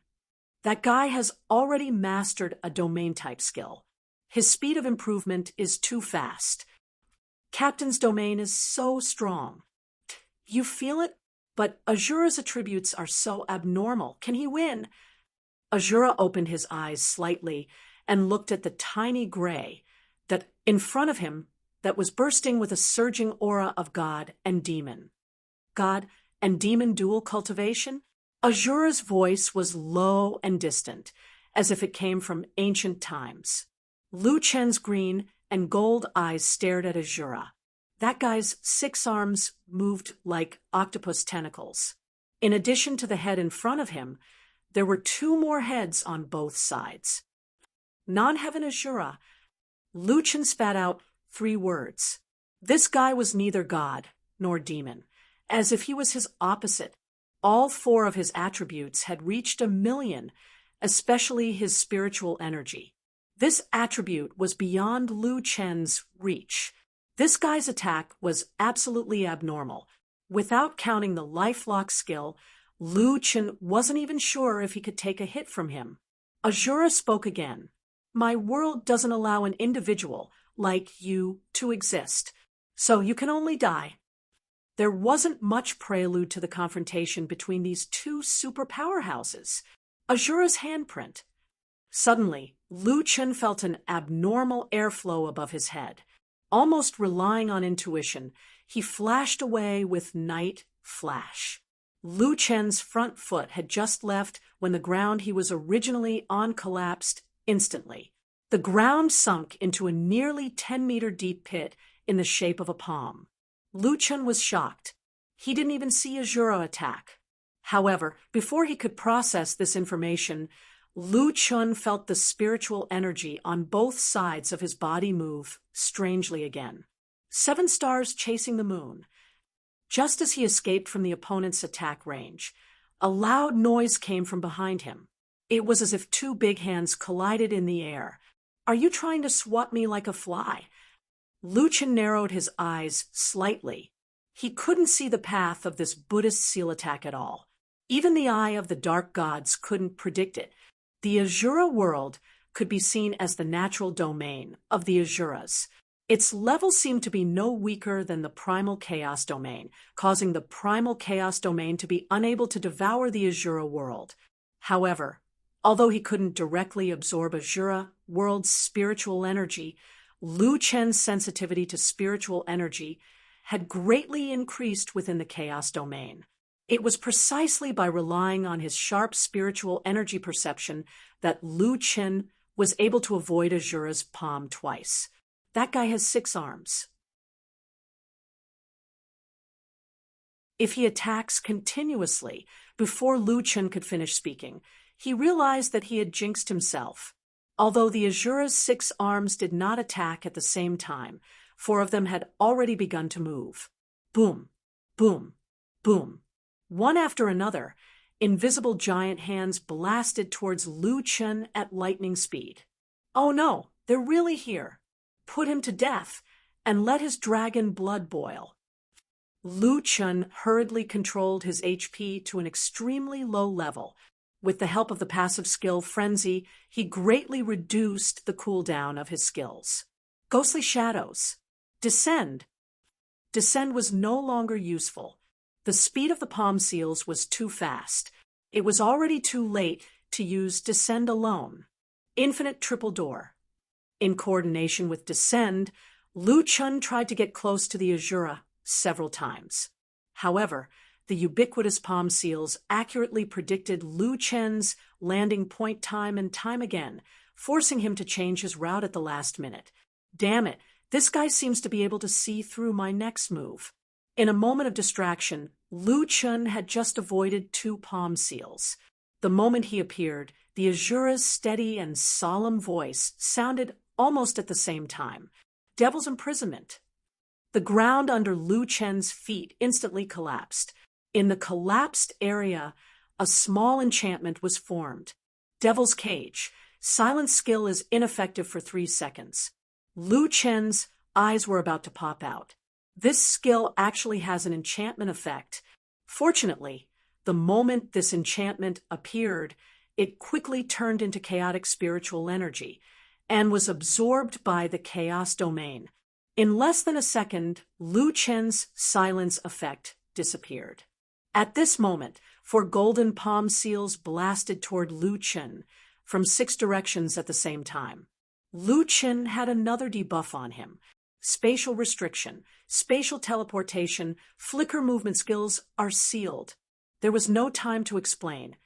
That guy has already mastered a domain-type skill. His speed of improvement is too fast. Captain's domain is so strong. You feel it? But Azura's attributes are so abnormal. Can he win? Azura opened his eyes slightly and looked at the tiny gray that in front of him that was bursting with a surging aura of God and demon. God and demon dual cultivation? Azura's voice was low and distant, as if it came from ancient times. Lu Chen's green and gold eyes stared at Azura. That guy's 6 arms moved like octopus tentacles. In addition to the head in front of him, there were 2 more heads on both sides. Non-heaven Azura. Lu Chen spat out 3 words. This guy was neither god nor demon, as if he was his opposite. All 4 of his attributes had reached 1,000,000, especially his spiritual energy. This attribute was beyond Lu Chen's reach. This guy's attack was absolutely abnormal. Without counting the lifelock skill, Lu Chen wasn't even sure if he could take a hit from him. Azura spoke again. My world doesn't allow an individual like you to exist, so you can only die. There wasn't much prelude to the confrontation between these 2 super powerhouses. Azura's handprint. Suddenly, Lu Chen felt an abnormal airflow above his head. Almost relying on intuition, he flashed away with night flash. Lu Chen's front foot had just left when the ground he was originally on collapsed instantly. The ground sunk into a nearly 10-meter deep pit in the shape of a palm. Lu Chen was shocked. He didn't even see Azura attack. However, before he could process this information, Lu Chen felt the spiritual energy on both sides of his body move strangely again. 7 stars chasing the moon. Just as he escaped from the opponent's attack range, a loud noise came from behind him. It was as if 2 big hands collided in the air. Are you trying to swat me like a fly? Lu Chen narrowed his eyes slightly. He couldn't see the path of this Buddhist seal attack at all. Even the eye of the dark gods couldn't predict it. The Azura world could be seen as the natural domain of the Azuras. Its level seemed to be no weaker than the primal chaos domain, causing the primal chaos domain to be unable to devour the Azura world. However, although he couldn't directly absorb Azura world's spiritual energy, Lu Chen's sensitivity to spiritual energy had greatly increased within the chaos domain. It was precisely by relying on his sharp spiritual energy perception that Lu Chen was able to avoid Azura's palm twice. That guy has 6 arms. If he attacks continuously before Lu Chen could finish speaking, he realized that he had jinxed himself. Although the Azura's 6 arms did not attack at the same time, 4 of them had already begun to move. Boom, boom, boom. One after another, invisible giant hands blasted towards Lu Chen at lightning speed. Oh no, they're really here. Put him to death, and let his dragon blood boil. Lu Chen hurriedly controlled his HP to an extremely low level. With the help of the passive skill Frenzy, he greatly reduced the cooldown of his skills. Ghostly Shadows. Descend. Descend was no longer useful. The speed of the palm seals was too fast. It was already too late to use Descend alone. Infinite Triple Door. In coordination with Descend, Lu Chen tried to get close to the Azura several times. However, the ubiquitous palm seals accurately predicted Lu Chen's landing point time and time again, forcing him to change his route at the last minute. Damn it, this guy seems to be able to see through my next move. In a moment of distraction, Lu Chen had just avoided 2 palm seals. The moment he appeared, the Azura's steady and solemn voice sounded almost at the same time. Devil's Imprisonment. The ground under Lu Chen's feet instantly collapsed. In the collapsed area, a small enchantment was formed. Devil's Cage. Silent skill is ineffective for 3 seconds. Lu Chen's eyes were about to pop out. This skill actually has an enchantment effect. Fortunately, the moment this enchantment appeared, it quickly turned into chaotic spiritual energy and was absorbed by the chaos domain. In less than a second, Lu Chen's silence effect disappeared. At this moment, 4 golden palm seals blasted toward Lu Chen from 6 directions at the same time. Lu Chen had another debuff on him. Spatial restriction, spatial teleportation, flicker movement skills are sealed. There was no time to explain,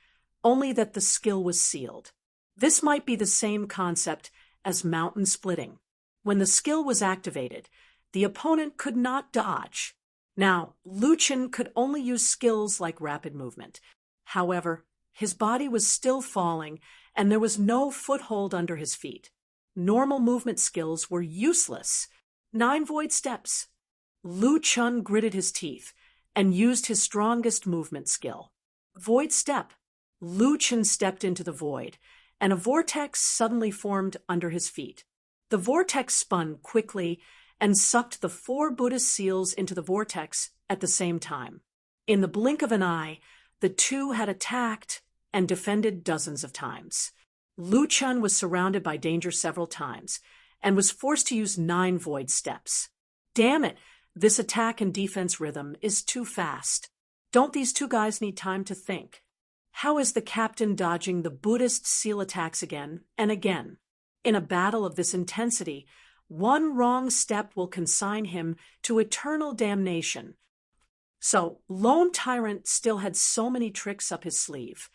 only that the skill was sealed. This might be the same concept as mountain splitting. When the skill was activated, the opponent could not dodge. Now, Lu Chen could only use skills like rapid movement. However, his body was still falling, and there was no foothold under his feet. Normal movement skills were useless. 9 void steps. Lu Chen gritted his teeth and used his strongest movement skill. Void step. Lu Chen stepped into the void, and a vortex suddenly formed under his feet. The vortex spun quickly and sucked the 4 Buddhist seals into the vortex at the same time. In the blink of an eye, the 2 had attacked and defended dozens of times. Lu Chen was surrounded by danger several times and was forced to use 9 void steps. Damn it, this attack and defense rhythm is too fast. Don't these 2 guys need time to think? How is the captain dodging the Buddhist seal attacks again and again? In a battle of this intensity, 1 wrong step will consign him to eternal damnation. So, Lone Tyrant still had so many tricks up his sleeve.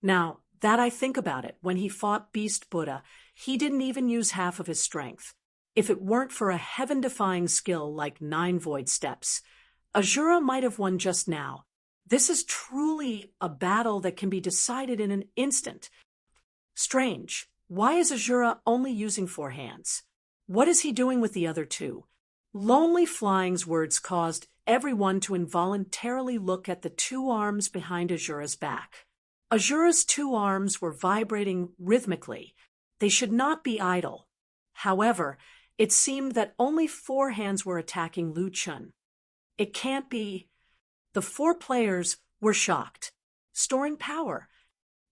Now, that I think about it, when he fought Beast Buddha, he didn't even use half of his strength. If it weren't for a heaven-defying skill like 9 void steps, Azura might have won just now. This is truly a battle that can be decided in an instant. Strange. Why is Azura only using 4 hands? What is he doing with the other 2? Lonely Flying's words caused everyone to involuntarily look at the 2 arms behind Azura's back. Azura's 2 arms were vibrating rhythmically. They should not be idle. However, it seemed that only 4 hands were attacking Lu Chen. It can't be. The 4 players were shocked. Storing power.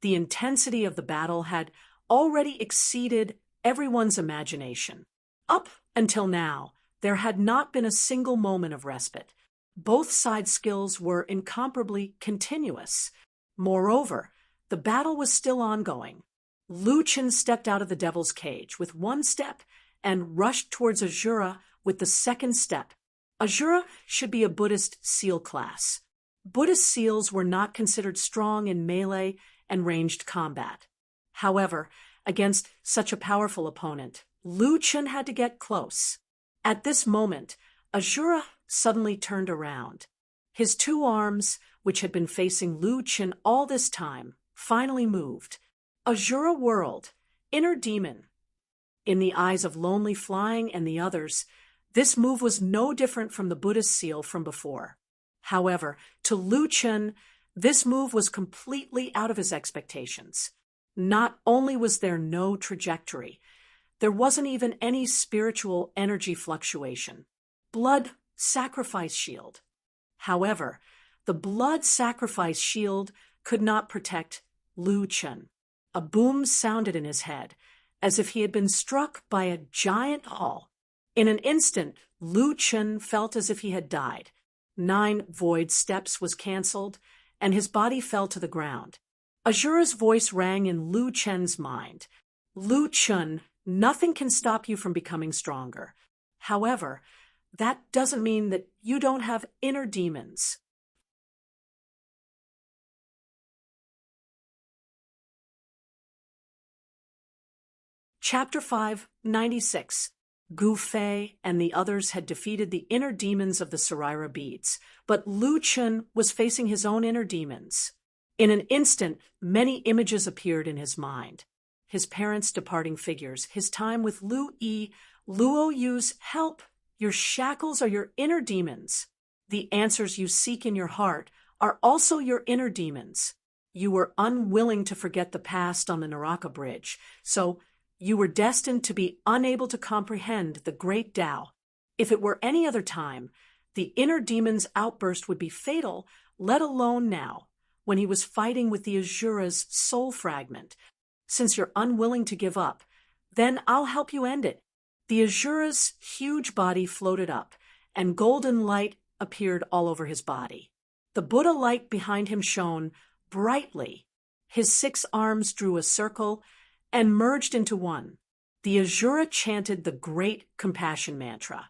The intensity of the battle had already exceeded everyone's imagination. Up until now, there had not been a single moment of respite. Both sides' skills were incomparably continuous. Moreover, the battle was still ongoing. Lu Chen stepped out of the Devil's Cage with 1 step and rushed towards Azura with the 2nd step. Azura should be a Buddhist seal class. Buddhist seals were not considered strong in melee and ranged combat. However, against such a powerful opponent, Lu Chun had to get close. At this moment, Azura suddenly turned around. His two arms, which had been facing Lu Chun all this time, finally moved. Azura whirled. Inner demon. In the eyes of Lonely Flying and the others, this move was no different from the Buddhist seal from before. However, to Lu Chun, this move was completely out of his expectations. Not only was there no trajectory, there wasn't even any spiritual energy fluctuation. Blood sacrifice shield. However, the blood sacrifice shield could not protect Lu Chun. A boom sounded in his head, as if he had been struck by a giant awl. In an instant, Lu Chun felt as if he had died. 9 void steps was cancelled, and his body fell to the ground. Azura's voice rang in Lu Chun's mind. Lu Chun, nothing can stop you from becoming stronger. However, that doesn't mean that you don't have inner demons. Chapter 5, 96. Gu Fei and the others had defeated the inner demons of the Saraira beads, but Lu Chun was facing his own inner demons. In an instant, many images appeared in his mind. His parents' departing figures, his time with Lu Yi, Luo Yu's help. Your shackles are your inner demons. The answers you seek in your heart are also your inner demons. You were unwilling to forget the past on the Naraka Bridge, so you were destined to be unable to comprehend the great Tao. If it were any other time, the inner demon's outburst would be fatal, let alone now, when he was fighting with the Azura's soul fragment. Since you're unwilling to give up, then I'll help you end it. The Azura's huge body floated up, and golden light appeared all over his body. The Buddha light behind him shone brightly. His 6 arms drew a circle and merged into one. The Azura chanted the great compassion mantra.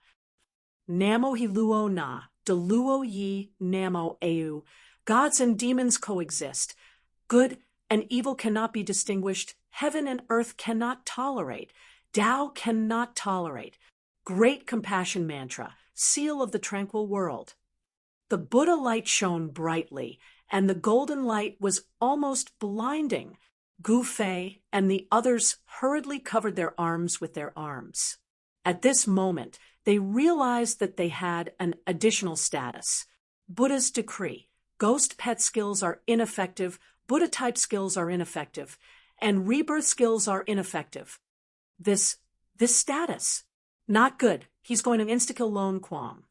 Namo Hiluo Na, Deluo Yi Namo Eu. Gods and demons coexist. Good and evil cannot be distinguished. Heaven and earth cannot tolerate. Tao cannot tolerate. Great compassion mantra, seal of the tranquil world. The Buddha light shone brightly, and the golden light was almost blinding. Gu Fei and the others hurriedly covered their arms with their arms. At this moment, they realized that they had an additional status. Buddha's decree. Ghost pet skills are ineffective, Buddha-type skills are ineffective, and rebirth skills are ineffective. This status. Not good. He's going to insta-kill Lone Quam.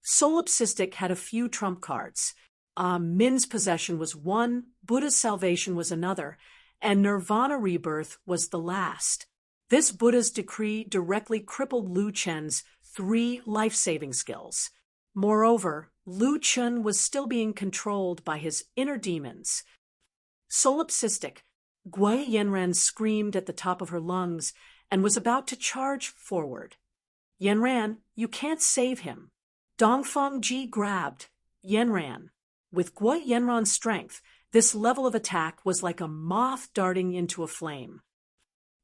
Solipsistic had a few trump cards. Min's possession was one, Buddha's salvation was another, and Nirvana rebirth was the last. This Buddha's decree directly crippled Lu Chun's 3 life-saving skills. Moreover, Lu Chun was still being controlled by his inner demons. Solipsistic, Gui Yanran screamed at the top of her lungs and was about to charge forward. Yanran, you can't save him. Dongfeng Ji grabbed Yanran. With Gui Yanran's strength, this level of attack was like a moth darting into a flame.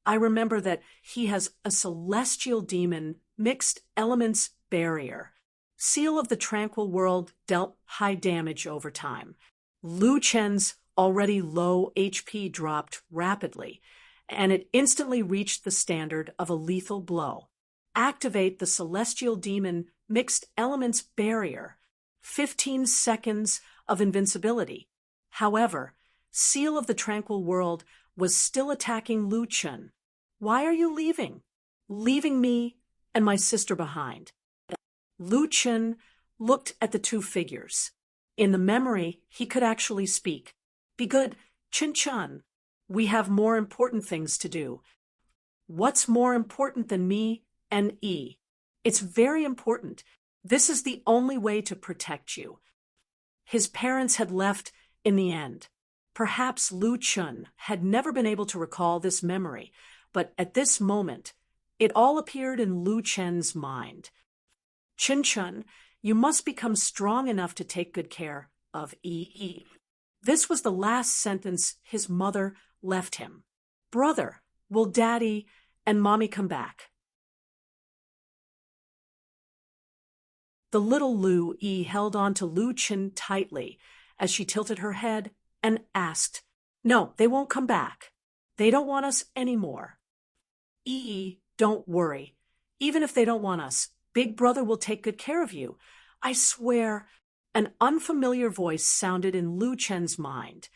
I remember that he has a celestial demon mixed elements barrier. Seal of the Tranquil World dealt high damage over time. Lu Chen's already low HP dropped rapidly, and it instantly reached the standard of a lethal blow. Activate the celestial demon mixed elements barrier. 15 seconds of invincibility. However, Seal of the Tranquil World was still attacking Lu Chun. Why are you leaving? Leaving me and my sister behind. Lu Chun looked at the 2 figures. In the memory, he could actually speak. Be good, Chin Chun. We have more important things to do. What's more important than me and E? It's very important. This is the only way to protect you. His parents had left in the end. Perhaps Lu Chun had never been able to recall this memory, but at this moment, it all appeared in Lu Chen's mind. Chin Chun, You must become strong enough to take good care of EE. This was the last sentence his mother left him. Brother, will Daddy and Mommy come back? The little Lu E held on to Lu Chen tightly as she tilted her head and asked, No, they won't come back. They don't want us anymore. EE, don't worry. Even if they don't want us, Big Brother will take good care of you. I swear. An unfamiliar voice sounded in Lu Chen's mind.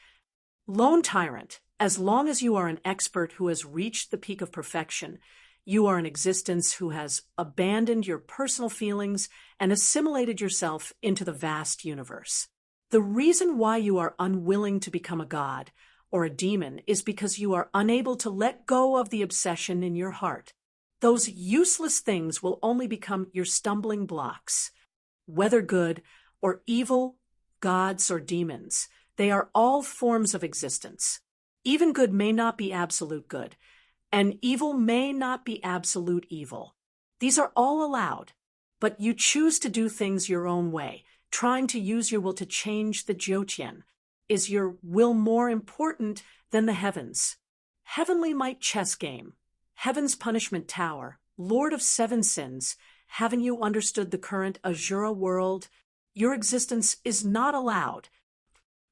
Lone Tyrant, as long as you are an expert who has reached the peak of perfection, you are an existence who has abandoned your personal feelings and assimilated yourself into the vast universe. The reason why you are unwilling to become a god or a demon is because you are unable to let go of the obsession in your heart. Those useless things will only become your stumbling blocks. Whether good or evil, gods or demons, they are all forms of existence. Even good may not be absolute good, and evil may not be absolute evil. These are all allowed, but you choose to do things your own way, trying to use your will to change the Jiutian. Is your will more important than the heavens? Heavenly Might chess game, Heaven's punishment tower, Lord of Seven Sins, haven't you understood the current Azura world? Your existence is not allowed.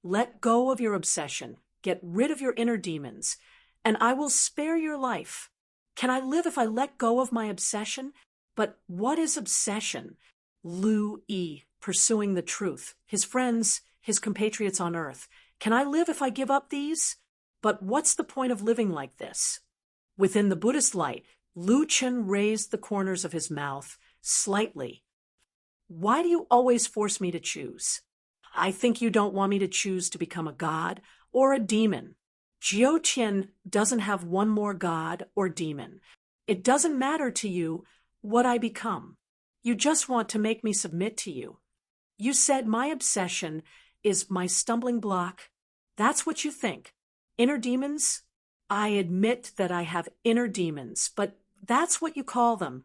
Let go of your obsession, get rid of your inner demons, and I will spare your life. Can I live if I let go of my obsession? But what is obsession? Lu E, pursuing the truth, his friends, his compatriots on Earth. Can I live if I give up these? But what's the point of living like this? Within the Buddhist light, Lu Chen raised the corners of his mouth slightly. Why do you always force me to choose? I think you don't want me to choose to become a god or a demon. Jiutian doesn't have one more god or demon. It doesn't matter to you what I become. You just want to make me submit to you. You said my obsession is my stumbling block. That's what you think. Inner demons? I admit that I have inner demons, but that's what you call them.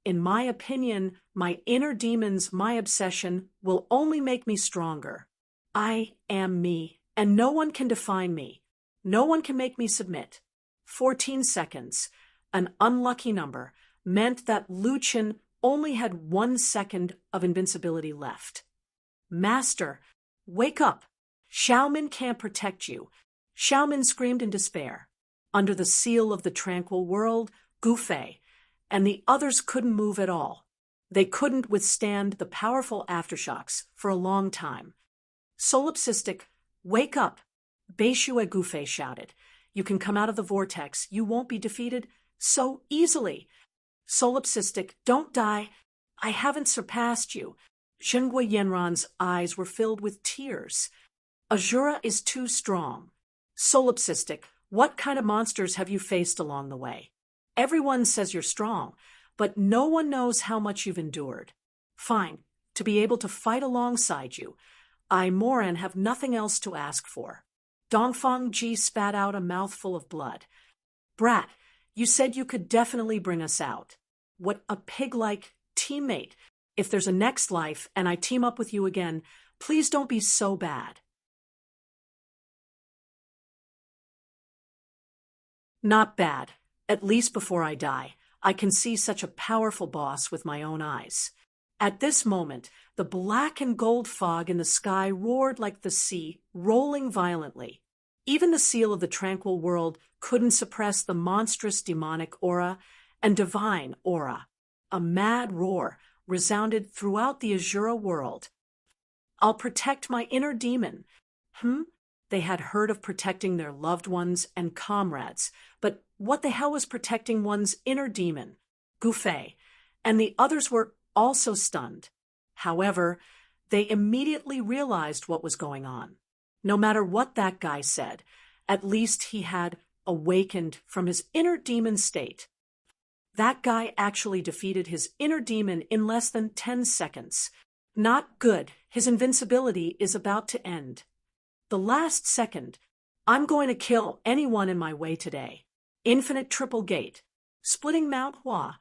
In my opinion, my inner demons, my obsession, will only make me stronger. I am me, and no one can define me. No one can make me submit. 14 seconds, an unlucky number, meant that Lu Chen only had 1 second of invincibility left. Master, wake up! Xiaomin can't protect you. Xiaomin screamed in despair. Under the seal of the tranquil world, Gufei, and the others couldn't move at all. They couldn't withstand the powerful aftershocks for a long time. Solipsistic, wake up! Beishue Gufei shouted. You can come out of the vortex. You won't be defeated so easily. Solipsistic, don't die. I haven't surpassed you. Zhenggui Yanran's eyes were filled with tears. Azura is too strong. Solipsistic, what kind of monsters have you faced along the way? Everyone says you're strong, but no one knows how much you've endured. Fine, to be able to fight alongside you. I, Moran, have nothing else to ask for. Dongfang Ji spat out a mouthful of blood. Brat, you said you could definitely bring us out. What a pig-like teammate. If there's a next life and I team up with you again, please don't be so bad. Not bad. At least before I die, I can see such a powerful boss with my own eyes. At this moment, the black and gold fog in the sky roared like the sea, rolling violently. Even the seal of the tranquil world couldn't suppress the monstrous demonic aura and divine aura. A mad roar resounded throughout the Azura world. I'll protect my inner demon. They had heard of protecting their loved ones and comrades, but what the hell was protecting one's inner demon? Gufei, and the others were also stunned. However, they immediately realized what was going on. No matter what that guy said, at least he had awakened from his inner demon state. That guy actually defeated his inner demon in less than 10 seconds. Not good. His invincibility is about to end. The last second, I'm going to kill anyone in my way today. Infinite triple gate. Splitting Mount Hua.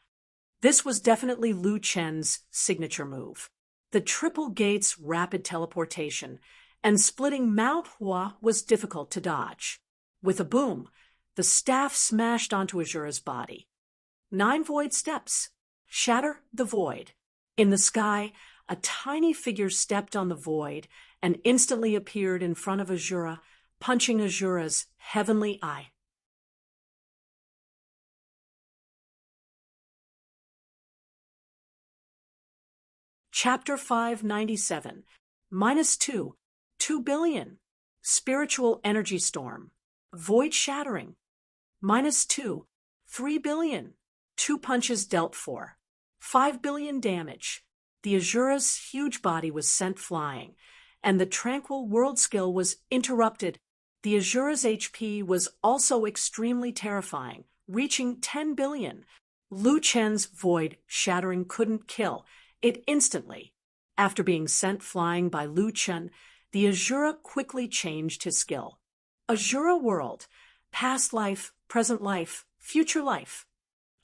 This was definitely Lu Chen's signature move. the triple gates rapid teleportation, and splitting Mount Hua was difficult to dodge. With a boom, the staff smashed onto Azura's body. 9 void steps. Shatter the void. In the sky, a tiny figure stepped on the void and instantly appeared in front of Azura, punching Azura's heavenly eye. Chapter 597. -2. 2 billion. Spiritual energy storm. Void shattering. -2. 3 billion. 2 punches dealt for. 5 billion damage. The Azura's huge body was sent flying, and the tranquil world skill was interrupted. The Azura's HP was also extremely terrifying, reaching 10 billion. Lu Chen's void shattering couldn't kill it instantly. After being sent flying by Lu Chen, the Azura quickly changed his skill. Azura world, past life, present life, future life.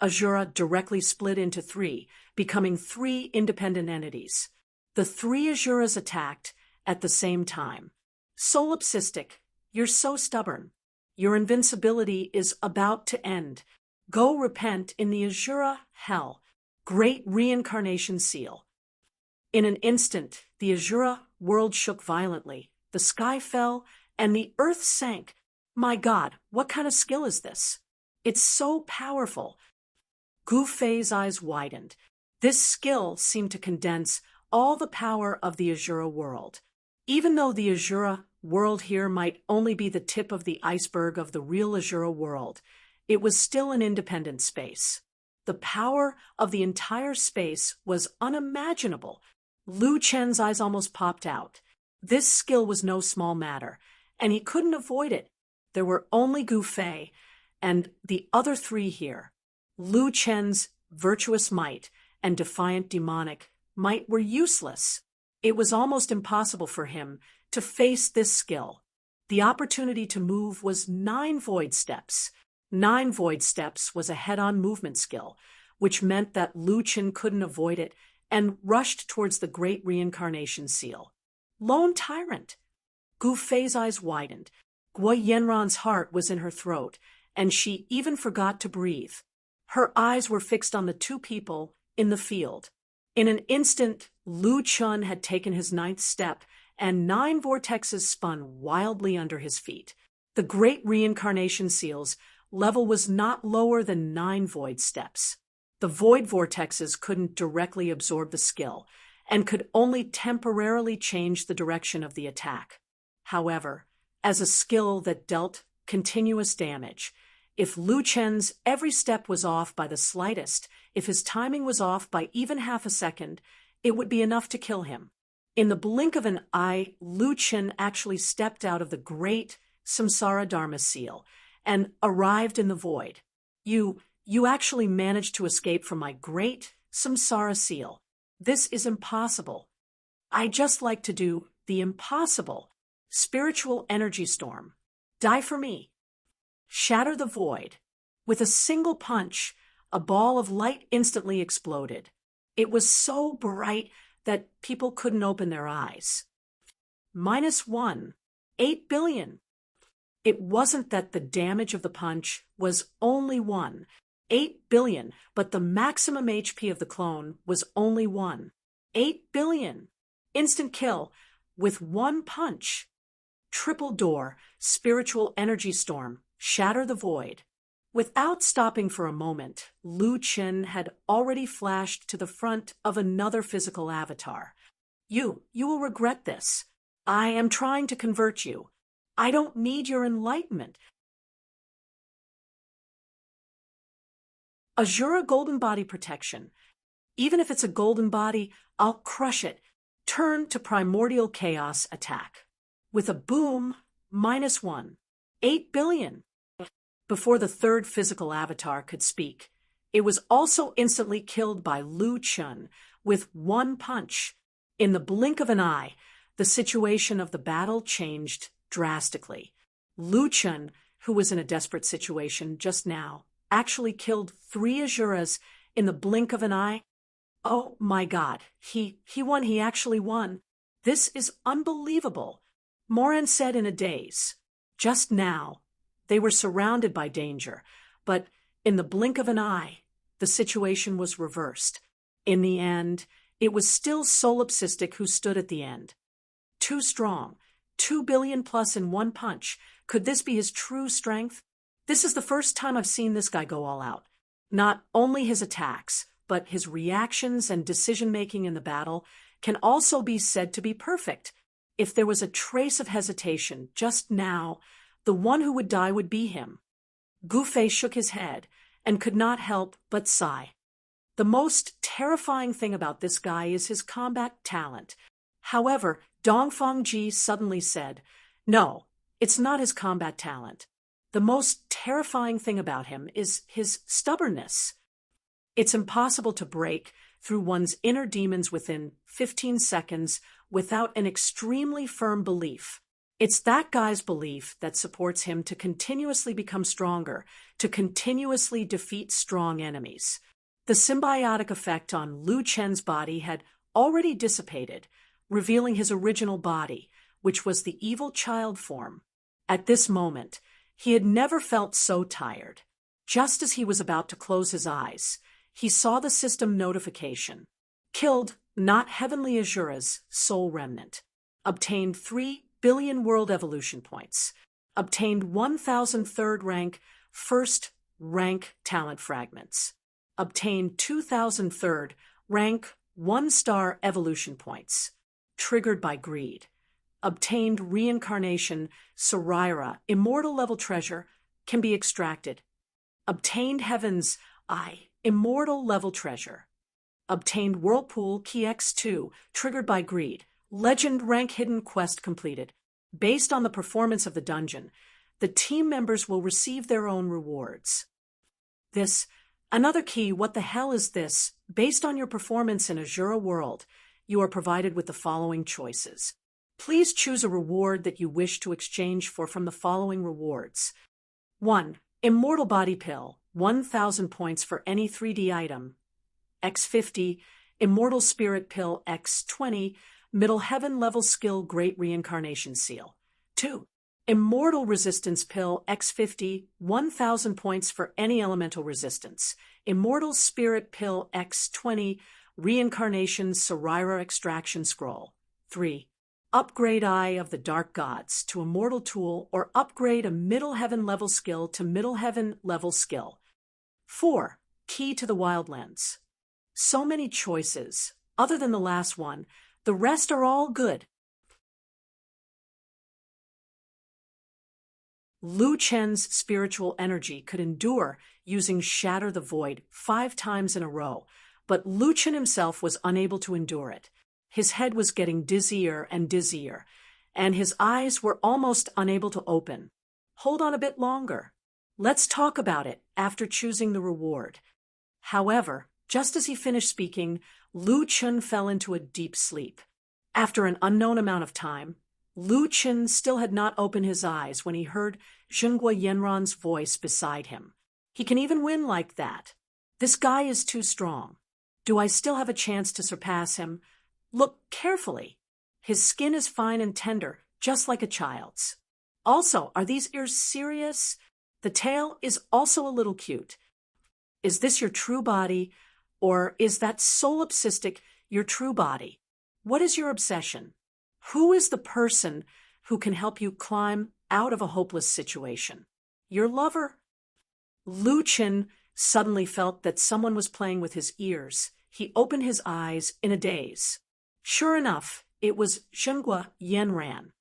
Azura directly split into 3, becoming 3 independent entities. The 3 Azuras attacked at the same time. Solipsistic, you're so stubborn. Your invincibility is about to end. Go repent in the Azura hell. Great reincarnation seal. In an instant, the Azura world shook violently. The sky fell, and the earth sank. My God, what kind of skill is this? It's so powerful. Gu Fei's eyes widened. This skill seemed to condense all the power of the Azura world. Even though the Azura world here might only be the tip of the iceberg of the real Azura world, it was still an independent space. The power of the entire space was unimaginable. Lu Chen's eyes almost popped out. This skill was no small matter, and he couldn't avoid it. There were only Gu Fei and the other 3 here. Lu Chen's virtuous might and defiant demonic might were useless. It was almost impossible for him to face this skill. The opportunity to move was 9 void steps. 9 void steps was a head-on movement skill, which meant that Lu Chen couldn't avoid it and rushed towards the great reincarnation seal. Lone tyrant. Gu Fei's eyes widened. Guo Yanran's heart was in her throat, and she even forgot to breathe. Her eyes were fixed on the 2 people in the field. In an instant, Lu Chen had taken his 9th step, and 9 vortexes spun wildly under his feet. The great reincarnation seal's level was not lower than 9 void steps. The void vortexes couldn't directly absorb the skill, and could only temporarily change the direction of the attack. However, as a skill that dealt continuous damage, if Lu Chen's every step was off by the slightest, if his timing was off by even half a second, it would be enough to kill him. In the blink of an eye, Lu Chen actually stepped out of the great Samsara Dharma seal and arrived in the void. You actually managed to escape from my great Samsara seal. This is impossible. I just like to do the impossible. Spiritual energy storm. Die for me. Shatter the void. With a single punch, a ball of light instantly exploded. It was so bright that people couldn't open their eyes. -1. 8 billion. It wasn't that the damage of the punch was only 1. 8 billion, but the maximum HP of the clone was only 1. 8 billion. Instant kill with 1 punch. Triple door, spiritual energy storm, shatter the void. Without stopping for a moment, Lu Chen had already flashed to the front of another physical avatar. You will regret this. I am trying to convert you. I don't need your enlightenment. Azura golden body protection. Even if it's a golden body, I'll crush it. Turn to primordial chaos attack. With a boom, -1. 8 billion. Before the third physical avatar could speak, it was also instantly killed by Lu Chen with 1 punch. In the blink of an eye, the situation of the battle changed drastically. Lu Chen, who was in a desperate situation just now, actually killed 3 Azuras in the blink of an eye. Oh my God, he won, he actually won. This is unbelievable. Moran said in a daze. Just now, they were surrounded by danger, but in the blink of an eye, the situation was reversed. In the end, it was still Solipsistic who stood at the end. Too strong, 2 billion plus in one punch. Could this be his true strength? This is the first time I've seen this guy go all out. Not only his attacks, but his reactions and decision-making in the battle can also be said to be perfect. If there was a trace of hesitation just now, the one who would die would be him. Gufei shook his head and could not help but sigh. The most terrifying thing about this guy is his combat talent. However, Dongfang Ji suddenly said, "No, it's not his combat talent. The most terrifying thing about him is his stubbornness. It's impossible to break through one's inner demons within 15 seconds without an extremely firm belief. It's that guy's belief that supports him to continuously become stronger, to continuously defeat strong enemies." The symbiotic effect on Lu Chen's body had already dissipated, revealing his original body, which was the evil child form. At this moment, he had never felt so tired. Just as he was about to close his eyes, he saw the system notification. Killed Not Heavenly Azura's soul remnant. Obtained 3 billion world evolution points. Obtained 1,003rd rank, first rank talent fragments. Obtained 2,003rd rank 1-star evolution points. Triggered by greed. Obtained reincarnation Sarira immortal level treasure can be extracted. Obtained Heaven's Eye immortal level treasure. Obtained Whirlpool Key X2 triggered by greed. Legend rank hidden quest completed. Based on the performance of the dungeon, the team members will receive their own rewards. Another key, what the hell is this? Based on your performance in Azura World, you are provided with the following choices. Please choose a reward that you wish to exchange from the following rewards. 1. Immortal Body Pill, 1,000 points for any 3D item. X50, Immortal Spirit Pill X20, Middle Heaven Level Skill Great Reincarnation Seal. 2. Immortal Resistance Pill X50, 1,000 points for any elemental resistance. Immortal Spirit Pill X20, Reincarnation Sarira Extraction Scroll. 3. Upgrade Eye of the Dark Gods to Immortal Tool or upgrade a Middle Heaven level skill to Middle Heaven level skill. 4. Key to the Wildlands. So many choices. Other than the last one, the rest are all good. Lu Chen's spiritual energy could endure using Shatter the Void 5 times in a row, but Lu Chen himself was unable to endure it. His head was getting dizzier and dizzier, and his eyes were almost unable to open. Hold on a bit longer. Let's talk about it after choosing the reward. However, just as he finished speaking, Lu Chen fell into a deep sleep. After an unknown amount of time, Lu Chen still had not opened his eyes when he heard Zhenghua Yanran's voice beside him. He can even win like that. This guy is too strong. Do I still have a chance to surpass him? Look carefully. His skin is fine and tender, just like a child's. Also, are these ears serious? The tail is also a little cute. Is this your true body, or is that solipsistic your true body? What is your obsession? Who is the person who can help you climb out of a hopeless situation? Your lover? Lu Chen suddenly felt that someone was playing with his ears. He opened his eyes in a daze. Sure enough, it was Zhenghua Yanran.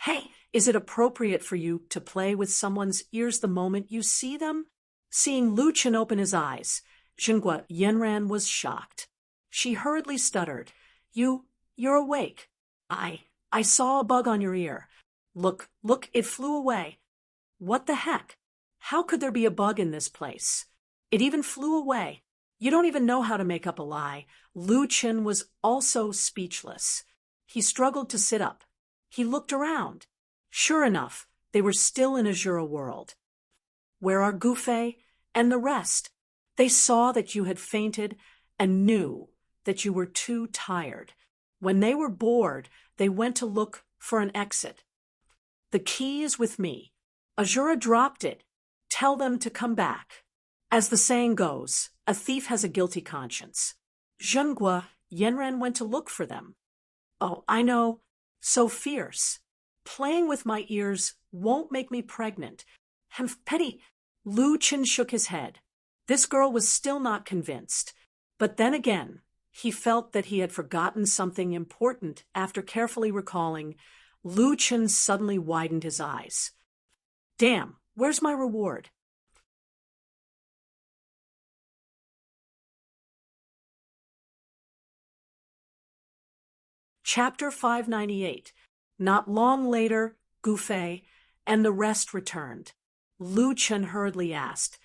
Hey, is it appropriate for you to play with someone's ears the moment you see them? Seeing Lu Chen open his eyes, Zhenghua Yanran was shocked. She hurriedly stuttered. You're awake. I saw a bug on your ear. Look, it flew away. What the heck? How could there be a bug in this place? It even flew away. You don't even know how to make up a lie. Lu Chen was also speechless. He struggled to sit up. He looked around. Sure enough, they were still in Azura World. Where are Gufei and the rest? They saw that you had fainted and knew that you were too tired. When they were bored, they went to look for an exit. The key is with me. Azura dropped it. Tell them to come back. As the saying goes, a thief has a guilty conscience. Zhenghua, Yanran went to look for them. Oh, I know. So fierce. Playing with my ears won't make me pregnant. Petty. Lu Qin shook his head. This girl was still not convinced. But then again, he felt that he had forgotten something important after carefully recalling. Lu Qin suddenly widened his eyes. Damn, where's my reward? Chapter 598. Not long later, Gufei and the rest returned. Lu Chen hurriedly asked,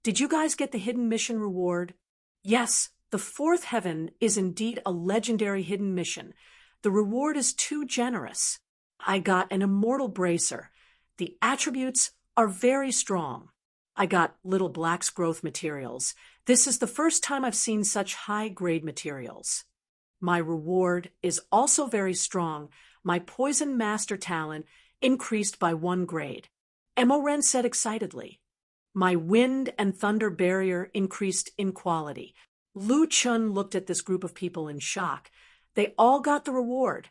Did you guys get the hidden mission reward? Yes, the fourth heaven is indeed a legendary hidden mission. The reward is too generous. I got an immortal bracer. The attributes are very strong. I got little black's growth materials. This is the first time I've seen such high-grade materials. My reward is also very strong. My poison master talent increased by 1 grade. Emoren said excitedly. My wind and thunder barrier increased in quality. Lu Chun looked at this group of people in shock. They all got the reward.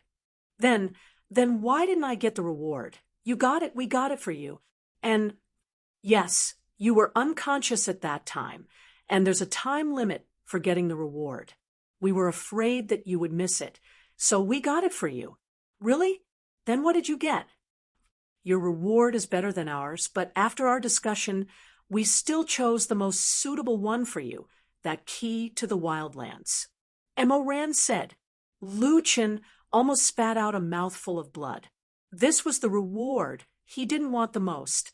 Then why didn't I get the reward? You got it, we got it for you. And yes, you were unconscious at that time, and there's a time limit for getting the reward. We were afraid that you would miss it, so we got it for you. Really? Then what did you get? Your reward is better than ours, but after our discussion, we still chose the most suitable one for you, that key to the wildlands. Emoran said. Lu Qin almost spat out a mouthful of blood. This was the reward he didn't want the most.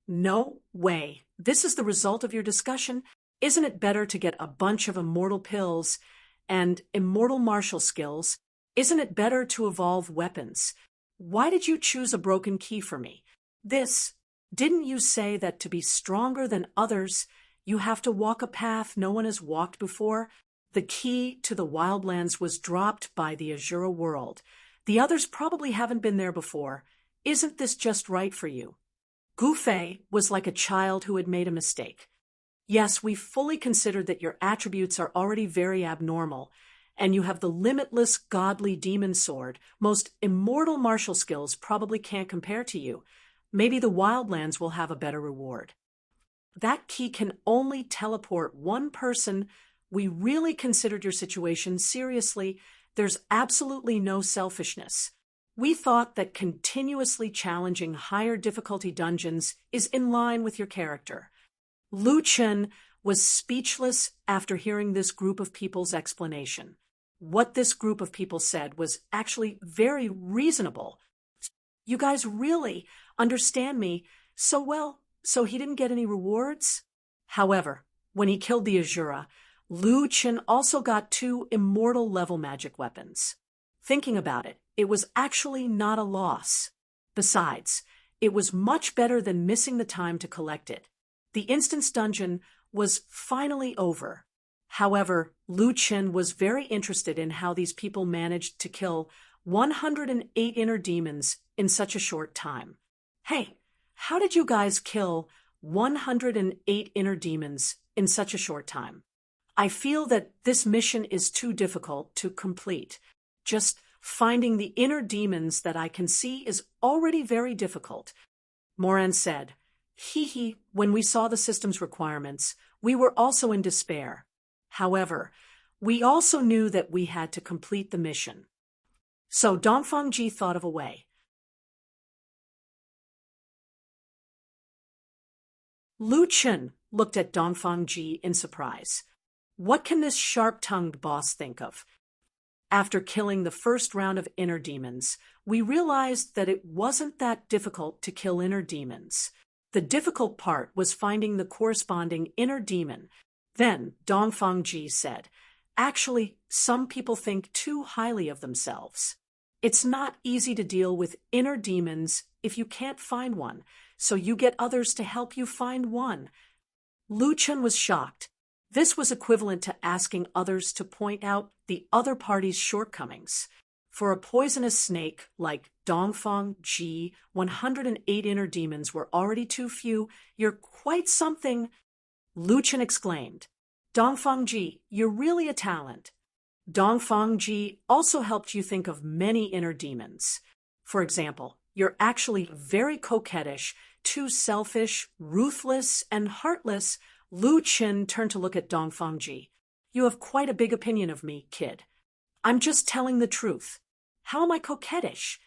No way. This is the result of your discussion. Isn't it better to get a bunch of immortal pills and immortal martial skills? Isn't it better to evolve weapons? Why did you choose a broken key for me? Didn't you say that to be stronger than others, you have to walk a path no one has walked before? The key to the wildlands was dropped by the Azura world. The others probably haven't been there before. Isn't this just right for you? Gufei was like a child who had made a mistake. Yes, we fully considered that your attributes are already very abnormal, and you have the limitless godly demon sword. Most immortal martial skills probably can't compare to you. Maybe the wildlands will have a better reward. That key can only teleport one person. We really considered your situation seriously. There's absolutely no selfishness. We thought that continuously challenging higher difficulty dungeons is in line with your character. Lu Chen was speechless after hearing this group of people's explanation. What this group of people said was actually very reasonable. You guys really understand me so well, so he didn't get any rewards? However, when he killed the Azura, Lu Chen also got 2 immortal level magic weapons. Thinking about it, it was actually not a loss. Besides, it was much better than missing the time to collect it. The instance dungeon was finally over. However, Lu Chen was very interested in how these people managed to kill 108 inner demons in such a short time. Hey, how did you guys kill 108 inner demons in such a short time? I feel that this mission is too difficult to complete. Just finding the inner demons that I can see is already very difficult. Moran said, when we saw the system's requirements, we were also in despair. However, we also knew that we had to complete the mission. So Dongfangji thought of a way. Lu Chen looked at Dongfangji in surprise. What can this sharp-tongued boss think of? After killing the first round of inner demons, we realized that it wasn't that difficult to kill inner demons. The difficult part was finding the corresponding inner demon. Then Dongfangji said, actually, some people think too highly of themselves. It's not easy to deal with inner demons if you can't find one, so you get others to help you find one. Lu Chen was shocked. This was equivalent to asking others to point out the other party's shortcomings. For a poisonous snake like Dongfang Ji, 108 inner demons were already too few. You're quite something, Lu Chen exclaimed. Dongfang Ji, you're really a talent. Dongfang Ji also helped you think of many inner demons. For example, you're actually very coquettish, too selfish, ruthless, and heartless. Lu Chen turned to look at Dongfang Ji. You have quite a big opinion of me, kid. I'm just telling the truth. How am I coquettish?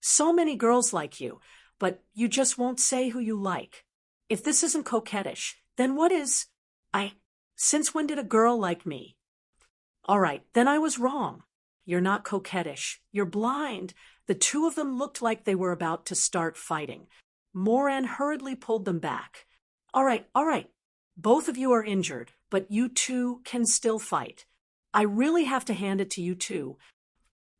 So many girls like you, but you just won't say who you like. If this isn't coquettish, then what is? Since when did a girl like me? All right, then I was wrong. You're not coquettish. You're blind. The two of them looked like they were about to start fighting. Moran hurriedly pulled them back. All right. Both of you are injured, but you two can still fight. I really have to hand it to you two.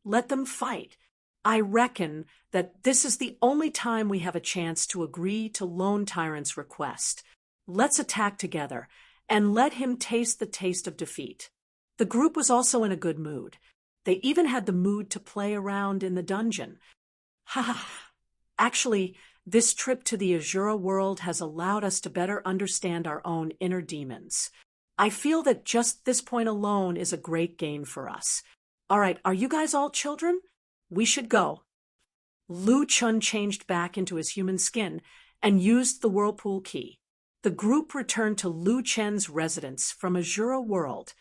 Let them fight. I reckon that this is the only time we have a chance to agree to Lone Tyrant's request. Let's attack together, and let him taste the taste of defeat. The group was also in a good mood. They even had the mood to play around in the dungeon. Actually, this trip to the Azura world has allowed us to better understand our own inner demons. I feel that just this point alone is a great gain for us. All right, are you guys all children? We should go. Lu Chen changed back into his human skin and used the whirlpool key. The group returned to Lu Chen's residence from Azura world.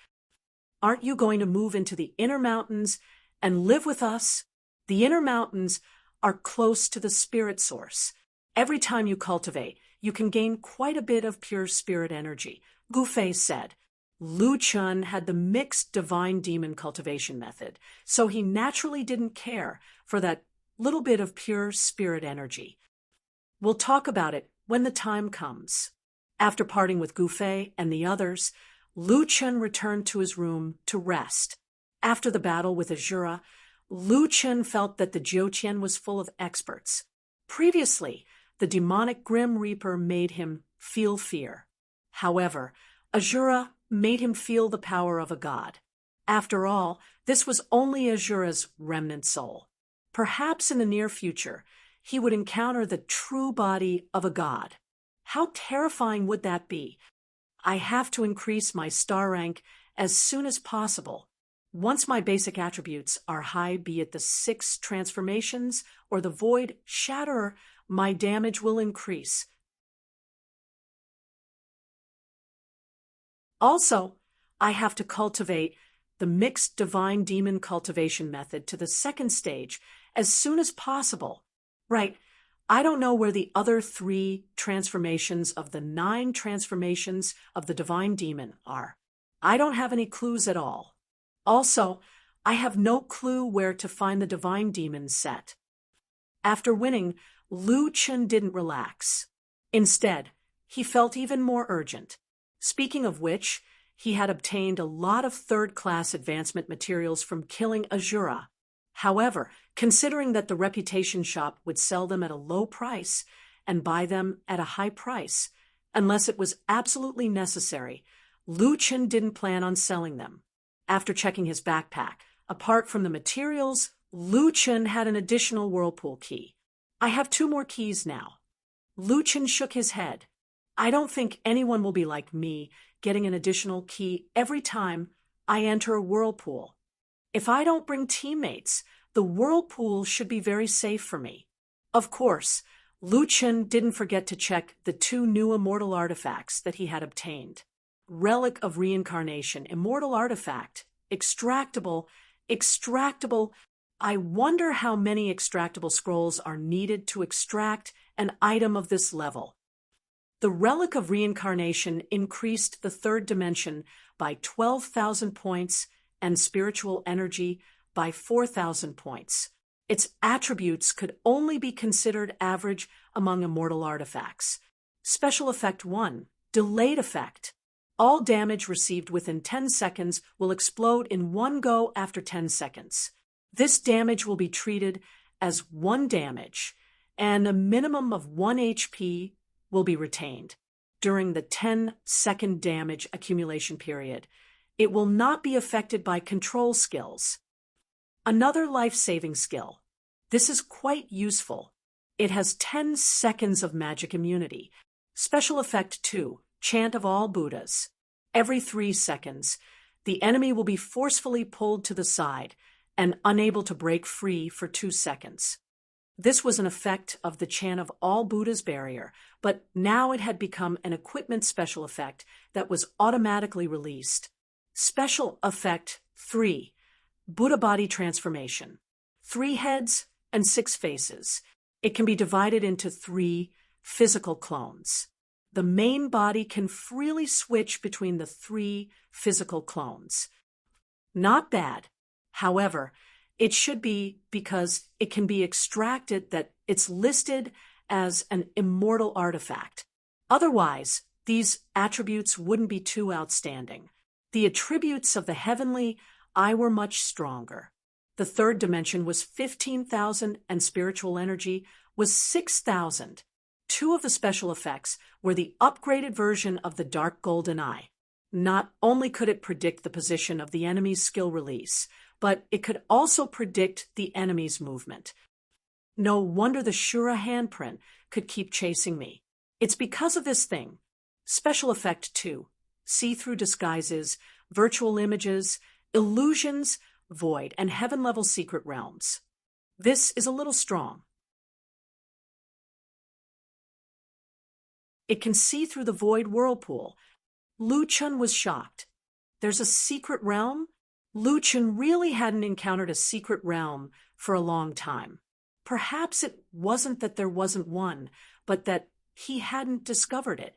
Aren't you going to move into the inner mountains and live with us? The inner mountains are close to the spirit source. Every time you cultivate, you can gain quite a bit of pure spirit energy, Gu Fei said. Lu Chen had the mixed divine demon cultivation method, so he naturally didn't care for that little bit of pure spirit energy. We'll talk about it when the time comes. After parting with Gu Fei and the others, Lu Chen returned to his room to rest. After the battle with Azura, Lu Chen felt that the Jiuqian was full of experts. Previously, the demonic Grim Reaper made him feel fear. However, Azura made him feel the power of a god. After all, this was only Azura's remnant soul. Perhaps in the near future, he would encounter the true body of a god. How terrifying would that be? I have to increase my star rank as soon as possible. Once my basic attributes are high, be it the 6 transformations or the Void Shatterer, my damage will increase. Also, I have to cultivate the mixed divine demon cultivation method to the 2nd stage as soon as possible. Right, I don't know where the other 3 transformations of the 9 transformations of the divine demon are. I don't have any clues at all. Also, I have no clue where to find the divine demon set. After winning, Lu Chen didn't relax. Instead, he felt even more urgent. Speaking of which, he had obtained a lot of 3rd-class advancement materials from killing Azura. However, considering that the reputation shop would sell them at a low price and buy them at a high price, unless it was absolutely necessary, Lu Chen didn't plan on selling them. After checking his backpack, apart from the materials, Lu Chen had an additional whirlpool key. I have 2 more keys now. Lu Chen shook his head. I don't think anyone will be like me, getting an additional key every time I enter a whirlpool. If I don't bring teammates, the whirlpool should be very safe for me. Of course, Lu Chen didn't forget to check the 2 new immortal artifacts that he had obtained. Relic of Reincarnation, immortal artifact, extractable. I wonder how many extractable scrolls are needed to extract an item of this level. The Relic of Reincarnation increased the 3rd dimension by 12,000 points and spiritual energy by 4,000 points. Its attributes could only be considered average among immortal artifacts. Special Effect 1, Delayed Effect. All damage received within 10 seconds will explode in one go after 10 seconds. This damage will be treated as 1 damage, and a minimum of 1 HP will be retained. during the 10-second damage accumulation period. It will not be affected by control skills. Another life-saving skill. This is quite useful. It has 10 seconds of magic immunity. Special effect 2, Chant of all Buddhas. Every 3 seconds, the enemy will be forcefully pulled to the side and unable to break free for 2 seconds. This was an effect of the Chant of all Buddhas barrier, but now it had become an equipment special effect that was automatically released. Special effect 3, Buddha body transformation. 3 heads and 6 faces. It can be divided into 3 physical clones. The main body can freely switch between the 3 physical clones. Not bad. However, it should be because it can be extracted that it's listed as an immortal artifact. Otherwise, these attributes wouldn't be too outstanding. The attributes of the heavenly I were much stronger. The third dimension was 15,000 and spiritual energy was 6,000. 2 of the special effects were the upgraded version of the dark golden eye. Not only could it predict the position of the enemy's skill release, but it could also predict the enemy's movement. No wonder the Shura handprint could keep chasing me. It's because of this thing. Special effect 2, see-through disguises, virtual images, illusions, void, and heaven-level secret realms. This is a little strong. It can see through the void whirlpool. Lu Chun was shocked. There's a secret realm? Lu Chun really hadn't encountered a secret realm for a long time. Perhaps it wasn't that there wasn't one, but that he hadn't discovered it.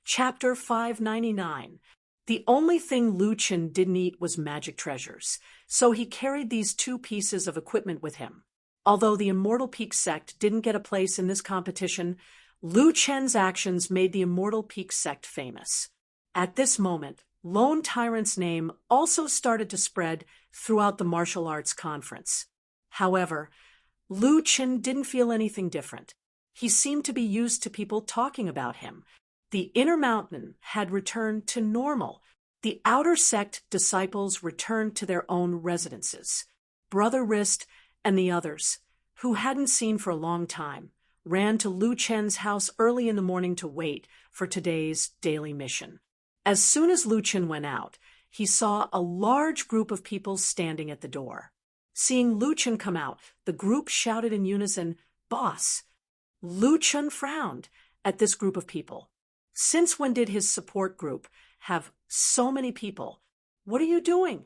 Chapter 599. The only thing Lu Chun didn't eat was magic treasures, so he carried these 2 pieces of equipment with him. Although the Immortal Peak sect didn't get a place in this competition, Lu Chen's actions made the Immortal Peak sect famous. At this moment, Lone Tyrant's name also started to spread throughout the martial arts conference. However, Lu Chen didn't feel anything different. He seemed to be used to people talking about him. The inner mountain had returned to normal. The outer sect disciples returned to their own residences. Brother Wrist and the others, who hadn't seen for a long time, ran to Lu Chen's house early in the morning to wait for today's daily mission. As soon as Lu Chen went out, he saw a large group of people standing at the door. Seeing Lu Chen come out, the group shouted in unison, "Boss!" Lu Chen frowned at this group of people. Since when did his support group have so many people? What are you doing?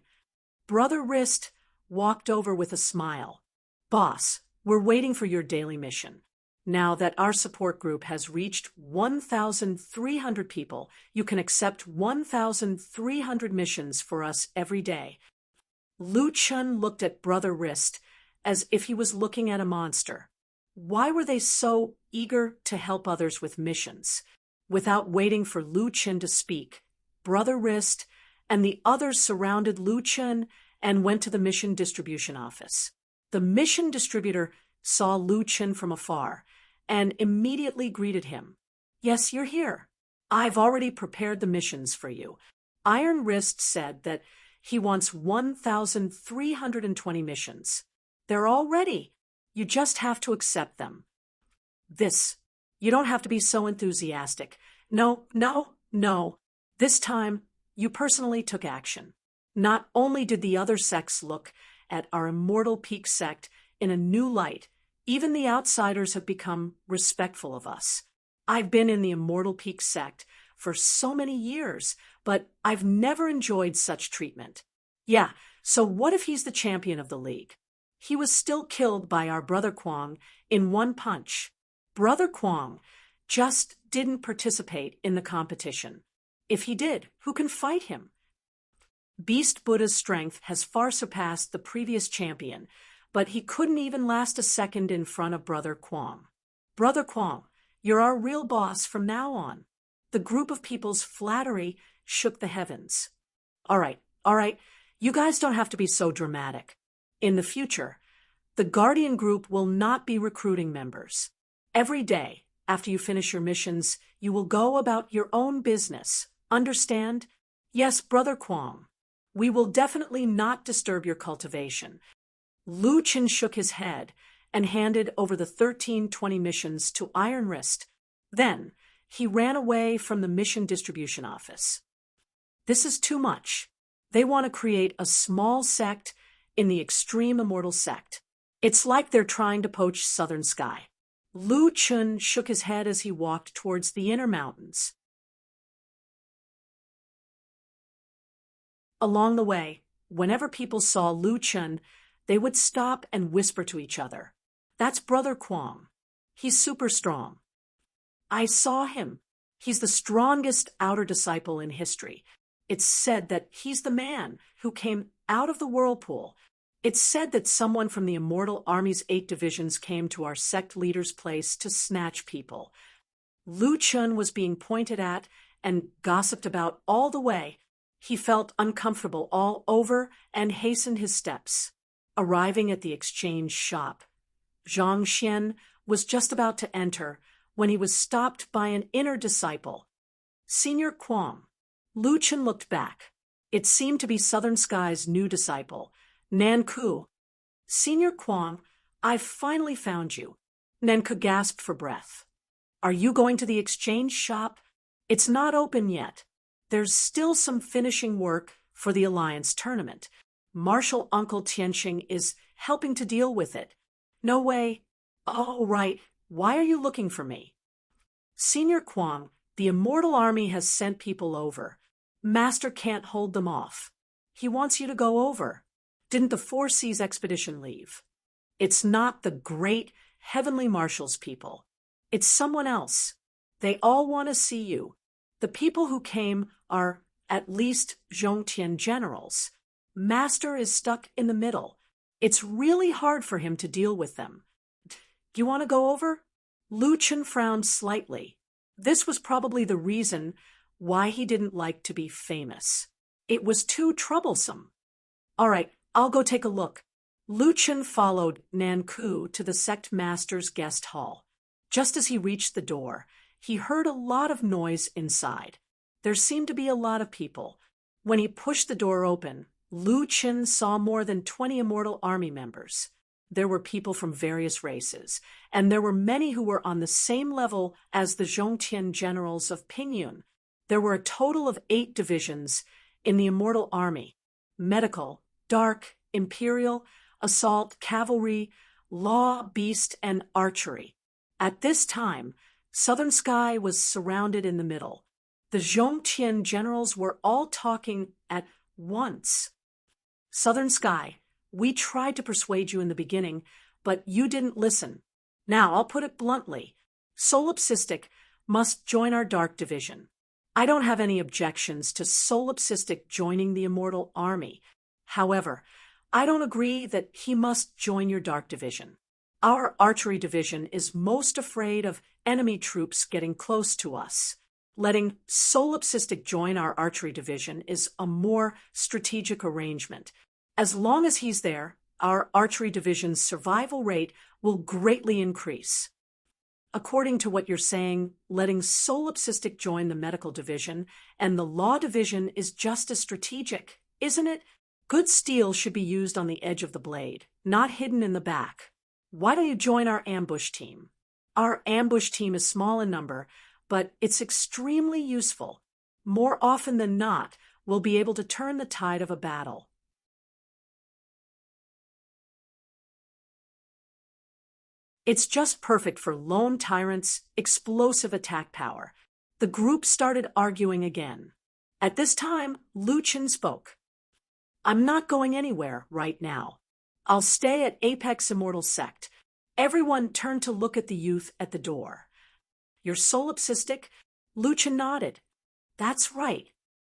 Brother Wrist walked over with a smile. Boss, we're waiting for your daily mission. Now that our support group has reached 1,300 people, you can accept 1,300 missions for us every day. Lu Chun looked at Brother Wrist as if he was looking at a monster. Why were they so eager to help others with missions? Without waiting for Lu Chen to speak, Brother Wrist and the others surrounded Lu Chen and went to the mission distribution office. The mission distributor saw Lu Chen from afar and immediately greeted him. "Yes, you're here. I've already prepared the missions for you." Iron Wrist said that he wants 1,320 missions. They're all ready. You just have to accept them. You don't have to be so enthusiastic. No. This time, you personally took action. Not only did the other sects look at our Immortal Peak sect in a new light, even the outsiders have become respectful of us. I've been in the Immortal Peak sect for so many years, but I've never enjoyed such treatment. Yeah, so what if he's the champion of the league? He was still killed by our Brother Kwong in one punch. Brother Kwong just didn't participate in the competition. If he did, who can fight him? Beast Buddha's strength has far surpassed the previous champion, but he couldn't even last a second in front of Brother Kwong. Brother Kwong, you're our real boss from now on. The group of people's flattery shook the heavens. All right, you guys don't have to be so dramatic. In the future, the Guardian Group will not be recruiting members. Every day, after you finish your missions, you will go about your own business. Understand? Yes, Brother Kwong. We will definitely not disturb your cultivation. Lu Chen shook his head and handed over the 1320 missions to Iron Wrist. Then, he ran away from the mission distribution office. This is too much. They want to create a small sect in the extreme immortal sect. It's like they're trying to poach Southern Sky. Lu Chen shook his head as he walked towards the inner mountains. Along the way, whenever people saw Lu Chen, they would stop and whisper to each other. That's Brother Kwong. He's super strong. I saw him. He's the strongest outer disciple in history. It's said that he's the man who came out of the whirlpool. It's said that someone from the Immortal Army's 8 divisions came to our sect leader's place to snatch people. Lu Chen was being pointed at and gossiped about all the way. He felt uncomfortable all over and hastened his steps. Arriving at the exchange shop, Zhang Xian was just about to enter when he was stopped by an inner disciple. Senior Kwong. Lu Chen looked back. It seemed to be Southern Sky's new disciple, Nanku. Senior Kwong, I've finally found you. Nanku gasped for breath. Are you going to the exchange shop? It's not open yet. There's still some finishing work for the Alliance tournament. Marshal Uncle Tianxing is helping to deal with it. No way. Oh, right. Why are you looking for me? Senior Kwong, the Immortal Army has sent people over. Master can't hold them off. He wants you to go over. Didn't the Four Seas expedition leave? It's not the great heavenly marshals people. It's someone else. They all want to see you. The people who came are at least Zhongtian generals. Master is stuck in the middle. It's really hard for him to deal with them. Do you want to go over? Lu Chen frowned slightly. This was probably the reason why he didn't like to be famous. It was too troublesome. All right, I'll go take a look. Lu Chen followed Nanku to the sect master's guest hall. Just as he reached the door, he heard a lot of noise inside. There seemed to be a lot of people. When he pushed the door open, Lu Chen saw more than 20 Immortal Army members. There were people from various races, and there were many who were on the same level as the Zhongtian generals of Pingyun. There were a total of 8 divisions in the Immortal Army: Medical, Dark, Imperial, Assault, Cavalry, Law, Beast, and Archery. At this time, Southern Sky was surrounded in the middle. The Zhongtian generals were all talking at once. Southern Sky, we tried to persuade you in the beginning, but you didn't listen. Now, I'll put it bluntly. Solipsistic must join our Dark Division. I don't have any objections to Solipsistic joining the Immortal Army. However, I don't agree that he must join your Dark Division. Our Archery Division is most afraid of enemy troops getting close to us. Letting Solipsistic join our Archery Division is a more strategic arrangement. As long as he's there, our Archery Division's survival rate will greatly increase. According to what you're saying, letting Solipsistic join the Medical Division and the Law Division is just as strategic, isn't it? Good steel should be used on the edge of the blade, not hidden in the back. Why don't you join our ambush team? Our ambush team is small in number, but it's extremely useful. More often than not, we'll be able to turn the tide of a battle. It's just perfect for lone tyrants' explosive attack power. The group started arguing again. At this time, Lu Chen spoke. I'm not going anywhere right now. I'll stay at Apex Immortal Sect. Everyone turned to look at the youth at the door. You're solipsistic? Lu Chen nodded. That's right.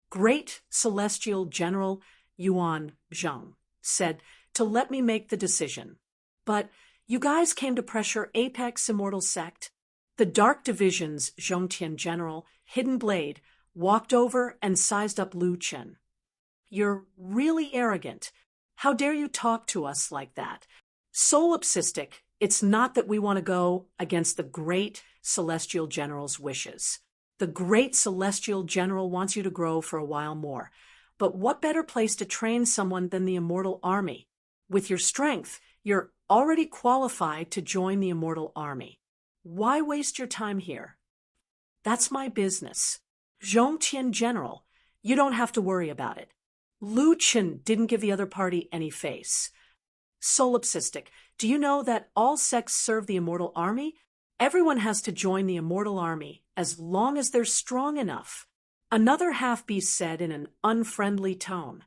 Great Celestial General Yuan Zheng said to let me make the decision. But you guys came to pressure Apex Immortal Sect. The Dark Division's Zhongtian General, Hidden Blade, walked over and sized up Lu Chen. You're really arrogant. How dare you talk to us like that? Solipsistic, it's not that we want to go against the great celestial general's wishes. The great celestial general wants you to grow for a while more. But what better place to train someone than the immortal army? With your strength, you're already qualified to join the immortal army. Why waste your time here? That's my business. Zhongqian General, you don't have to worry about it. Lu Chen didn't give the other party any face. Solipsistic, do you know that all sects serve the immortal army? Everyone has to join the immortal army as long as they're strong enough. Another half-beast said in an unfriendly tone,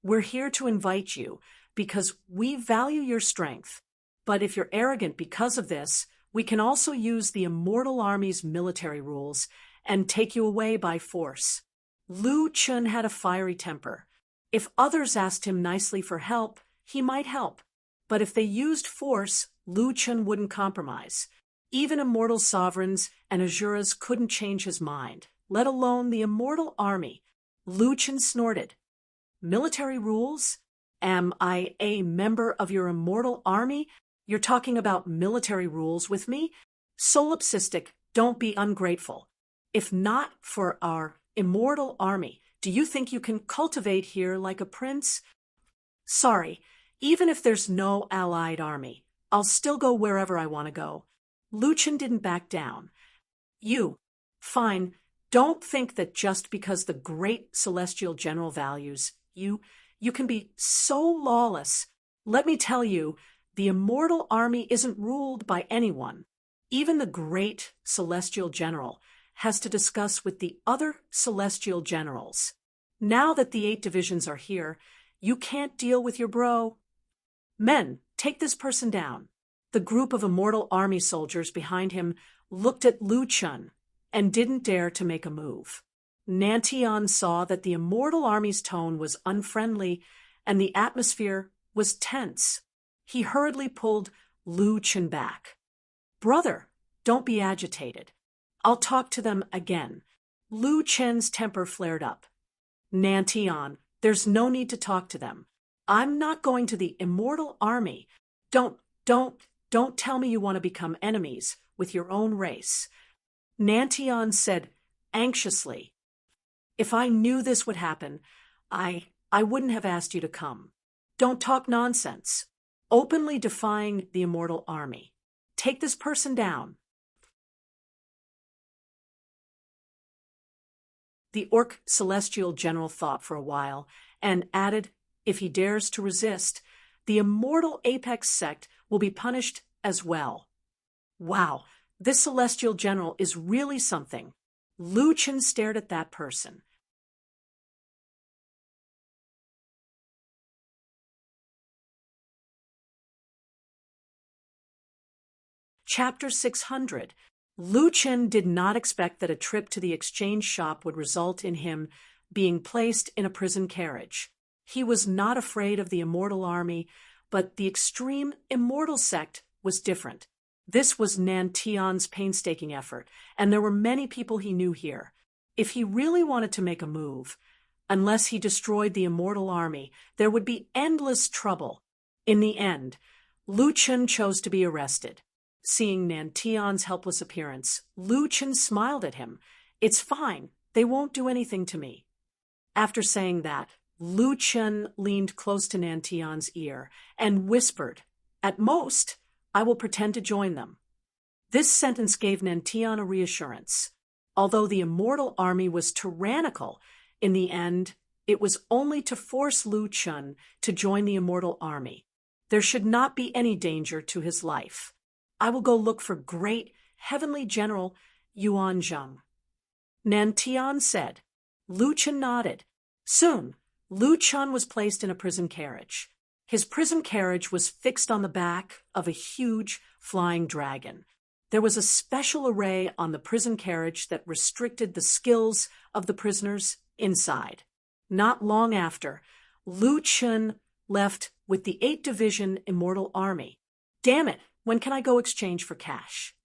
"We're here to invite you because we value your strength. But if you're arrogant because of this, we can also use the immortal army's military rules and take you away by force." Lu Chen had a fiery temper. If others asked him nicely for help, he might help. But if they used force, Lu Chen wouldn't compromise. Even immortal sovereigns and Azuras couldn't change his mind, let alone the immortal army. Lu Chen snorted. "Military rules? Am I a member of your immortal army? You're talking about military rules with me? Solipsistic, don't be ungrateful. If not for our immortal army, do you think you can cultivate here like a prince? Sorry, even if there's no allied army, I'll still go wherever I want to go." Lu Chen didn't back down. Fine, don't think that just because the great celestial general values you can be so lawless. Let me tell you, the immortal army isn't ruled by anyone. Even the great celestial general has to discuss with the other celestial generals. Now that the 8 divisions are here, you can't deal with your bro. Men, take this person down. The group of immortal army soldiers behind him looked at Lu Chen and didn't dare to make a move. Nantian saw that the immortal army's tone was unfriendly and the atmosphere was tense. He hurriedly pulled Lu Chen back. "Brother, don't be agitated. I'll talk to them again." Lu Chen's temper flared up. "Nantian, there's no need to talk to them. I'm not going to the immortal army. Don't tell me you want to become enemies with your own race." Nantian said anxiously, "If I knew this would happen, I wouldn't have asked you to come. Don't talk nonsense." Openly defying the immortal army. "Take this person down." The Orc celestial general thought for a while and added, "If he dares to resist, the immortal apex sect will be punished as well." Wow, this celestial general is really something. Lu Chen stared at that person. Chapter 600. Lu Chen did not expect that a trip to the exchange shop would result in him being placed in a prison carriage. He was not afraid of the immortal army, but the extreme immortal sect was different. This was Nantian's painstaking effort, and there were many people he knew here. If he really wanted to make a move, unless he destroyed the immortal army, there would be endless trouble. In the end, Lu Chen chose to be arrested. Seeing Nantian's helpless appearance, Lu Chen smiled at him. "It's fine. They won't do anything to me." After saying that, Lu Chen leaned close to Nantian's ear and whispered, "At most, I will pretend to join them." This sentence gave Nantian a reassurance. Although the immortal army was tyrannical, in the end, it was only to force Lu Chen to join the immortal army. There should not be any danger to his life. "I will go look for great heavenly general Yuan Zheng," Nantian said. Lu Chen nodded. Soon, Lu Chen was placed in a prison carriage. His prison carriage was fixed on the back of a huge flying dragon. There was a special array on the prison carriage that restricted the skills of the prisoners inside. Not long after, Lu Chen left with the 8 Division Immortal Army. "Damn it, when can I go exchange for cash?"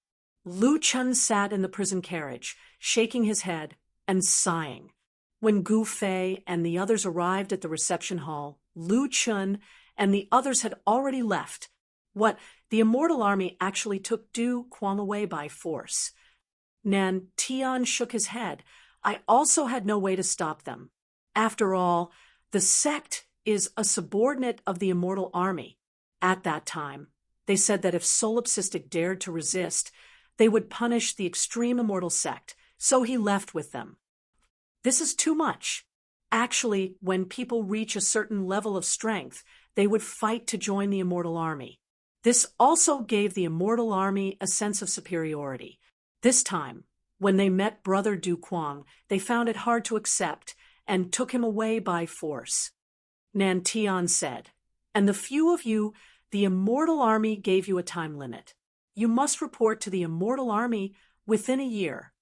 Lu Chen sat in the prison carriage, shaking his head and sighing. When Gu Fei and the others arrived at the reception hall, Lu Chun and the others had already left. What? The Immortal Army actually took Du Quang away by force. Nan Tian shook his head. I also had no way to stop them. After all, the sect is a subordinate of the Immortal Army. At that time, they said that if Solipsistic dared to resist, they would punish the extreme Immortal sect, so he left with them. This is too much. Actually, when people reach a certain level of strength, they would fight to join the Immortal Army. This also gave the Immortal Army a sense of superiority. This time, when they met Brother Du Quang, they found it hard to accept and took him away by force. Nan Tian said, and the few of you, the Immortal Army gave you a time limit. You must report to the Immortal Army within a year.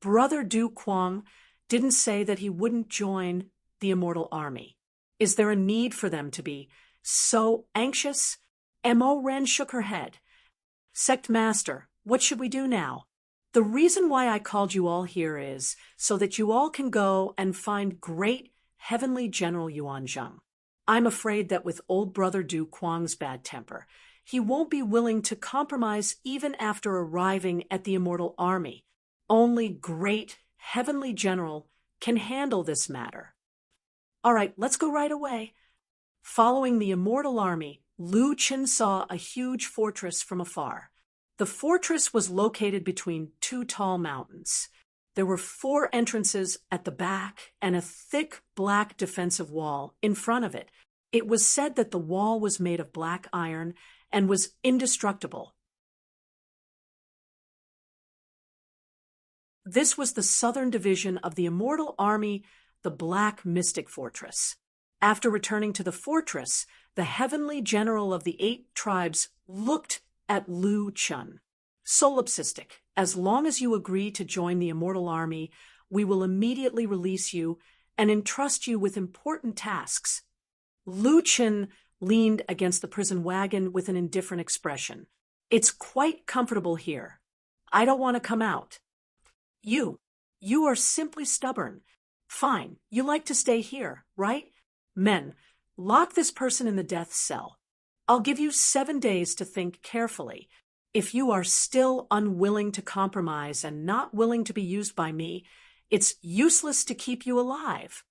Brother Du Quang didn't say that he wouldn't join the Immortal Army. Is there a need for them to be so anxious? Mo Ren shook her head. Sect Master, what should we do now? The reason why I called you all here is so that you all can go and find great Heavenly General Yuanzheng. I'm afraid that with old Brother Du Quang's bad temper, he won't be willing to compromise even after arriving at the Immortal Army. Only great Heavenly General can handle this matter. All right, let's go right away. Following the Immortal Army, Lu Qin saw a huge fortress from afar. The fortress was located between two tall mountains. There were 4 entrances at the back and a thick black defensive wall in front of it. It was said that the wall was made of black iron and was indestructible. This was the southern division of the Immortal Army, the Black Mystic Fortress. After returning to the fortress, the Heavenly General of the 8 tribes looked at Lu Chun. Solipsistic, as long as you agree to join the Immortal Army, we will immediately release you and entrust you with important tasks. Lu Chun leaned against the prison wagon with an indifferent expression. It's quite comfortable here. I don't want to come out. You are simply stubborn. Fine, you like to stay here, right? Men, lock this person in the death cell. I'll give you 7 days to think carefully. If you are still unwilling to compromise and not willing to be used by me, it's useless to keep you alive.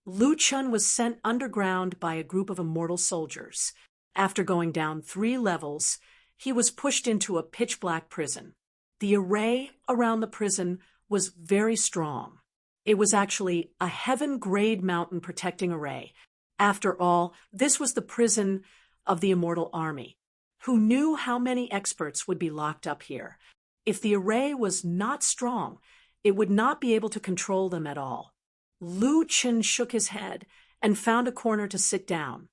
Lu Chun was sent underground by a group of immortal soldiers. After going down 3 levels, he was pushed into a pitch-black prison. The array around the prison was very strong. It was actually a heaven-grade mountain protecting array. After all, this was the prison of the Immortal Army. Who knew how many experts would be locked up here? If the array was not strong, it would not be able to control them at all. Lu Chun shook his head and found a corner to sit down.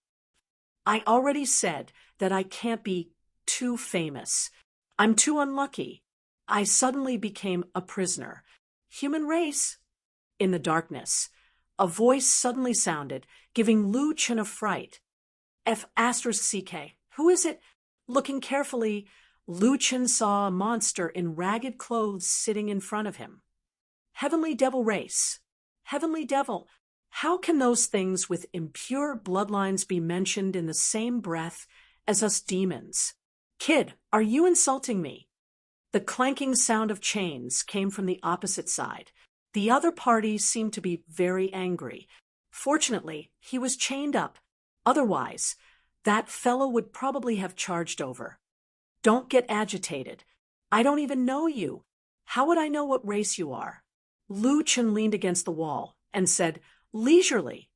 I already said that I can't be too famous. I'm too unlucky. I suddenly became a prisoner. Human race. In the darkness, a voice suddenly sounded, giving Lu Chun a fright. F***CK. Who is it? Looking carefully, Lu Chun saw a monster in ragged clothes sitting in front of him. Heavenly Devil race. Heavenly Devil. How can those things with impure bloodlines be mentioned in the same breath as us demons? Kid, are you insulting me? The clanking sound of chains came from the opposite side. The other party seemed to be very angry. Fortunately, he was chained up. Otherwise, that fellow would probably have charged over. Don't get agitated. I don't even know you. How would I know what race you are? Lu Chun leaned against the wall and said, leisurely.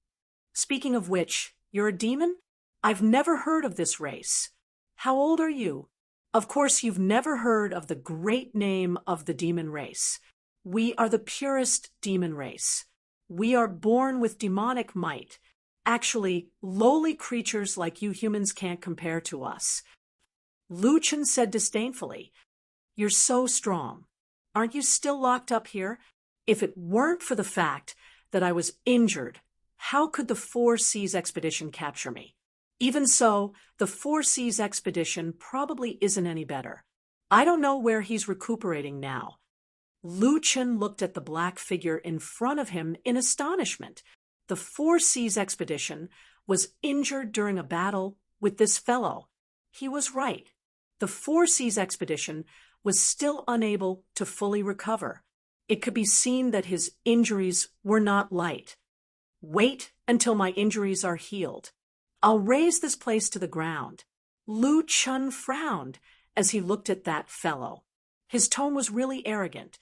Speaking of which, you're a demon? I've never heard of this race. How old are you? Of course, you've never heard of the great name of the demon race. We are the purest demon race. We are born with demonic might. Actually, lowly creatures like you humans can't compare to us. Lu Chun said disdainfully, you're so strong. Aren't you still locked up here? If it weren't for the fact that I was injured, how could the 4 Seas expedition capture me? Even so, the 4 Seas expedition probably isn't any better. I don't know where he's recuperating now. Lu Chun looked at the black figure in front of him in astonishment. The 4 Seas expedition was injured during a battle with this fellow. He was right. The Four Seas expedition was still unable to fully recover. It could be seen that his injuries were not light. Wait until my injuries are healed. I'll raise this place to the ground. Lu Chun frowned as he looked at that fellow. His tone was really arrogant.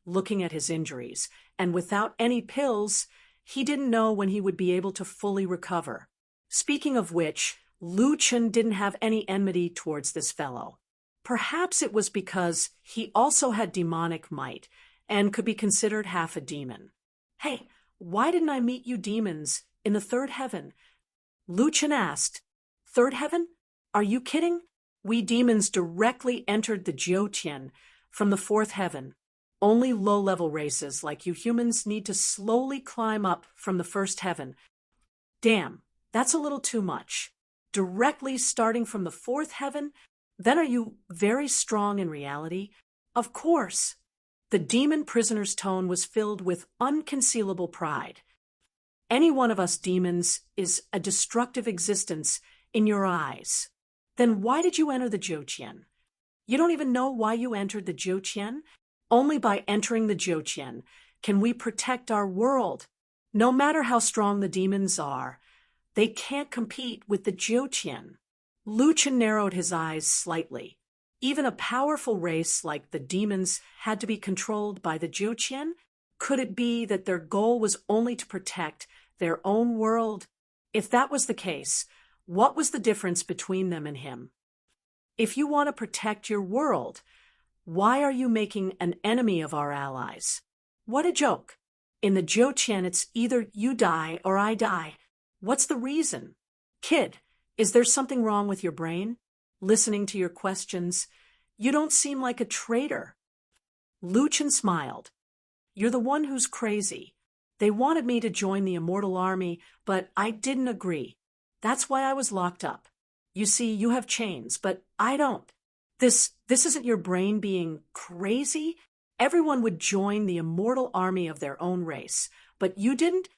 Looking at his injuries, and without any pills, he didn't know when he would be able to fully recover. Speaking of which, Lu Chun didn't have any enmity towards this fellow. Perhaps it was because he also had demonic might and could be considered half a demon. Hey, why didn't I meet you demons in the third heaven? Lu Chun asked. Third heaven? Are you kidding? We demons directly entered the Jiutian from the fourth heaven. Only low-level races like you humans need to slowly climb up from the first heaven. Damn, that's a little too much. Directly starting from the fourth heaven? Then are you very strong in reality? Of course. The demon prisoner's tone was filled with unconcealable pride. Any one of us demons is a destructive existence in your eyes. Then why did you enter the Jiutian? You don't even know why you entered the Jiutian? Only by entering the Jiutian can we protect our world. No matter how strong the demons are, they can't compete with the Jiutian. Lu Chun narrowed his eyes slightly. Even a powerful race like the demons had to be controlled by the Jiutian? Could it be that their goal was only to protect their own world? If that was the case, what was the difference between them and him? If you want to protect your world, why are you making an enemy of our allies? What a joke. In the Jiutian, it's either you die or I die. What's the reason? Kid, is there something wrong with your brain? Listening to your questions, you don't seem like a traitor. Lu Chun smiled. You're the one who's crazy. They wanted me to join the Immortal Army, but I didn't agree. That's why I was locked up. You see, you have chains, but I don't. This isn't your brain being crazy? Everyone would join the Immortal Army of their own race, but you didn't?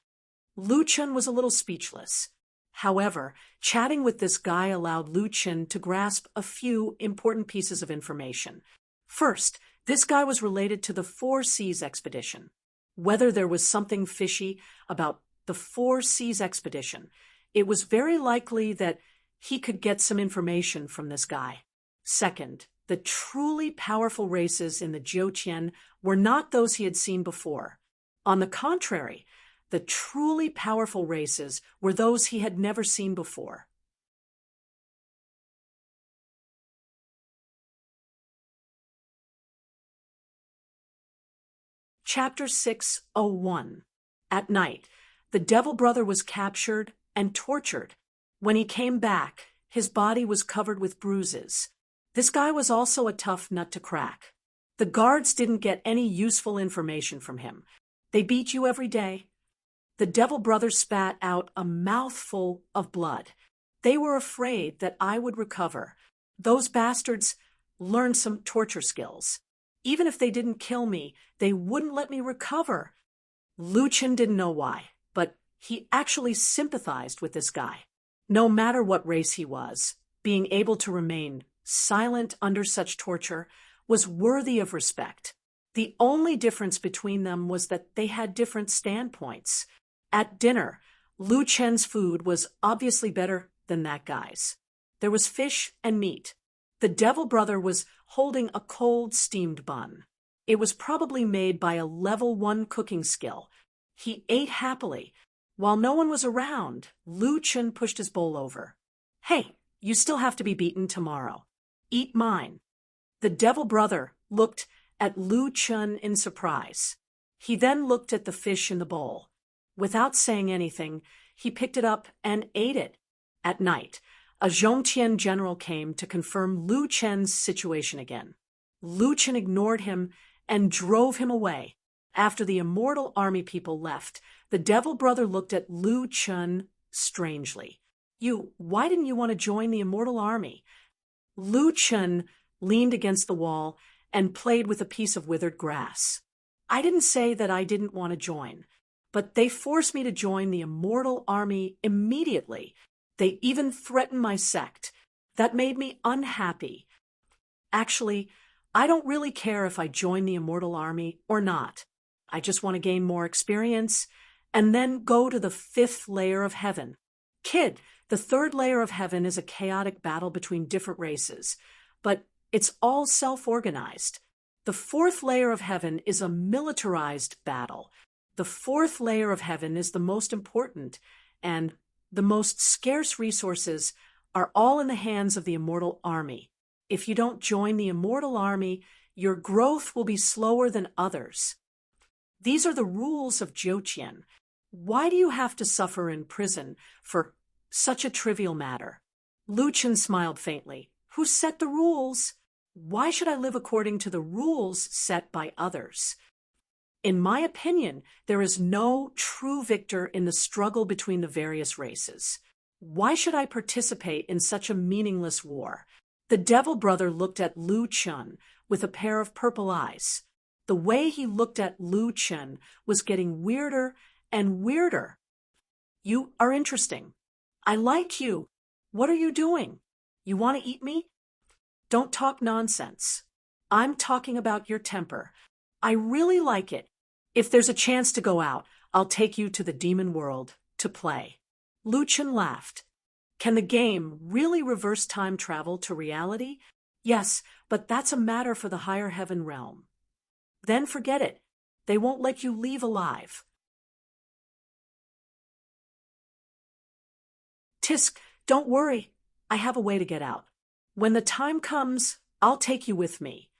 Lu Chun was a little speechless. However, chatting with this guy allowed Lu Chun to grasp a few important pieces of information. First, this guy was related to the Four Seas expedition. Whether there was something fishy about the Four Seas expedition, it was very likely that he could get some information from this guy. Second, the truly powerful races in the Jiutian were not those he had seen before. On the contrary, the truly powerful races were those he had never seen before. Chapter 601. At night, the Devil Brother was captured and tortured. When he came back, his body was covered with bruises. This guy was also a tough nut to crack. The guards didn't get any useful information from him. They beat you every day. The Devil Brother spat out a mouthful of blood. They were afraid that I would recover. Those bastards learned some torture skills. Even if they didn't kill me, they wouldn't let me recover. Lu Chun didn't know why, but he actually sympathized with this guy. No matter what race he was, being able to remain silent under such torture was worthy of respect. The only difference between them was that they had different standpoints. At dinner, Lu Chen's food was obviously better than that guy's. There was fish and meat. The Devil Brother was holding a cold steamed bun. It was probably made by a level 1 cooking skill. He ate happily. While no one was around, Lu Chun pushed his bowl over. Hey, you still have to be beaten tomorrow. Eat mine. The Devil Brother looked at Lu Chun in surprise. He then looked at the fish in the bowl. Without saying anything, he picked it up and ate it. At night, a Zhongtian general came to confirm Lu Chen's situation again. Lu Chen ignored him and drove him away. After the Immortal Army people left, the Devil Brother looked at Lu Chun strangely. Why didn't you want to join the Immortal Army? Lu Chun leaned against the wall and played with a piece of withered grass. I didn't say that I didn't want to join, but they forced me to join the immortal army immediately. They even threatened my sect. That made me unhappy. Actually, I don't really care if I join the immortal army or not. I just want to gain more experience and then go to the fifth layer of heaven. Kid, the third layer of heaven is a chaotic battle between different races, but it's all self-organized. The fourth layer of heaven is a militarized battle. The fourth layer of heaven is the most important, and the most scarce resources are all in the hands of the immortal army. If you don't join the immortal army, your growth will be slower than others. These are the rules of Jochian. Why do you have to suffer in prison for such a trivial matter? Lu Chen smiled faintly. Who set the rules? Why should I live according to the rules set by others? In my opinion, there is no true victor in the struggle between the various races. Why should I participate in such a meaningless war? The devil brother looked at Lu Chen with a pair of purple eyes. The way he looked at Lu Chen was getting weirder and weirder. You are interesting. I like you. What are you doing? You want to eat me? Don't talk nonsense. I'm talking about your temper. I really like it. If there's a chance to go out, I'll take you to the demon world to play. Lu Chen laughed. Can the game really reverse time travel to reality? Yes, but that's a matter for the higher heaven realm. Then forget it. They won't let you leave alive. Tisk, don't worry. I have a way to get out. When the time comes, I'll take you with me.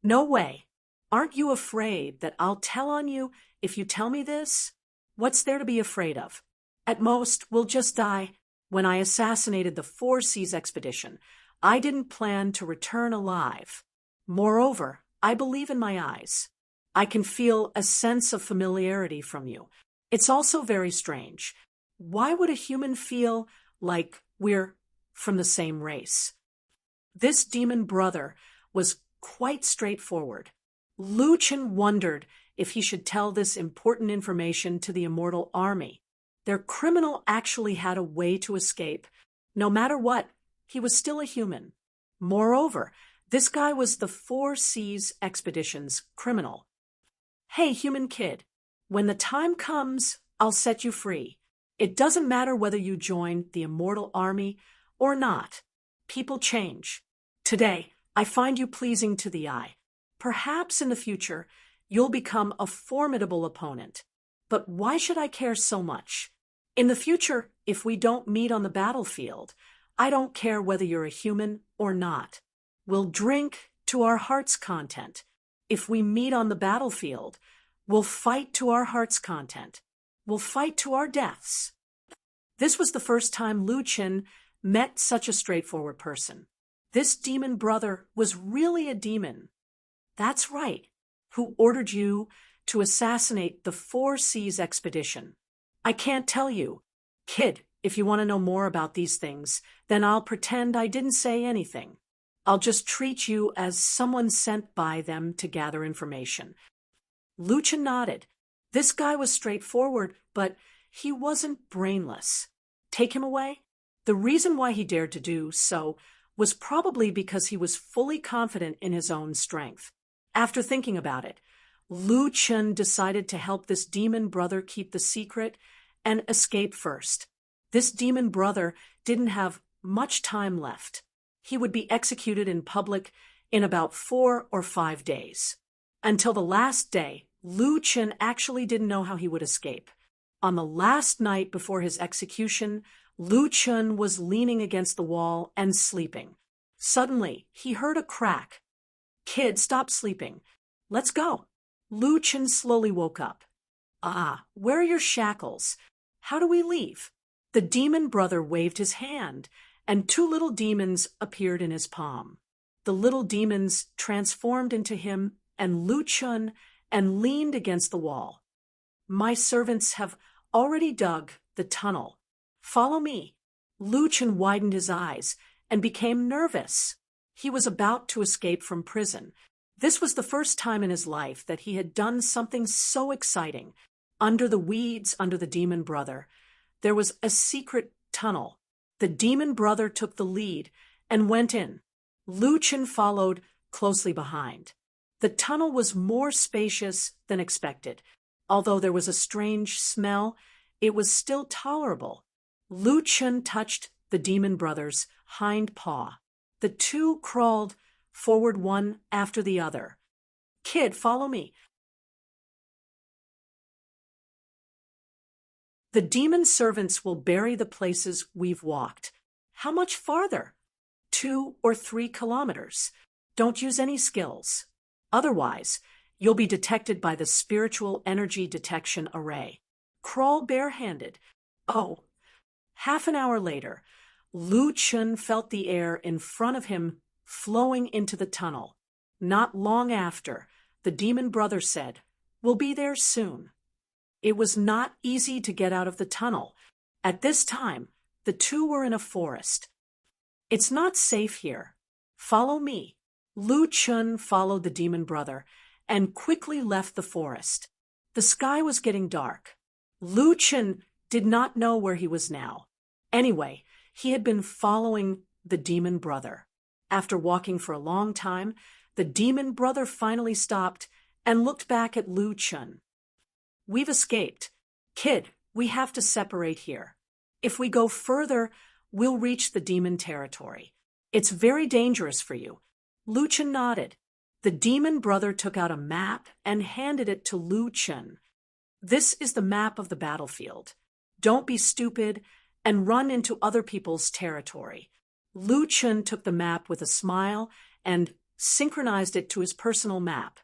No way. Aren't you afraid that I'll tell on you if you tell me this? What's there to be afraid of? At most, we'll just die. When I assassinated the Four Seas expedition, I didn't plan to return alive. Moreover, I believe in my eyes. I can feel a sense of familiarity from you. It's also very strange. Why would a human feel like we're from the same race? This demon brother was quite straightforward. Lu Chen wondered if he should tell this important information to the immortal army. Their criminal actually had a way to escape. No matter what, he was still a human. Moreover, this guy was the Four Seas expedition's criminal. Hey, human kid, when the time comes, I'll set you free. It doesn't matter whether you join the immortal army or not. People change. Today, I find you pleasing to the eye. Perhaps in the future, you'll become a formidable opponent. But why should I care so much? In the future, if we don't meet on the battlefield, I don't care whether you're a human or not. We'll drink to our heart's content. If we meet on the battlefield, we'll fight to our heart's content. We'll fight to our deaths. This was the first time Lu Chen met such a straightforward person. This demon brother was really a demon. That's right, who ordered you to assassinate the Four Seas expedition. I can't tell you. Kid, if you want to know more about these things, then I'll pretend I didn't say anything. I'll just treat you as someone sent by them to gather information. Lu Chen nodded. This guy was straightforward, but he wasn't brainless. Take him away? The reason why he dared to do so was probably because he was fully confident in his own strength. After thinking about it, Lu Chen decided to help this demon brother keep the secret and escape first. This demon brother didn't have much time left. He would be executed in public in about 4 or 5 days. Until the last day, Lu Chen actually didn't know how he would escape. On the last night before his execution, Lu Chen was leaning against the wall and sleeping. Suddenly, he heard a crack. Kid, stop sleeping. Let's go. Lu Chen slowly woke up. Ah, where are your shackles? How do we leave? The demon brother waved his hand, and 2 little demons appeared in his palm. The little demons transformed into him and Lu Chen and leaned against the wall. My servants have already dug the tunnel. Follow me. Lu Chen widened his eyes and became nervous. He was about to escape from prison. This was the first time in his life that he had done something so exciting. Under the weeds, under the demon brother, there was a secret tunnel. The demon brother took the lead and went in. Lu Chen followed closely behind. The tunnel was more spacious than expected. Although there was a strange smell, it was still tolerable. Lu Chen touched the demon brother's hind paw. The two crawled forward one after the other. "Kid, follow me." "The demon servants will bury the places we've walked." "How much farther?" 2 or 3 kilometers. Don't use any skills. Otherwise, you'll be detected by the spiritual energy detection array. Crawl barehanded. Oh. Half an hour later, Lu Chen felt the air in front of him flowing into the tunnel. Not long after, the demon brother said, "We'll be there soon." It was not easy to get out of the tunnel. At this time, the two were in a forest. "It's not safe here. Follow me." Lu Chen followed the demon brother and quickly left the forest. The sky was getting dark. Lu Chen did not know where he was now. Anyway, he had been following the demon brother. After walking for a long time, the demon brother finally stopped and looked back at Lu Chen. "We've escaped. Kid, we have to separate here. If we go further, we'll reach the demon territory. It's very dangerous for you." Lu Chen nodded. The demon brother took out a map and handed it to Lu Chen. "This is the map of the battlefield. Don't be stupid and run into other people's territory." Lu Chen took the map with a smile and synchronized it to his personal map.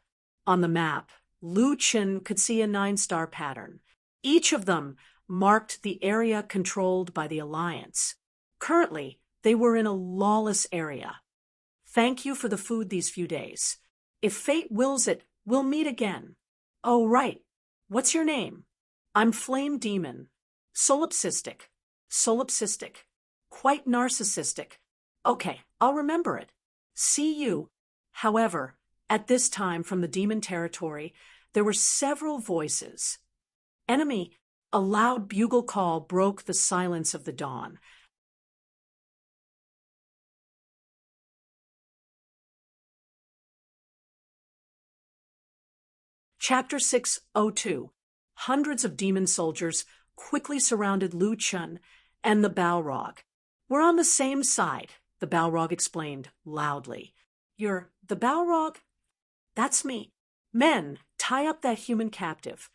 On the map, Lu Chen could see a 9-star pattern. Each of them marked the area controlled by the Alliance. Currently, they were in a lawless area. "Thank you for the food these few days. If fate wills it, we'll meet again." "Oh, right. What's your name?" "I'm Flame Demon." "Solipsistic." "Solipsistic. Quite narcissistic." "Okay, I'll remember it. See you." However, at this time from the demon territory, there were several voices. "Enemy!" A loud bugle call broke the silence of the dawn. Chapter 602. Hundreds of demon soldiers quickly surrounded Lu Chen and the Balrog. "We're on the same side," the Balrog explained loudly. "You're the Balrog?" "That's me." "Men, tie up that human captive."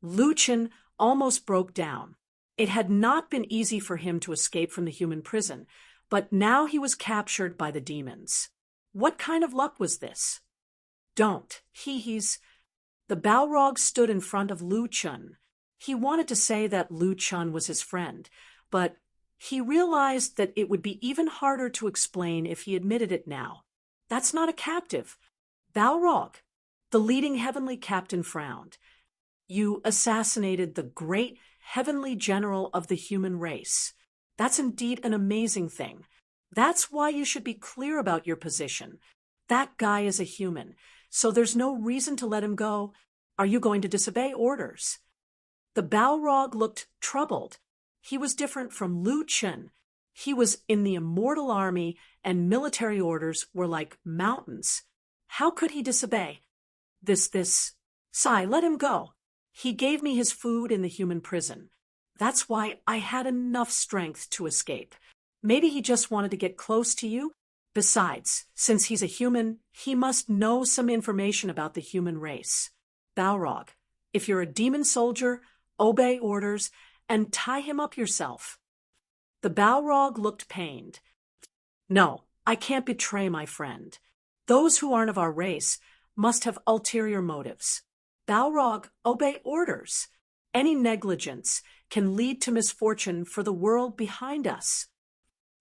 Lu Chen almost broke down. It had not been easy for him to escape from the human prison, but now he was captured by the demons. What kind of luck was this? "Don't. He's..." The Balrog stood in front of Lu Chen. He wanted to say that Lu Chen was his friend, but he realized that it would be even harder to explain if he admitted it now. "That's not a captive." "Balrog." The leading heavenly captain frowned. "You assassinated the great heavenly general of the human race. That's indeed an amazing thing. That's why you should be clear about your position. That guy is a human, so there's no reason to let him go. Are you going to disobey orders?" The Balrog looked troubled. He was different from Lu Chen. He was in the immortal army, and military orders were like mountains. How could he disobey? Sai, let him go. He gave me his food in the human prison. That's why I had enough strength to escape. Maybe he just wanted to get close to you. Besides, since he's a human, he must know some information about the human race. Balrog, if you're a demon soldier, obey orders and tie him up yourself. The Balrog looked pained. "No, I can't betray my friend. Those who aren't of our race must have ulterior motives. Balrog, obey orders. Any negligence can lead to misfortune for the world behind us.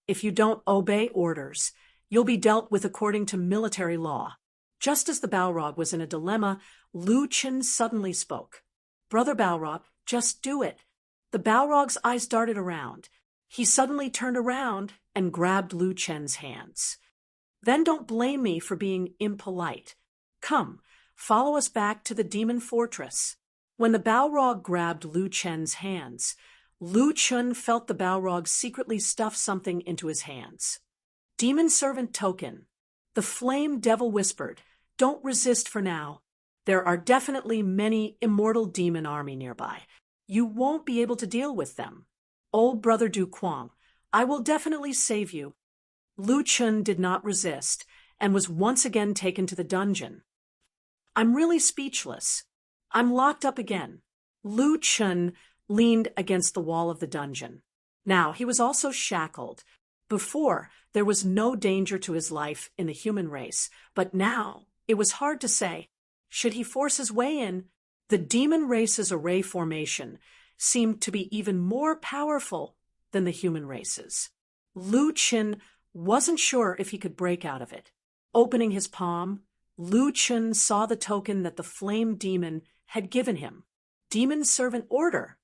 If you don't obey orders, you'll be dealt with according to military law." Just as the Balrog was in a dilemma, Lu Chen suddenly spoke. "Brother Balrog, just do it." The Balrog's eyes darted around. He suddenly turned around and grabbed Lu Chen's hands. "Then don't blame me for being impolite. Come, follow us back to the demon fortress. When the Balrog grabbed Lu Chen's hands, Lu Chen felt the Balrog secretly stuff something into his hands. Demon servant token. The flame devil whispered, "Don't resist for now. There are definitely many immortal demon army nearby. You won't be able to deal with them. Old brother Du Kuang, I will definitely save you." Lu Chen did not resist and was once again taken to the dungeon. "I'm really speechless. I'm locked up again." Lu Chen leaned against the wall of the dungeon. Now he was also shackled. Before, there was no danger to his life in the human race, but now it was hard to say. Should he force his way in? The demon race's array formation seemed to be even more powerful than the human race's. Lu Chen wasn't sure if he could break out of it. Opening his palm, Lu Chen saw the token that the flame demon had given him. Demon servant order.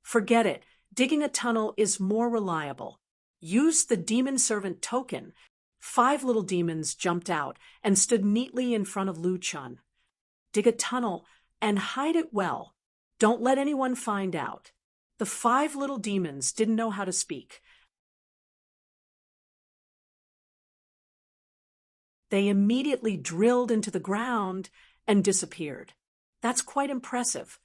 Forget it. Digging a tunnel is more reliable. Use the demon servant token. 5 little demons jumped out and stood neatly in front of Lu Chen. Dig a tunnel and hide it well. Don't let anyone find out. The 5 little demons didn't know how to speak. They immediately drilled into the ground and disappeared. That's quite impressive.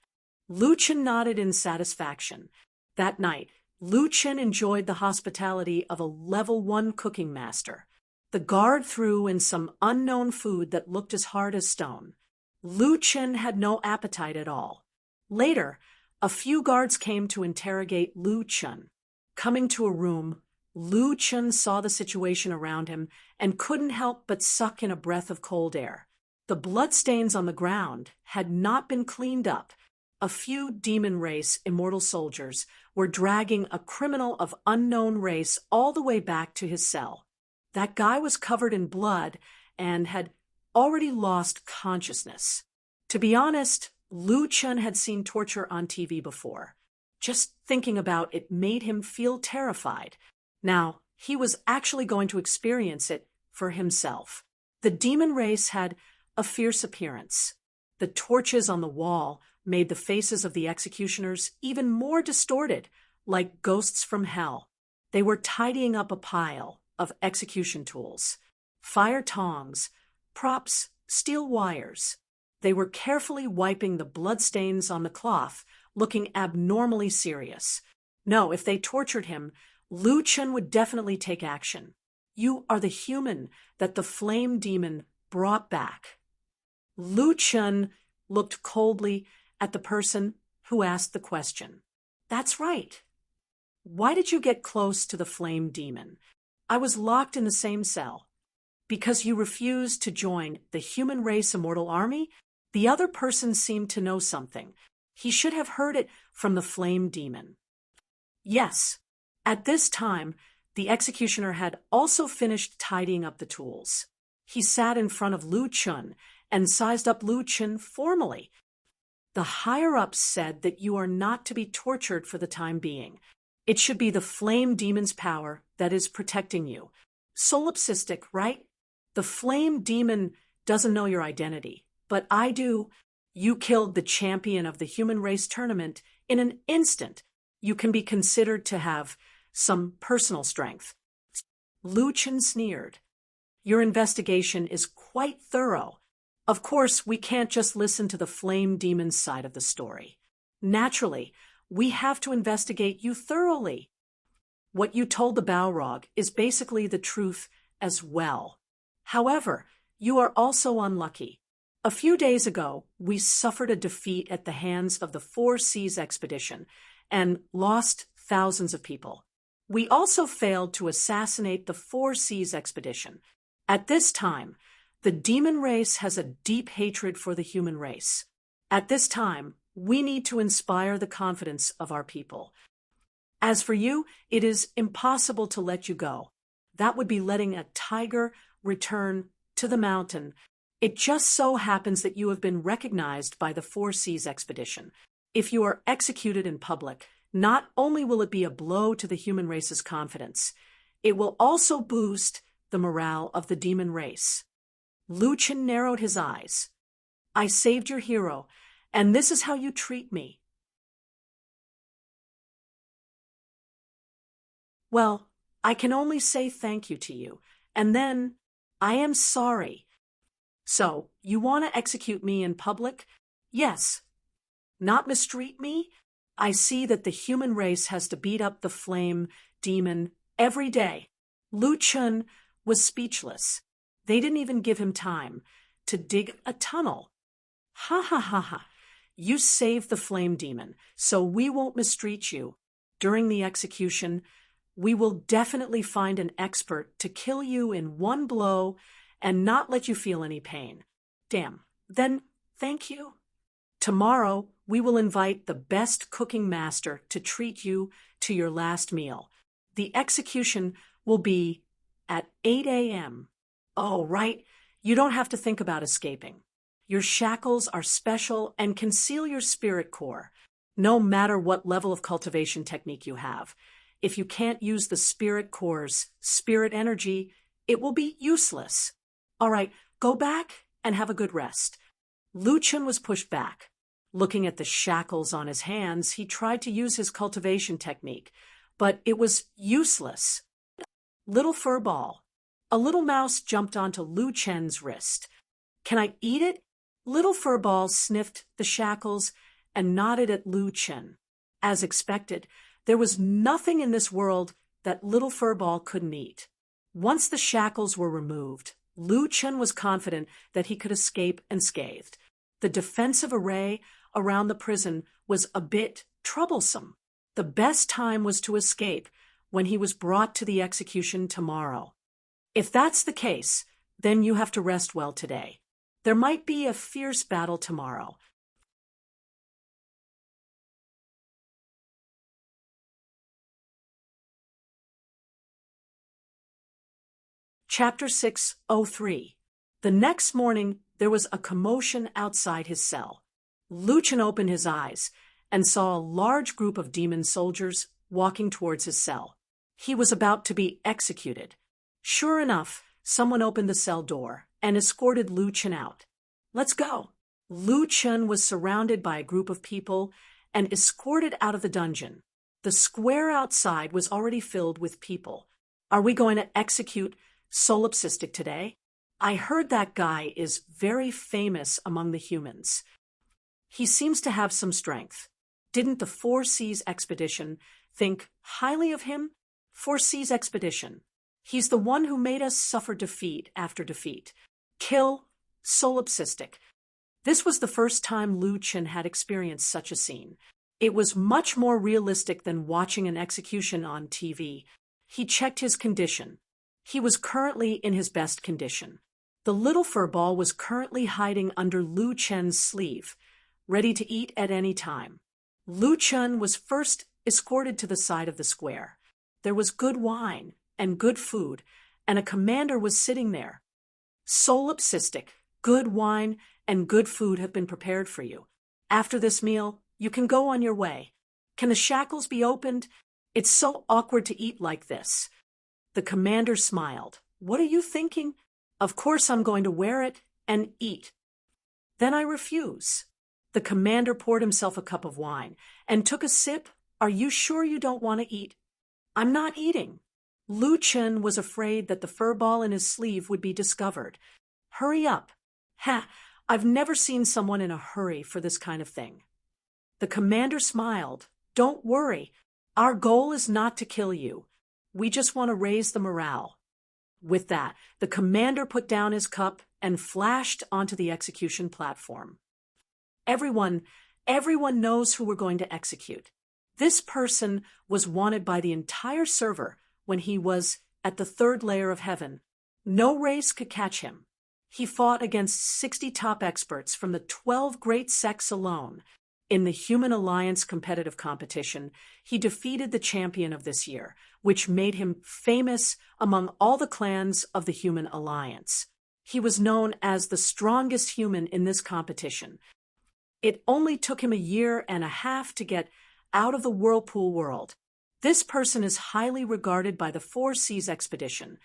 Lu Chen nodded in satisfaction. That night, Lu Chen enjoyed the hospitality of a level 1 cooking master. The guard threw in some unknown food that looked as hard as stone. Lu Chen had no appetite at all. Later, a few guards came to interrogate Lu Chen. Coming to a room, Lu Chen saw the situation around him and couldn't help but suck in a breath of cold air. The bloodstains on the ground had not been cleaned up. A few demon race immortal soldiers were dragging a criminal of unknown race all the way back to his cell. That guy was covered in blood and had already lost consciousness. To be honest, Lu Chen had seen torture on TV before. Just thinking about it made him feel terrified. Now, he was actually going to experience it for himself. The demon race had a fierce appearance. The torches on the wall made the faces of the executioners even more distorted, like ghosts from hell. They were tidying up a pile of execution tools, fire tongs, props, steel wires. They were carefully wiping the bloodstains on the cloth, looking abnormally serious. No, if they tortured him, Lu Chen would definitely take action. "You are the human that the flame demon brought back." Lu Chen looked coldly at the person who asked the question. "That's right. Why did you get close to the flame demon?" "I was locked in the same cell." "Because you refused to join the human race immortal army?" The other person seemed to know something. He should have heard it from the flame demon. Yes. At this time, the executioner had also finished tidying up the tools. He sat in front of Lu Chen and sized up Lu Chen formally. "The higher-ups said that you are not to be tortured for the time being. It should be the flame demon's power that is protecting you. Solipsistic, right? The flame demon doesn't know your identity, but I do. You killed the champion of the human race tournament in an instant. You can be considered to have some personal strength." Lu Chen sneered. "Your investigation is quite thorough. Of course, we can't just listen to the flame demon's side of the story. Naturally, we have to investigate you thoroughly. What you told the Balrog is basically the truth as well. However, you are also unlucky. A few days ago, we suffered a defeat at the hands of the Four Seas expedition and lost thousands of people. We also failed to assassinate the Four Seas expedition. At this time, the demon race has a deep hatred for the human race. At this time, we need to inspire the confidence of our people. As for you, it is impossible to let you go. That would be letting a tiger return to the mountain. It just so happens that you have been recognized by the Four Seas expedition. If you are executed in public, not only will it be a blow to the human race's confidence, it will also boost the morale of the demon race. Lu Chen narrowed his eyes. I saved your hero, and this is how you treat me. Well, I can only say thank you to you, and then, I am sorry. So, you want to execute me in public? Yes. Not mistreat me? I see that the human race has to beat up the flame demon every day. Lu Chun was speechless. They didn't even give him time to dig a tunnel. Ha ha ha ha. You saved the flame demon, so we won't mistreat you. During the execution, we will definitely find an expert to kill you in one blow and not let you feel any pain. Damn. Then, thank you. Tomorrow, we will invite the best cooking master to treat you to your last meal. The execution will be at 8 a.m. Oh, right. You don't have to think about escaping. Your shackles are special and conceal your spirit core, no matter what level of cultivation technique you have. If you can't use the spirit core's spirit energy, it will be useless. All right, go back and have a good rest. Lu Chen was pushed back. Looking at the shackles on his hands, he tried to use his cultivation technique, but it was useless. Little fur ball. A little mouse jumped onto Lu Chen's wrist. Can I eat it? Little fur ball sniffed the shackles and nodded at Lu Chen. As expected, there was nothing in this world that little fur ball couldn't eat. Once the shackles were removed, Lu Chen was confident that he could escape unscathed. The defensive array around the prison was a bit troublesome. The best time was to escape when he was brought to the execution tomorrow. If that's the case, then you have to rest well today. There might be a fierce battle tomorrow. Chapter 603. The next morning, there was a commotion outside his cell. Lu Chen opened his eyes and saw a large group of demon soldiers walking towards his cell. He was about to be executed. Sure enough, someone opened the cell door and escorted Lu Chen out. Let's go. Lu Chen was surrounded by a group of people and escorted out of the dungeon. The square outside was already filled with people. Are we going to execute Solipsistic today? I heard that guy is very famous among the humans. He seems to have some strength. Didn't the Four Seas Expedition think highly of him? Four Seas Expedition. He's the one who made us suffer defeat after defeat. Kill Solipsistic. This was the first time Lu Chen had experienced such a scene. It was much more realistic than watching an execution on TV. He checked his condition. He was currently in his best condition. The little fur ball was currently hiding under Lu Chen's sleeve, ready to eat at any time. Lu Chen was first escorted to the side of the square. There was good wine and good food, and a commander was sitting there. Solipsistic, good wine, and good food have been prepared for you. After this meal, you can go on your way. Can the shackles be opened? It's so awkward to eat like this. The commander smiled. What are you thinking? Of course I'm going to wear it and eat. Then I refuse. The commander poured himself a cup of wine and took a sip. Are you sure you don't want to eat? I'm not eating. Lu Chen was afraid that the fur ball in his sleeve would be discovered. Hurry up. Ha, I've never seen someone in a hurry for this kind of thing. The commander smiled. Don't worry. Our goal is not to kill you. We just want to raise the morale. With that, the commander put down his cup and flashed onto the execution platform. Everyone knows who we're going to execute. This person was wanted by the entire server when he was at the third layer of heaven. No race could catch him. He fought against 60 top experts from the 12 great sects alone. In the Human Alliance competitive competition, he defeated the champion of this year, which made him famous among all the clans of the Human Alliance. He was known as the strongest human in this competition. It only took him a year and a half to get out of the whirlpool world. This person is highly regarded by the Four Seas Expedition,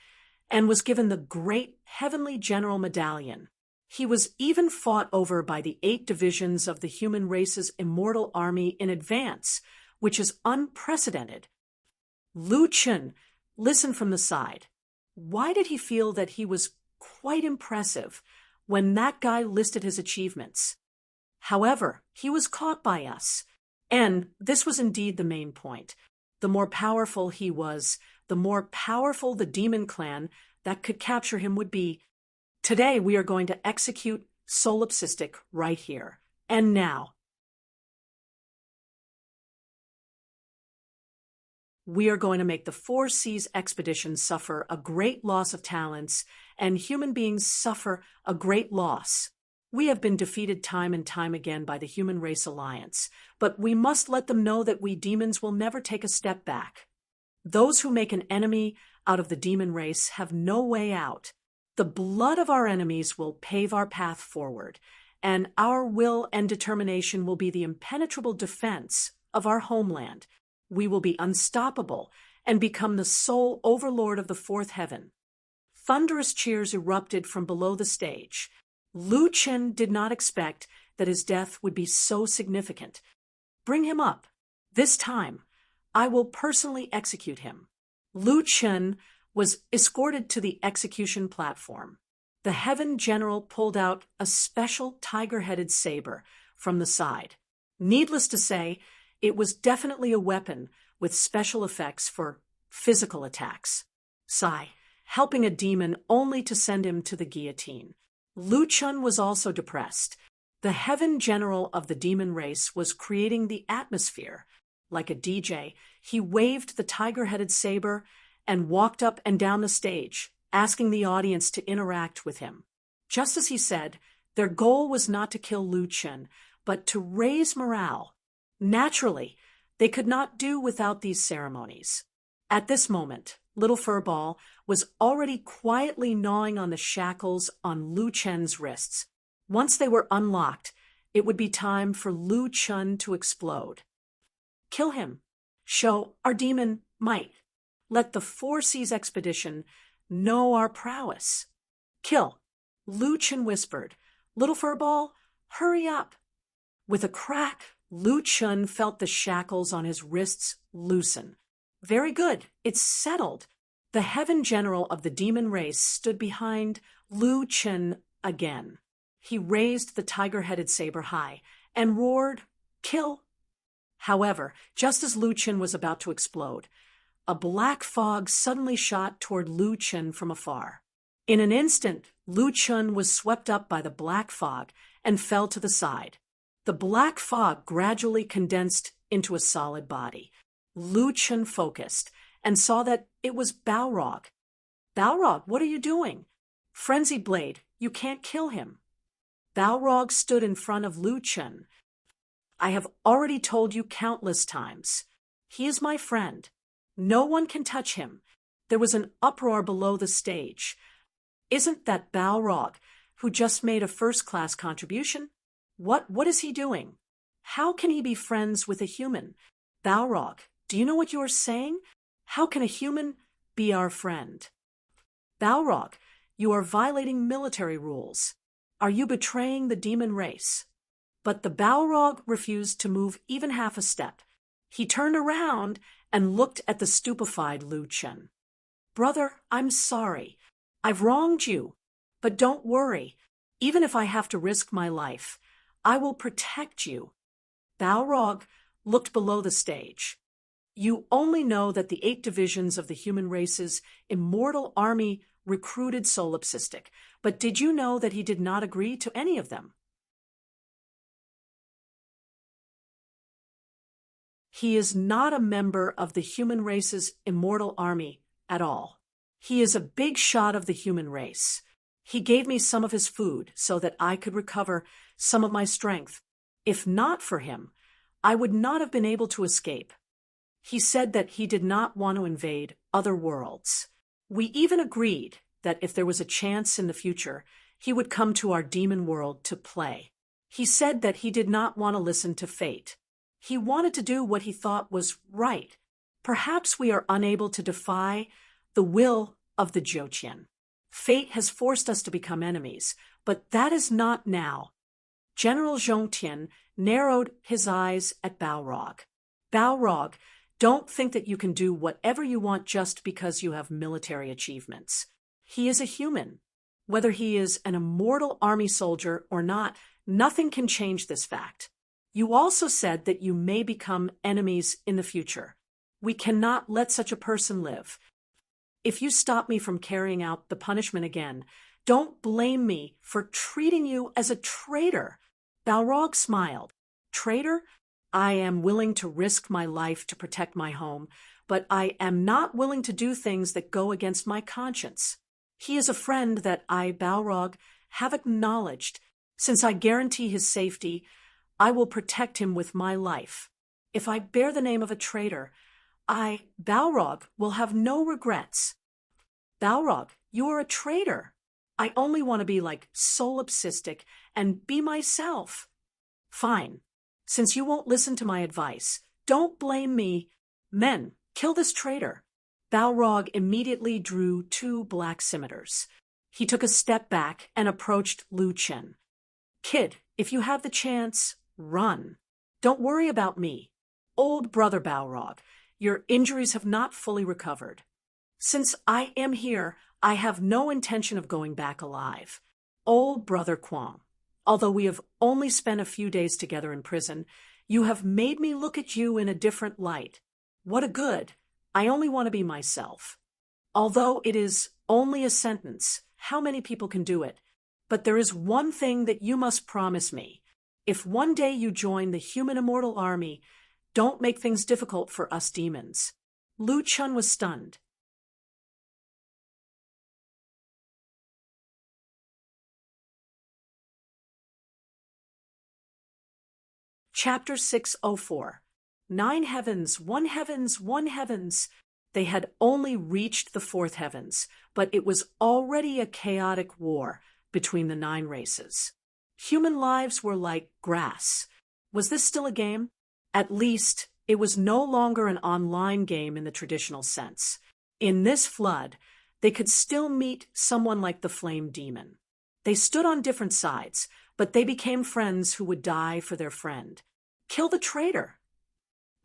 and was given the great Heavenly General Medallion. He was even fought over by the 8 divisions of the human race's immortal army in advance, which is unprecedented. Lu Chen listened from the side. Why did he feel that he was quite impressive when that guy listed his achievements? However, he was caught by us, and this was indeed the main point. The more powerful he was, the more powerful the demon clan that could capture him would be. Today we are going to execute Solipsistic right here and now. We are going to make the 4 Seas expedition suffer a great loss of talents, and human beings suffer a great loss. We have been defeated time and time again by the Human Race Alliance, but we must let them know that we demons will never take a step back. Those who make an enemy out of the demon race have no way out. The blood of our enemies will pave our path forward, and our will and determination will be the impenetrable defense of our homeland. We will be unstoppable and become the sole overlord of the 4th heaven. Thunderous cheers erupted from below the stage. Lu Chen did not expect that his death would be so significant. Bring him up. This time, I will personally execute him. Lu Chen was escorted to the execution platform. The Heaven General pulled out a special tiger-headed saber from the side. Needless to say, it was definitely a weapon with special effects for physical attacks. Sigh, helping a demon only to send him to the guillotine. Lu Chen was also depressed. The Heaven General of the demon race was creating the atmosphere. Like a DJ, he waved the tiger-headed saber and walked up and down the stage, asking the audience to interact with him. Just as he said, their goal was not to kill Lu Chen, but to raise morale. Naturally, they could not do without these ceremonies. At this moment, Little Furball was already quietly gnawing on the shackles on Lu Chen's wrists. Once they were unlocked, it would be time for Lu Chen to explode. Kill him. Show our demon might. Let the 4 Seas expedition know our prowess. Kill. Lu Chen whispered. Little Furball, hurry up. With a crack, Lu Chen felt the shackles on his wrists loosen. Very good. It's settled. The Heaven General of the demon race stood behind Lu Chen again. He raised the tiger-headed saber high and roared, "Kill!" However, just as Lu Chen was about to explode, a black fog suddenly shot toward Lu Chen from afar. In an instant, Lu Chen was swept up by the black fog and fell to the side. The black fog gradually condensed into a solid body. Lu Chen focused and saw that it was Balrog. "Balrog, what are you doing?" "Frenzied Blade, you can't kill him." Balrog stood in front of Lu Chen. "I have already told you countless times. He is my friend. No one can touch him." There was an uproar below the stage. "Isn't that Balrog, who just made a first-class contribution? What is he doing? How can he be friends with a human? Balrog, do you know what you are saying? How can a human be our friend?" "Balrog, you are violating military rules. Are you betraying the demon race?" But the Balrog refused to move even half a step. He turned around and looked at the stupefied Lu Chen. "Brother, I'm sorry. I've wronged you. But don't worry. Even if I have to risk my life, I will protect you." Balrog looked below the stage. "You only know that the 8 divisions of the human race's immortal army recruited Solipsistic, but did you know that he did not agree to any of them? He is not a member of the human race's immortal army at all. He is a big shot of the human race. He gave me some of his food so that I could recover some of my strength. If not for him, I would not have been able to escape. He said that he did not want to invade other worlds. We even agreed that if there was a chance in the future, he would come to our demon world to play. He said that he did not want to listen to fate. He wanted to do what he thought was right. Perhaps we are unable to defy the will of the Jotian. Fate has forced us to become enemies, but that is not now. General Zhongtian narrowed his eyes at Balrog. Balrog, don't think that you can do whatever you want just because you have military achievements. He is a human. Whether he is an immortal army soldier or not, nothing can change this fact. You also said that you may become enemies in the future. We cannot let such a person live. If you stop me from carrying out the punishment again, don't blame me for treating you as a traitor. Balrog smiled. Traitor? I am willing to risk my life to protect my home, but I am not willing to do things that go against my conscience. He is a friend that I, Balrog, have acknowledged. Since I guarantee his safety, I will protect him with my life. If I bear the name of a traitor, I, Balrog, will have no regrets. Balrog, you are a traitor. I only want to be like solipsistic and be myself. Fine. Since you won't listen to my advice, don't blame me. Men, kill this traitor. Balrog immediately drew 2 black scimitars. He took a step back and approached Lu Chen. Kid, if you have the chance, run. Don't worry about me. Old brother Balrog, your injuries have not fully recovered. Since I am here, I have no intention of going back alive. Old brother Quang, although we have only spent a few days together in prison, you have made me look at you in a different light. What a good. I only want to be myself. Although it is only a sentence, how many people can do it? But there is one thing that you must promise me. If one day you join the human immortal army, don't make things difficult for us demons. Lu Chun was stunned. Chapter 604. 9 heavens, 1 heavens, 1 heavens. They had only reached the 4th heavens, but it was already a chaotic war between the 9 races. Human lives were like grass. Was this still a game? At least, it was no longer an online game in the traditional sense. In this flood, they could still meet someone like the Flame Demon. They stood on different sides, but they became friends who would die for their friend. Kill the traitor!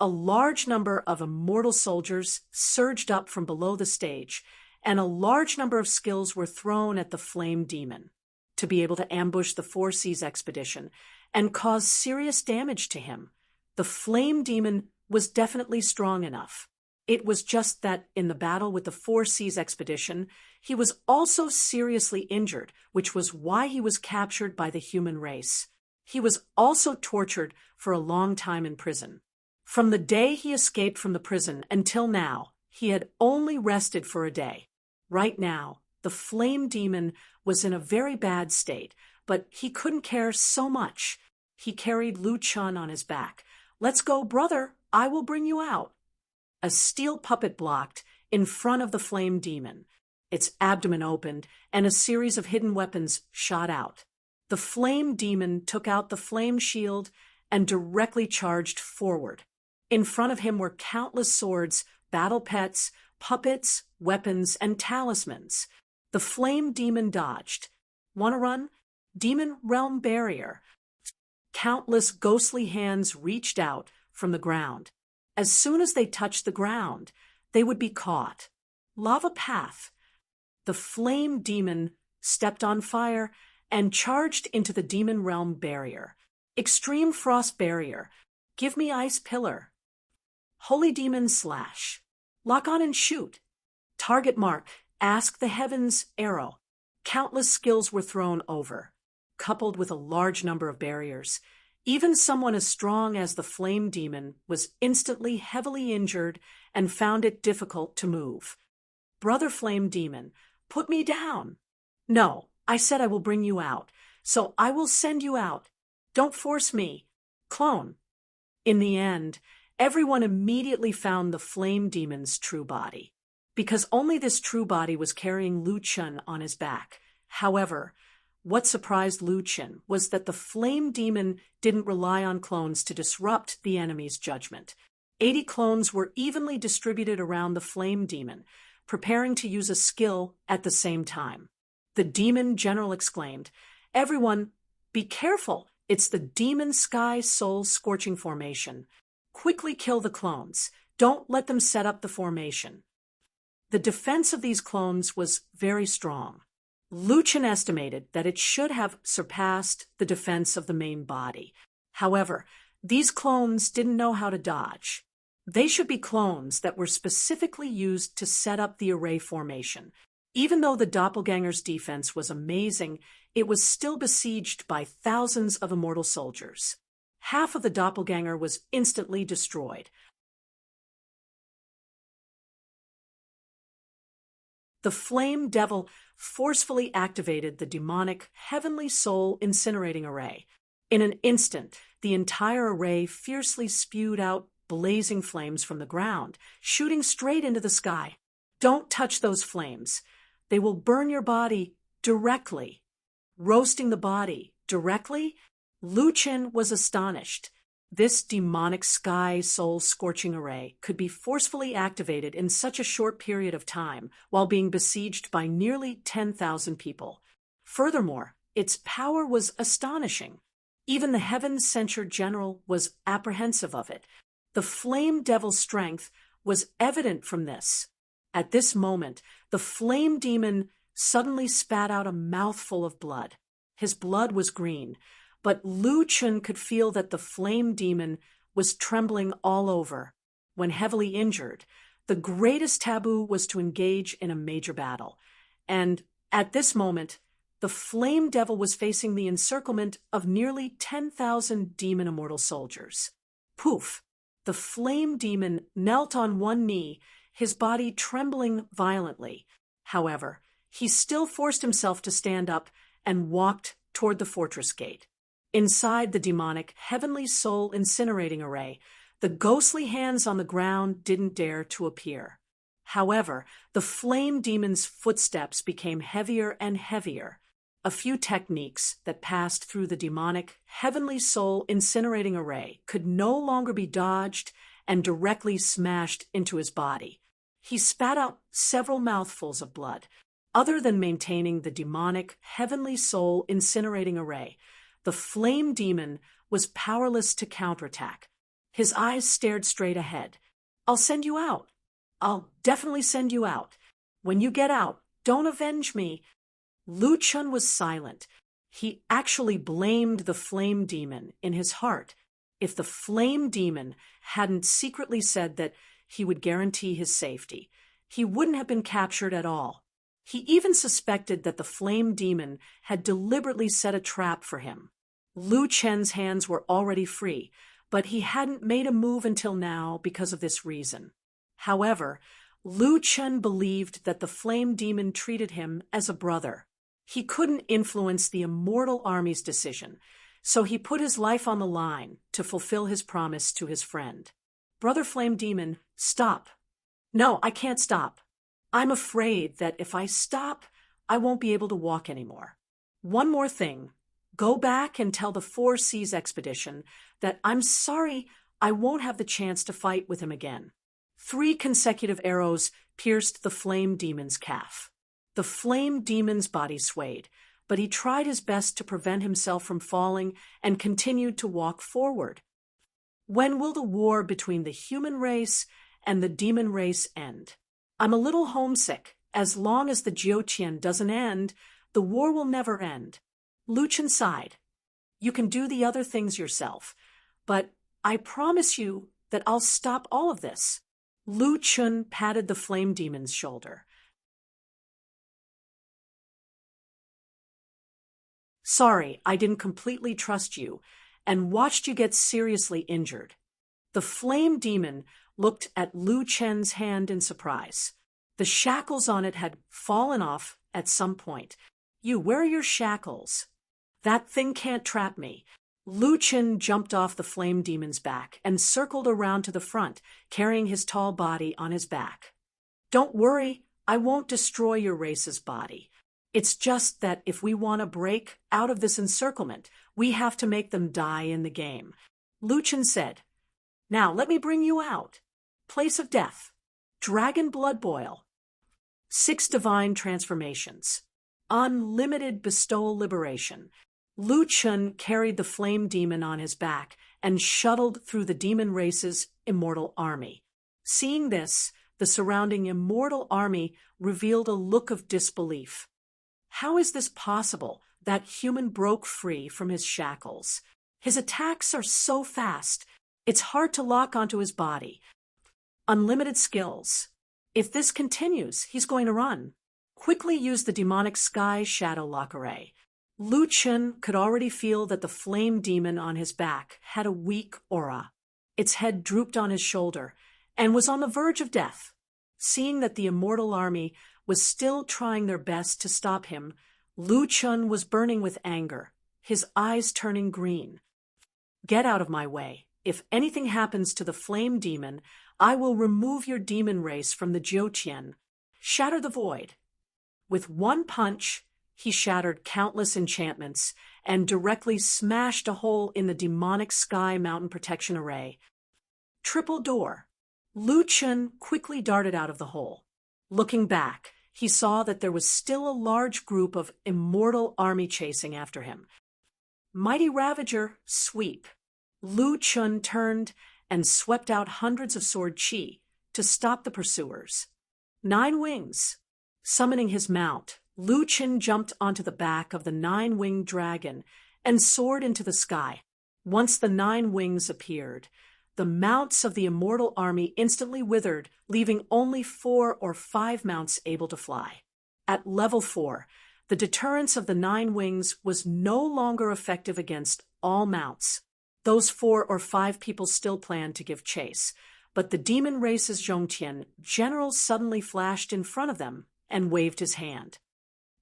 A large number of immortal soldiers surged up from below the stage, and a large number of skills were thrown at the Flame Demon to be able to ambush the Four Seas expedition and cause serious damage to him. The Flame Demon was definitely strong enough. It was just that in the battle with the Four Seas expedition, he was also seriously injured, which was why he was captured by the human race. He was also tortured for a long time in prison. From the day he escaped from the prison until now, he had only rested for a day. Right now, the Flame Demon was in a very bad state, but he couldn't care so much. He carried Lu Chun on his back. Let's go, brother. I will bring you out. A steel puppet blocked in front of the Flame Demon. Its abdomen opened, and a series of hidden weapons shot out. The Flame Demon took out the flame shield and directly charged forward. In front of him were countless swords, battle pets, puppets, weapons, and talismans. The Flame Demon dodged. Want to run? Demon Realm Barrier. Countless ghostly hands reached out from the ground. As soon as they touched the ground, they would be caught. Lava Path. The Flame Demon stepped on fire and charged into the Demon Realm Barrier. Extreme Frost Barrier. Give me Ice Pillar. Holy Demon Slash. Lock on and shoot. Target mark. Ask the Heavens Arrow. Countless skills were thrown over, coupled with a large number of barriers. Even someone as strong as the Flame Demon was instantly heavily injured and found it difficult to move. Brother Flame Demon, put me down. No, I said I will bring you out, so I will send you out. Don't force me. Clone. In the end, everyone immediately found the Flame Demon's true body, because only this true body was carrying Lu Chun on his back. However, what surprised Lu Chun was that the Flame Demon didn't rely on clones to disrupt the enemy's judgment. 80 clones were evenly distributed around the Flame Demon, preparing to use a skill at the same time. The demon general exclaimed, "Everyone, be careful! It's the demon sky soul scorching formation. Quickly kill the clones. Don't let them set up the formation." The defense of these clones was very strong. Luchan estimated that it should have surpassed the defense of the main body. However, these clones didn't know how to dodge. They should be clones that were specifically used to set up the array formation. Even though the doppelganger's defense was amazing, it was still besieged by thousands of immortal soldiers. Half of the doppelganger was instantly destroyed. The flame devil forcefully activated the demonic heavenly soul incinerating array. In an instant, the entire array fiercely spewed out blazing flames from the ground, shooting straight into the sky. "Don't touch those flames. They will burn your body directly." Roasting the body directly? Luchan was astonished. This demonic sky soul scorching array could be forcefully activated in such a short period of time while being besieged by nearly 10,000 people. Furthermore, its power was astonishing. Even the heaven-censured general was apprehensive of it. The flame devil's strength was evident from this. At this moment, the flame demon suddenly spat out a mouthful of blood. His blood was green, but Luchan could feel that the flame demon was trembling all over. When heavily injured, the greatest taboo was to engage in a major battle. And at this moment, the flame devil was facing the encirclement of nearly 10,000 demon immortal soldiers. Poof! The flame demon knelt on one knee, his body trembling violently. However, he still forced himself to stand up and walked toward the fortress gate. Inside the demonic heavenly soul incinerating array, the ghostly hands on the ground didn't dare to appear. However, the flame demon's footsteps became heavier and heavier. A few techniques that passed through the demonic heavenly soul incinerating array could no longer be dodged and directly smashed into his body. He spat out several mouthfuls of blood. Other than maintaining the demonic heavenly soul incinerating array, the flame demon was powerless to counterattack. His eyes stared straight ahead. "I'll send you out. I'll definitely send you out. When you get out, don't avenge me." Luchan was silent. He actually blamed the flame demon in his heart. If the flame demon hadn't secretly said that he would guarantee his safety, he wouldn't have been captured at all. He even suspected that the flame demon had deliberately set a trap for him. Luchan's hands were already free, but he hadn't made a move until now because of this reason. However, Luchan believed that the flame demon treated him as a brother. He couldn't influence the immortal army's decision, so he put his life on the line to fulfill his promise to his friend. "Brother Flame Demon, stop." "No, I can't stop. I'm afraid that if I stop, I won't be able to walk anymore. One more thing. Go back and tell the Four Seas expedition that I'm sorry I won't have the chance to fight with him again." 3 consecutive arrows pierced the flame demon's calf. The flame demon's body swayed, but he tried his best to prevent himself from falling and continued to walk forward. When will the war between the human race and the demon race end? I'm a little homesick. As long as the Jiuqian doesn't end, the war will never end. Luchan sighed. You can do the other things yourself, but I promise you that I'll stop all of this. Luchan patted the flame demon's shoulder. Sorry, I didn't completely trust you and watched you get seriously injured. The flame demon looked at Luchan's hand in surprise. The shackles on it had fallen off at some point. Where are your shackles? That thing can't trap me. Luchan jumped off the flame demon's back and circled around to the front, carrying his tall body on his back. Don't worry, I won't destroy your race's body. It's just that if we want to break out of this encirclement, we have to make them die in the game. Luchan said, Now let me bring you out. Place of death. Dragon blood boil. 6 divine transformations. Unlimited bestowal liberation. Lu Chun carried the flame demon on his back and shuttled through the demon race's immortal army. Seeing this, the surrounding immortal army revealed a look of disbelief. How is this possible? That human broke free from his shackles. His attacks are so fast, it's hard to lock onto his body. Unlimited skills. If this continues, he's going to run. Quickly use the demonic sky shadow lock array. Lu Chun could already feel that the flame demon on his back had a weak aura. Its head drooped on his shoulder and was on the verge of death. Seeing that the immortal army was still trying their best to stop him, Lu Chun was burning with anger, his eyes turning green. Get out of my way. If anything happens to the flame demon, I will remove your demon race from the Jiutian. Shatter the void. With one punch, he shattered countless enchantments and directly smashed a hole in the demonic sky mountain protection array. Triple door. Lu Chun quickly darted out of the hole. Looking back, he saw that there was still a large group of immortal army chasing after him. Mighty Ravager, sweep. Lu Chun turned and swept out hundreds of sword chi to stop the pursuers. 9 wings. Summoning his mount, Lu Chun jumped onto the back of the 9-winged dragon and soared into the sky. Once the 9 wings appeared, the mounts of the immortal army instantly withered, leaving only 4 or 5 mounts able to fly. At level 4, the deterrence of the 9 wings was no longer effective against all mounts. Those 4 or 5 people still planned to give chase, but the demon race's Zhongtian general suddenly flashed in front of them and waved his hand.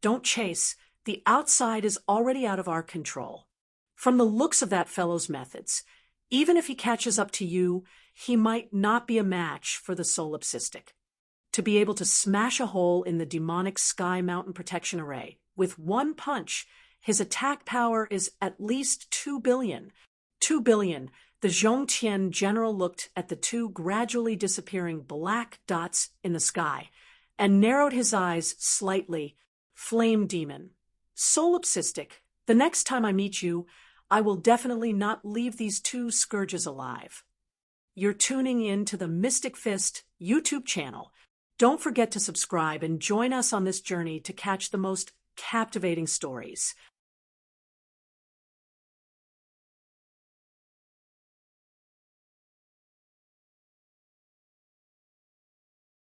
Don't chase. The outside is already out of our control. From the looks of that fellow's methods, even if he catches up to you, he might not be a match for the solipsistic. To be able to smash a hole in the demonic sky mountain protection array with one punch, his attack power is at least 2 billion. 2 billion. The Zhongtian general looked at the 2 gradually disappearing black dots in the sky and narrowed his eyes slightly. Flame demon. Solipsistic. The next time I meet you, I will definitely not leave these 2 scourges alive. You're tuning in to the Mystic Fist YouTube channel. Don't forget to subscribe and join us on this journey to catch the most captivating stories.